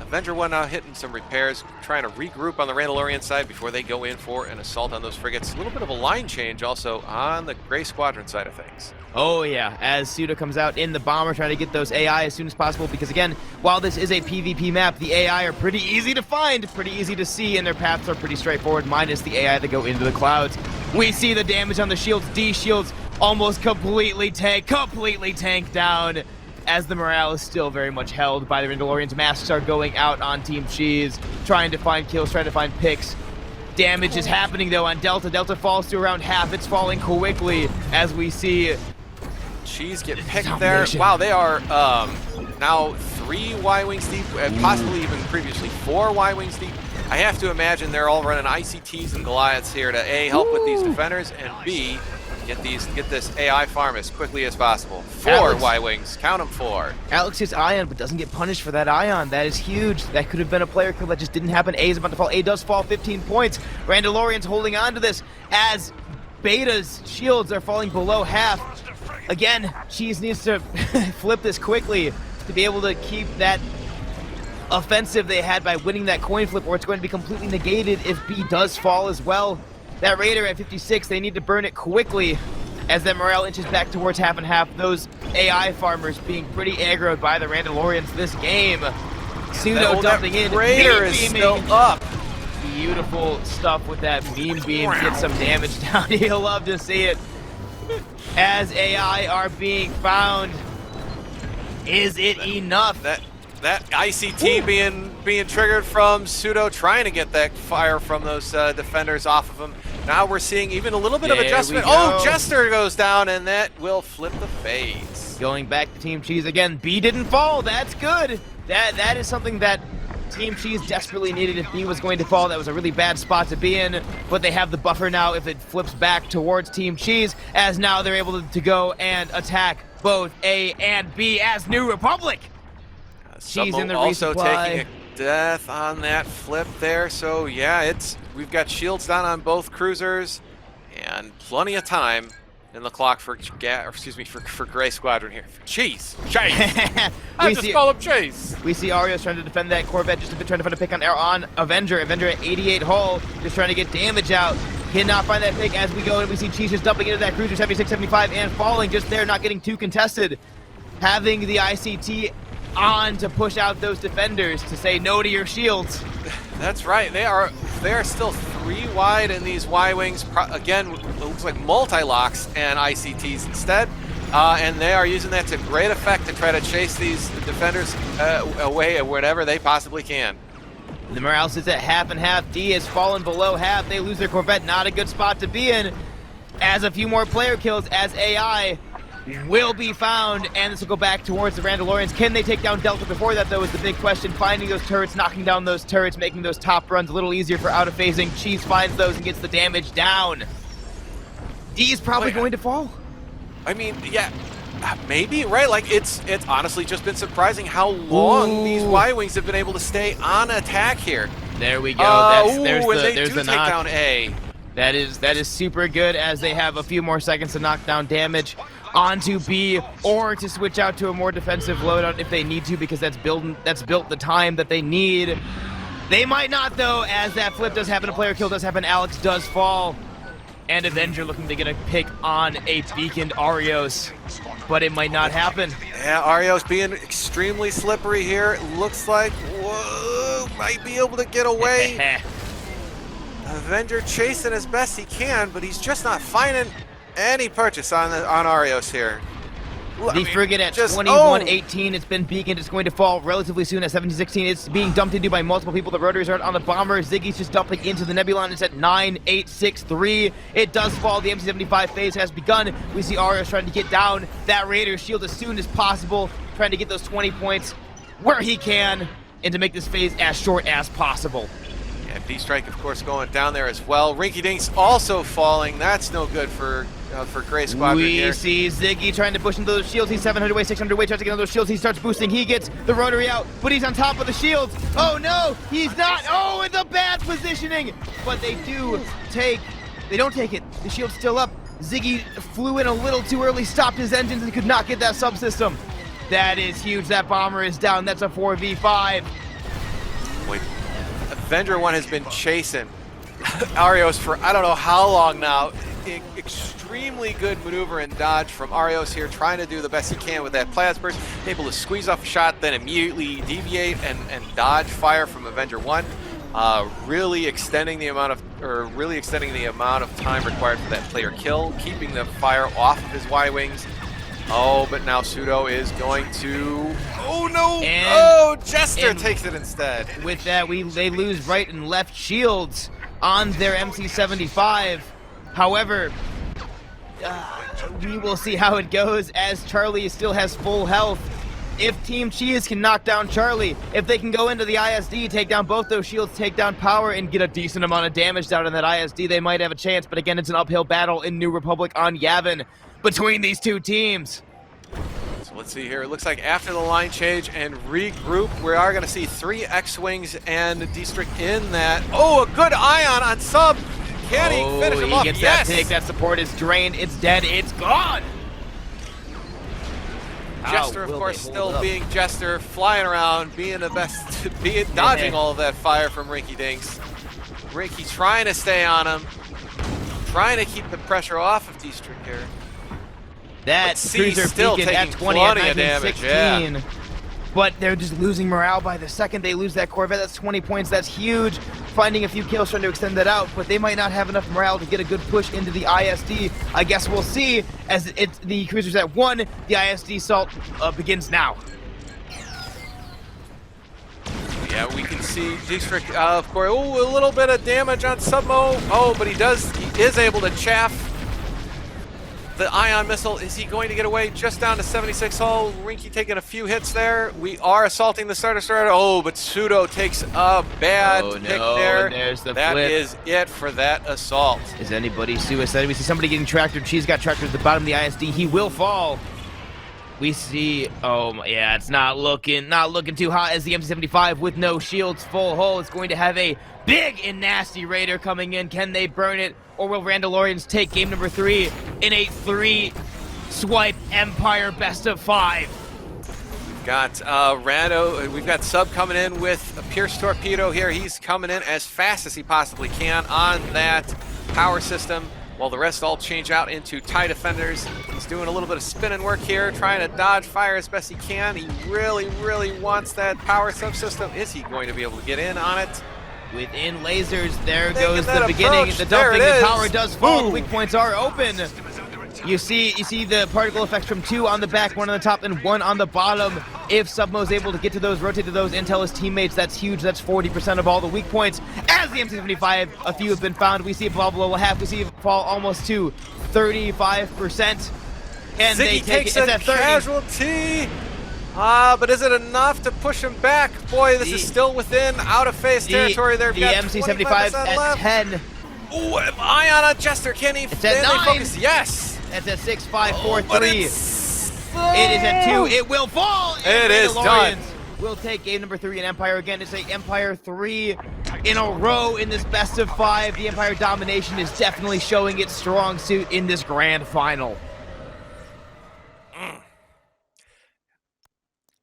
Avenger 1 now hitting some repairs, trying to regroup on the Randalorian side before they go in for an assault on those frigates. A little bit of a line change also on the Gray Squadron side of things. Oh yeah, as Suda comes out in the bomber trying to get those AI as soon as possible, because again, while this is a PvP map, the AI are pretty easy to find, pretty easy to see, and their paths are pretty straightforward, minus the AI that go into the clouds. We see the damage on the shields. D shields almost completely tanked down, as the morale is still very much held by the Randalorians. Masks are going out on Team Cheese, trying to find kills, trying to find picks. Damage is happening though on Delta. Delta falls to around half. It's falling quickly as we see Cheese get picked Domination. there. Wow, they are now 3 Y-Wings deep, and possibly even previously 4 Y-Wings deep. I have to imagine they're all running ICTs and Goliaths here to A, help with these defenders, and B, get this AI farm as quickly as possible. 4 Alex. Y-Wings, count them 4. Alex hits Ion, but doesn't get punished for that Ion. That is huge. That could have been a player kill that just didn't happen. A is about to fall. A does fall 15 points. Randalorian's holding on to this as Beta's shields are falling below half. Again, Cheese needs to flip this quickly to be able to keep that offensive they had by winning that coin flip, or it's going to be completely negated if B does fall as well. That Raider at 56, they need to burn it quickly as that morale inches back towards half and half. Those AI farmers being pretty aggroed by the Randalorians this game. Pseudo dumping in. Raider is beaming. still up. Beautiful stuff with that beam. Get some damage down. You'll love to see it. As AI are being found. Is it enough? That ICT being triggered from Pseudo, trying to get that fire from those defenders off of him. Now we're seeing even a little bit of There we adjustment. go. Oh, Jester goes down, and that will flip the phase. Going back to Team Cheese again. B didn't fall. That's good. That is something that Team Cheese desperately needed if B was going to fall. That was a really bad spot to be in, but they have the buffer now if it flips back towards Team Cheese, as now they're able to go and attack both A and B as New Republic. Cheese in the also resupply. taking a death on that flip there. So yeah, we've got shields down on both cruisers and plenty of time in the clock for Gray Squadron here. Chase. I just call him Chase. We see Arios trying to defend that Corvette, just a bit trying to find a pick on Avenger. Avenger at 88 hull, just trying to get damage out. Cannot find that pick as we go, and we see Cheese just dumping into that cruiser, 76, 75, and falling just there, not getting too contested. Having the ICT on to push out those defenders to say no to your shields. That's right. They are still 3 wide in these Y-wings. Again, it looks like multi-locks and ICTs instead. And they are using that to great effect to try to chase these defenders away wherever they possibly can. The morale sits at half and half. D has fallen below half. They lose their Corvette. Not a good spot to be in. As a few more player kills, as AI will be found, and this will go back towards the Randalorians. Can they take down Delta before that, though, is the big question. Finding those turrets, knocking down those turrets, making those top runs a little easier for out-of-phasing. Cheese finds those and gets the damage down. D is probably going to fall. I mean, yeah, maybe, right? Like, it's honestly just been surprising how long these Y-wings have been able to stay on attack here. There we go. There's the take knock. down A. That is super good, as they have a few more seconds to knock down damage onto B, or to switch out to a more defensive loadout if they need to, because that's built the time that they need. They might not, though, as that flip does happen, a player kill does happen, Alex does fall, and Avenger looking to get a pick on a beaconed Arios, but it might not happen. Yeah, Arios being extremely slippery here. It looks like, whoa, might be able to get away. Avenger chasing as best he can, but he's just not finding any purchase on Arios here. The frigate at 21-18, it's been beaconed. It's going to fall relatively soon at 17-16. It's being dumped into by multiple people. The rotaries are on the bomber. Ziggy's just dumping into the Nebulon. It's at 9-8-6-3. It does fall. The MC-75 phase has begun. We see Arios trying to get down that Raider shield as soon as possible, trying to get those 20 points where he can, and to make this phase as short as possible. Yeah, D-Strike, of course, going down there as well. Rinky Dinks also falling. That's no good for Gray Squadron here. We see Ziggy trying to push into those shields. He's 700 away, 600 away, trying to get on those shields. He starts boosting. He gets the rotary out, but he's on top of the shields. Oh no, he's not. Oh, it's a bad positioning. But they don't take it. The shield's still up. Ziggy flew in a little too early, stopped his engines, and could not get that subsystem. That is huge. That bomber is down. That's a 4v5. Wait. Avenger 1 has been chasing Arios for I don't know how long now. Extremely good maneuver and dodge from Arios here, trying to do the best he can with that plasma burst, able to squeeze off a shot, then immediately deviate and dodge fire from Avenger 1, really extending the amount of time required for that player kill, keeping the fire off of his Y-wings. Oh, but now Pseudo is going to... Oh, no! Jester takes it instead. With that, they lose right and left shields on their MC-75. However, we will see how it goes, as Charlie still has full health. If Team Cheese can knock down Charlie, if they can go into the ISD, take down both those shields, take down power, and get a decent amount of damage down in that ISD, they might have a chance. But again, it's an uphill battle in New Republic on Yavin between these two teams. So let's see here. It looks like after the line change and regroup, we are going to see 3 X-Wings and D-Strict in that. Oh, a good ion on sub. Can he finish him off? He gets that take. That support is drained. It's dead. It's gone. Jester, of course, still being Jester, flying around, being the best, dodging all of that fire from Rinky Dinks. Rinky trying to stay on him, trying to keep the pressure off of D-Strict here. That cruiser still beacon at taking 20 plenty at of damage, 16. yeah. But they're just losing morale by the second they lose that Corvette. That's 20 points. That's huge. Finding a few kills, trying to extend that out, but they might not have enough morale to get a good push into the ISD. I guess we'll see, as the cruiser's at 1. The ISD assault begins now. Yeah, we can see D-Strict, of course, a little bit of damage on Submo. Oh, but he is able to chaff the ion missile. Is he going to get away? Just down to 76 hull. Rinky taking a few hits there. We are assaulting the Star Destroyer. Oh, but Pseudo takes a bad pick there. And there's the That flip. is it for that assault. Is anybody suicided? We see somebody getting tractored. She's got tractored at the bottom of the ISD. He will fall. We see, yeah, it's not looking too hot as the MC-75 with no shields, full hull is going to have a big and nasty Raider coming in. Can they burn it, or will Randalorians take game number 3 in a 3-swipe Empire best of 5? We've got Rando. We've got Sub coming in with a Pierce torpedo here. He's coming in as fast as he possibly can on that power system, while the rest all change out into TIE Defenders. He's doing a little bit of spinning work here, trying to dodge fire as best he can. He really, really wants that power subsystem. Is he going to be able to get in on it? Within lasers, there They goes get that the beginning. approach. The There dumping, it the is. power does fall. The Boom. weak points are open. You see the particle effects from 2 on the back, 1 on the top, and 1 on the bottom. If Submo is able to get to those, rotate to those, and tell his teammates, that's huge. That's 40% of all the weak points. As the MC-75, a few have been found. We see it fall below half. We see it fall almost to 35%. And they Ziggy take takes it. It's a at 30. casualty. But is it enough to push him back? Boy, this is still within out-of-phase territory. They've The got MC-75 25% at left. 10. Ooh, Ion on Jester. Can he? It's at 9. Focus? Yes. That's at 6, 5, 4, But 3. it's- It is at 2. It will fall. It is done. We'll take game number 3 in Empire again. It's a Empire 3 in a row in this best of 5. The Empire domination is definitely showing its strong suit in this grand final.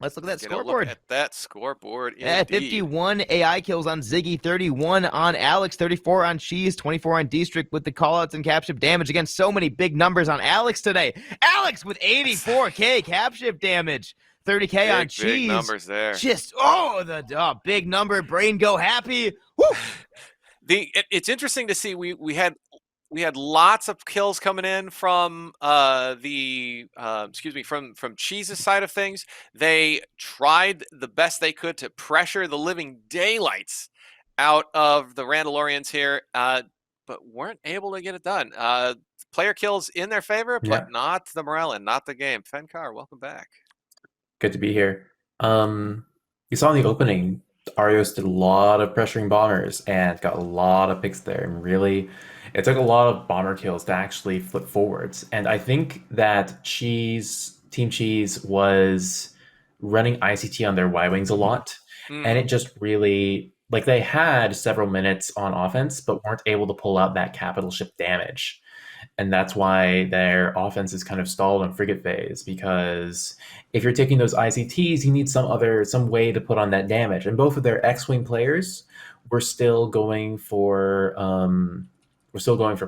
Let's look at that Get a look scoreboard. at that scoreboard. Yeah, Indeed. 51 AI kills on Ziggy, 31 on Alex, 34 on Cheese, 24 on D-Strict with the callouts and capship damage. Again, so many big numbers on Alex today. Alex with 84k capship damage, 30k on Cheese. Big numbers there. Just, the big number, brain go happy. Woo! It's interesting to see. We had lots of kills coming in from from Cheese's side of things. They tried the best they could to pressure the living daylights out of the Randalorians here, but weren't able to get it done. Player kills in their favor, but not the morale and not the game. Fenkar, welcome back. Good to be here. You saw in the opening, Arios did a lot of pressuring bombers and got a lot of picks there, and really it took a lot of bomber kills to actually flip forwards. And I think that Team Cheese was running ICT on their Y-Wings a lot, and it just really, like, they had several minutes on offense, but weren't able to pull out that capital ship damage. And that's why their offense is kind of stalled in frigate phase, because if you're taking those ICTs, you need some way to put on that damage. And both of their X-Wing players were still going for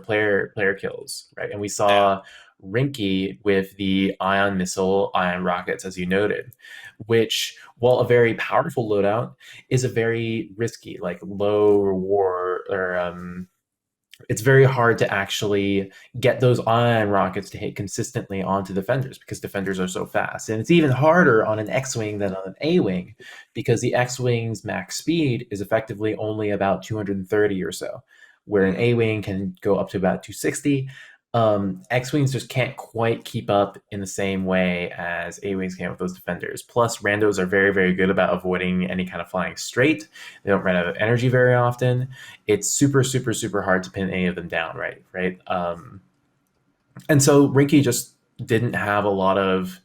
player kills, right? And we saw Rinky with the ion missile, ion rockets, as you noted, which, while a very powerful loadout, is a very risky, like, low reward, or it's very hard to actually get those ion rockets to hit consistently onto defenders, because defenders are so fast. And it's even harder on an X-Wing than on an A-Wing, because the X-Wing's max speed is effectively only about 230 or so, where an A-Wing can go up to about 260. X-Wings just can't quite keep up in the same way as A-Wings can with those defenders. Plus, randos are very, very good about avoiding any kind of flying straight. They don't run out of energy very often. It's super, super, super hard to pin any of them down, right? And so Rinky just didn't have a lot of,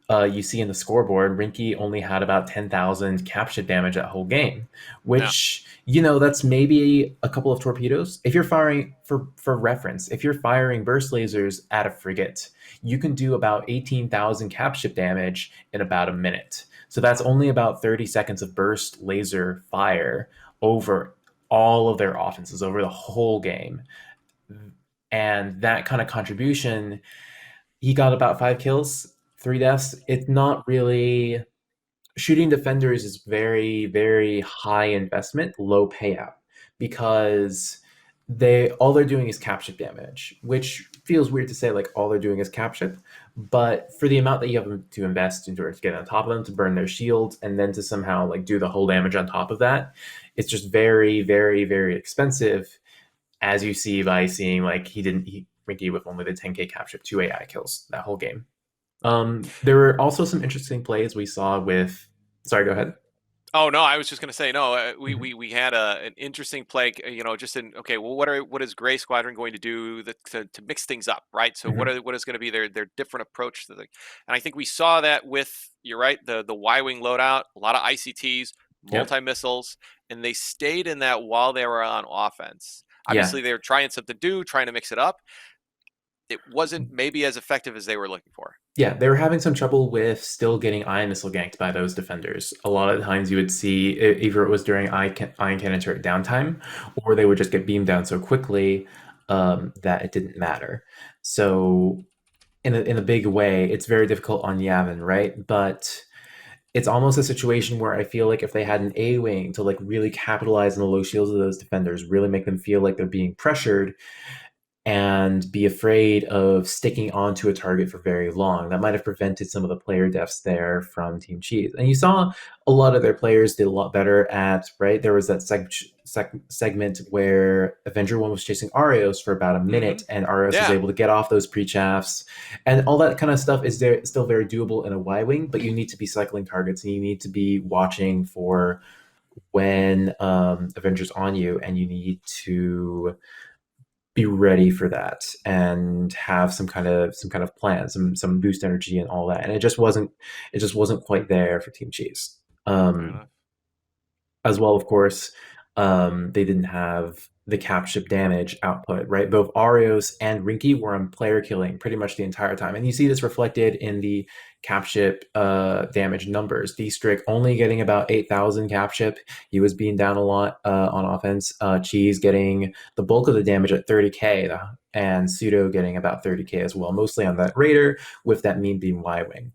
you see in the scoreboard, Rinky only had about 10,000 capture damage that whole game, which, that's maybe a couple of torpedoes. If you're firing, for reference, if you're firing burst lasers at a frigate, you can do about 18,000 capship damage in about a minute. So that's only about 30 seconds of burst laser fire over all of their offenses, over the whole game. And that kind of contribution, he got about 5 kills, 3 deaths. It's not really... Shooting defenders is very, very high investment, low payout, because all they're doing is capship damage, which feels weird to say, like, all they're doing is capship, but for the amount that you have to invest in order to get on top of them, to burn their shields, and then to somehow, like, do the whole damage on top of that, it's just very, very, very expensive, as you see by seeing, like, he Rinky with only the 10k capture, 2 AI kills that whole game. There were also some interesting plays we saw with. Sorry, go ahead. Oh no, I was just going to say no. We had an interesting play. Just in okay. Well, what is Gray Squadron going to do to mix things up, right? So what is going to be their different approach to the? And I think we saw that with, you're right, the Y-wing loadout, a lot of ICTs, multi missiles, and they stayed in that while they were on offense. Obviously, they were trying something new, trying to mix it up. It wasn't maybe as effective as they were looking for. Yeah, they were having some trouble with still getting ion missile ganked by those defenders. A lot of the times you would see either it was during ion cannon turret downtime, or they would just get beamed down so quickly that it didn't matter. So in a big way, it's very difficult on Yavin, right? But it's almost a situation where I feel like if they had an A-wing to like really capitalize on the low shields of those defenders, really make them feel like they're being pressured, and be afraid of sticking onto a target for very long. That might have prevented some of the player deaths there from Team Cheese. And you saw a lot of their players did a lot better at, right? There was that segment where Avenger 1 was chasing Arios for about a minute, and Arios was able to get off those pre-chaffs. And all that kind of stuff is still very doable in a Y-wing, but you need to be cycling targets, and you need to be watching for when Avenger's on you, and you need to be ready for that and have some kind of plan, some boost energy and all that. And it just wasn't quite there for Team Cheese. As well, of course, they didn't have the cap ship damage output, right? Both Arios and Rinky were on player killing pretty much the entire time. And you see this reflected in the cap ship damage numbers. D-Strick only getting about 8,000 cap ship. He was being down a lot on offense. Cheese getting the bulk of the damage at 30k, and Pseudo getting about 30k as well, mostly on that Raider with that mean beam Y-wing.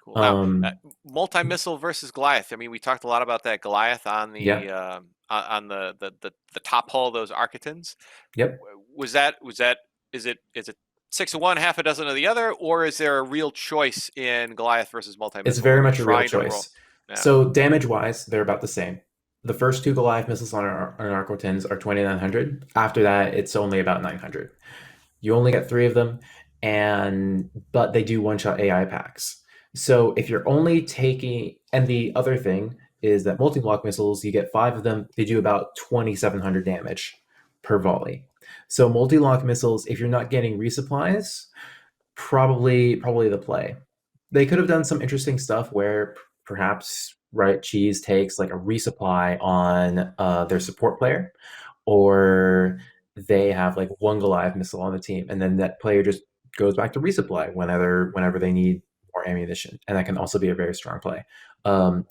Cool. Multi-missile versus Goliath. I mean, we talked a lot about that Goliath on the the top hull of those Architons. Yep. Is it 6 of one, half a dozen of the other, or is there a real choice in Goliath versus multi-missile? It's very much a real choice. So damage-wise, they're about the same. The first 2 Goliath missiles on our Architons are 2,900. After that, it's only about 900. You only get 3 of them, but they do one-shot AI packs. So if you're only taking, and the other thing is that multi-block missiles, you get 5 of them, they do about 2,700 damage per volley. So multi-lock missiles, if you're not getting resupplies, probably the play. They could have done some interesting stuff where perhaps, right, Cheese takes like a resupply on their support player, or they have like 1 Goliath missile on the team, and then that player just goes back to resupply whenever they need more ammunition. And that can also be a very strong play.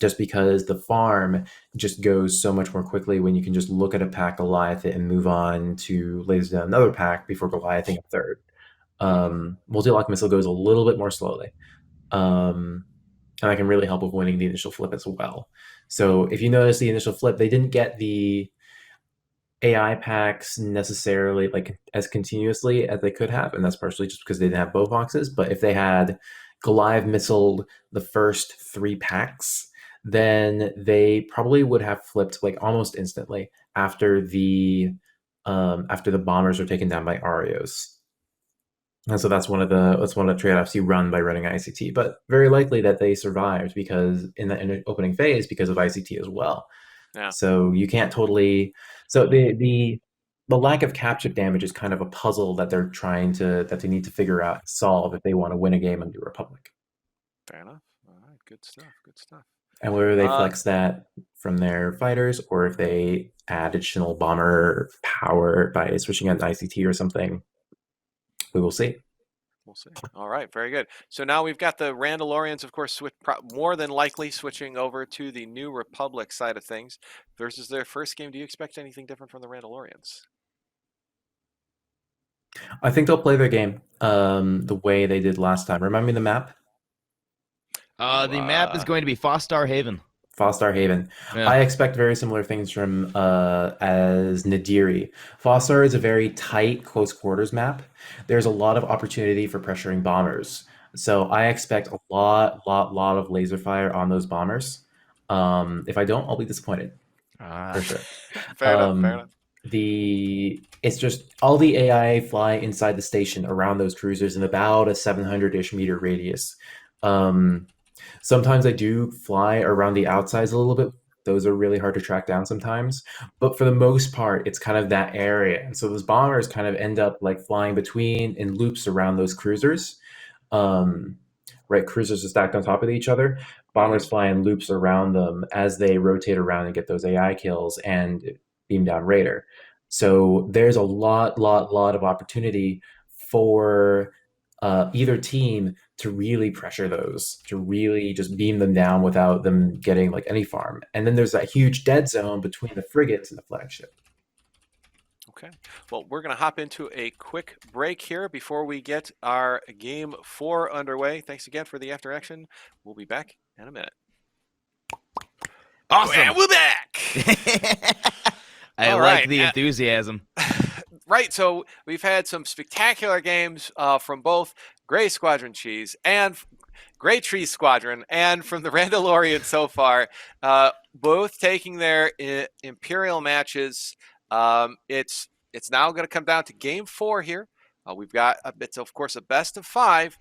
Just because the farm just goes so much more quickly when you can just look at a pack, Goliath it, and move on to laser down another pack before Goliathing a third. Multi-lock missile goes a little bit more slowly. And that can really help with winning the initial flip as well. So if you notice the initial flip, they didn't get the AI packs necessarily like as continuously as they could have, and that's partially just because they didn't have bow boxes. But if they had Goliath missiled the first 3 packs, then they probably would have flipped like almost instantly after the bombers are taken down by Arios. And so that's one of the trade-offs you run by running ICT. But very likely that they survived because in the opening phase because of ICT as well. Yeah. So you can't totally. So the lack of capture damage is kind of a puzzle that they need to figure out and solve if they want to win a game under Republic. Fair enough. All right, good stuff. And whether they flex that from their fighters or if they add additional bomber power by switching on ICT or something, we will see. We'll see. All right, very good. So now we've got the Randalorians, of course, more than likely switching over to the New Republic side of things versus their first game. Do you expect anything different from the Randalorians? I think they'll play their game the way they did last time. Remind me the map? The map is going to be Fostar Haven. Fostar Haven. Yeah. I expect very similar things from as Nadiri. Fostar is a very tight, close quarters map. There's a lot of opportunity for pressuring bombers. So I expect a lot of laser fire on those bombers. If I don't, I'll be disappointed. For sure. Fair enough. it's just all the AI fly inside the station around those cruisers in about a 700-ish meter radius. Sometimes they do fly around the outsides a little bit. Those are really hard to track down sometimes. But for the most part, it's kind of that area. And so those bombers kind of end up like flying between in loops around those cruisers. Right, cruisers are stacked on top of each other. Bombers fly in loops around them as they rotate around and get those AI kills and beam down Raider. So there's a lot of opportunity for either team to really pressure those, to really just beam them down without them getting like any farm. And then there's that huge dead zone between the frigates and the flagship. Okay. Well, we're going to hop into a quick break here before we get our Game 4 underway. Thanks again for the after action. We'll be back in a minute. Awesome. And we're back. I All like right. the enthusiasm. Right, so we've had some spectacular games from both Gray Squadron Cheese and Gray Tree Squadron, and from the Randalorian so far, both taking their Imperial matches. It's now going to come down to Game 4 here. We've got it's of course a best of 5.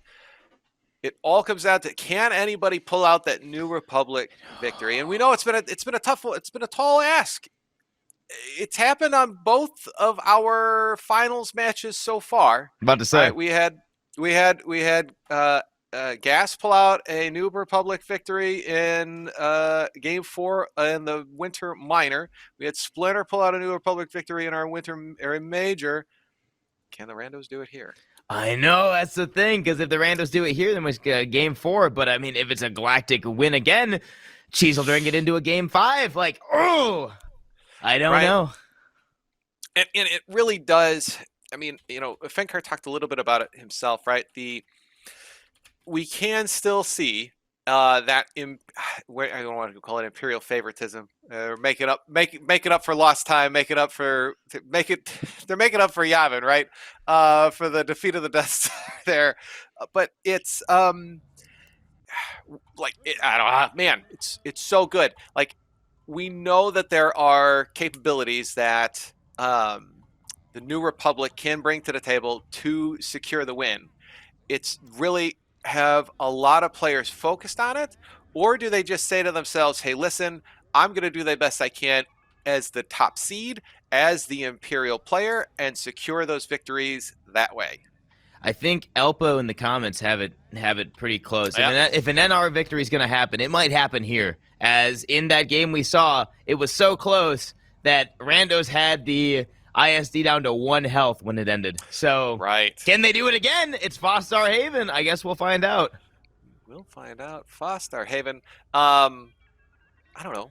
It all comes down to, can anybody pull out that New Republic victory? And we know it's been a tough one. It's been a tall ask. It's happened on both of our finals matches so far. About to say, we had Gas pull out a New Republic victory in Game 4 in the Winter Minor. We had Splinter pull out a New Republic victory in our Winter Major. Can the Randos do it here? I know, that's the thing, because if the Randos do it here, then it's Game 4. But I mean, if it's a Galactic win again, Cheese will bring it into a Game 5. Like, oh, I don't know. And it really does. I mean, Fenkar talked a little bit about it himself, right? We can still see that I don't want to call it imperial favoritism, or make it up for lost time, they're making up for Yavin, right? For the defeat of the Death Star there. But it's I don't know, man, it's so good. Like, we know that there are capabilities that the New Republic can bring to the table to secure the win. It's really, have a lot of players focused on it, or do they just say to themselves, hey, listen, I'm going to do the best I can as the top seed, as the Imperial player, and secure those victories that way? I think Elpo in the comments have it pretty close. Yeah. If an NR victory is going to happen, it might happen here. As in that game we saw, it was so close that Randos had the ISD down to 1 health when it ended. So, right. Can they do it again? It's Fostar Haven. I guess we'll find out. We'll find out. Fostar Haven. I don't know.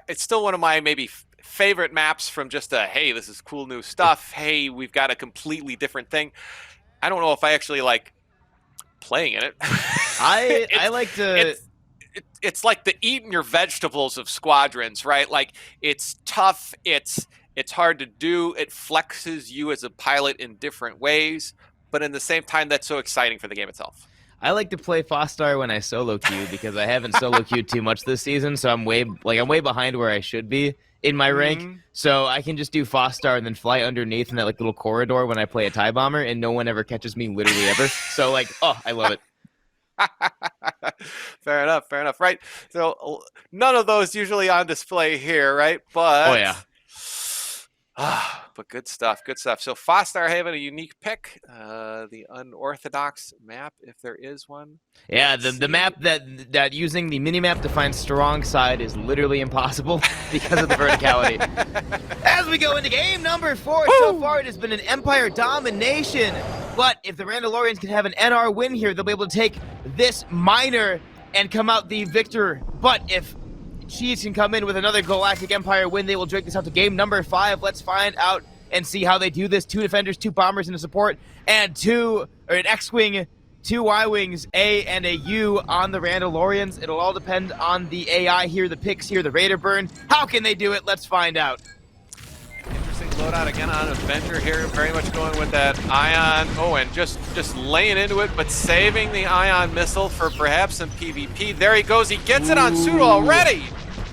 It's still one of my maybe favorite maps from just hey, this is cool new stuff. Hey, we've got a completely different thing. I don't know if I actually like playing in it. I like to. It's like the eating your vegetables of Squadrons, right? Like, it's tough. It's hard to do. It flexes you as a pilot in different ways, but in the same time, that's so exciting for the game itself. I like to play Fostar when I solo queue because I haven't solo queued too much this season, so I'm way behind where I should be in my rank. So I can just do Fostar and then fly underneath in that little corridor when I play a TIE bomber, and no one ever catches me literally ever. So I love it. Fair enough, right? So none of those usually on display here, right? But oh yeah. But good stuff. So Fostar Haven, a unique pick, the unorthodox map, if there is one. Yeah, the map that using the mini-map to find strong side is literally impossible because of the verticality. As we go into game number 4, so far it has been an Empire domination. But if the Randalorians can have an NR win here, they'll be able to take this minor and come out the victor. But if Cheese can come in with another Galactic Empire win, they will drag this out to game number 5. Let's find out and see how they do this. 2 defenders, 2 bombers in the support, and an X-Wing, 2 Y-Wings, A and a U on the Randalorians. It'll all depend on the AI here, the picks here, the Raider burn. How can they do it? Let's find out. Interesting loadout again on Avenger here, very much going with that Ion. Oh, and just laying into it, but saving the Ion missile for perhaps some PvP. There he goes. He gets it on Sudo already.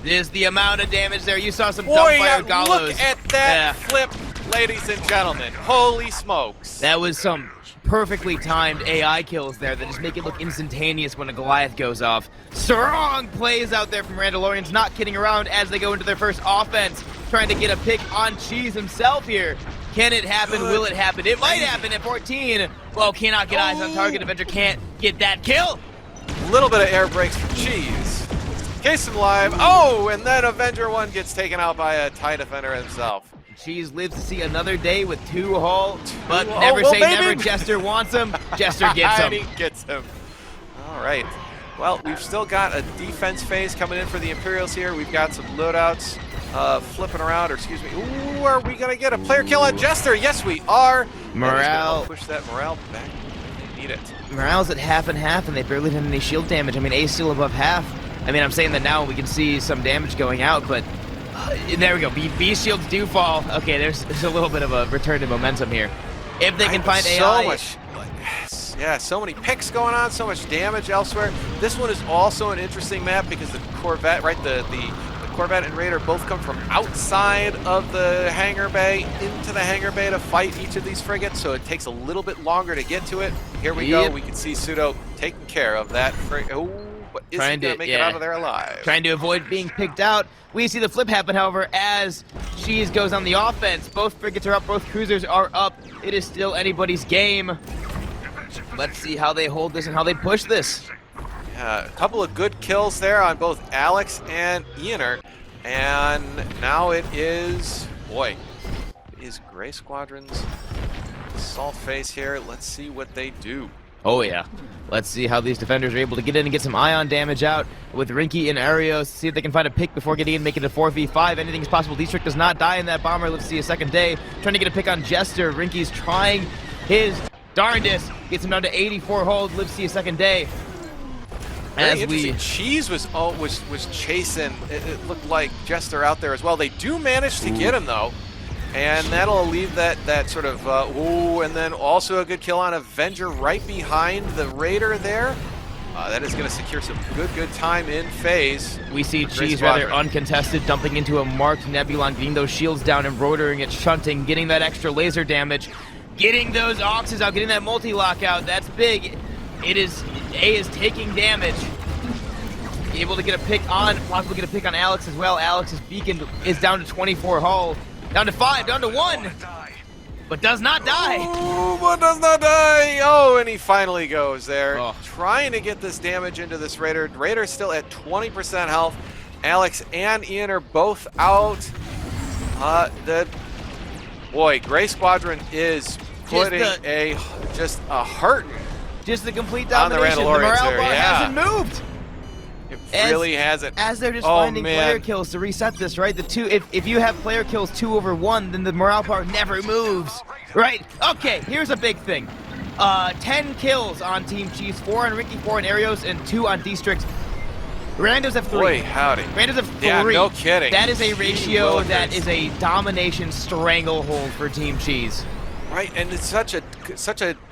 There's the amount of damage there. You saw some Boy, dumbfire gallows. look at that flip, ladies and gentlemen. Holy smokes. That was some perfectly timed AI kills there that just make it look instantaneous when a Goliath goes off. Strong plays out there from Randalorians, not kidding around as they go into their first offense, trying to get a pick on Cheese himself here. Can it happen? Will it happen? It might happen at 14. Well, cannot get eyes on target. Avenger can't get that kill. A little bit of air brakes for Cheese. Case him live. Oh, and then Avenger 1 gets taken out by a TIE defender himself. Cheese lives to see another day with 2 hull, but Oh, never well, say maybe. never. Jester wants him. Jester gets him. And he gets him. All right. Well, we've still got a defense phase coming in for the Imperials here. We've got some loadouts flipping around, or excuse me. Ooh, are we going to get a player kill on Jester? Yes, we are. Morale. Push that morale back. They need it. Morale's at half and half, and they barely did any shield damage. I mean, A's still above half. I mean, I'm saying that now we can see some damage going out, but there we go. B shields do fall. Okay, there's a little bit of a return to momentum here. If they can find AI. So much. Yeah, so many picks going on, so much damage elsewhere. This one is also an interesting map because the Corvette, right, the Corvette and Raider both come from outside of the hangar bay into the hangar bay to fight each of these frigates, so it takes a little bit longer to get to it. Here we go. We can see Pseudo taking care of that frigate. Oh, but is he going to make it out of there alive? Trying to avoid being picked out. We see the flip happen, however, as Cheese goes on the offense. Both frigates are up, both cruisers are up. It is still anybody's game. Let's see how they hold this and how they push this. A couple of good kills there on both Alex and Ianer. And now it is, boy, it is Gray Squadrons. Assault phase here. Let's see what they do. Oh yeah. Let's see how these defenders are able to get in and get some ion damage out with Rinky and Arios. See if they can find a pick before getting in, making it a 4v5. Anything's possible. Dietrich does not die in that bomber. Let's see a second day. Trying to get a pick on Jester. Rinky's trying his darndest. Gets him down to 84 hold. Lives to see a second day. Very interesting. Cheese was chasing. It looked like Jester out there as well. They do manage to get him though, and that'll leave that sort of ooh, and then also a good kill on Avenger right behind the Raider there. That is going to secure some good time in phase. We see Cheese rather uncontested, dumping into a marked Nebulon, getting those shields down and rotering it, shunting, getting that extra laser damage, getting those Oxes out, getting that multi-lock out. That's big. A is taking damage. Able to get a pick on, possibly get a pick on Alex as well. Alex's beacon is down to 24 hull. Down to 5, down to 1. But does not die. Ooh, but does not die. Oh, and he finally goes there. Oh. Trying to get this damage into this Raider. Raider's still at 20% health. Alex and Ian are both out. Boy, Gray Squadron is putting just a hurt. Just the complete on the domination. The Randalorians morale there, bar yeah. hasn't moved. It really hasn't. As they're just Oh, finding man. player kills to reset this, right? If you have player kills 2/1, then the morale bar never moves, right? Okay, here's a big thing. 10 kills on Team Cheese, 4 on Ricky, 4 on Arios, and 2 on D-Strix. Randos have 3. Boy, howdy. Randos have 3. Yeah, no kidding. That is a Gee ratio willikers. that is a domination stranglehold for Team Cheese. Right, and it's such a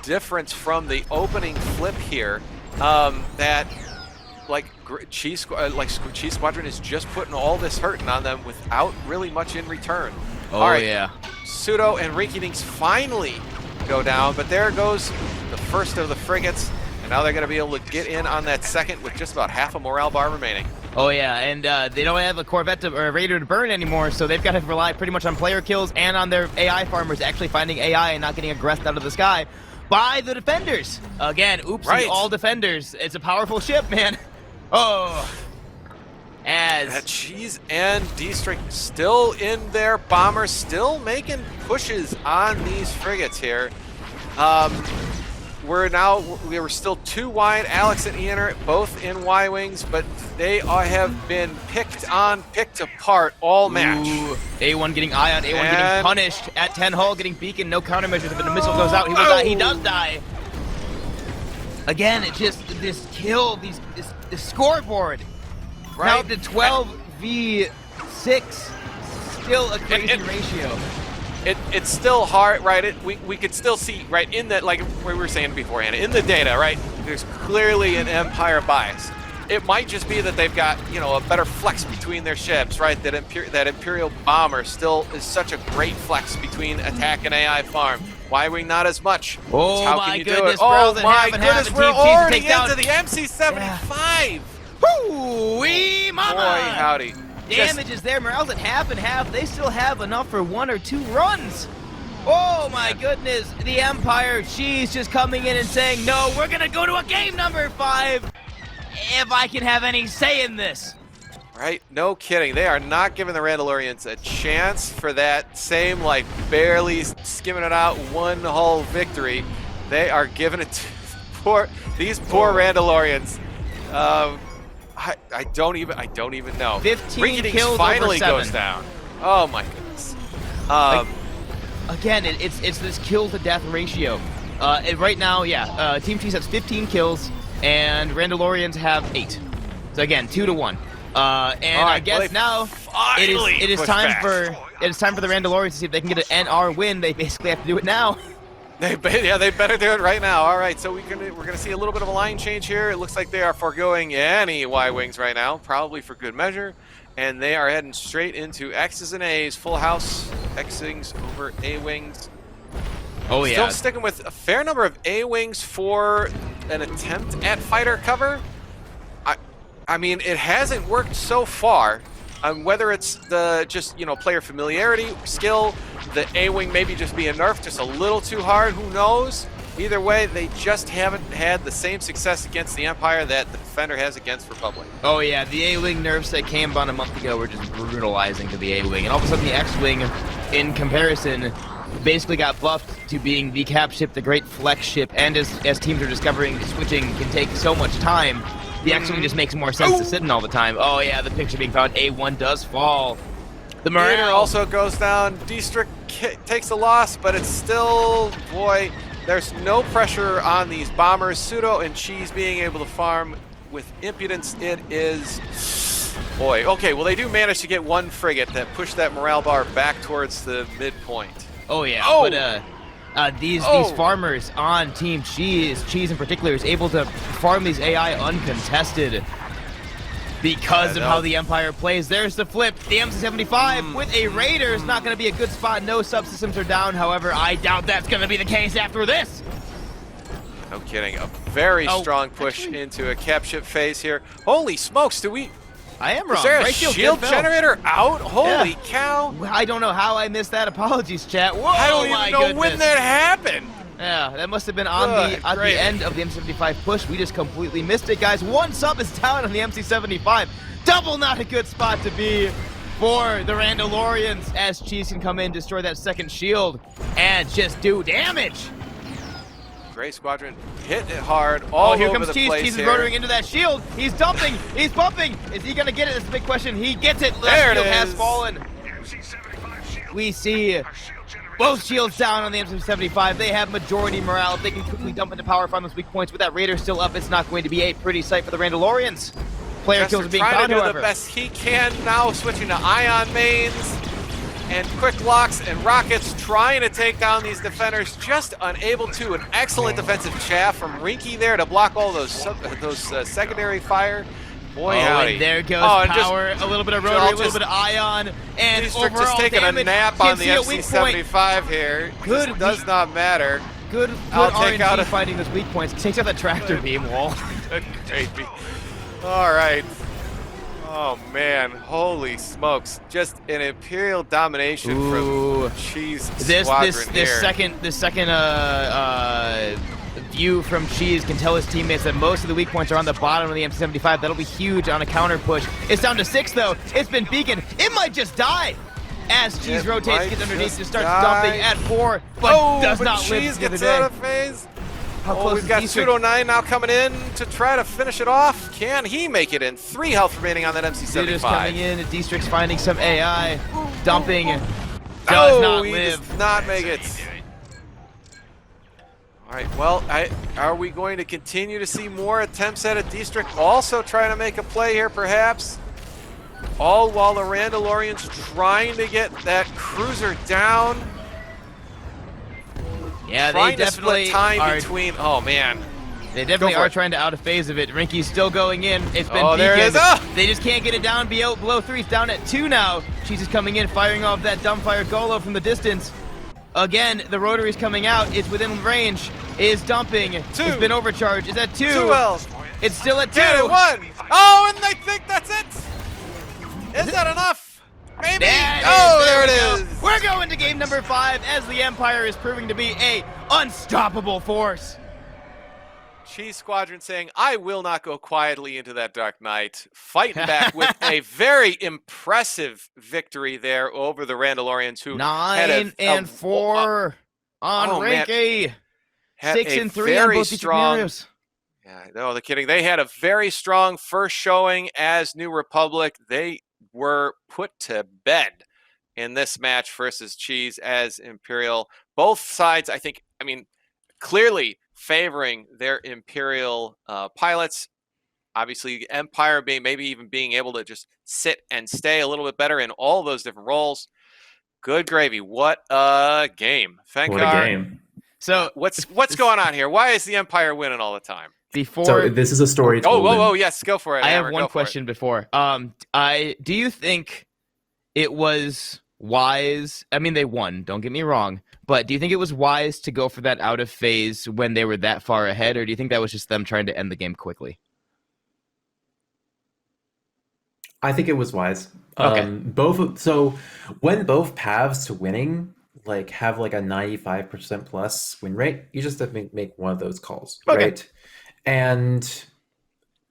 difference from the opening flip here that Cheese Squadron is just putting all this hurting on them without really much in return. Oh, all right, yeah. Pseudo and Rinky-Dinks finally go down, but there goes the first of the frigates, and now they're going to be able to get in on that second with just about half a morale bar remaining. Oh yeah, and they don't have a Corvette or a Raider to burn anymore, so they've got to rely pretty much on player kills and on their AI farmers actually finding AI and not getting aggressed out of the sky by the defenders. Again, oopsie, Right. all defenders. It's a powerful ship, man. Oh. As Cheese and D-String still in their bombers, still making pushes on these frigates here. We were still 2 wide. Alex and Ian are both in Y-wings, but they have been picked apart all match. Ooh, A1 getting ion, A1 getting punished at 10 hull, getting beacon, no countermeasures. If the missile goes out, he will die. He does die. Again, it's just this kill, this scoreboard. Right. Now up to 12v6, still a crazy ratio. It's still hard, right? We could still see, right, in that, like we were saying beforehand, in the data, right, there's clearly an Empire bias. it might just be that they've got, you know, a better flex between their ships, right? That Imperial bomber still is such a great flex between attack and AI farm. Y-wing not as much. Oh How my can you do goodness, it? Oh Browse, my and goodness, we're Team Cheese already take down- into the MC-75. Woo-wee, mama! Boy, howdy. Damage is there. Morale's at half and half. They still have enough for 1 or 2 runs. Oh my goodness, the Empire Cheese just coming in and saying, no, we're gonna go to a game number 5 if I can have any say in this. Right? No kidding. They are not giving the Randalorians a chance for that same, like, barely skimming it out 1 hull victory. They are giving it to these poor Randalorians. I don't even know. 15 Rinky-Dinks kills finally over 7. goes down. Oh my goodness. Again, it's this kill to death ratio. Right now, Team Cheese has 15 kills and Randalorians have 8. So again, 2 to 1. I guess now it is time for the Randalorians to see if they can get an NR win. They basically have to do it now. They better do it right now. All right, so we're gonna see a little bit of a line change here. It looks like they are foregoing any Y-wings right now, probably for good measure, and they are heading straight into X's and A's, full house, X-wings over A-wings. Oh yeah. Still sticking with a fair number of A-wings for an attempt at fighter cover. I mean, it hasn't worked so far. Whether it's the just, you know, player familiarity, skill, the A-wing maybe just being nerfed just a little too hard, who knows? Either way, they just haven't had the same success against the Empire that the Defender has against Republic. Oh yeah, the A-wing nerfs that came about a month ago were just brutalizing to the A-wing, and all of a sudden the X-wing, in comparison, basically got buffed to being the cap ship, the great flex ship, and as teams are discovering switching can take so much time, the X-wing just makes more sense to sit in all the time. Oh yeah, the picture being found. A1 does fall. The Mariner morale also goes down. District takes a loss, but it's still, boy, there's no pressure on these bombers. Pseudo and Cheese being able to farm with impudence. It is, boy, okay, well they do manage to get 1 frigate that pushed that morale bar back towards the midpoint. Oh yeah, Oh! but these farmers on Team Cheese in particular, is able to farm these AI uncontested because of how the Empire plays. There's the flip. The MC-75 with a Raider is not going to be a good spot. No subsystems are down. However, I doubt that's going to be the case after this. No kidding. A very strong push into a cap ship phase here. Holy smokes, I am wrong. is there a Right shield generator out? Holy Yeah. cow. I don't know how I missed that. Apologies, chat. Whoa, I don't my even know when goodness. that happened. Yeah, that must have been on at the end of the MC-75 push. We just completely missed it, guys. 1 sub is down on the MC-75. Double not a good spot to be for the Randalorians, as Cheese can come in, destroy that second shield, and just do damage. Gray Squadron hit it hard all over here comes the Cheese. place Cheese is here. rotoring into that shield. He's dumping. He's bumping. Is he going to get it? That's the big question. He gets it. There Left it shield has is. fallen. We see both shields down on the MC-75. They have majority morale. If they can quickly dump into power from those weak points with that Raider still up, it's not going to be a pretty sight for the Randalorians. Player Jester kills are being trying found, to do however. the best he can now, switching to ion mains and quick locks and rockets, trying to take down these defenders, just unable to. An excellent defensive chaff from Rinky there to block all those secondary fire. Boy, howdy. And there goes and power, a little bit of rotary, a little bit of ion, and District overall just taking damage. a nap Can on the see a weak point. MC-75 here. Good Just does not matter. Good I'll take out RNG a- fighting those weak points. Takes out that tractor beam wall. Baby. All right. Oh man, holy smokes! Just an Imperial domination Ooh. from Cheese This Squadron here. second view from Cheese can tell his teammates that most of the weak points are on the bottom of the MC-75. That'll be huge on a counter push. It's down to 6 though. It's been beaconed. It might just die. As Cheese It rotates, might gets underneath, just just starts die. dumping at 4, but does but not live Cheese to the gets day. out of phase. How Oh, close we've is got District? Pseudo-9 now coming in to try to finish it off. Can he make it in? 3 health remaining on that Dude coming MC-75. in. District's finding some AI. Dumping. Does Oh, not he live. does not make it. All right, well, are we going to continue to see more attempts at a District also trying to make a play here, perhaps? All while the Randalorians trying to get that cruiser down. Yeah, they Trying to definitely split time are. between. Oh man, They definitely Go for are it. trying to out of phase of it. Rinky's still going in. It's been Oh, there it beaconed. is. Ah! They just can't get it down below 3. It's down at 2 now. She's just coming in, firing off that dumbfire Golo from the distance. Again, the rotary's coming out. It's within range. Is dumping. 2. It's been overcharged. Is at 2. 2 L's. It's still at 2. Get it, 1. Oh, and they think that's it. Is that enough? Maybe. There it is. We're going to game number 5 as the Empire is proving to be a unstoppable force. Cheese Squadron saying, I will not go quietly into that dark night. Fighting back with a very impressive victory there over the Randalorians, who 9 and 4 on Rinky. 6 and 3 on both scenarios. Yeah, no, they're kidding. They had a very strong first showing as New Republic. They were put to bed in this match versus Cheese as Imperial. Both sides, clearly favoring their Imperial pilots. Obviously, Empire maybe even being able to just sit and stay a little bit better in all those different roles. Good gravy. What a game. Thank What God. a game. So What's going on here? Why is the Empire winning all the time? So this is a story told Oh, yes, go for it. I Hammer, have one go for question before. Do you think it was wise? I mean, they won, don't get me wrong, but do you think it was wise to go for that out of phase when they were that far ahead, or do you think that was just them trying to end the game quickly? I think it was wise. Okay. So when both paths to winning have like a 95% plus win rate, you just have to make one of those calls, Okay. right? And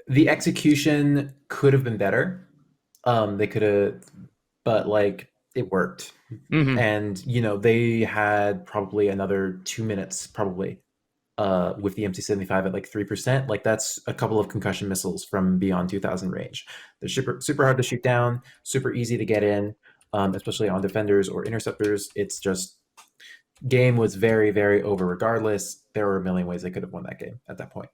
the execution could have been better. They could have, but it worked. Mhm. And they had probably another 2 minutes probably with the MC-75 at 3%. That's a couple of concussion missiles from beyond 2,000 range. They're super hard to shoot down, super easy to get in, especially on defenders or interceptors. It's just game was very, very over regardless. There were a million ways they could have won that game at that point.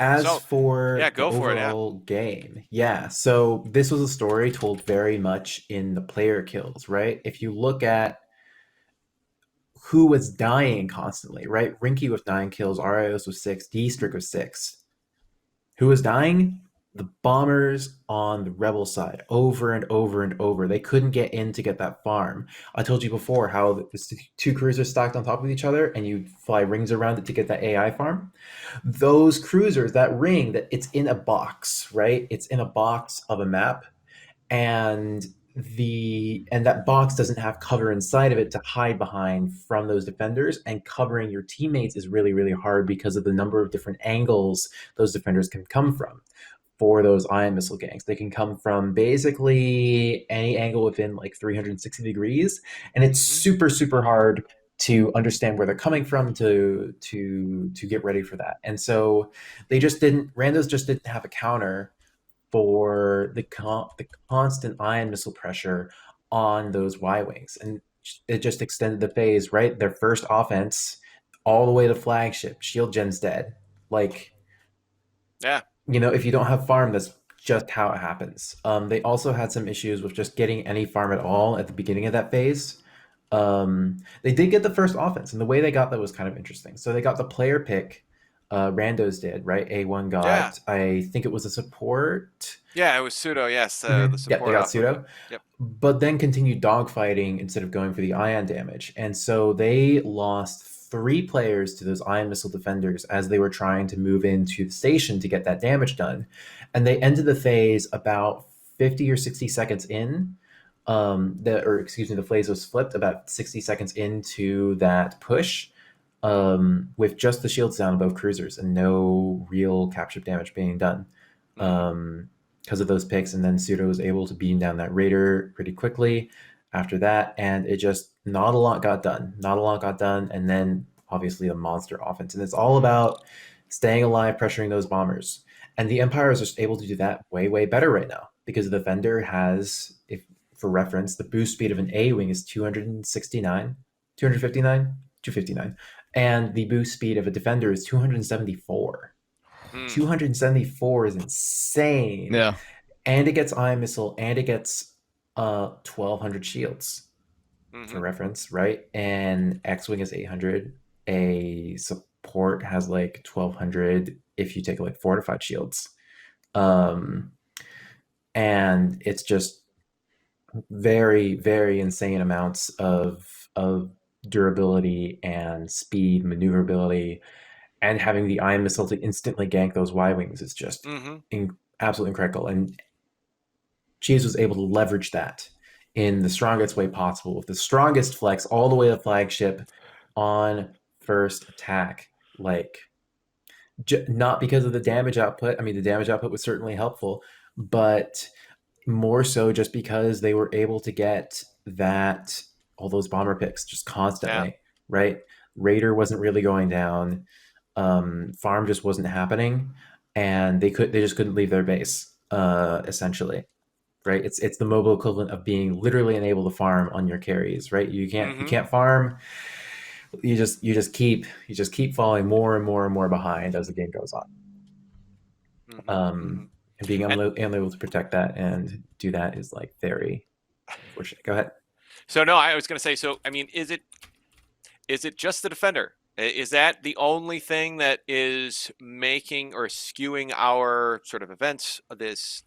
As for the overall game, so this was a story told very much in the player kills, right? If you look at who was dying constantly, right? Rinky with 9 kills, Arios with 6, D-Strick with 6. Who was dying? The bombers on the rebel side, over and over and over. They couldn't get in to get that farm. I told you before how the 2 cruisers stacked on top of each other and you fly rings around it to get that AI farm. Those cruisers, that ring, it's in a box, right? It's in a box of a map, and that box doesn't have cover inside of it to hide behind from those defenders, and covering your teammates is really, really hard because of the number of different angles those defenders can come from. For those ion missile gangs, they can come from basically any angle within 360 degrees, and it's super, super hard to understand where they're coming from to get ready for that. And so Randos just didn't have a counter for the constant ion missile pressure on those Y-wings, and it just extended the phase, right? Their first offense all the way to flagship, shield gen's dead. Yeah. If you don't have farm, that's just how it happens. They also had some issues with just getting any farm at all at the beginning of that phase. They did get the first offense, and the way they got that was kind of interesting. So they got the player pick. Randos did, right? A1 got, I think it was a support. Yeah, it was pseudo, yes. The support. Yep, they got pseudo. Yep. But then continued dogfighting instead of going for the ion damage. And so they lost 3 players to those ion missile defenders as they were trying to move into the station to get that damage done. And they ended the phase about 50 or 60 seconds in. The phase was flipped about 60 seconds into that push, with just the shields down above cruisers and no real capture damage being done because of those picks. And then Pseudo was able to beam down that Raider pretty quickly after that, and it just not a lot got done. And then obviously a monster offense, and it's all about staying alive, pressuring those bombers. And the Empire is just able to do that way, way better right now because the Defender has, if for reference, the boost speed of an A-wing is 259, and the boost speed of a Defender is 274. 274 is insane. Yeah. And it gets ion missile, and it gets 1,200 shields, for reference, right? And X-Wing is 800. A port has like 1200 if you take like fortified shields. And it's just very, very insane amounts of durability and speed, maneuverability, and having the ion missile to instantly gank those Y-wings is just absolutely incredible. And Cheese was able to leverage that in the strongest way possible, with the strongest flex all the way to flagship on first attack. Like, not because of the damage output. I mean, the damage output was certainly helpful, but more so just because they were able to get all those bomber picks just constantly, right? Raider wasn't really going down. Farm just wasn't happening, and they just couldn't leave their base, essentially. Right? It's the mobile equivalent of being literally unable to farm on your carries, right? You can't farm. You just keep falling more and more and more behind as the game goes on. And being unable to protect that and do that is like very unfortunate. Go ahead. So no, I was going to say. So I mean, is it just the defender? Is that the only thing that is making or skewing our sort of events, these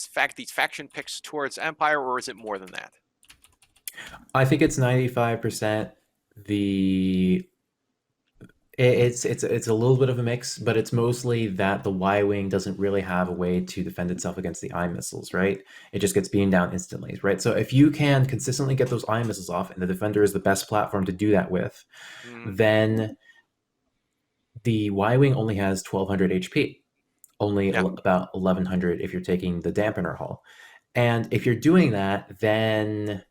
faction picks towards Empire, or is it more than that? I think it's 95%. It's a little bit of a mix, but it's mostly that the Y-wing doesn't really have a way to defend itself against the ion missiles, right? It just gets beamed down instantly, right? So if you can consistently get those ion missiles off, and the defender is the best platform to do that with, then the Y-wing only has 1200 HP, only about 1100 if you're taking the dampener hull. And if you're doing that, then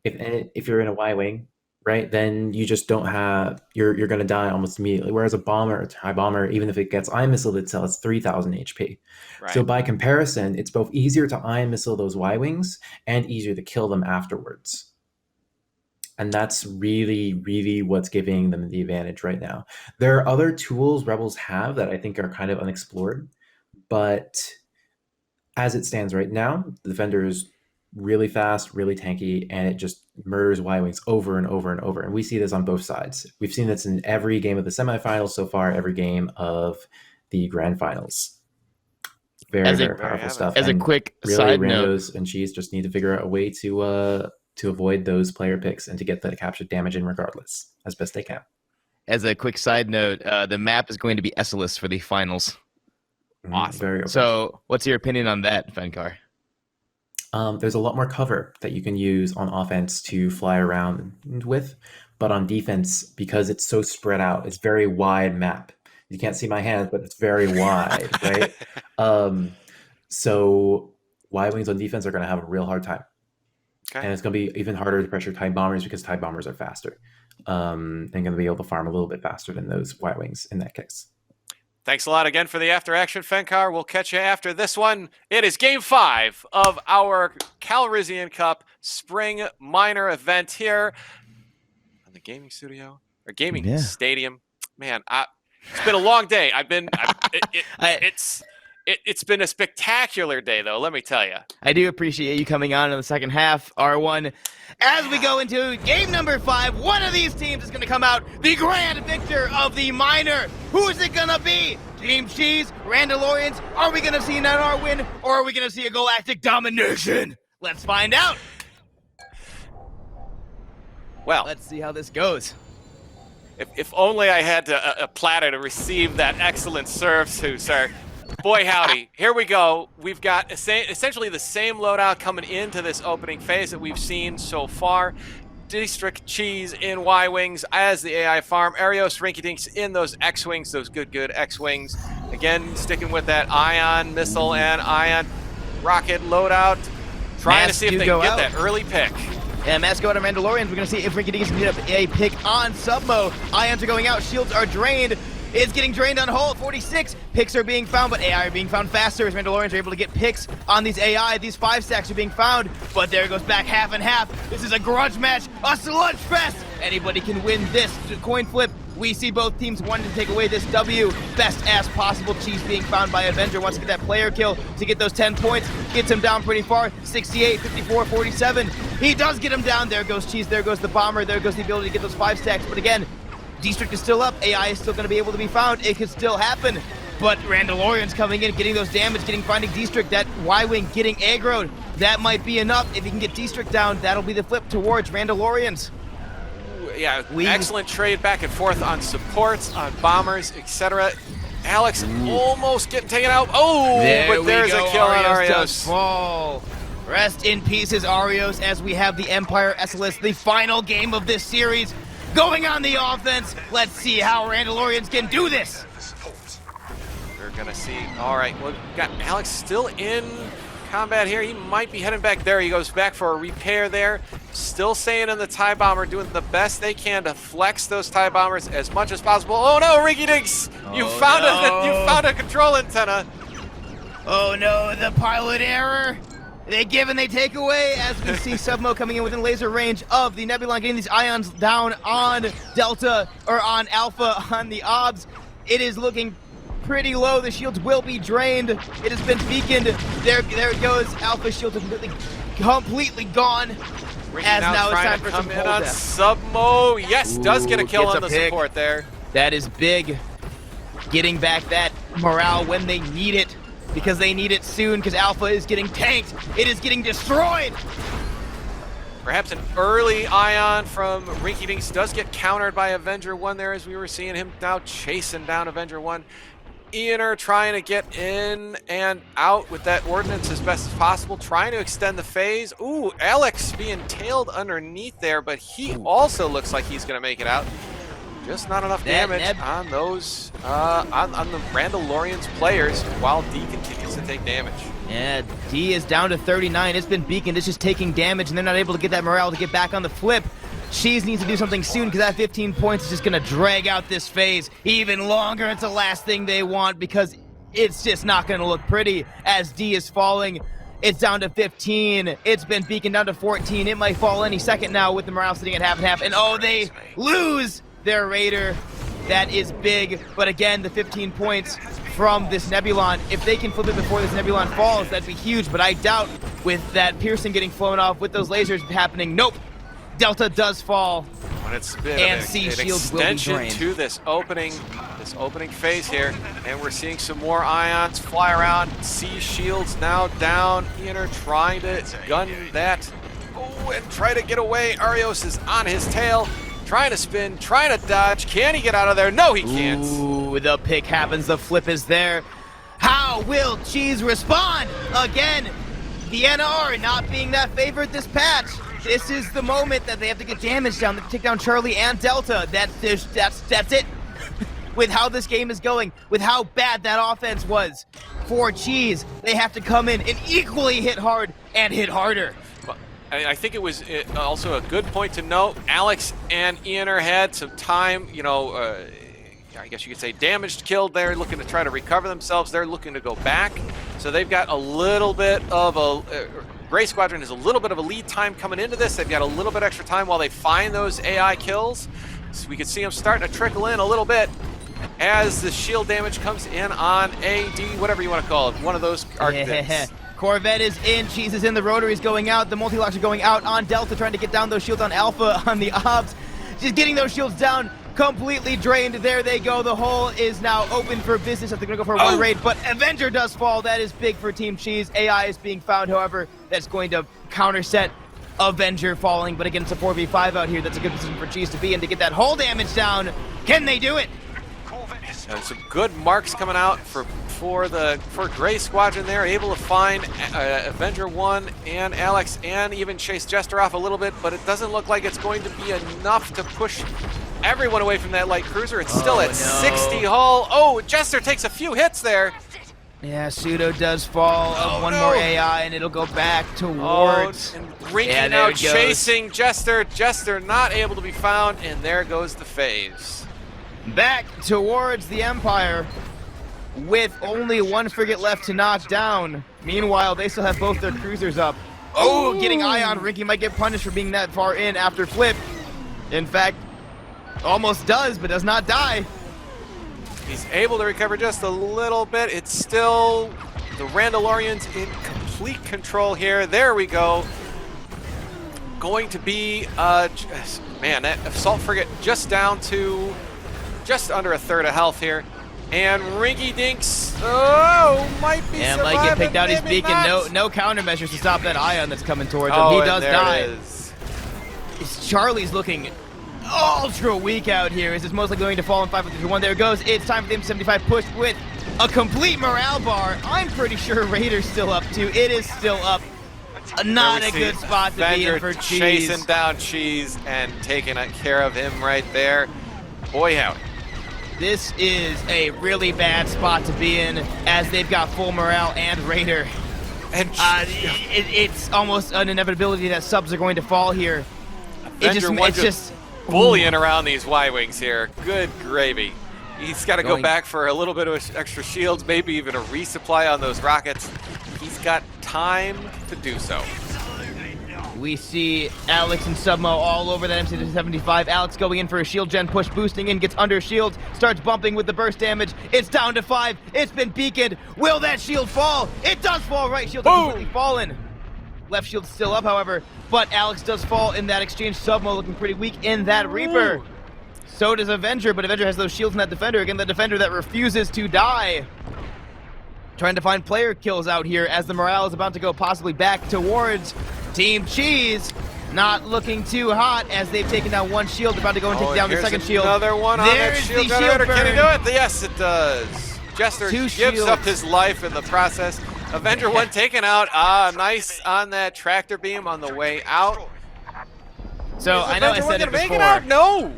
if you're in a Y-wing, right, then you just don't have, you're going to die almost immediately. Whereas a bomber, a TIE bomber, even if it gets ion missile itself, it's 3000 HP. Right. So by comparison, it's both easier to ion missile those Y-wings and easier to kill them afterwards. And that's really, really what's giving them the advantage right now. There are other tools Rebels have that I think are kind of unexplored, but as it stands right now, the defender is really fast, really tanky, and it just murders Y-wings over and over and over. And we see this on both sides. We've seen this in every game of the semifinals so far, every game of the grand finals. Very powerful stuff. As a quick really, side Randos note, and Cheese just need to figure out a way to avoid those player picks and to get the captured damage in regardless, as best they can. As a quick side note, the map is going to be Essalus for the finals. Awesome. Very open. So what's your opinion on that, Fenkar? There's a lot more cover that you can use on offense to fly around with, but on defense, because it's so spread out, it's very wide map. You can't see my hands, but it's very wide, right? So Y-wings on defense are going to have a real hard time. Okay. And it's going to be even harder to pressure TIE bombers because TIE bombers are faster. And going to be able to farm a little bit faster than those Y-wings in that case. Thanks a lot again for the after action, Fenkar. We'll catch you after this one. It is Game 5 of our Calrissian Cup Spring Minor event here on the gaming studio or gaming stadium. Man, it's been a long day. It's been a spectacular day, though, let me tell you. I do appreciate you coming on in the second half, R1. As we go into game number 5, one of these teams is going to come out the grand victor of the minor. Who is it going to be? Team Cheese, Randalorians? Are we going to see an NR win, or are we going to see a galactic domination? Let's find out. Well, let's see how this goes. If only I had a platter to receive that excellent serve to, sir. Boy, howdy. Here we go. We've got essentially the same loadout coming into this opening phase that we've seen so far. District Cheese in Y-Wings as the AI farm. Arios Rinky-Dinks in those X-Wings, those good X-Wings. Again, sticking with that ion missile and ion rocket loadout. Trying to see if they can get that early pick. And Mascot and Mandalorians, we're going to see if Rinky-Dinks can get a pick on Submo. Ions are going out, shields are drained. It's getting drained on hull. 46 picks are being found, but AI are being found faster as Mandalorians are able to get picks on these AI. These 5 stacks are being found, but there goes back half and half. This is a grudge match, a sludge fest. Anybody can win this coin flip. We see both teams wanting to take away this W. Best as possible. Cheese being found by Avenger, wants to get that player kill to get those 10 points. Gets him down pretty far. 68, 54, 47. He does get him down. There goes Cheese. There goes the bomber. There goes the ability to get those 5 stacks. But again, District is still up. AI is still going to be able to be found. It could still happen. But Randalorian's coming in, getting those damage, finding District. That Y-Wing getting aggroed. That might be enough. If he can get District down, that'll be the flip towards Randalorians. Yeah, excellent trade back and forth on supports, on bombers, etc. Alex almost getting taken out. Oh, but there's a kill on Arios Arios. does fall. Rest in pieces, Arios, as we have the Empire SLS, the final game of this series, going on the offense. Let's see how Randalorians can do this. We're going to see. All right, well, we've got Alex still in combat here. He might be heading back there. He goes back for a repair there. Still staying in the TIE Bomber, doing the best they can to flex those TIE Bombers as much as possible. Oh no, Rinky Dinks! You found a control antenna. Oh no, the pilot error. They give and they take away as we see Submo coming in within laser range of the Nebulon, getting these ions down on Delta, or on Alpha, on the OBS. It is looking pretty low. The shields will be drained. It has been beaconed. There it goes. Alpha shield is completely gone. As now it's time for some in on Submo. Yes, does get a kill on the support there. That is big. Getting back that morale when they need it, because they need it soon, because Alpha is getting tanked. It is getting destroyed. Perhaps an early ion from Rinky Dinks does get countered by Avenger 1 there, as we were seeing him now chasing down Avenger 1. Ianer trying to get in and out with that ordnance as best as possible, trying to extend the phase. Ooh, Alex being tailed underneath there, but he also looks like he's going to make it out. Just not enough damage on those, on the Randalorians players, while D continues to take damage. Yeah, D is down to 39. It's been beaconed. It's just taking damage, and they're not able to get that morale to get back on the flip. Cheese needs to do something soon, because that 15 points is just going to drag out this phase even longer. It's the last thing they want, because it's just not going to look pretty as D is falling. It's down to 15. It's been beaconed down to 14. It might fall any second now with the morale sitting at half and half. And oh, they lose their Raider. That is big. But again, the 15 points from this Nebulon, if they can flip it before this Nebulon falls, that'd be huge. But I doubt, with that Pearson getting flown off, with those lasers happening. Nope. Delta does fall, when it's been and an C-shields will be extension drained. to this opening phase here, and we're seeing some more ions fly around. C-shields now down. Ianer trying to gun that. Oh, and try to get away. Arios is on his tail, trying to spin, trying to dodge. Can he get out of there? No, he can't. Ooh, the pick happens. The flip is there. How will Cheese respond? Again, the NR not being that favorite this patch. This is the moment that they have to get damage down to take down Charlie and Delta. That's it. With how this game is going, with how bad that offense was for Cheese, they have to come in and equally hit hard and hit harder. I think it was also a good point to note. Alex and Ianer had some time, I guess you could say damaged, killed there, looking to try to recover themselves. They're looking to go back. So they've got a little bit of a... Gray Squadron has a little bit of a lead time coming into this. They've got a little bit extra time while they find those AI kills. So we can see them starting to trickle in a little bit as the shield damage comes in on AD, whatever you want to call it. One of those architects. Corvette is in, Cheese is in, the rotaries going out, the multi-locks are going out on Delta, trying to get down those shields on Alpha, on the OBS. She's getting those shields down, completely drained. There they go. The hole is now open for business. They're going to go for one raid, but Avenger does fall. That is big for Team Cheese. AI is being found, however, that's going to counter set Avenger falling. But again, it's a 4v5 out here. That's a good position for Cheese to be in to get that hull damage down. Can they do it? And some good marks coming out for Gray Squadron there, able to find Avenger 1 and Alex, and even chase Jester off a little bit, but it doesn't look like it's going to be enough to push everyone away from that light cruiser. It's still at 60 hull. Oh, Jester takes a few hits there. Yeah, Pseudo does fall. One more AI, and it'll go back towards... and Rinky now chasing Jester. Jester not able to be found, and there goes the phase. Back towards the Empire with only one frigate left to knock down. Meanwhile, they still have both their cruisers up. Oh, getting Ion. Rinky might get punished for being that far in after flip. In fact, almost does, but does not die. He's able to recover just a little bit. It's still the Randalorians in complete control here. There we go. Going to be Man, that assault frigate just down to just under a third of health here. And Rinky Dinks, might be And surviving, might get picked out his maybe beacon. not. No countermeasures to stop that ion that's coming towards him. Oh, He and does there die. it is. Charlie's looking ultra weak out here. Is this mostly going to fall in 5-3-1? There it goes. It's time for the M75 push with a complete morale bar. I'm pretty sure Raider's still up too. It is still up. Not There a we good see spot to be in Avenger for Cheese. chasing down Cheese and taking care of him right there. Boy, howdy. This is a really bad spot to be in as they've got full morale and Raider. And It's almost an inevitability that subs are going to fall here. Avenger one It's just bullying around these Y-Wings here. Good gravy. He's got to go Going- back for a little bit of extra shields, maybe even a resupply on those rockets. He's got time to do so. We see Alex and Submo all over that MC75. Alex going in for a shield gen push, boosting in, gets under shield, starts bumping with the burst damage. It's down to 5. It's been beaconed. Will that shield fall? It does fall. Right shield is completely fallen. Left shield still up, however, but Alex does fall in that exchange. Submo looking pretty weak in that Reaper. So does Avenger, but Avenger has those shields in that Defender. Again, the Defender that refuses to die. Trying to find player kills out here as the morale is about to go possibly back towards Team Cheese. Not looking too hot as they've taken down one shield. About to go and take down the second shield. Another one on that There's shield the generator. shield Can he do burn. it? Yes, it does. Jester Two gives up shields. his life in the process. Avenger one taken out. Nice on that tractor beam on the way out. So Is I know I Avenger said one it gonna make before, it out? No.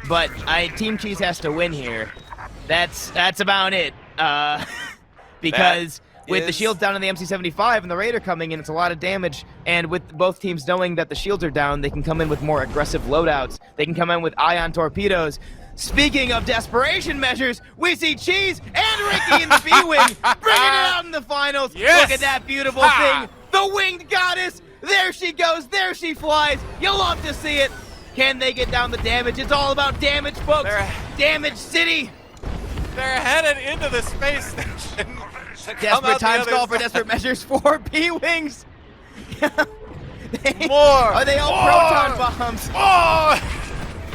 but Team Cheese has to win here. That's about it. Because with the is- shields down on the MC75 and the Raider coming in, it's a lot of damage. And with both teams knowing that the shields are down, they can come in with more aggressive loadouts. They can come in with ion torpedoes. Speaking of desperation measures, we see Cheese and Ricky in the B-Wing bringing it out in the finals. Yes! Look at that beautiful Ha! thing. The winged goddess. There she goes. There she flies. You'll love to see it. Can they get down the damage? It's all about damage, folks. Damage City. They're headed into the space station. to come Desperate out the times other call for side. desperate measures for B-Wings. More. Are they all More. proton bombs? Oh!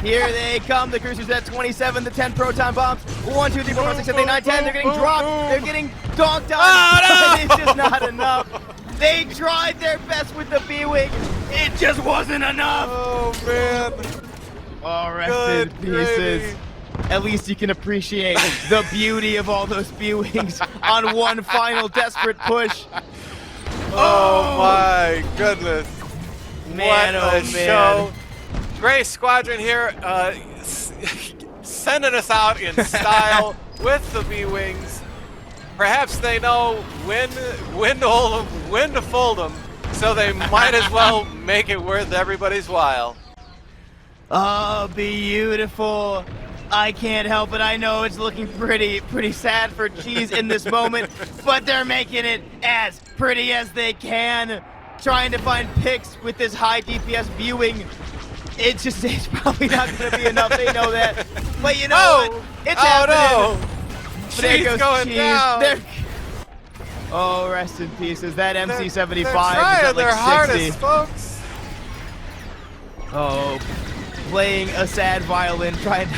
Here they come. The cruisers at 27, the 10 proton bombs. 1, 2, 3, 4, 5, 6, 7, 8, 9, 10. They're getting dropped. They're getting donked on. Oh, no! It's just not enough. They tried their best with the B-Wing. It just wasn't enough. Oh man. Oh, rest Good in pieces. gravy. At least you can appreciate the beauty of all those B-Wings on one final desperate push. Oh my goodness. Man, what oh a man. show. Gray Squadron here sending us out in style with the B-Wings. Perhaps they know when to hold them, when to fold them, so they might as well make it worth everybody's while. Oh, beautiful. I can't help it. I know it's looking pretty sad for Cheese in this moment, but they're making it as pretty as they can. Trying to find picks with this high DPS viewing. It's probably not going to be enough. They know that. But you know what? It's happening. No. But there Cheese goes going Cheese. down. There- Oh, rest in pieces. That MC75 They're is trying at their like 60. hardest, folks. Oh, playing a sad violin, trying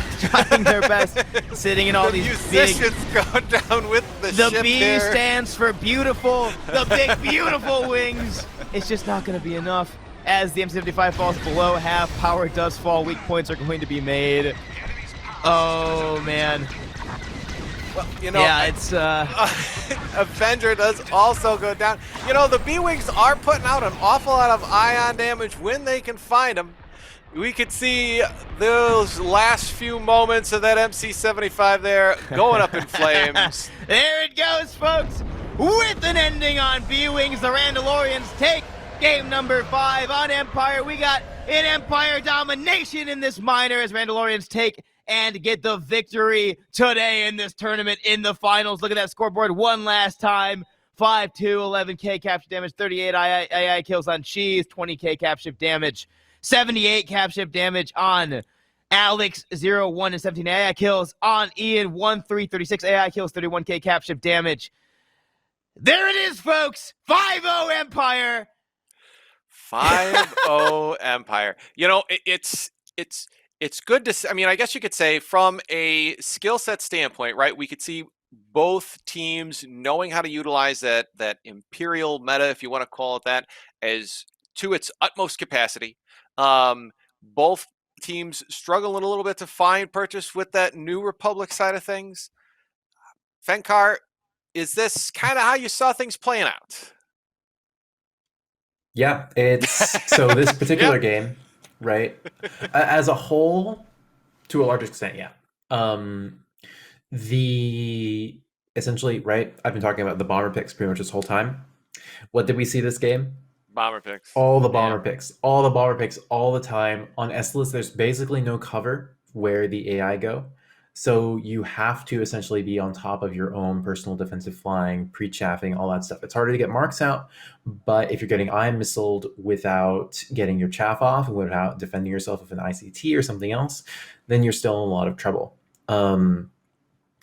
their best, sitting in all The these big. musicians go down with the The ship B here. stands for beautiful. The big beautiful wings. It's just not going to be enough. As the M75 falls below half, power does fall. Weak points are going to be made. Oh man. Well, you know, Yeah, it's Avenger does also go down. You know, the B-Wings are putting out an awful lot of ion damage when they can find them. We could see those last few moments of that MC75 there going up in flames. there it goes, folks. With an ending on B-Wings, the Randalorians take game number 5 on Empire. We got an Empire domination in this minor as Randalorians take and get the victory today in this tournament in the finals. Look at that scoreboard one last time. 5-2, 11k capture damage, 38 AI kills on Cheese, 20k capture damage, 78 capture damage on Alex, 0-1 and 17 AI kills on Ian, 1-3, 36 AI kills, 31k capture damage. There it is, folks. 5-0 Empire. 5-0 Empire. You know, it's it's good to. I mean, I guess you could say from a skill set standpoint, right? We could see both teams knowing how to utilize that Imperial meta, if you want to call it that, as to its utmost capacity. Both teams struggling a little bit to find purchase with that New Republic side of things. Fenkar, is this kind of how you saw things playing out? Yeah, it's so this particular game, right? As a whole, to a large extent, yeah. The essentially, right? I've been talking about the bomber picks pretty much this whole time. What did we see this game? Bomber picks. All the bomber picks, all the bomber picks, all the time. On Estelus, there's basically no cover where the AI go. So you have to essentially be on top of your own personal defensive flying, pre-chaffing, all that stuff. It's harder to get marks out, but if you're getting ion missiled without getting your chaff off and without defending yourself with an ICT or something else, then you're still in a lot of trouble.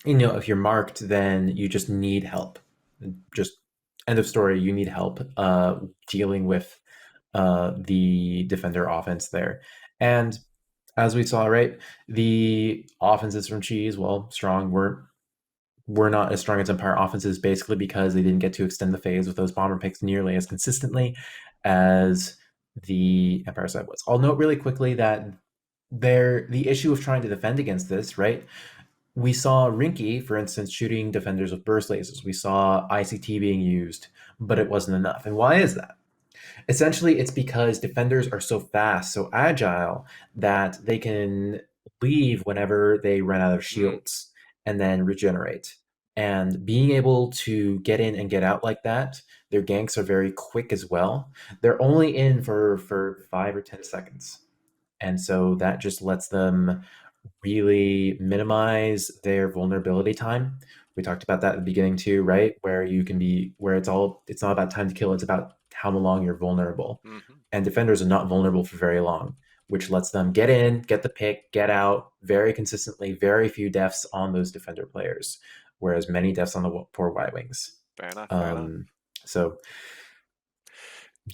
If you're marked, then you just need help. Just end of story. You need help dealing with the defender offense there. And as we saw, right, the offenses from Cheese, well, strong, were not as strong as Empire offenses, basically because they didn't get to extend the phase with those bomber picks nearly as consistently as the Empire side was. I'll note really quickly that the issue of trying to defend against this, right? We saw Rinky, for instance, shooting defenders with burst lasers. We saw ICT being used, but it wasn't enough. And why is that? Essentially, it's because defenders are so fast, so agile, that they can leave whenever they run out of shields and then regenerate. And being able to get in and get out like that, their ganks are very quick as well. They're only in for 5 or 10 seconds. And so that just lets them really minimize their vulnerability time. We talked about that at the beginning too, right? Where it's not about time to kill, it's about how long you're vulnerable. And defenders are not vulnerable for very long, which lets them get in, get the pick, get out very consistently, very few deaths on those defender players, whereas many deaths on the poor Y-Wings. Fair enough. So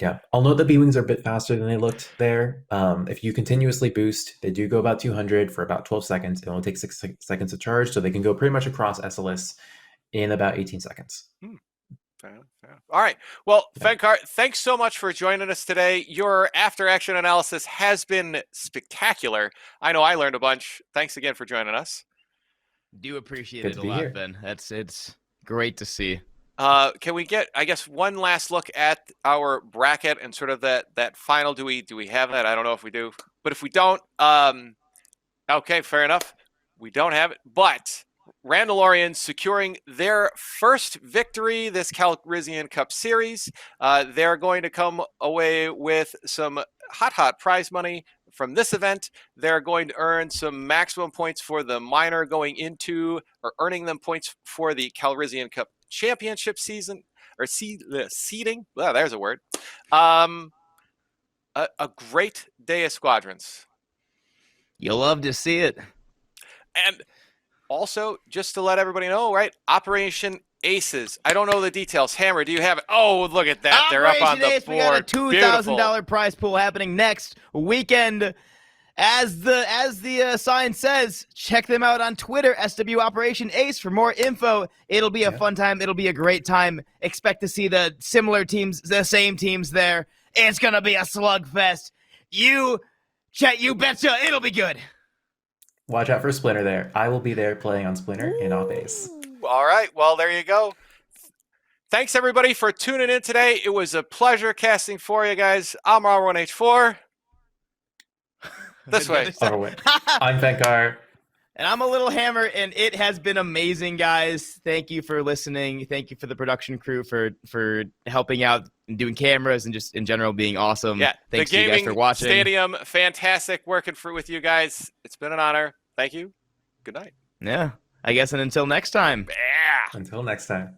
yeah, I'll note the B-Wings are a bit faster than they looked there. If you continuously boost, they do go about 200 for about 12 seconds. It only takes 6 seconds to charge, so they can go pretty much across SLS in about 18 seconds. Fair. All right. Well, Fenkar, thanks so much for joining us today. Your after-action analysis has been spectacular. I know I learned a bunch. Thanks again for joining us. Do appreciate Good it to a be lot, here. Ben. It's great to see. Can we get, I guess, one last look at our bracket and sort of that final? Do we have that? I don't know if we do, but if we don't, okay, fair enough. We don't have it, but Randalorians securing their first victory this Calrissian Cup series. They're going to come away with some hot prize money from this event. They're going to earn some maximum points for the minor going into, or earning them points for the Calrissian Cup championship season, or seeding. Well, there's a word. A great day of Squadrons. You'll love to see it. And also, just to let everybody know, right? Operation Aces. I don't know the details. Hammer, do you have it? Oh, look at that. They're up on the Ace, board. we got a $2,000 Beautiful. prize pool happening next weekend. As the sign says, check them out on Twitter, SW Operation Ace, for more info. It'll be a fun time. It'll be a great time. Expect to see the similar teams, the same teams there. It's going to be a slugfest. You betcha it'll be good. Watch out for Splinter there. I will be there playing on Splinter in off base. All right. Well, there you go. Thanks, everybody, for tuning in today. It was a pleasure casting for you guys. I'm R1H4. This way. I'm Fenkar. And I'm a little Hammer, and it has been amazing, guys. Thank you for listening. Thank you for the production crew for helping out and doing cameras and just in general being awesome. Yeah, thanks the to you guys for watching. Stadium, fantastic working with you guys. It's been an honor. Thank you. Good night. Yeah, I guess, and until next time. Yeah. Until next time.